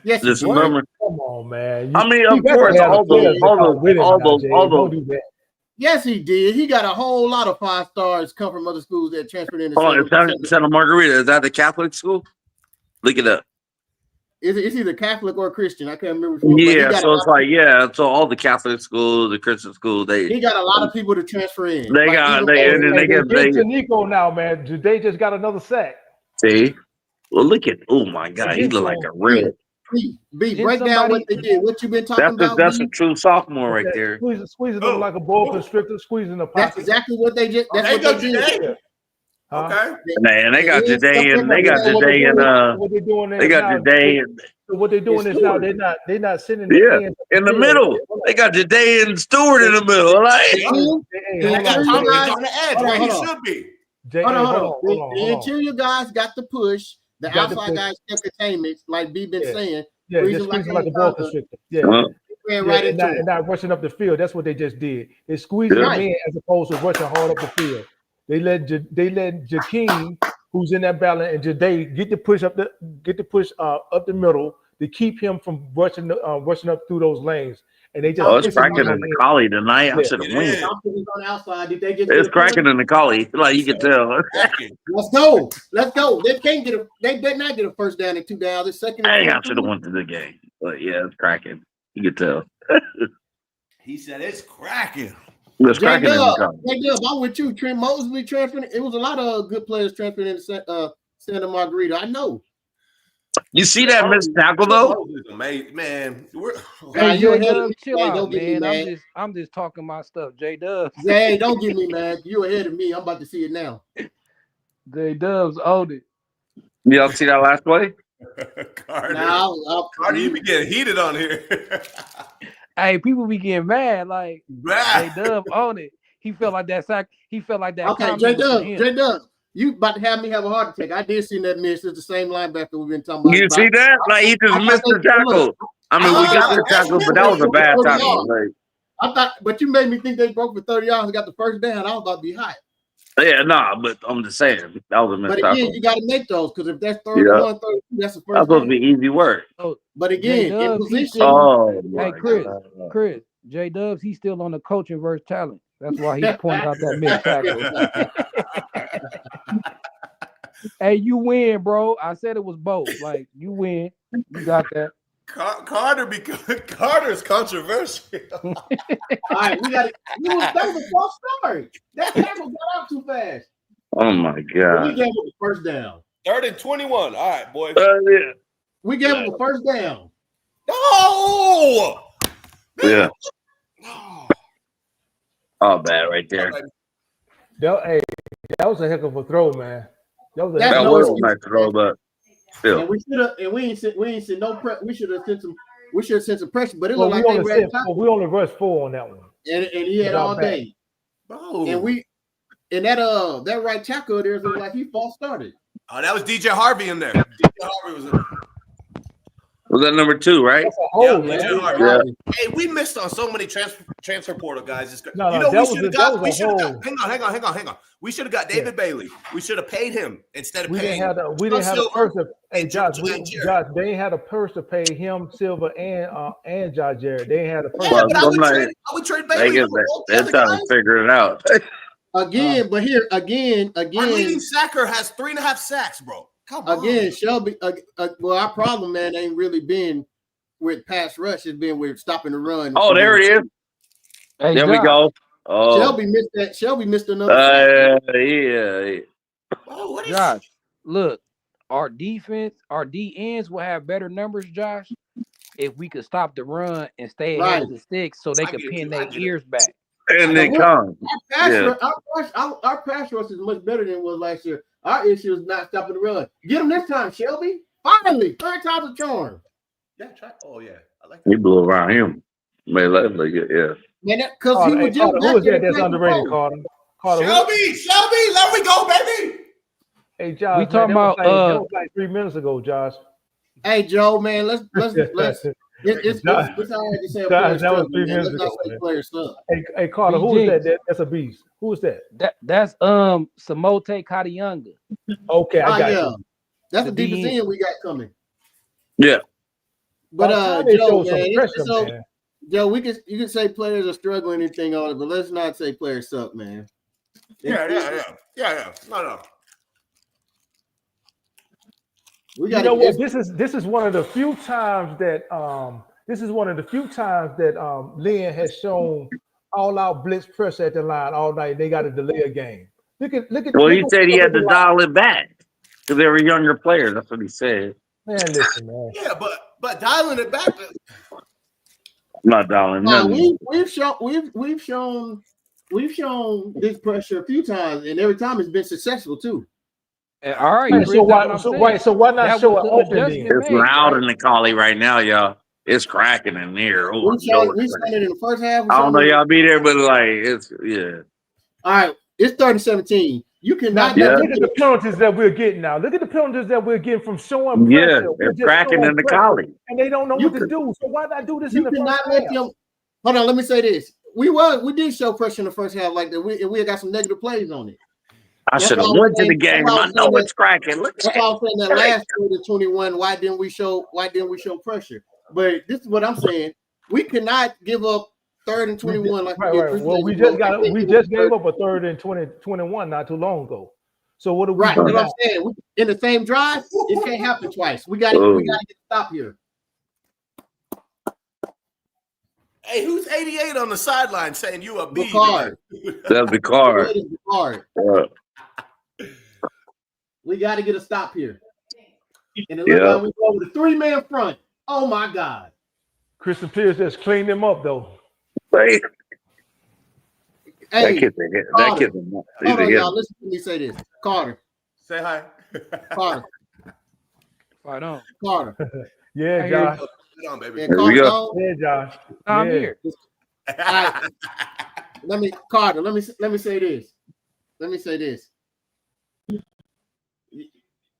Yes, just remember. Come on, man. I mean, of course, all those. Yes, he did. He got a whole lot of 5 stars come from other schools that transferred into. Santa Margarita. Is that the Catholic school? Look it up. It's either Catholic or Christian. I can't remember. Yeah, so it's like so all the Catholic schools, the Christian schools, he got a lot of people to transfer in. They get to Nico now, man. They just got another sack. See, well, look at my God, he look like a real. Break down what they did. What you been talking about? That's a true sophomore right there. Squeezing them like a ball constrictor, squeezing the pocket. That's exactly what they did. That's what they did. Okay. And they got Jade and they got Jade and what they're doing they got Jade and what they're doing is now they're not sending in the middle. They got Jade and Stewart in the middle. They got Tommy on the edge where he should be. Hold on. The interior guys got the push. The got to outside push. guys kept containment, like B been Yeah. saying. Yeah, Squeeze just them like squeezing like a ball constrictor. Yeah. Uh, ran Yeah, right and into him. not rushing up the field. That's what they just did. They squeezed Yeah. him in as opposed to rushing hard up the field. They let Jakeem, who's in that balance, and Jade get the push up the middle to keep him from rushing up through those lanes. And they just Oh, it's push him cracking on in the the collie tonight. I Yeah. should have It won. is. Thompson was on the outside. Did they just get It's a penalty? cracking in the collie. Like you can tell. Cracking. Let's go. Let's go. They can't get a. They did not get a first down and 2 downs. It's second and Dang, I 22. should have went to the game. But yeah, it's cracking. You can tell. He said it's cracking. It's cracking in the J-Dub, collie. J-Dub, I'm with you. Trent Mosley transferring. It was a lot of good players transferring in Santa Margarita. I know. You see that missed tackle though? Amazing, man. Hey, you J ahead of Dub, me, chill Jay. out, Don't get me man. mad. I'm just talking my stuff. J Dub. Jay, don't get me mad. You ahead of me. I'm about to see it now. J Dub's owned it. Y'all see that last play? Carter. Now, Carter, you be getting heated on here. Hey, people be getting mad. Like J Dub owned it. He felt like that sack. He felt like that. okay, J-Dub, you about to have me have a heart attack. I did see that miss. It's the same linebacker we've been talking about. You see that? Like he just missed the tackle. I mean, we got the tackle, but that was a bad tackle. Like, I thought, but you made me think they broke for 30 yards and got the first down. I was about to be hot. yeah, nah, but I'm just saying that was a missed But again, tackle. you got to make those because if that's 31, 32, that's the That's first supposed to down. be easy work. But again, in J-Dub, position, Oh my Hey, Chris. God. Chris, J Dubs, he's still on the coaching versus talent. That's why he pointed out that missed tackle. Hey, you win, bro. I said it was both. Like, you win. You got that. Carter's controversial. all right, we got it. That was a false start. That tackle got out too fast. Oh my But we God. gave him the first down. 3rd and 21. All right, boys. Yeah. We gave him the first down. No! Yeah. No. Oh, bad right there. that was a heck of a throw, man. That was a That's heck That of no a was throw. a nice throw, but still. And we should have, and we ain't sent no prep. We should have sent some pressure, but it Well, looked like they ran top. we only rushed 4 on that one. And he had all day. Oh. And that right tackle there looked like he false started. Oh, that was DJ Harvey in there. DJ Harvey was in there. Was that number 2, right? That's a hole, Yeah, man. Harvey. Yeah. Hey, we missed on so many transfer portal guys. No, you know, that we was should have a- got. that We was a should have hole. got. Hang on. We should have got David Bailey. We should have paid him instead of We paying. didn't have a purse to and Josh. Jared. Josh, they ain't had a purse to pay him, Silver, and Josh Jarrett. They ain't had a purse. Yeah, Well, but I some would trade Bailey. Vegas, for all the they're other trying guys. to figure it out. Again, but here again, Our leading sacker has 3.5 sacks, bro. Come on. again, Shelby. Well, our problem, man, ain't really been with pass rush. It's been with stopping the run. Oh, there it is. Hey, There we Josh, go. Oh, Shelby missed that. Shelby missed another. sack. yeah. Oh, what is Josh, look, our defense, our D ends will have better numbers, Josh, if we could stop the run and stay ahead Right. of the sticks so they I could get pin you. I their get it. ears back. And they come. Yeah. Our pass rush is much better than it was last year. Our issue is not stopping the run. Get him this time, Shelby. Finally, 3rd time's a charm. Yeah, try. Oh yeah, I like that. He blew around him. Man, like it, yeah. Man, because Carter, he hey, was just Carter, who is that that's underrated, Carter? Carter, Shelby, let me go, baby. hey, Josh. We talking about, that was like 3 minutes ago, Josh. Hey, Joe, man, let's. It's hard to say a player Josh, that was 3 struggling, man. minutes Let's not ago, say man. players suck. Hey, Carter, who is BG. that? That's a beast. Who is that? That's Samote Kadianga. Okay, I got yeah. you. That's The the deepest DN. end we got coming. Yeah. But They Joe, showed some man, pressure, so man. Joe, you can say players are struggling anything on it, but let's not say players suck, man. Yeah. No. We You got know what? This is one of the few times that Lynn has shown all out blitz pressure at the line all night. They got to delay a game. Look at. Well, he look said he at had the to line. dial it back because they were younger players. That's what he said. Man, listen, man. Yeah, but dialing it back. I'm not dialing Now, nothing. we've shown this pressure a few times, and every time it's been successful too. And, all right, Right, Chris, so that's why? what I'm saying. So why not That show was an the open then? adjustment It's made, loud right? in the collie right now, y'all. It's cracking in here. Oh, We saw it in the first half. I don't know y'all be there, but like it's yeah. All right, it's 30-17. You cannot. Now look at the penalties that we're getting now. Look at the penalties that we're getting from showing pressure. They're cracking in the college. And they don't know what to do. So why not do this in the first half? Hold on, let me say this. We did show pressure in the first half like that. We got some negative plays on it. I should have went to the game. I know it's cracking. That's why I was saying that last 21. Why didn't we show pressure? But this is what I'm saying. We cannot give up 3rd and 21 like right. Well, we just gave up a 3rd and 21 not too long ago. So what do we do? That's what I'm saying. In the same drive, it can't happen twice. We got to get stopped here. Hey, who's 88 on the sideline saying you a B? That's the card. We got to get a stop here. And it looks like we go with a 3-man front. Oh my God. Christian Pierce just cleaned him up though. Hey, that kid's a hit. That kid's a hold on, y'all. Listen to me say this. Carter. Say hi. Carter. Right on. Carter. Yeah, Josh. Get on, baby. Here we go. Yeah, Josh. I'm here. All right. Let me say this. Let me say this.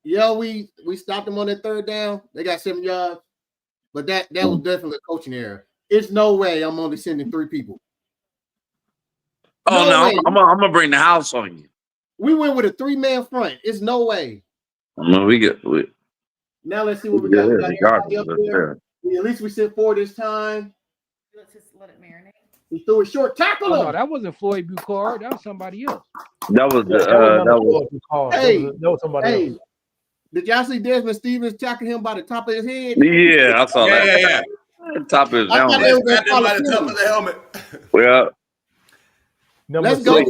Yo, we stopped them on that 3rd down. They got 7 yards. But that was definitely a coaching error. It's no way I'm only sending 3 people. I'm gonna bring the house on you. We went with a 3-man front. It's no way. Now let's see what we got. We got everybody up there. At least we sent 4 this time. Let's just let it marinate. He threw a short tackle. No, that wasn't Floyd Bucard. That was somebody else. That was somebody else. Did y'all see Desmond Stevens tackling him by the top of his head? Yeah, I saw that. Yeah. Top of his helmet. By the top of the helmet. Well, let's go.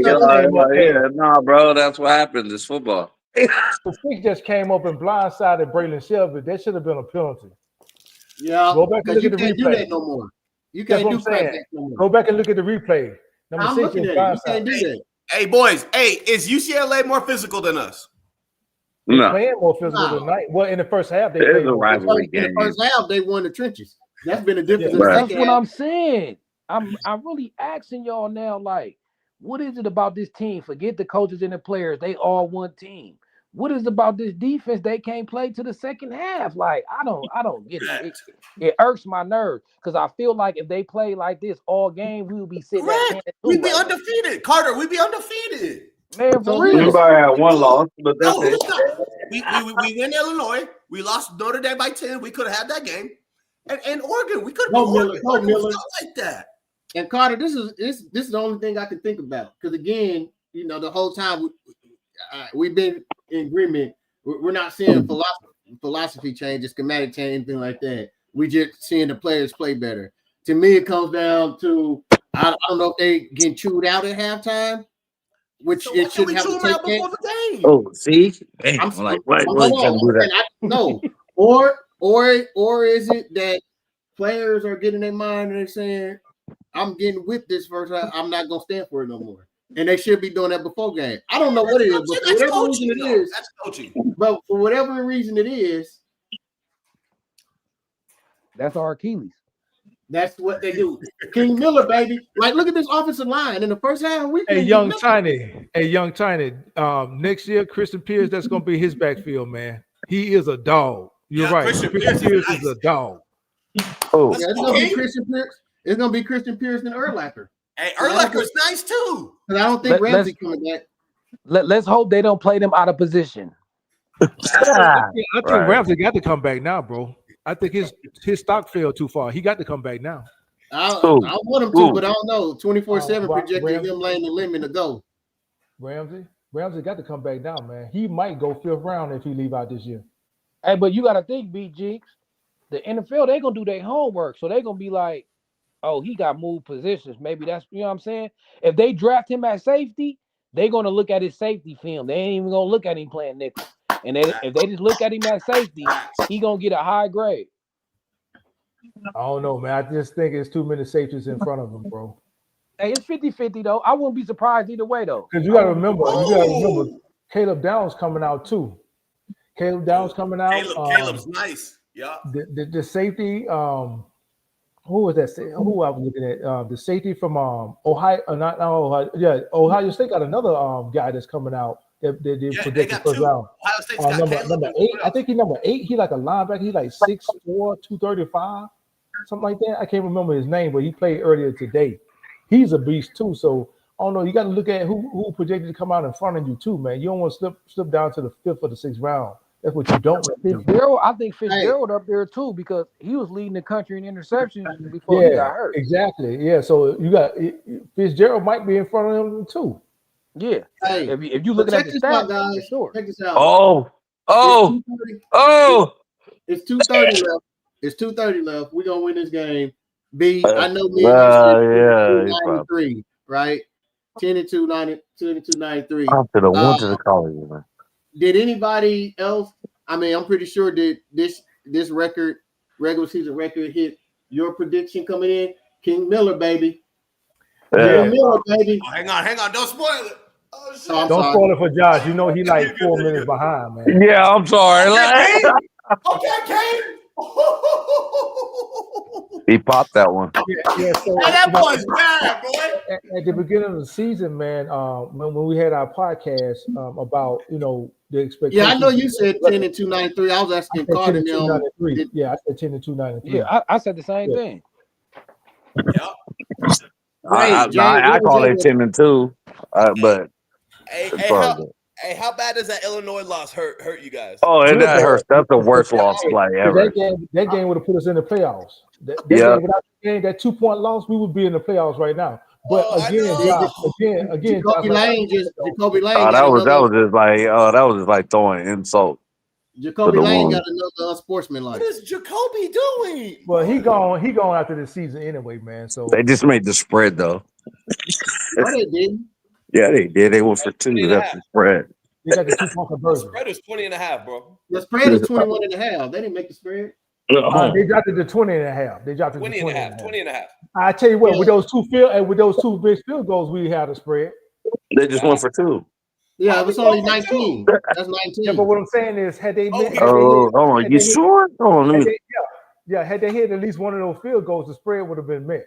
Nah, bro, that's what happens. It's football. The stick just came up and blindsided Braylon Shelby. That should have been a penalty. Yeah, go back and look at the replay. Do that no more. You can't do that no more. Go back and look at the replay. I'm looking at it. You can't do that. Hey, boys. Hey, is UCLA more physical than us? No. Playing more physical tonight. Well, in the first half, they played more physical. In the first half, they won the trenches. That's been a difference. That's what I'm saying. I'm really asking y'all now, like, what is it about this team? Forget the coaches and the players. They all one team. What is it about this defense? They can't play to the second half. Like, I don't get it. It irks my nerves because I feel like if they play like this all game, we would be sitting there. We'd be undefeated. Carter, we'd be undefeated. Man, for real. Everybody had one loss, but that's it. We win Illinois. We lost Notre Dame by 10. We could have had that game. And Oregon, we could have beat Oregon. Miller. Like that. And Carter, this is the only thing I can think about. Because again, the whole time we've been in agreement. We're not seeing philosophy change, schematic change, anything like that. We just seeing the players play better. To me, it comes down to I don't know if they get chewed out at halftime, which it shouldn't have to take before the game. Oh, see, I'm like, no, or is it that players are getting their mind and they're saying, I'm getting whipped this first time. I'm not gonna stand for it no more. And they should be doing that before game. I don't know what it is, but for whatever reason it is, that's coaching. But for whatever reason it is, that's our Achilles. That's what they do. King Miller, baby. Like, look at this offensive line. In the first half, Young Tiny. Next year, Christian Pierce, that's gonna be his backfield, man. He is a dog. You're right. Christian Pierce is a dog. Oh, yeah, it's gonna be Christian Pierce. It's gonna be Christian Pierce and Urlacher. Hey, Urlacher's nice too. Because I don't think Ramsey coming back. Let's hope they don't play them out of position. I think Ramsey got to come back now, bro. I think his stock fell too far. He got to come back now. I want him to, but I don't know. 24/7 projected him laying the limit to go. Ramsey got to come back now, man. He might go 5th round if he leave out this year. Hey, but you got to think, BG, the NFL, they're going to do their homework. So they're going to be like, oh, he got moved positions. Maybe that's, you know what I'm saying? If they draft him at safety, they're going to look at his safety film. They ain't even going to look at him playing nickel. And if they just look at him at safety, he going to get a high grade. I don't know, man. I just think it's too many safeties in front of him, bro. Hey, it's 50-50, though. I wouldn't be surprised either way, though. Because you got to remember, Caleb Downs coming out, too. Caleb's nice. Yeah. The safety, who was that? Who I was looking at? The safety from Ohio, not Ohio. Yeah, Ohio State got another guy that's coming out They Yeah, they projected got first two. round. Ohio State's got Caleb. Number and 8. who I else? think he's number 8. He like a linebacker. He like 6'4", 235, something like that. I can't remember his name, but he played earlier today. He's a beast too. So I don't know. You got to look at who projected to come out in front of you too, man. You don't want to slip down to the 5th or the 6th round. That's what you don't want to do. Fitzgerald, I think Fitzgerald up there too because he was leading the country in interceptions before he got hurt. Exactly. Yeah. So you got Fitzgerald might be in front of him too. Yeah. Hey, if you looking at the stats, guys, for sure. check this out. It's 2:30 left. It's 2:30 left. We're gonna win this game. B, I know me and you said 93, right? 10-2, 93. I should have went to the college, man. Did anybody else? I mean, I'm pretty sure that this record, regular season record, hit your prediction coming in. King Miller, baby. Yeah. King Miller, baby. Oh, hang on. Don't spoil it. Oh, shit. Don't spoil it for Josh. You know he like 4 minutes behind, man. Yeah, I'm sorry. Okay. He popped that one. Yeah. So Hey, that boy's bad, boy. at the beginning of the season, man, when we had our podcast about the expectations. Yeah, I know you said 10-2, 93. I was asking Carter. Yeah, I said 10-2, 93. Yeah, I said the same thing. Yep. I call it 10-2, but How bad does that Illinois loss hurt you guys? oh, and that hurts. That's the worst loss like ever. That game would have put us in the playoffs. That game, without the game, that 2-point loss, we would be in the playoffs right now. But again, Jacoby Lane just. That was just like throwing insult. Jacoby Lane got another unsportsmanlike. What is Jacoby doing? Well, he going after this season anyway, man. So they just made the spread though. No, they didn't. Yeah, they did. They went for 2. That's the spread. They got the 2-point The conversion. spread is 20.5, bro. The spread is 21.5. They didn't make the spread. They dropped it to 20.5. They dropped it to 20.5. 20.5. I tell you what, with those two big field goals, we had a spread. They just went for 2. Yeah, it was only 19. That's 19. Yeah, but what I'm saying is, had they hold on, you sure? Hold on, let me. Had they hit at least one of those field goals, the spread would have been met.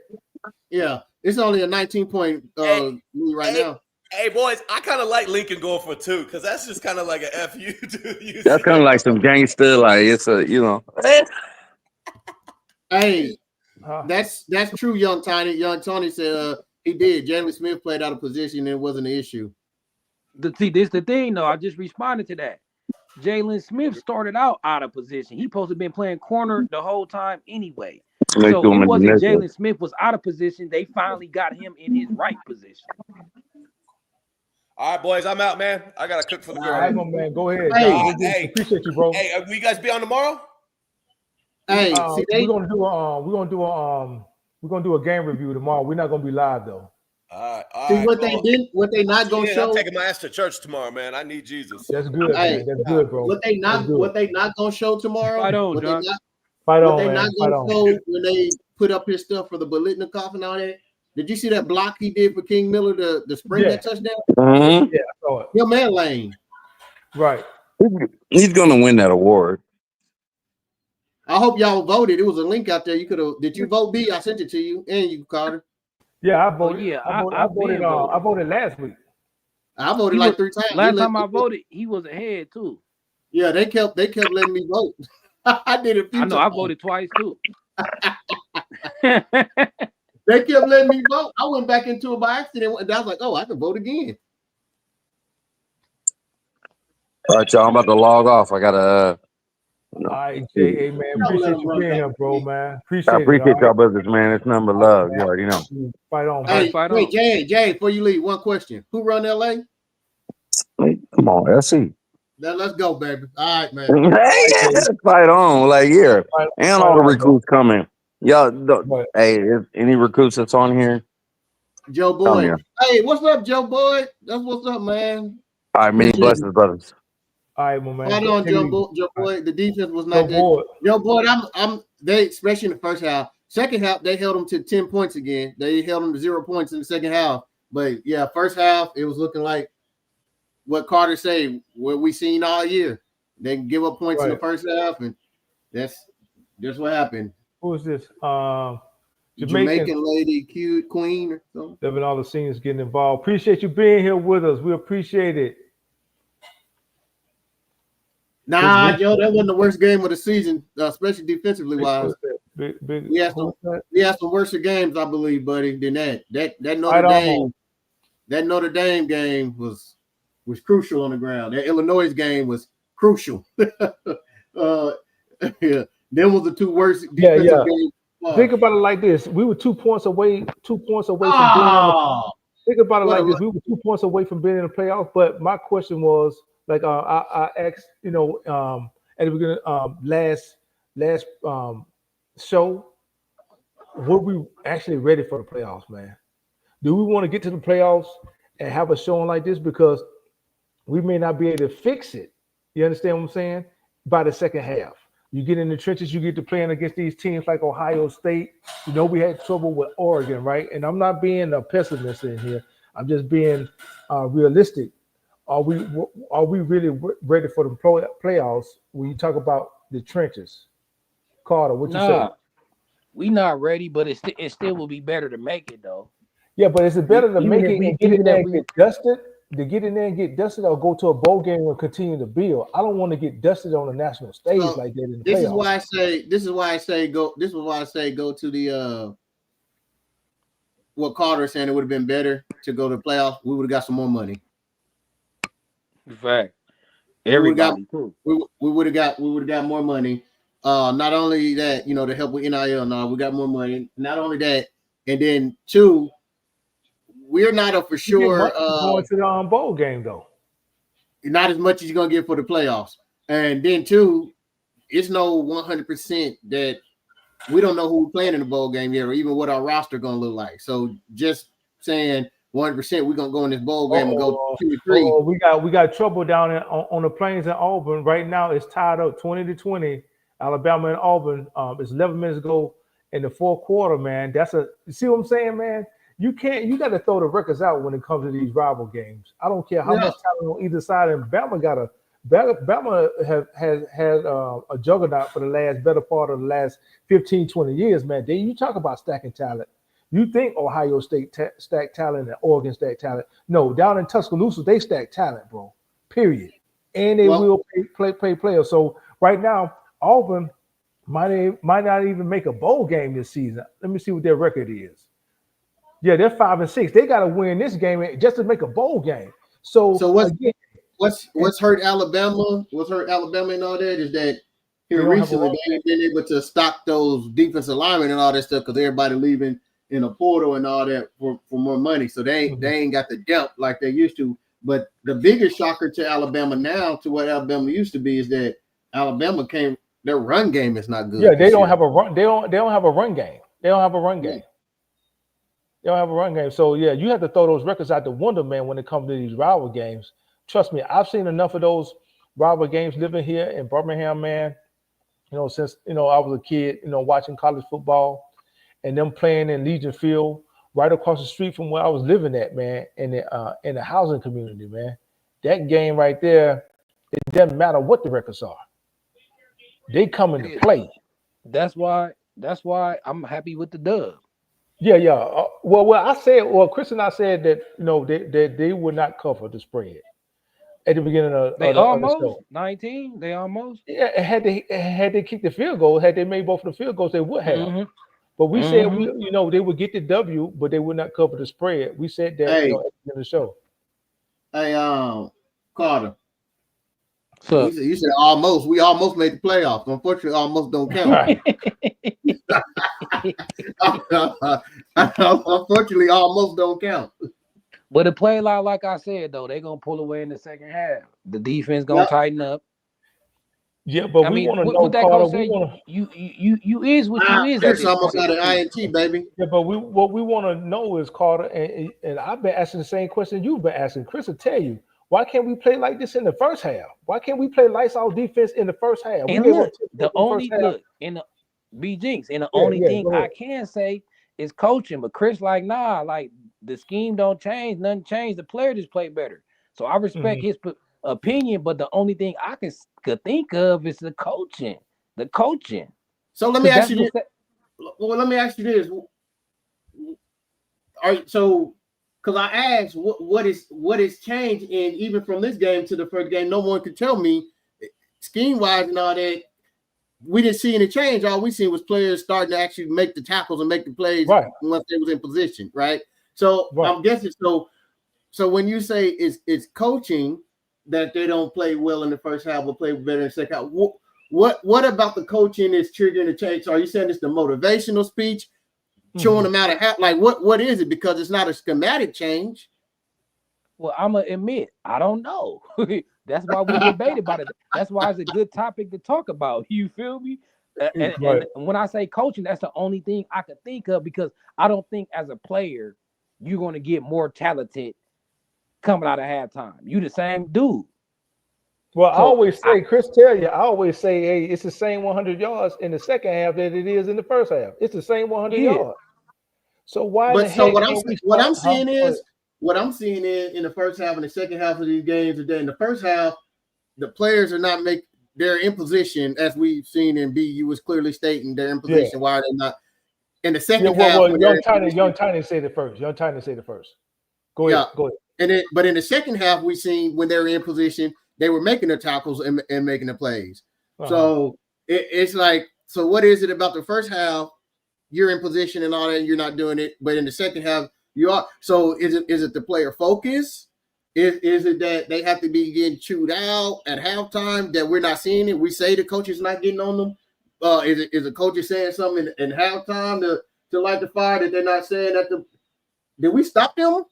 Yeah, it's only a 19-point lead right now. Hey, boys, I kind of like Lincoln going for 2 because that's just kind of like a FU to That's kind of like some gangster, like it's a Hey, that's true, Young Tony. Young Tony said he did. Jalen Smith played out of position and it wasn't an issue. See, this the thing though. I just responded to that. Jalen Smith started out of position. He supposed to have been playing corner the whole time anyway. So it wasn't Jalen Smith was out of position. They finally got him in his right position. All right, boys, I'm out, man. I gotta cook for the girl. All right, my man, go ahead. Hey, appreciate you, bro. Hey, will you guys be on tomorrow? Hey, we're gonna do a game review tomorrow. We're not gonna be live though. All right. See what they not gonna show. I'm taking my ass to church tomorrow, man. I need Jesus. That's good, man. That's good, bro. What they not gonna show tomorrow. Fight on, John. What they not gonna show when they put up his stuff for the Bolitnikoff and all that. Did you see that block he did for King Miller to spring that touchdown? Mm-hmm. Yeah, I saw it. Your man Lane. Right. He's gonna win that award. I hope y'all voted. It was a link out there. You could have. Did you vote B? I sent it to you and you, Carter. Yeah, I voted. I voted last week. I voted like 3 times. Last time I voted, he was ahead too. Yeah, they kept letting me vote. I did it. I know. I voted twice too. They kept letting me vote. I went back into it by accident. And I was like, oh, I can vote again. All right, y'all. I'm about to log off. I gotta. All right, J.A. man. Appreciate you being here, bro, man. I appreciate y'all brothers, man. It's number love. You already know. Fight on, hey, fight wait, on. Jay, before you leave, one question. Who run LA? Hey, come on, SC. Now let's go, baby. All right, man. Hey, fight on. Like, yeah. And all the recruits coming. Y'all, hey, is any recruits that's on here? Joe Boy. Hey, what's up, Joe Boy? That's what's up, man. All right, many blessings, brothers. All right, my man. Hold on, Joe Boy. The defense was not good. Joe Boy, they, especially in the first half. Second half, they held them to 10 points again. They held them to 0 points in the second half. But yeah, first half, it was looking like what Carter said, what we seen all year. They give up points in the first half, and that's what happened. Who is this? Jamaican lady, cute queen or something. Devin, all the seniors getting involved. Appreciate you being here with us. We appreciate it. Nah, Joe, that wasn't the worst game of the season, especially defensively wise. We had some worse games, I believe, buddy, than that. That Notre Dame game was crucial on the ground. That Illinois game was crucial. Yeah, them was the two worst defensive games. Think about it like this: we were 2 points away from being in the. Think about it like this: we were 2 points away from being in the playoffs. But my question was, like, I asked, at the beginning, last show, were we actually ready for the playoffs, man? Do we want to get to the playoffs and have a showing like this? Because we may not be able to fix it. You understand what I'm saying? By the second half. You get in the trenches, you get to playing against these teams like Ohio State. We had trouble with Oregon, right? And I'm not being a pessimist in here. I'm just being realistic. Are we really ready for the playoffs when you talk about the trenches? Carter, what you say? We not ready, but it still will be better to make it though. Yeah, but is it better to make it and get in there and get dusted? To get in there and get dusted, or go to a bowl game and continue to build? I don't want to get dusted on the national stage like that in the playoffs. This is why I say go to the what Carter is saying. It would have been better to go to the playoffs. We would have got some more money. In fact, everybody too. We would have got more money. Not only that, to help with NIL. No, we got more money. Not only that, and then two, we're not a for sure going to the bowl game though. Not as much as you're gonna get for the playoffs. And then two, it's no 100% that we don't know who we're playing in the bowl game yet, or even what our roster gonna look like. So just saying 100% we're gonna go in this bowl game and go 2-3. We got trouble down on the plains in Auburn right now. It's tied up 20-20. Alabama and Auburn. It's 11 minutes ago in the fourth quarter, man. You see what I'm saying, man? You got to throw the records out when it comes to these rival games. I don't care how much talent on either side. And Bama has had a juggernaut for the better part of the last 15, 20 years, man. You talk about stacking talent. You think Ohio State stack talent and Oregon stack talent. No, down in Tuscaloosa, they stack talent, bro, period. And they will play players. So right now, Auburn might not even make a bowl game this season. Let me see what their record is. Yeah, they're 5-6. They got to win this game just to make a bowl game. So what's hurt Alabama? What's hurt Alabama and all that is that here recently they ain't been able to stock those defensive linemen and all that stuff because everybody leaving in a portal and all that for more money. So they ain't got the depth like they used to. But the biggest shocker to Alabama now, to what Alabama used to be, is that Alabama their run game is not good. Yeah, they don't have a run. They don't have a run game. They don't have a run game. They don't have a run game. So, yeah, you have to throw those records out the window, man, when it comes to these rival games. Trust me, I've seen enough of those rival games living here in Birmingham, man, since, I was a kid, watching college football and them playing in Legion Field right across the street from where I was living at, man, in the housing community, man. That game right there, it doesn't matter what the records are. They come into play. That's why I'm happy with the dub. Yeah. Chris and I said that they would not cover the spread at the beginning of the show. 19. They almost. Yeah, had they kicked the field goal, had they made both of the field goals, they would have. Mm-hmm. But we said they would get the W, but they would not cover the spread. We said that at the beginning of the show. Hey, Carter. So you said almost. We almost made the playoffs. Unfortunately, almost don't count. Right. Unfortunately, almost don't count. But the play like I said, though, they're gonna pull away in the second half. The defense gonna tighten up. Yeah, but we want to know, Carter. You is what you is. That's almost out of INT, baby. Yeah, but what we want to know is, Carter, and I've been asking the same question you've been asking. Chris will tell you. Why can't we play like this in the first half? Why can't we play lights out defense in the first half? And look, the only thing I can say is coaching. But Chris, like the scheme don't change, nothing changed. The player just play better. So I respect his opinion, but the only thing I could think of is the coaching. So let me ask you this. Let me ask you this. All right, so. Because I asked what is changed, and even from this game to the first game, no one could tell me scheme wise and all that, we didn't see any change. All we seen was players starting to actually make the tackles and make the plays once they was in position, right? So I'm guessing so when you say it's coaching that they don't play well in the first half or play better in the second half, what about the coaching is triggering the change? So are you saying it's the motivational speech, showing them how to have, like what is it? Because it's not a schematic change. Well, I'm gonna admit I don't know. That's why we debate about it. That's why it's a good topic to talk about. You feel me? And when I say coaching, that's the only thing I could think of, because I don't think as a player you're gonna get more talented coming out of halftime. You the same dude. Well, so I always say, Chris, tell you, I always say, hey, it's the same 100 yards in the second half that it is in the first half. It's the same 100 yards. So why? But so what I'm seeing is in the first half and the second half of these games is that in the first half, the players are not they're in position, as we've seen in B. You was clearly stating they're in position. Yeah. Why are they not in the second half? Young Tiny said it first. Go ahead. But in the second half, we seen when they were in position, they were making the tackles and making the plays. So it's like, so what is it about the first half? You're in position and all that, and you're not doing it. But in the second half, you are. So is it the player focus? Is it that they have to be getting chewed out at halftime that we're not seeing it? We say the coach is not getting on them. Is the coach saying something in halftime to light the fire that they're not saying that did we stop them?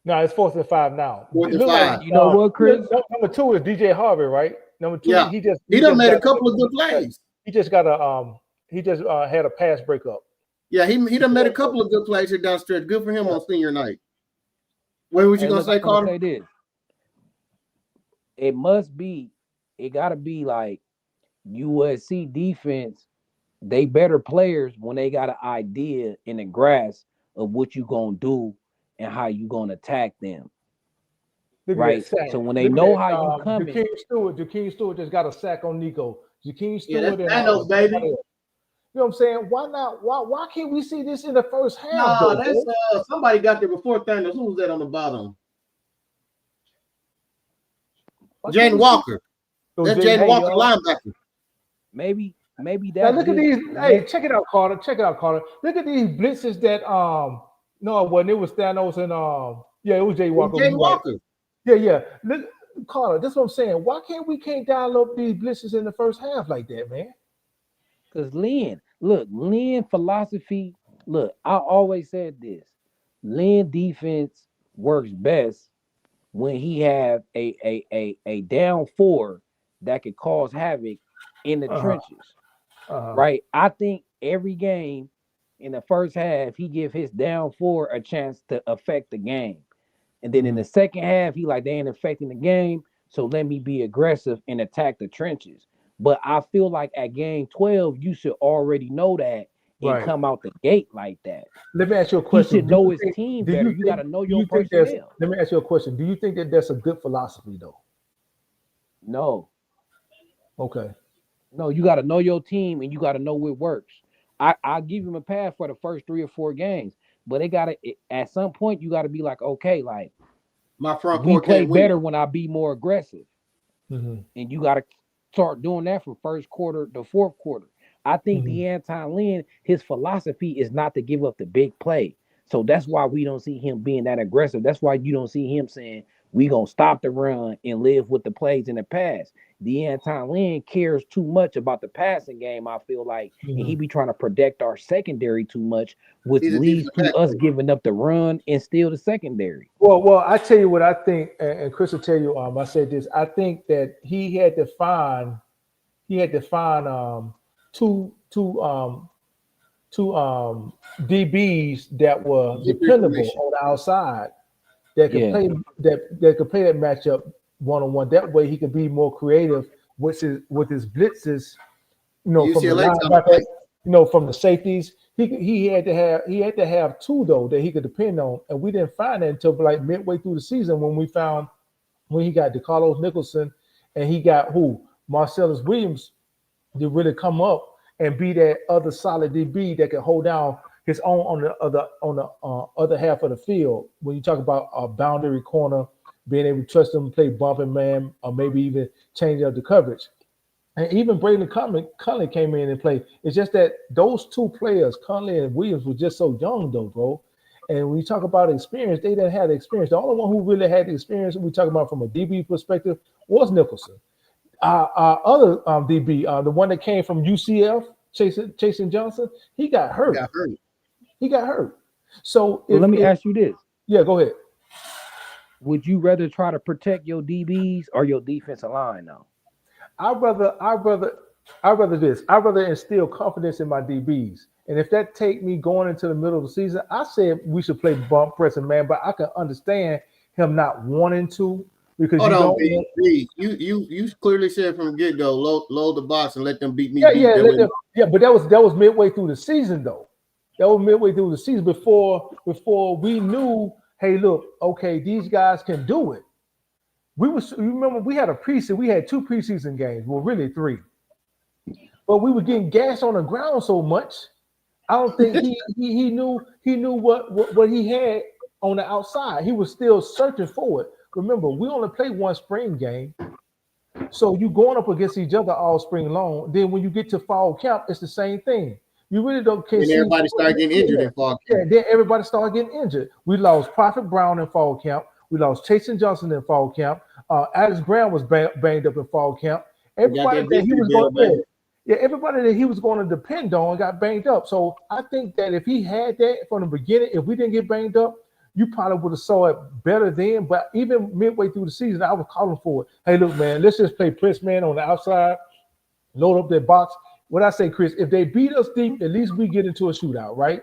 No, it's 4th and 5 now. 4th and 5. You know what, Chris? Number 2 is DJ Harvey, right? Number 2, yeah. he done made a couple of good plays. He just got had a pass breakup. Yeah, he done made a couple of good plays here down stretch. Good for him on senior night. What was you gonna say, Carter? Say this. It gotta be like USC defense. They better players when they got an idea and a grasp of what you gonna do and how you gonna attack them. Right. So when they know how you coming. Jakeem Stewart just got a sack on Nico. Jakeem Stewart and Thanos, baby. You know what I'm saying? Why not? Why can't we see this in the first half? No, that's somebody got there before Thanos. Who was that on the bottom? Jaden Walker. That's Jaden Walker, linebacker. Maybe that. Now look at these. Hey, check it out, Carter. Look at these blitzes that no, when it was Thanos and it was Jaden Walker. Jaden Walker. Yeah. Look, Carter, that's what I'm saying. Why can't dial up these blitzes in the first half like that, man? Because Lynn philosophy, I always said this. Lynn defense works best when he have a down 4 that could cause havoc in the trenches. Right? I think every game in the first half, he give his down 4 a chance to affect the game. And then in the second half, he like, they ain't affecting the game, so let me be aggressive and attack the trenches. But I feel like at game 12, you should already know that and come out the gate like that. Let me ask you a question. He should know his team better. You got to know your personnel. Let me ask you a question. Do you think that that's a good philosophy, though? No. Okay. No, you got to know your team and you got to know what works. I'll give him a pass for the first 3 or 4 games, but at some point you got to be like, okay, like my front we play better when I be more aggressive, and you got to start doing that from first quarter to fourth quarter. I think Deanton Lynn, his philosophy is not to give up the big play. So that's why we don't see him being that aggressive. That's why you don't see him saying, we going to stop the run and live with the plays in the pass. Deanton Lynn cares too much about the passing game, I feel like. And he be trying to protect our secondary too much, which leads to us giving up the run and steal the secondary. Well, I tell you what I think, and Chris will tell you, I said this, I think that he had to find two DBs that were dependable on the outside that could play that could play that matchup one-on-one. That way he could be more creative with his blitzes, from the linebacker, from the safeties. He had to have 2 though that he could depend on, and we didn't find that until like midway through the season when he got DeCarlos Nicholson and he got Marcellus Williams to really come up and be that other solid DB that can hold down his own on the other half of the field. When you talk about a boundary corner being able to trust them to play bumping man, or maybe even change up the coverage. And even Braden Conley came in and played. It's just that those two players, Conley and Williams, were just so young, though, bro. And when you talk about experience, they didn't have the experience. The only one who really had the experience, we talk about from a DB perspective, was Nicholson. Our other DB, the one that came from UCF, Chasen Johnson, he got hurt. He got hurt. So let me ask you this. Yeah, go ahead. Would you rather try to protect your DBs or your defensive line now? I'd rather this. I'd rather instill confidence in my DBs. And if that take me going into the middle of the season, I said we should play bump pressing man, but I can understand him not wanting to because you clearly said from the get go, load the box and let them beat me. Yeah, but that was midway through the season though. That was midway through the season before we knew, hey, look, okay, these guys can do it. You remember we had a preseason, we had 2 preseason games, well, really 3. But we were getting gashed on the ground so much. I don't think he knew what he had on the outside. He was still searching for it. Remember, we only played 1 spring game. So you going up against each other all spring long. Then when you get to fall camp, it's the same thing. You really don't care. And everybody started getting injured in fall camp. Yeah, then everybody started getting injured. We lost Prophet Brown in fall camp. We lost Chasen Johnson in fall camp. Alex Brown was banged up in fall camp. Everybody that he was going everybody that he was going to depend on got banged up. So I think that if he had that from the beginning, if we didn't get banged up, you probably would have saw it better then. But even midway through the season, I was calling for it. Hey, look, man, let's just play press man on the outside, load up that box. What I say, Chris, if they beat us deep, at least we get into a shootout, right?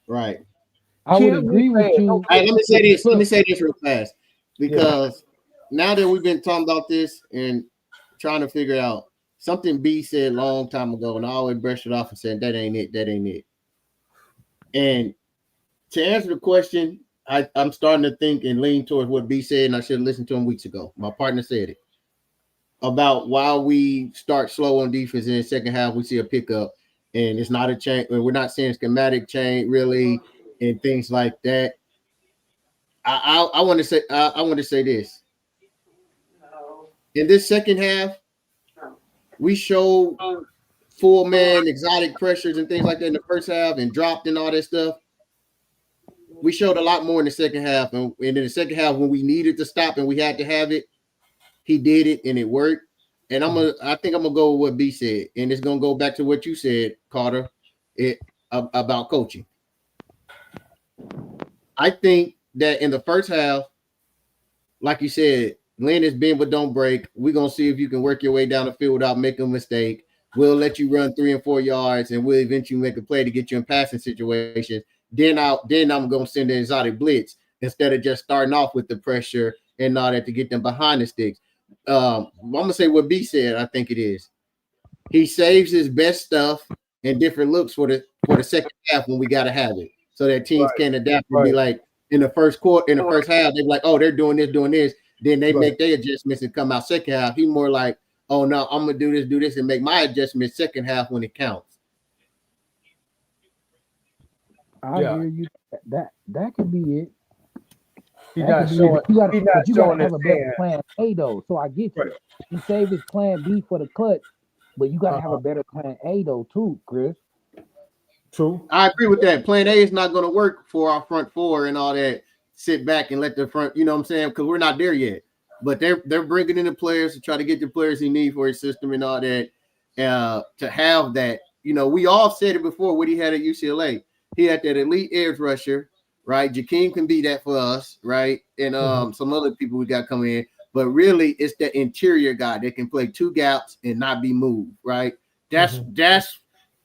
Right. I would agree with you. Hey, let me say this real fast. Because now that we've been talking about this and trying to figure out something B said a long time ago, and I always brushed it off and said, that ain't it. And to answer the question, I'm starting to think and lean towards what B said, and I should have listened to him weeks ago. My partner said it. About why we start slow on defense, in the second half we see a pickup, and it's not a change. We're not seeing schematic change really, and things like that. I want to say this. In this second half, we showed full man exotic pressures and things like that in the first half, and dropped and all that stuff. We showed a lot more in the second half, and in the second half when we needed to stop and we had to have it, he did it and it worked. And I think I'm gonna go with what B said, and it's gonna go back to what you said, Carter, about coaching. I think that in the first half, like you said, Lynn is bend but don't break. We're gonna see if you can work your way down the field without making a mistake. We'll let you run 3 and 4 yards, and we'll eventually make a play to get you in passing situations. Then I'm gonna send an exotic blitz instead of just starting off with the pressure and all that to get them behind the sticks. I'm gonna say what B said. I think it is. He saves his best stuff and different looks for the second half when we gotta have it, so that teams can adapt and be like in the first half, they're like, oh, they're doing this. Then they make their adjustments and come out second half. He more like, oh no, I'm gonna do this, and make my adjustments second half when it counts. I hear you. That could be it. You gotta have a better plan A though. So I get you. Right. He saved his plan B for the cut, but you gotta have a better plan A though too, Chris. True. I agree with that. Plan A is not going to work for our front four and all that. Sit back and let the front, you know what I'm saying? Because we're not there yet. But they're bringing in the players to try to get the players he needs for his system and all that. To have that, you know, we all said it before what he had at UCLA. He had that elite edge rusher, right? Jakeem can be that for us, right? And some other people we got coming in. But really, it's the interior guy that can play 2 gaps and not be moved, right? That's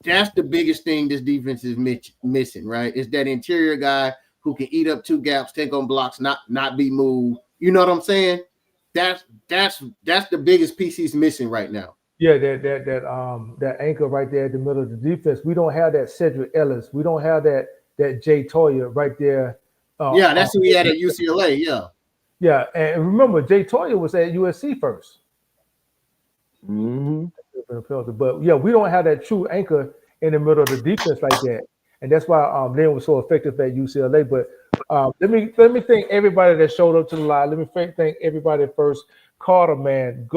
the biggest thing this defense is missing, right? It's that interior guy who can eat up 2 gaps, take on blocks, not be moved. You know what I'm saying? That's the biggest piece he's missing right now. Yeah, that anchor right there at the middle of the defense. We don't have that Cedric Ellis. We don't have that Jay Toya right there. That's who he had at UCLA. Yeah. Yeah, and remember, Jay Toya was at USC first. Mm-hmm. But yeah, we don't have that true anchor in the middle of the defense like that, and that's why Lynn was so effective at UCLA. But Let me thank everybody that showed up to the live. Let me thank everybody first. Carter, man,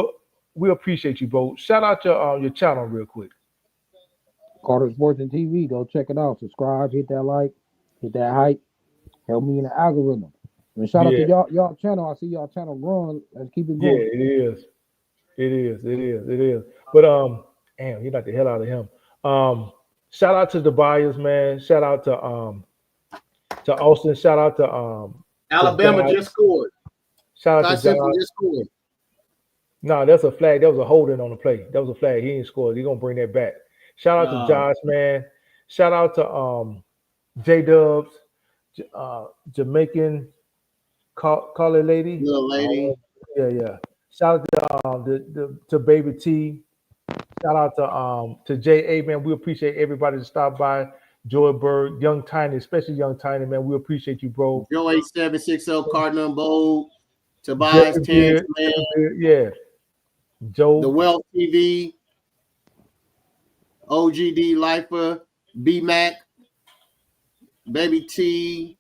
we appreciate you, bro. Shout out your channel real quick. Carter Sports and TV. Go check it out. Subscribe, hit that like, hit that hype. Help me in the algorithm. And shout out to y'all channel. I see y'all channel growing. Let's keep it Yeah, going. it is. It is. But damn, he knocked the hell out of him. Shout out to the buyers, man. Shout out to Austin. Shout out to Alabama Josh. just scored. Shout out Ty to Simpson Josh. just scored. No, that's a flag. That was a holding on the play. That was a flag. He ain't scored. He gonna bring that back. Shout out to Josh, man. Shout out to J Dubs, Jamaican Carly lady. Little lady. Yeah. Shout out to Baby T. Shout out to J.A. man. We appreciate everybody that stopped by. Joy Bird, Young Tiny, especially Young Tiny, man. We appreciate you, bro. Joe 8760 Cardinal Bold. Tobias Terrence, man. Yeah. Joe. The Wealth TV. OGD Lifer. B-Mac. Baby T.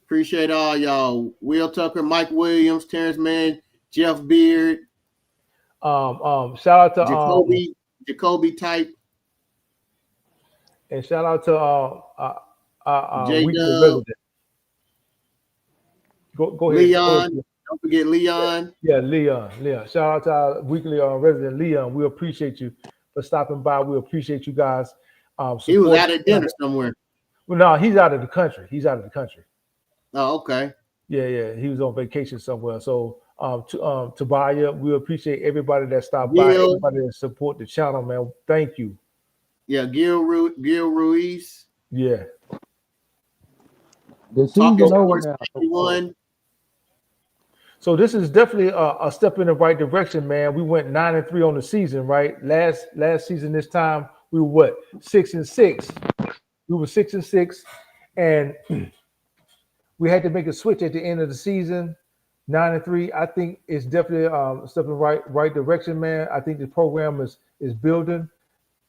Appreciate all y'all. Will Tucker, Mike Williams, Terrence Man, Jeff Beard. Shout out to Jacoby Type. And shout out to Weekly J-Dub. Resident. Go ahead. Leon. Don't forget Leon. Yeah, Leon. Shout out to our weekly resident Leon. We appreciate you for stopping by. We appreciate you guys. He was out at dinner somewhere. Well, no, he's out of the country. Oh, okay. Yeah. He was on vacation somewhere. So Tobiah, we appreciate everybody that stopped by, everybody that support the channel, man. Thank you. Yeah, Gil Ruiz. Yeah. The season over now. So this is definitely a step in the right direction, man. We went 9-3 on the season, right? Last season, this time we were what 6-6. We were 6-6, and we had to make a switch at the end of the season. 9-3. I think it's definitely a step in the right direction, man. I think the program is building.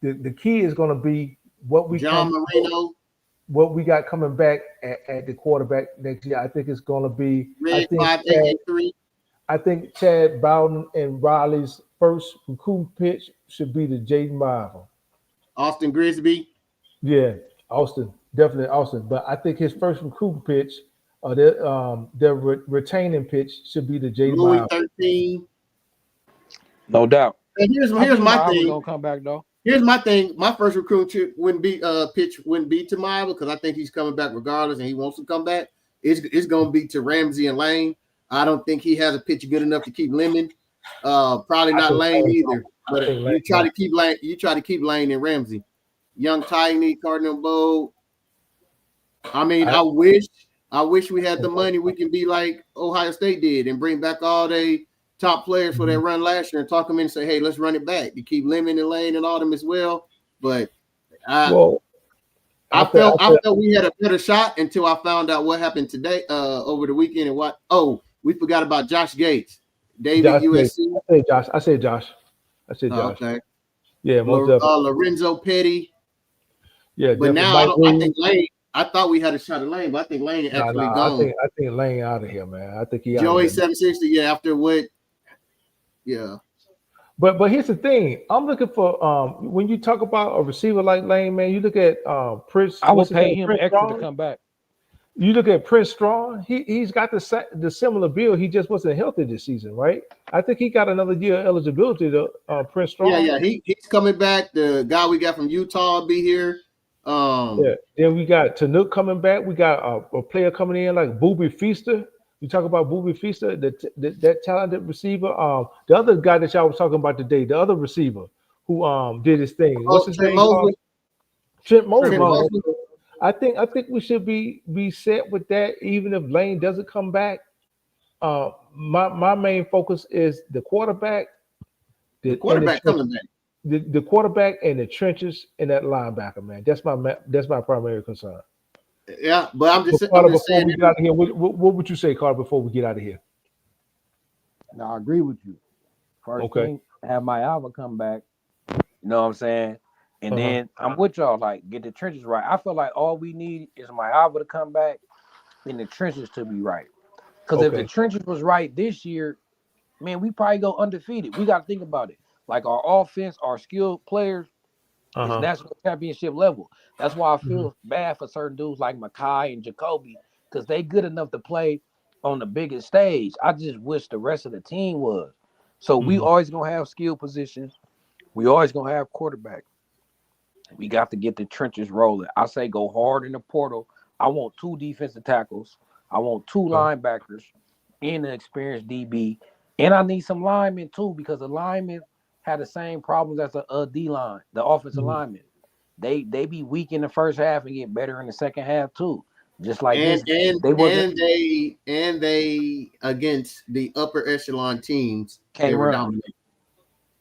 The key is going to be what we what we got coming back at the quarterback next year. I think it's going to be. I think Chad Bowden and Riley's first recruit pitch should be the Jaden Bible. Austin Grisby. Yeah, Austin, definitely Austin. But I think his first recruit pitch, their retaining pitch should be the Jaden Louis Bible. 13. No doubt. And here's my thing. Gonna come back though. Here's my thing. My first recruit wouldn't be to Miles because I think he's coming back regardless, and he wants to come back. It's going to be to Ramsey and Lane. I don't think he has a pitch good enough to keep Lemon. Probably not Lane either. But you try to keep Lane. You try to keep Lane and Ramsey. Young Tiny, Cardinal Bow. I mean, I wish we had the money. We can be like Ohio State did and bring back all they top players for their run last year and talk them in and say, hey, let's run it back to keep Lemon and Lane and all them as well. But I felt we had a better shot until I found out what happened today over the weekend and we forgot about Josh Gates, David USC. I said Josh. Okay. Yeah, Lorenzo Petty. Yeah, but now I think Lane. I thought we had a shot at Lane, but I think Lane actually gone. I think Lane out of here, man. I think he Joey 760. Yeah, after what? Yeah. But here's the thing. I'm looking for when you talk about a receiver like Lane, man, you look at Prince. I would pay him extra to come back. You look at Prince Strong. He's got the similar build. He just wasn't healthy this season, right? I think he got another year of eligibility to Prince Strong. Yeah. He's coming back. The guy we got from Utah will be here. Then we got Tanuk coming back. We got a player coming in like Booby Feaster. You talk about Booby Feaster, that talented receiver. The other guy that y'all was talking about today, the other receiver who did his thing. What's his name? Trent Mosley. I think we should be set with that, even if Lane doesn't come back. My main focus is the quarterback. The quarterback coming back. The quarterback and the trenches and that linebacker, man. That's my primary concern. Yeah, but I'm just saying. We get out of here, what would you say, Carter, before we get out of here? No, I agree with you. First thing, have my Alva come back. You know what I'm saying? And then I'm with y'all, like, get the trenches right. I feel like all we need is my Alva to come back and the trenches to be right. Because if the trenches was right this year, man, we probably go undefeated. We got to think about it. Like our offense, our skilled players is national championship level. That's why I feel bad for certain dudes like Makai and Jacoby, because they good enough to play on the biggest stage. I just wish the rest of the team was. So we always gonna have skill positions. We always gonna have quarterback. We got to get the trenches rolling. I say go hard in the portal. I want 2 defensive tackles. I want 2 linebackers and an experienced DB. And I need some linemen too, because the linemen had the same problems as the D line, the offensive linemen. They be weak in the first half and get better in the second half too. Just like and this. They against the upper echelon teams, Can't they were run. dominated.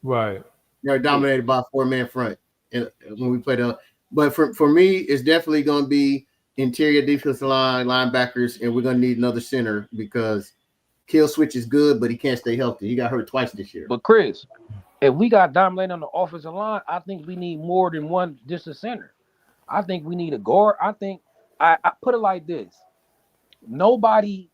Right. They're dominated by a 4-man front. And when we played but for me, it's definitely going to be interior defensive line, linebackers, and we're going to need another center because Kill Switch is good, but he can't stay healthy. He got hurt twice this year. But Chris, if we got dominated on the offensive line, I think we need more than one, just a center. I think we need a guard. I think I put it like this: nobody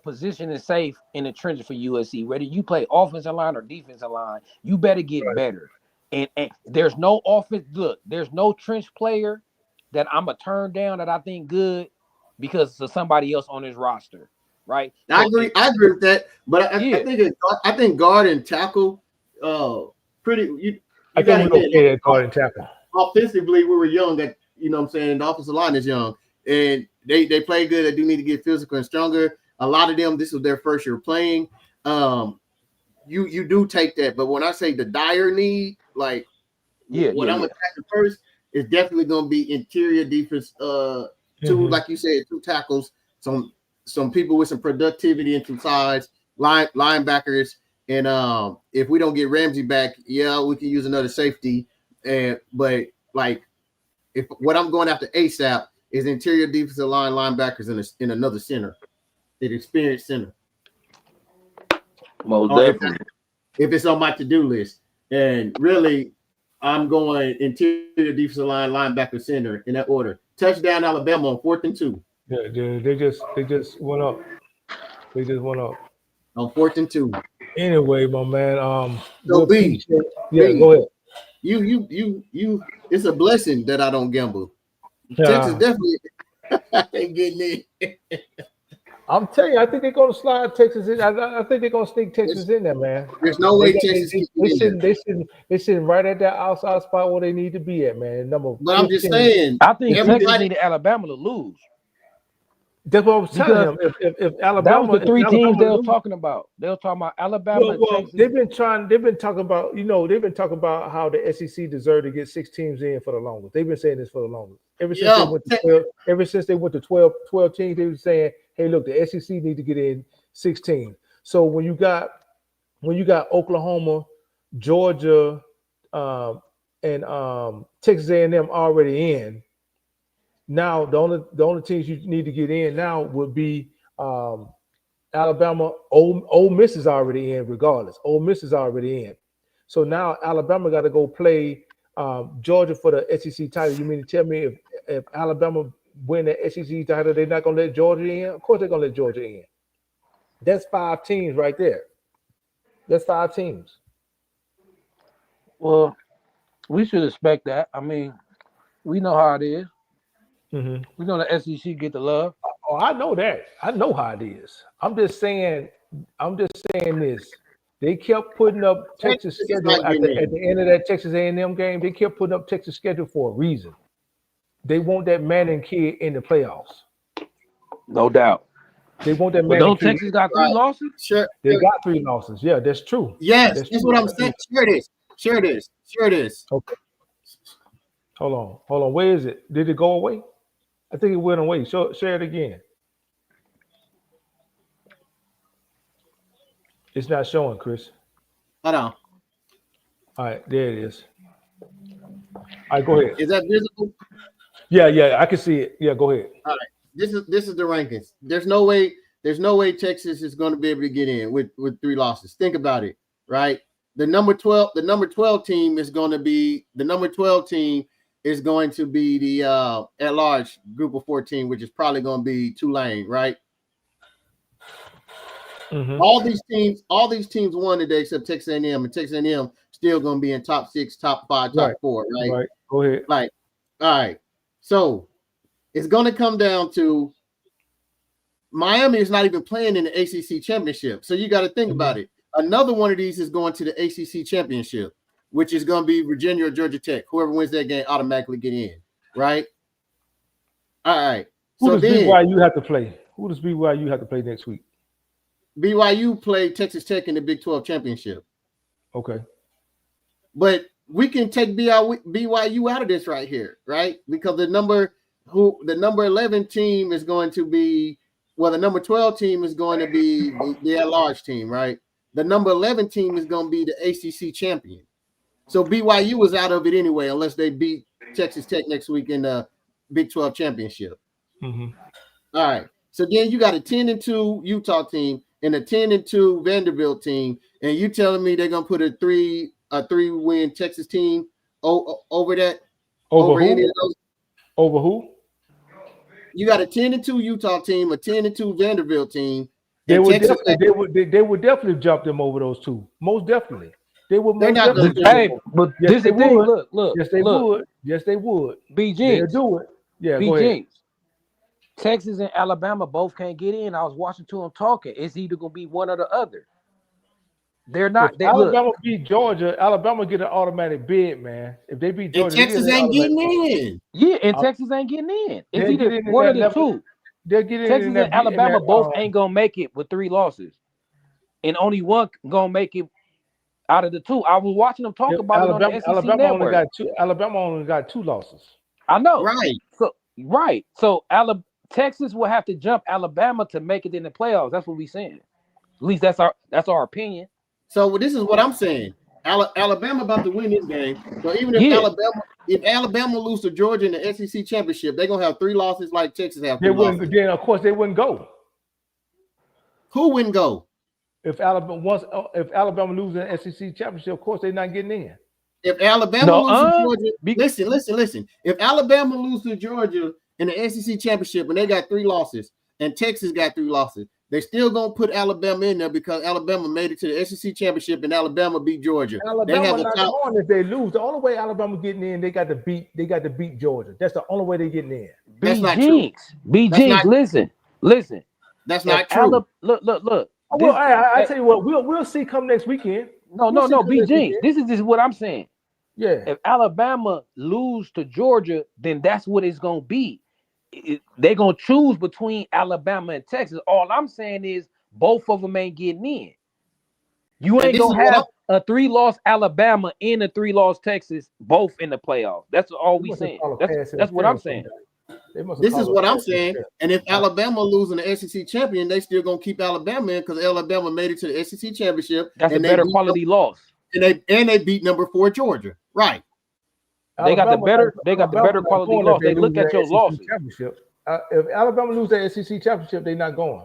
position is safe in the trenches for USC. Whether you play offensive line or defensive line, you better get better. And there's no offense. Look, there's no trench player that I'm gonna turn down that I think good because of somebody else on his roster, right? I agree with that, but I think guard and tackle, pretty. I think we're okay at guard and tackle. Offensively, we were young. That you know what I'm saying. The offensive line is young, and they play good. They do need to get physical and stronger. A lot of them, this was their first year playing. You do take that, but when I say the dire need, like I'm attacking first, is definitely going to be interior defense. 2, like you said, 2 tackles, some people with some productivity and some size, linebackers, and if we don't get Ramsey back, we can use another safety. But like, if what I'm going after ASAP is interior defensive line, linebackers, in another center, an experienced center. Well, definitely. If it's on my to-do list, and really, I'm going interior defensive line, linebacker, center in that order. Touchdown, Alabama on 4th and 2. Yeah, they just went up. They just went up on 4th and 2. Anyway, my man. So B, go ahead. You. It's a blessing that I don't gamble. Texas definitely ain't getting in. I'm telling you, I think they're going to slide Texas in. I think they're going to sneak Texas in there, man. There's no way Texas. They sitting right at that outside spot where they need to be at, man. But I'm just saying, I think Texas needed Alabama to lose. That's what I was telling him. If Alabama, that was the 3 teams they were talking about. They were talking about Alabama. Well, they've been talking about how the SEC deserved to get 6 teams in for the longest. They've been saying this for the longest. Ever since they went to 12 teams, they were saying, hey, look, the SEC need to get in 16. So when you got Oklahoma, Georgia, and Texas A&M already in, now the only teams you need to get in now would be Alabama. Ole Miss is already in regardless. Ole Miss is already in. So now Alabama got to go play Georgia for the SEC title. You mean to tell me if Alabama win the SEC title, they're not going to let Georgia in? Of course they're going to let Georgia in. That's 5 teams right there. That's 5 teams. Well, we should expect that. I mean, we know how it is. Mm-hmm. We know the SEC get the love. Oh, I know that. I know how it is. I'm just saying this. They kept putting up Texas schedule at the end of that Texas A&M game. They kept putting up Texas schedule for a reason. They want that Manning kid in the playoffs. No doubt. They want that Manning. Don't Texas got 3 losses? Sure. They got 3 losses. Yeah, that's true. Yes, that's what I'm saying. Share this. Okay. Hold on. Where is it? Did it go away? I think it went away. Share it again. It's not showing, Chris. Hold on. All right, there it is. All right, go ahead. Is that visible? Yeah, I can see it. Yeah, go ahead. All right. This is the rankings. There's no way Texas is going to be able to get in with 3 losses. Think about it, right? The number 12 team is going to be the number 12 team is going to be the at-large group of 14, which is probably going to be Tulane, right? Mm-hmm. All these teams won today except Texas A&M, and Texas A&M still going to be in top 6, top 5, top 4, right? Right. Go ahead. Like, all right. So it's going to come down to Miami is not even playing in the ACC championship. So you got to think about it. Another one of these is going to the ACC championship, which is going to be Virginia or Georgia Tech. Whoever wins that game automatically get in, right? All right. Who So does then BYU have to play? Who does BYU have to play next week? BYU played Texas Tech in the Big 12 championship. Okay. But we can take BYU out of this right here, right? Because the number 11 team is going to be, well, the number 12 team is going to be the at-large team, right? The number 11 team is going to be the ACC champion. So BYU is out of it anyway, unless they beat Texas Tech next week in the Big 12 championship. Mm-hmm. All right. So then you got a 10-2 Utah team and a 10-2 Vanderbilt team, and you telling me they're gonna put a three-win Texas team over that? Over who? Any of those? Over who? You got a 10-2 Utah team, a 10-2 Vanderbilt team. They would definitely jump them over those two. Most definitely. They would. They're not going to. Hey, but yes, this is the thing. Look. Yes, they would. Yes, they would. BG. They'll do it. Yeah, go ahead. Texas and Alabama both can't get in. I was watching to them talking. It's either gonna be one or the other. They're not. Alabama beat Georgia. Alabama get an automatic bid, man. If they beat Georgia, and Texas ain't getting in. Yeah, and Texas ain't getting in. It's either one of the two. They'll get in. Texas and Alabama both ain't gonna make it with 3 losses, and only one gonna make it out of the two. I was watching them talk about it on the SEC network. Alabama only got 2 losses. I know. Right. So Texas will have to jump Alabama to make it in the playoffs. That's what we're saying. At least that's our opinion. So this is what I'm saying. Alabama about to win this game. So even if Alabama lose to Georgia in the SEC championship, they're gonna have 3 losses like Texas have. Then of course they wouldn't go. Who wouldn't go? If Alabama loses in the SEC championship, of course they're not getting in. If Alabama loses to Georgia, listen. If Alabama loses to Georgia in the SEC championship and they got 3 losses and Texas got 3 losses, they still gonna put Alabama in there because Alabama made it to the SEC championship and Alabama beat Georgia. Alabama not going if they lose. The only way Alabama getting in, they got to beat Georgia. That's the only way they're getting in. That's not true. Listen. That's not true. Look. Well, I tell you what, we'll see come next weekend. No, BG. This is just what I'm saying. Yeah. If Alabama lose to Georgia, then that's what it's gonna be. They're gonna choose between Alabama and Texas. All I'm saying is both of them ain't getting in. You ain't gonna have a 3-loss Alabama and a 3-loss Texas both in the playoffs. That's all we saying. That's what I'm saying. This is what I'm saying. And if Alabama losing the SEC champion, they still gonna keep Alabama in because Alabama made it to the SEC championship. That's a better quality loss. And they beat number 4 Georgia. Right. They got the better quality loss. They look at your losses. If Alabama lose the SEC championship, they're not going.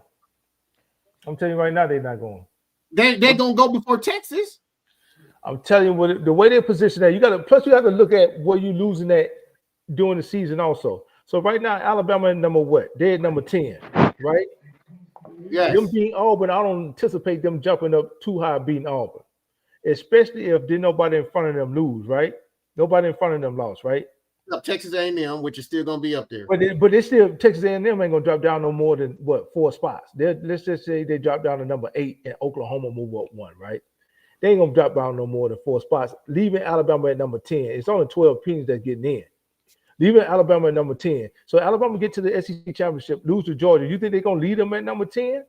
I'm telling you right now, they're not going. They're gonna go before Texas. I'm telling you the way they position that, you got to look at where you losing at during the season also. So right now, Alabama is number what? They're at number 10, right? Yes. Them beating Auburn, I don't anticipate them jumping up too high beating Auburn, especially if there's nobody in front of them lose, right? Nobody in front of them lost, right? Texas A&M, which is still going to be up there. But it's still Texas A&M ain't going to drop down no more than 4 spots. Let's just say they drop down to number 8 and Oklahoma move up 1, right? They ain't going to drop down no more than 4 spots, leaving Alabama at number 10. It's only 12 teams that's getting in. Leaving Alabama at number 10. So Alabama get to the SEC championship, lose to Georgia. You think they're going to lead them at number 10?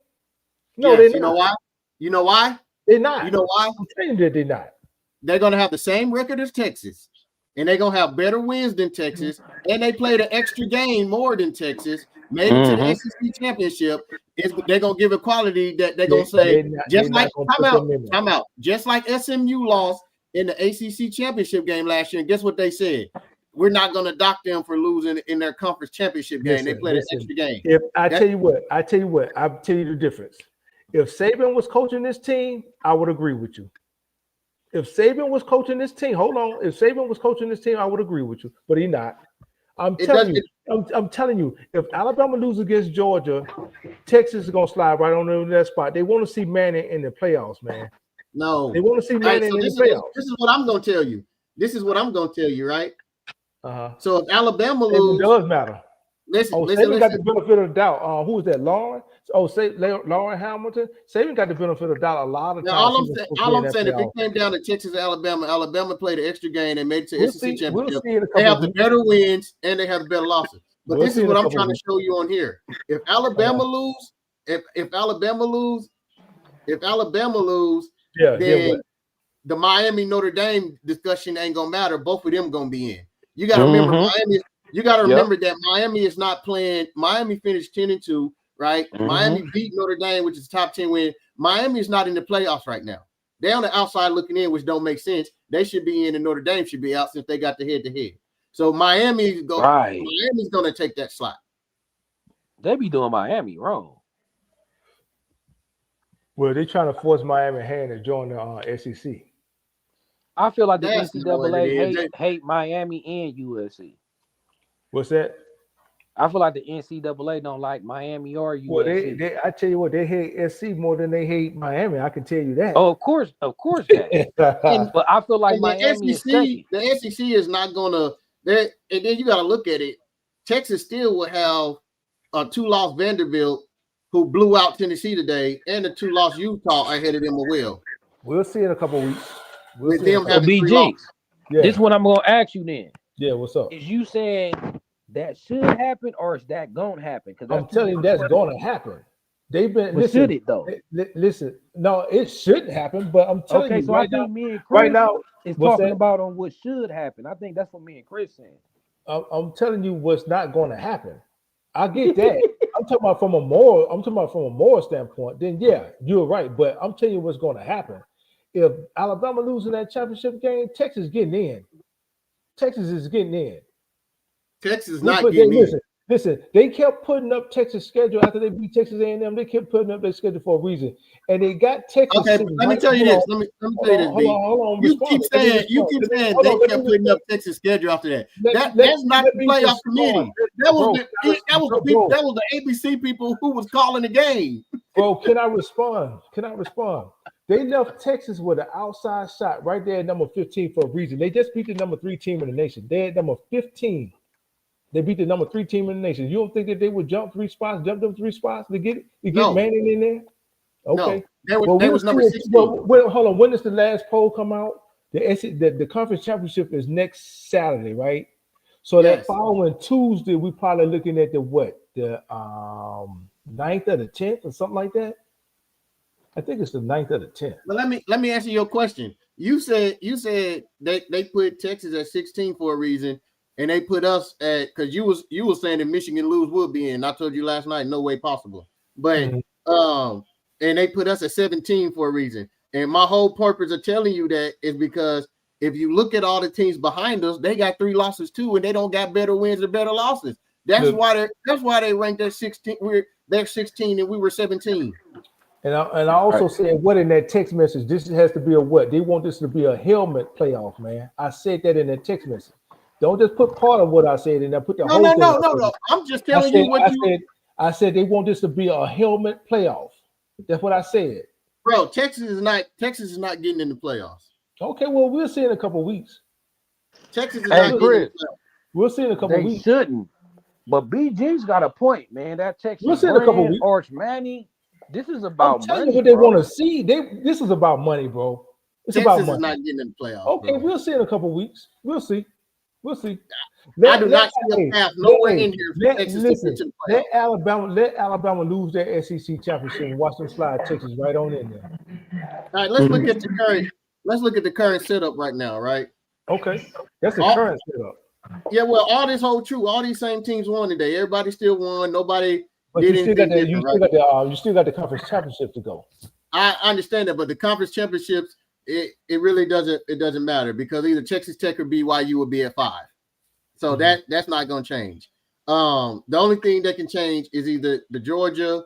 No, yes, they're not. You know why? They're not. You know why? I'm saying that they're not. They're going to have the same record as Texas. And they're going to have better wins than Texas. And they played an extra game more than Texas. Made it to the SEC championship. They're going to give it quality that they're going to say, time out. Just like SMU lost in the ACC championship game last year. And guess what they said? We're not going to dock them for losing in their conference championship game. They played an extra game. I'll tell you the difference. If Saban was coaching this team, I would agree with you. If Saban was coaching this team, hold on. If Saban was coaching this team, I would agree with you, but he's not. I'm telling you, if Alabama loses against Georgia, Texas is gonna slide right on into that spot. They want to see Manning in the playoffs, man. No, They want to see Manning in the playoffs. This is what I'm gonna tell you. This is what I'm gonna tell you, right? So if Alabama It loses, does matter. Listen, Saban got the benefit of the doubt. Who is that? Lauren? Lauren Hamilton. Saban got the benefit of the doubt a lot of times. All I'm saying, if it came down to Texas, Alabama played an extra game and made it to SEC championship. They have the better wins and they have the better losses. But this is what I'm trying to show you on here. If Alabama lose, if Alabama lose, then the Miami Notre Dame discussion ain't gonna matter. Both of them gonna be in. You got to remember Miami. You got to remember that Miami is not playing. Miami finished 10-2, right? Miami beat Notre Dame, which is top 10 win. Miami is not in the playoffs right now. They're on the outside looking in, which don't make sense. They should be in, and Notre Dame should be out since they got the head-to-head. So Miami's going to take that slot. They be doing Miami wrong. Well, they're trying to force Miami hand to join the SEC. I feel like the NCAA hate Miami and USC. What's that? I feel like the NCAA don't like Miami or USC. Well, I tell you what, they hate SC more than they hate Miami. I can tell you that. Oh, of course that. But I feel like Miami the SEC is not gonna. And then you got to look at it. Texas still will have a 2-loss Vanderbilt who blew out Tennessee today, and a 2-loss Utah ahead of them as well. We'll see in a couple weeks. With them having BG. This is what I'm gonna ask you then. Yeah, what's up? Is you saying that should happen or is that gonna happen? Because I'm telling you that's gonna happen. They've been listen, should it though? Listen, no, it shouldn't happen, but I'm telling you so right I think now, me and Chris is talking that? about on what should happen. I think that's what me and Chris saying. I'm telling you what's not gonna happen. I get that. I'm talking about from a moral standpoint, then yeah, you're right. But I'm telling you what's gonna happen. If Alabama losing that championship game, Texas getting in. Texas is getting in. Texas is not getting in. Listen, they kept putting up Texas' schedule after they beat Texas A&M. They kept putting up their schedule for a reason, and they got Texas. Okay, let me tell you this. Let me tell you this. Hold on. You keep saying they kept putting up Texas' schedule after that. That's not the playoff committee. That was the ABC people who was calling the game. Bro, can I respond? They left Texas with an outside shot right there at number 15 for a reason. They just beat the number 3 team in the nation. They're at number 15. They beat the number 3 team in the nation. You don't think that they would jump them 3 spots to get Manning in there? Okay. No, they was number 16. Hold on. When does the last poll come out? The conference championship is next Saturday, right? So that following Tuesday, we're probably looking at the 9th or the 10th or something like that. I think it's the 9th or the 10th. But let me answer your question. You said they put Texas at 16 for a reason, and they put us at because you was saying that Michigan lose would be in. I told you last night, no way possible. But and they put us at 17 for a reason. And my whole purpose of telling you that is because if you look at all the teams behind us, they got 3 losses too, and they don't got better wins or better losses. That's why they ranked at 16. They're 16 and we were 17. And I also said what in that text message? This has to be a what? They want this to be a helmet playoff, man. I said that in that text message. Don't just put part of what I said in there. Put the whole thing. No. I'm just telling you what I said they want this to be a helmet playoff. That's what I said. Bro, Texas is not getting in the playoffs. Okay, well, we'll see in a couple of weeks. Texas is not getting in the playoffs. We'll see in a couple of weeks. They shouldn't. But BG's got a point, man. That Texas we'll see in a couple of weeks. Arch Manning. This is about money. What they want to see. This is about money, bro. It's Texas about money. Is not getting in the playoffs. Okay, bro. We'll see in a couple of weeks. We'll see. I do not see a path nowhere in here for Texas to get to the playoffs. Let Alabama lose their SEC championship and watch them slide Texas right on in there. All right, let's look at the current setup right now, right? Okay, that's the current setup. Yeah, well, all this hold true. All these same teams won today. Everybody still won. Nobody but did you still anything different. You still got the conference championship to go. I understand that, but the conference championships, it really doesn't matter because either Texas Tech or BYU will be at 5. So that's not going to change. The only thing that can change is either the Georgia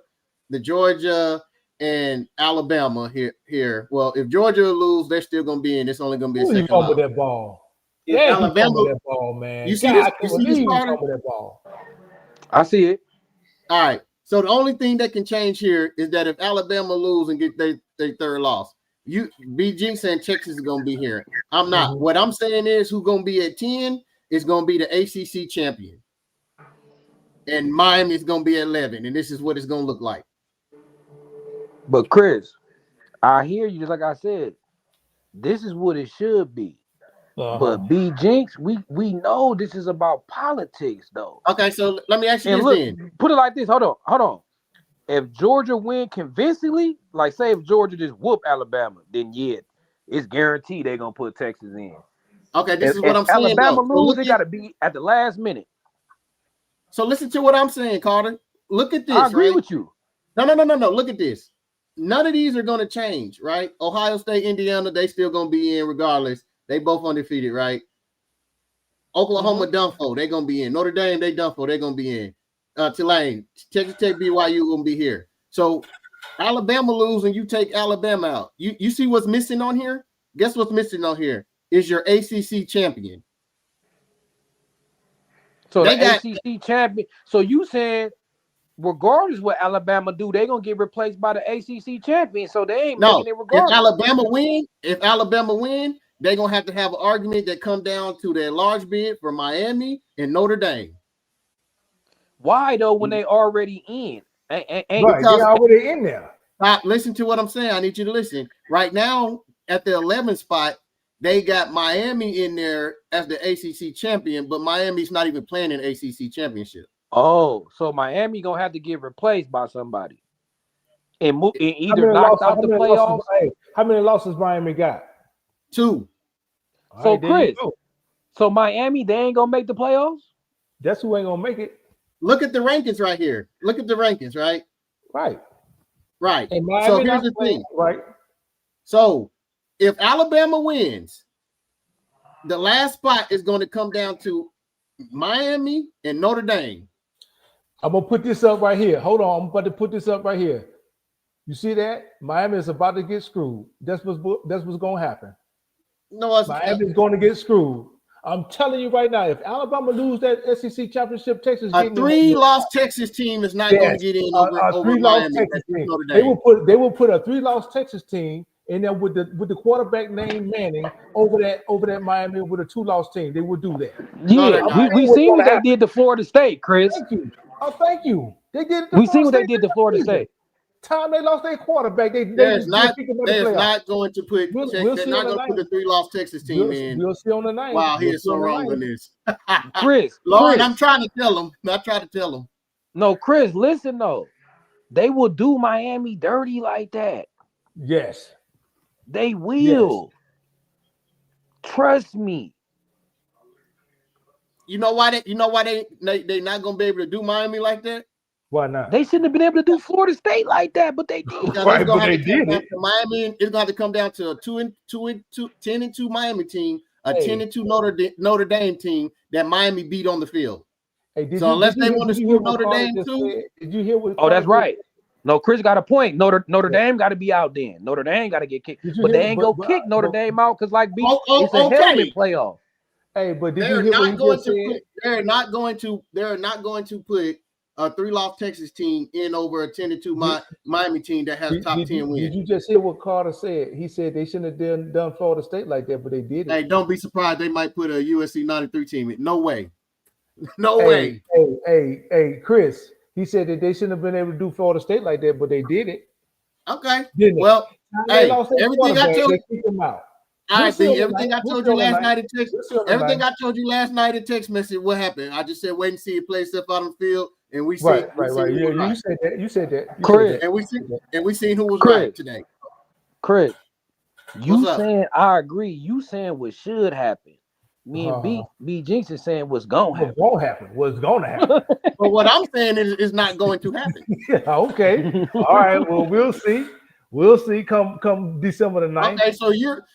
and Alabama here. Well, if Georgia lose, they're still going to be in. It's only going to be a second fumble loss. that ball. If Yeah, Alabama, he fumbled that ball, man. You see God, this? I can't You see believe this, he Carter? fumbled that ball. I see it. All right. So the only thing that can change here is that if Alabama lose and get their third loss, BG saying Texas is going to be here. I'm not. Mm-hmm. What I'm saying is who's going to be at 10 is going to be the ACC champion. And Miami is going to be at 11. And this is what it's going to look like. But Chris, I hear you. Just like I said, this is what it should be. But B Jinx, we know this is about politics, though. Okay, so let me ask you and this look, then. Put it like this. Hold on. If Georgia win convincingly, like say if Georgia just whoop Alabama, then yeah, it's guaranteed they're gonna put Texas in. Okay, this is what I'm saying. Alabama though. lose, they gotta be at the last minute. So listen to what I'm saying, Carter. Look at this. I agree right? with you. No. Look at this. None of these are going to change, right? Ohio State, Indiana, they still going to be in regardless. They both undefeated, right? Oklahoma, done for. They're going to be in. Notre Dame, they done for. They're going to be in. Tulane, Texas Tech, BYU going to be here. So Alabama lose and you take Alabama out. You see what's missing on here? Guess what's missing on here? Is your ACC champion. So they ACC champion. So you said regardless what Alabama do, they're gonna get replaced by the ACC champion. So they ain't making it regardless. If Alabama win, they're gonna have to have an argument that come down to their large bid for Miami and Notre Dame. Why though? When they already in, right? They're already in there. Listen to what I'm saying. I need you to listen. Right now, at the 11th spot, they got Miami in there as the ACC champion, but Miami's not even playing an ACC championship. Oh, so Miami gonna have to get replaced by somebody, and either knocked out the playoffs. How many losses Miami got? 2. So Chris, so Miami they ain't gonna make the playoffs. That's who ain't gonna make it. Look at the rankings right here. Look at the rankings, right? Right. And Miami so here's the thing, right? So if Alabama wins, the last spot is going to come down to Miami and Notre Dame. I'm gonna put this up right here. Hold on, I'm about to put this up right here. You see that? Miami is about to get screwed. That's what's gonna happen. No, Miami is going to get screwed. I'm telling you right now, if Alabama lose that SEC championship, Texas a 3-loss Texas team is not going to get in over 3-loss Texas team. They will put a 3-loss Texas team in there with the quarterback named Manning over that Miami with a 2-loss team. They will do that. Yeah, we seen what they did to Florida State, Chris. Thank you. Oh, thank you. They did. We seen what they did to Florida State. Time they lost their quarterback, they're not going to put they're not going to put a 3-loss Texas team in. We'll see on the night. Wow, he is so wrong on this. Chris, Lord, I'm trying to tell him. No, Chris, listen though. They will do Miami dirty like that. Yes. They will. Yes. Trust me. You know why they not going to be able to do Miami like that? Why not? They shouldn't have been able to do Florida State like that, but they did. Right, but they did it. Miami, it's going to have to come down to a 10-2 Miami team, a 10-2 Notre Dame team that Miami beat on the field. Hey, unless they want to screw Notre Dame too, did you hear what? Oh, that's right. No, Chris got a point. Notre Dame got to be out then. Notre Dame got to get kicked, but they ain't go kick Notre Dame out because it's a helmet playoff. Hey, but did you hear what he just said? They're not going to put a 3-loss Texas team in over a 10-2 Miami team that has top 10 wins. Did you just hear what Carter said? He said they shouldn't have done Florida State like that, but they did it. Hey, don't be surprised. They might put a USC 93 team in. No way. No way. Hey, Chris. He said that they shouldn't have been able to do Florida State like that, but they did it. Okay. Well, hey, everything I told you. I see everything I told you last night in text. Everything I told you last night in text message. What happened? I just said wait and see it play stuff out on the field, and we see. Right. Yeah, you said that. Chris, and we seen who was right today. Chris, you saying I agree. You saying what should happen. Me and B Jinx is saying what's gonna happen. What's gonna happen. But what I'm saying is not going to happen. Yeah, okay. All right. Well, we'll see. We'll see come December the 9th. Okay,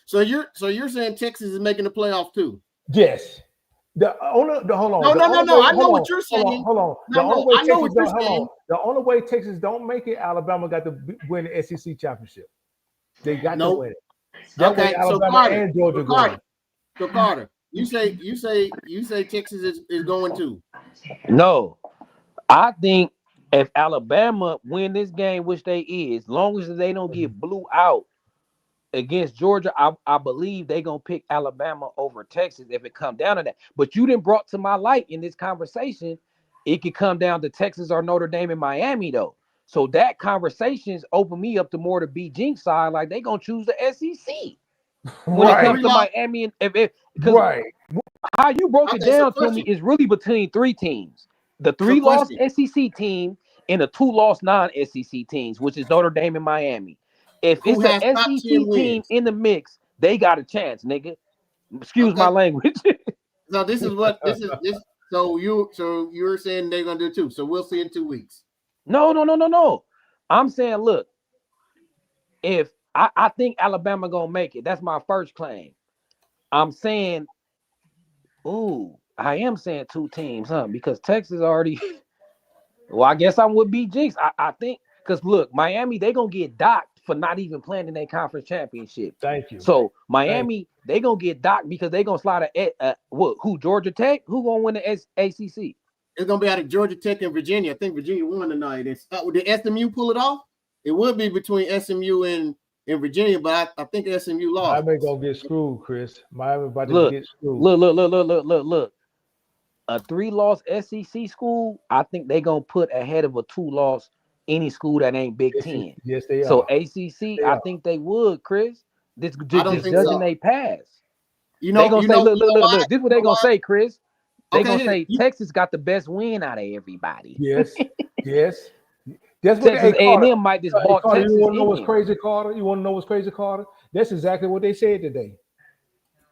so you're saying Texas is making the playoffs too? Yes. Hold on. No. I know what you're saying. Hold on. No, I know what you're saying. The only way Texas don't make it, Alabama got to win the SEC championship. They got to win it. That way, Alabama and Georgia going. So Carter, you say Texas is going to. No, I think if Alabama win this game, which they is, long as they don't get blew out against Georgia, I believe they gonna pick Alabama over Texas if it come down to that. But you didn't brought to my light in this conversation, it could come down to Texas or Notre Dame and Miami though. So that conversation's open me up to more to B Jinx side, like they gonna choose the SEC when it comes to Miami and because how you broke it down to me is really between three teams: the 3-loss SEC team and the 2-loss non-SEC teams, which is Notre Dame and Miami. If it's an SEC team in the mix, they got a chance, nigga. Excuse my language. So this is what this is. So you're saying they're gonna do too. So we'll see in 2 weeks. No. I'm saying, look, if I think Alabama gonna make it, that's my first claim. I'm saying, I am saying 2 teams, huh? Because Texas already. Well, I guess I'm with B Jinx. I think because look, Miami, they gonna get docked for not even playing in their conference championship. Thank you. So Miami, they gonna get docked because they gonna slide who Georgia Tech? Who gonna win the ACC? It's gonna be out of Georgia Tech and Virginia. I think Virginia won tonight. Did SMU pull it off? It would be between SMU and Virginia, but I think SMU lost. Miami gonna get screwed, Chris. Miami about to get screwed. Look. A 3-loss SEC school, I think they gonna put ahead of a 2-loss any school that ain't Big Ten. Yes, they are. So ACC, I think they would, Chris. This judging they pass. You know, they gonna say, look. This is what they gonna say, Chris. They gonna say Texas got the best win out of everybody. Yes. That's what Texas A&M might just bought Texas. You want to know what's crazy, Carter? That's exactly what they said today.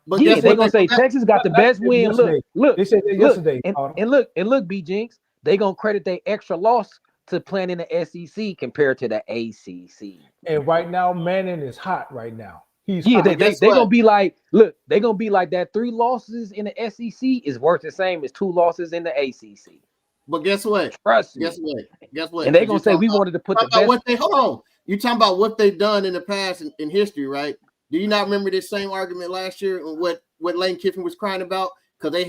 But they're gonna say Texas got the best win. Look. They said that yesterday. And look, B Jinx, they gonna credit their extra loss to playing in the SEC compared to the ACC. And right now, Manning is hot right now. He's hot. They gonna be like, look, they gonna be like that 3 losses in the SEC is worth the same as 2 losses in the ACC. But guess what? Trust me. Guess what? And they gonna say we wanted to put the best. Hold on. You talking about what they've done in the past in history, right? Do you not remember this same argument last year and what Lane Kiffin was crying about because they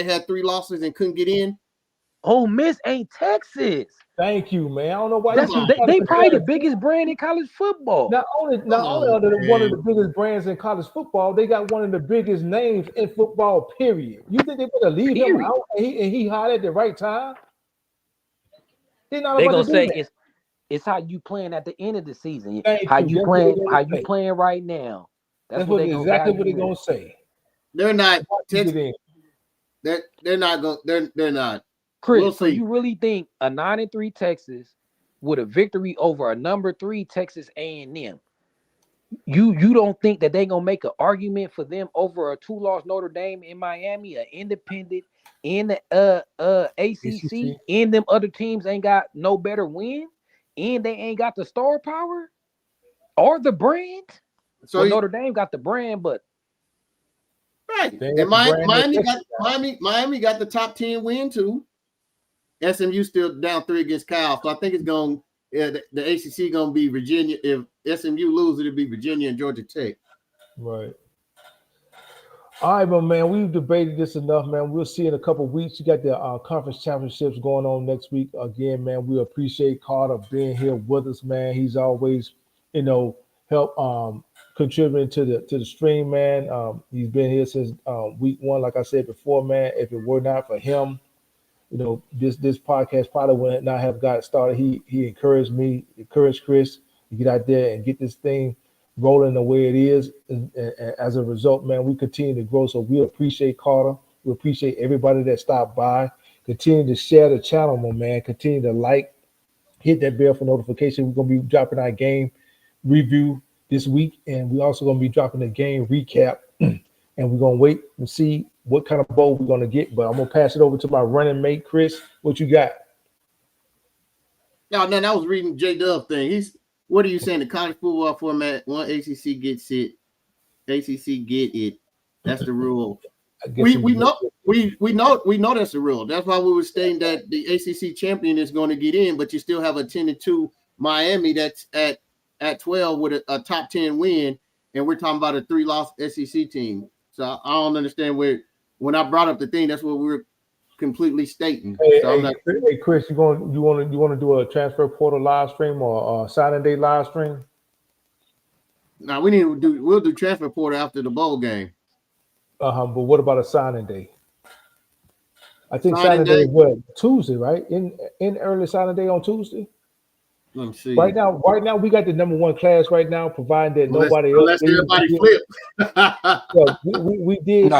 had 3 losses and couldn't get in? Ole Miss ain't Texas. Thank you, man. I don't know why they probably the biggest brand in college football. Not only are they one of the biggest brands in college football, they got one of the biggest names in football. Period. You think they better leave him out and he hot at the right time? They're gonna say it's how you playing at the end of the season. How you playing right now. That's what exactly what they're gonna say. They're not. They're not going. They're not. Chris, so you really think a 9-3 Texas with a victory over a number 3 Texas A&M? You don't think that they're gonna make an argument for them over a 2-loss Notre Dame in Miami, an independent in the ACC, and them other teams ain't got no better win, and they ain't got the star power or the brand? So Notre Dame got the brand, but right. And Miami got the top 10 win too. SMU still down 3 against Cal, so I think it's going. The ACC going to be Virginia. If SMU loses, it'll be Virginia and Georgia Tech. Right. All right, but man, we've debated this enough, man. We'll see in a couple of weeks. You got the conference championships going on next week. Again, man, we appreciate Carter being here with us, man. He's always, help contributing to the stream, man. He's been here since week 1. Like I said before, man, if it were not for him, this podcast probably would not have got started. He encouraged me, encouraged Chris to get out there and get this thing rolling the way it is. And as a result, man, we continue to grow. So we appreciate Carter. We appreciate everybody that stopped by. Continue to share the channel, my man. Continue to like, hit that bell for notification. We're going to be dropping our game review this week, and we're also going to be dropping the game recap. And we're going to wait and see what kind of bowl we're going to get. But I'm going to pass it over to my running mate, Chris. What you got? No, I was reading J Dub thing. What are you saying? The college football format, one ACC gets it. ACC get it. That's the rule. we know that's a rule. That's why we were stating that the ACC champion is going to get in, but you still have a 10-2 Miami that's at 12 with a top 10 win, and we're talking about a 3-loss SEC team. So I don't understand when I brought up the thing, that's what we were completely stating. Hey, Chris, you want to do a transfer portal live stream or signing day live stream? Now we'll do transfer portal after the bowl game. But what about a signing day? I think signing day is what, Tuesday, right? In early signing day on Tuesday. Let me see. Right now we got the number 1 class right now, providing that nobody else. Unless everybody flipped. So we did.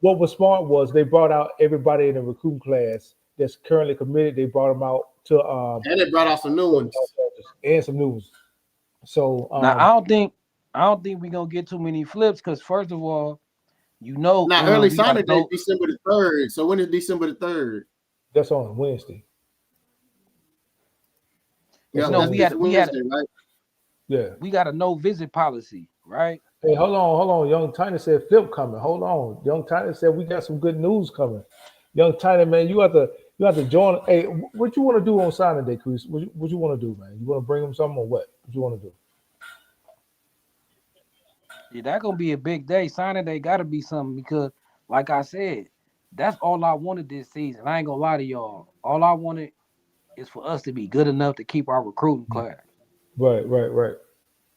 What was smart was they brought out everybody in the recruiting class that's currently committed. They brought them out to and they brought out some new ones and some new ones. So now I don't think we're gonna get too many flips because first of all, early signing day December the 3rd. So when is December the 3rd? That's on Wednesday. Yeah, we got a no visit policy, right? Hey, hold on. Young Tiny said flip coming. Hold on. Young Tiny said we got some good news coming. Young Tiny, man, you have to join. Hey, what you want to do on signing day, Chris? What you want to do, man? You want to bring them something or what? What you want to do? Yeah, that's gonna be a big day. Signing day got to be something because, like I said, that's all I wanted this season. I ain't gonna lie to y'all. All I wanted is for us to be good enough to keep our recruiting class. Right.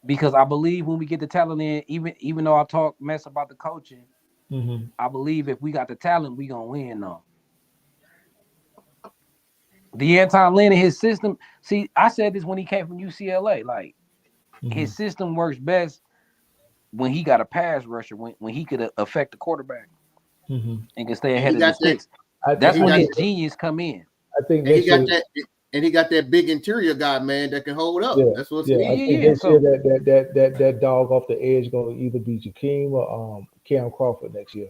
Because I believe when we get the talent in, even though I talk mess about the coaching, I believe if we got the talent, we gonna win though. D'Anton Lynn and his system. See, I said this when he came from UCLA. Like his system works best when he got a pass rusher, when he could affect the quarterback and can stay ahead of the sticks. That's when his genius come in. I think he got that big interior guy, man, that can hold up. That's what's I think that dog off the edge going to either be Jakeem or Cam Crawford next year.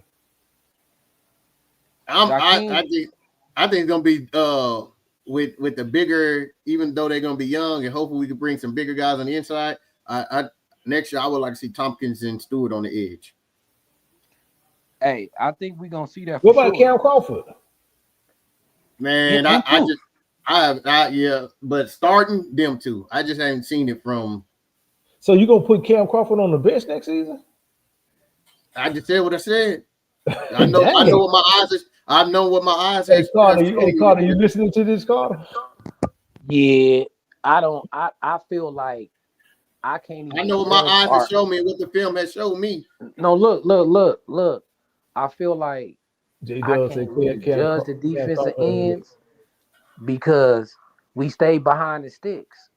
I think it's gonna be with the bigger, even though they're gonna be young, and hopefully we can bring some bigger guys on the inside. Next year I would like to see Tompkins and Stewart on the edge. Hey, I think we're gonna see that. What about Cam Crawford? Man, but starting them two, I just haven't seen it from. So you gonna put Cam Crawford on the bench next season? I just said what I said. I know what my eyes is. I know what my eyes. Hey Carter, you listening to this, Carter? Yeah, I feel like I can't even. I know what my eyes have shown me, what the film has shown me. No, look. I feel like I can't really judge the defensive ends because we stayed behind the sticks.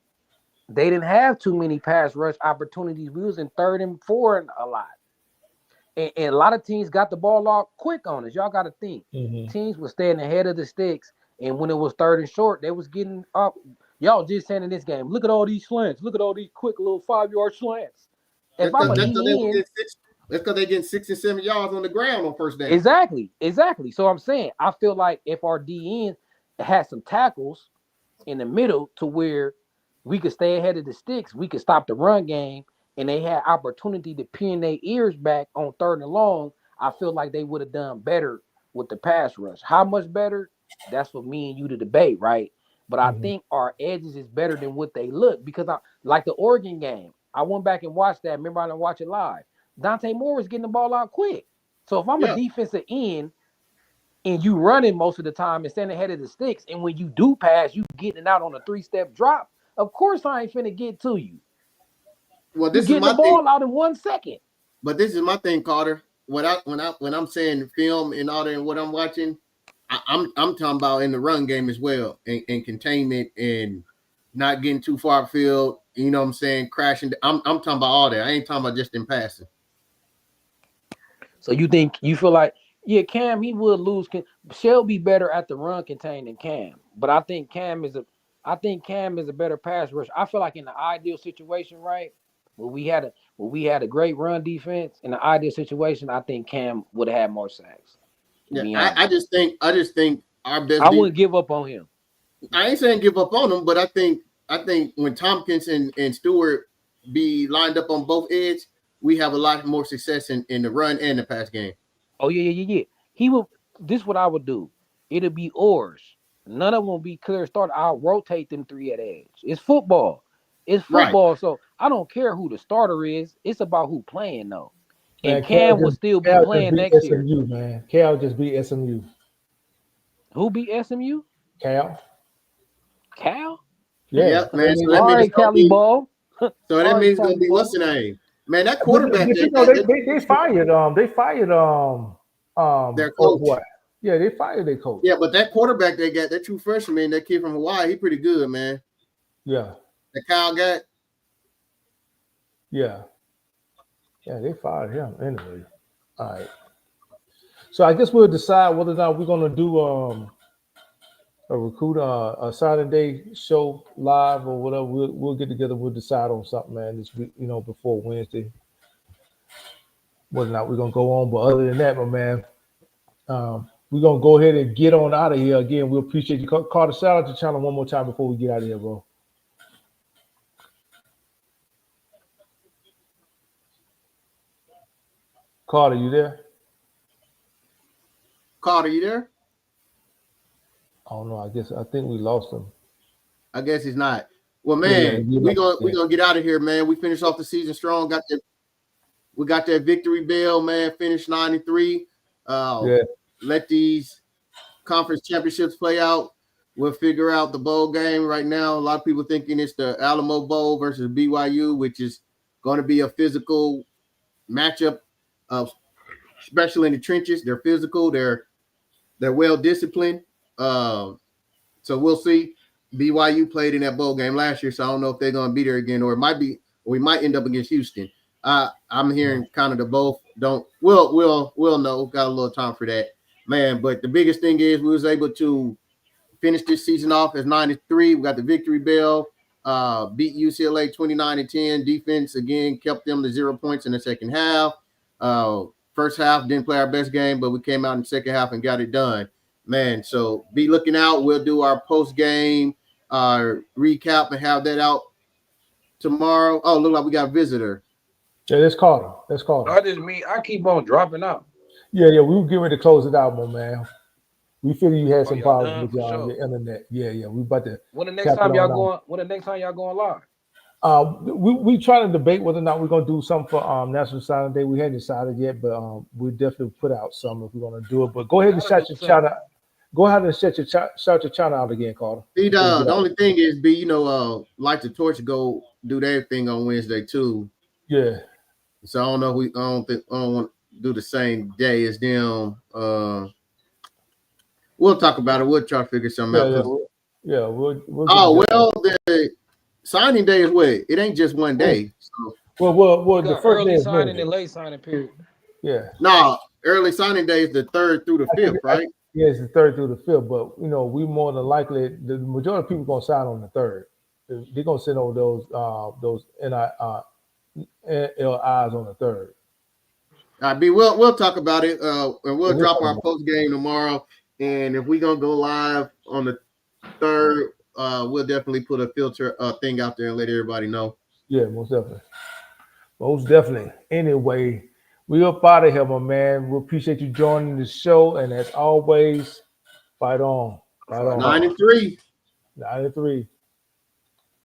They didn't have too many pass rush opportunities. We was in 3rd and 4 a lot. And a lot of teams got the ball off quick on us. Y'all got to think. Teams were staying ahead of the sticks. And when it was 3rd and short, they was getting up. Y'all just saying in this game, look at all these slants. Look at all these quick little 5-yard slants. If I'm a DN, that's because they getting 6 and 7 yards on the ground on first down. Exactly. So I'm saying, I feel like if our DN had some tackles in the middle to where we could stay ahead of the sticks, we could stop the run game, and they had opportunity to pin their ears back on 3rd and long, I feel like they would have done better with the pass rush. How much better? That's for me and you to debate, right? But I think our edges is better than what they look because like the Oregon game, I went back and watched that. Remember, I didn't watch it live. Dante Moore was getting the ball out quick. So if I'm a defensive end and you running most of the time and standing ahead of the sticks, and when you do pass, you getting out on a 3-step drop, of course I ain't finna get to you. Well, this you is my the ball out in 1 second. But this is my thing, Carter. When I'm saying film and all that and what I'm watching, I'm talking about in the run game as well, and containment and not getting too far field. You know what I'm saying? Crashing. I'm talking about all that. I ain't talking about just in passing. So you feel like, Cam, he would lose. Shell be better at the run contain than Cam, but I think Cam is a better pass rush. I feel like in the ideal situation, right, where we had a great run defense, in the ideal situation, I think Cam would have had more sacks. Yeah, I just think our best. I wouldn't give up on him. I ain't saying give up on him, but I think when Tompkins and Stewart be lined up on both ends, we have a lot more success in the run and the pass game. Oh yeah. He will. This what I would do. It'll be ours. None of them will be clear start. I'll rotate them three at edge. It's football. It's Right. football. So I don't care who the starter is. It's about who playing though. And Man, Cal Cam will just still be Cal just playing beat next year. SMU, man. Cal just beat SMU. Who beat SMU? Cal. Cal. Yeah. Yep, man. So All that means right, it's gonna Cali be. ball. So All that right, means it's gonna Cali be what's ball. the name? Man, that But quarterback you know they fired their oh coach. boy. Yeah, they fired their coach. Yeah, but that quarterback they got, that true freshman, that kid from Hawaii, he pretty good, man. Yeah. That Kyle got. Yeah. Yeah, they fired him anyway. All right. So I guess we'll decide whether or not we're gonna do a recruit a Saturday day show live or whatever. We'll get together. We'll decide on something, man, this week, before Wednesday, whether or not we're gonna go on. But other than that, my man, we're gonna go ahead and get on out of here. Again, we appreciate you. Carter, shout out to the channel one more time before we get out of here, bro. Carter, you there? Carter, you there? I don't know. I think we lost him. I guess he's not. Well, man, we gonna get out of here, man. We finished off the season strong. We got that victory bell, man. Finished 9-3. Let these conference championships play out. We'll figure out the bowl game right now. A lot of people thinking it's the Alamo Bowl versus BYU, which is going to be a physical matchup, especially in the trenches. They're physical. They're well disciplined. So we'll see. BYU played in that bowl game last year, so I don't know if they're going to be there again, or it might be, or we might end up against Houston. I'm hearing kind of the both. We'll know. Got a little time for that, man. But the biggest thing is we was able to finish this season off as 9-3. We got the victory bell. Beat UCLA 29-10. Defense again kept them to 0 points in the second half. First half didn't play our best game, but we came out in the second half and got it done, man. So be looking out. We'll do our post game recap and have that out tomorrow. Oh, look like we got a visitor. Yeah, that's Carter. I just mean I keep on dropping out. Yeah, we were getting ready to close it out, my man. We figure you had some problems with your internet. Yeah, we about to. When the next time y'all going live? We trying to debate whether or not we're gonna do something for National Signing Day. We hadn't decided yet, but we definitely put out some if we're gonna do it. But go ahead and shout your channel. Go ahead and shout your channel out again, Carter. The only thing is, Light the Torch go do their thing on Wednesday too. Yeah. So I don't know. I don't want to do the same day as them. We'll talk about it. We'll try to figure something out. We'll the signing day is what? It ain't just one day. So. Well, the first early day is signing and late signing period. Yeah. No, early signing day is the 3rd through the 5th, right? Yeah, it's the 3rd through the 5th, but we more than likely the majority of people gonna sign on the 3rd. They're gonna send over those LIs on the 3rd. All right, we'll talk about it, and we'll drop our post game tomorrow. And if we're gonna go live on the 3rd, we'll definitely put a filter thing out there and let everybody know. Yeah, most definitely. Anyway, we up out of here, my man. We appreciate you joining the show, and as always, fight on. 9-3. 9-3.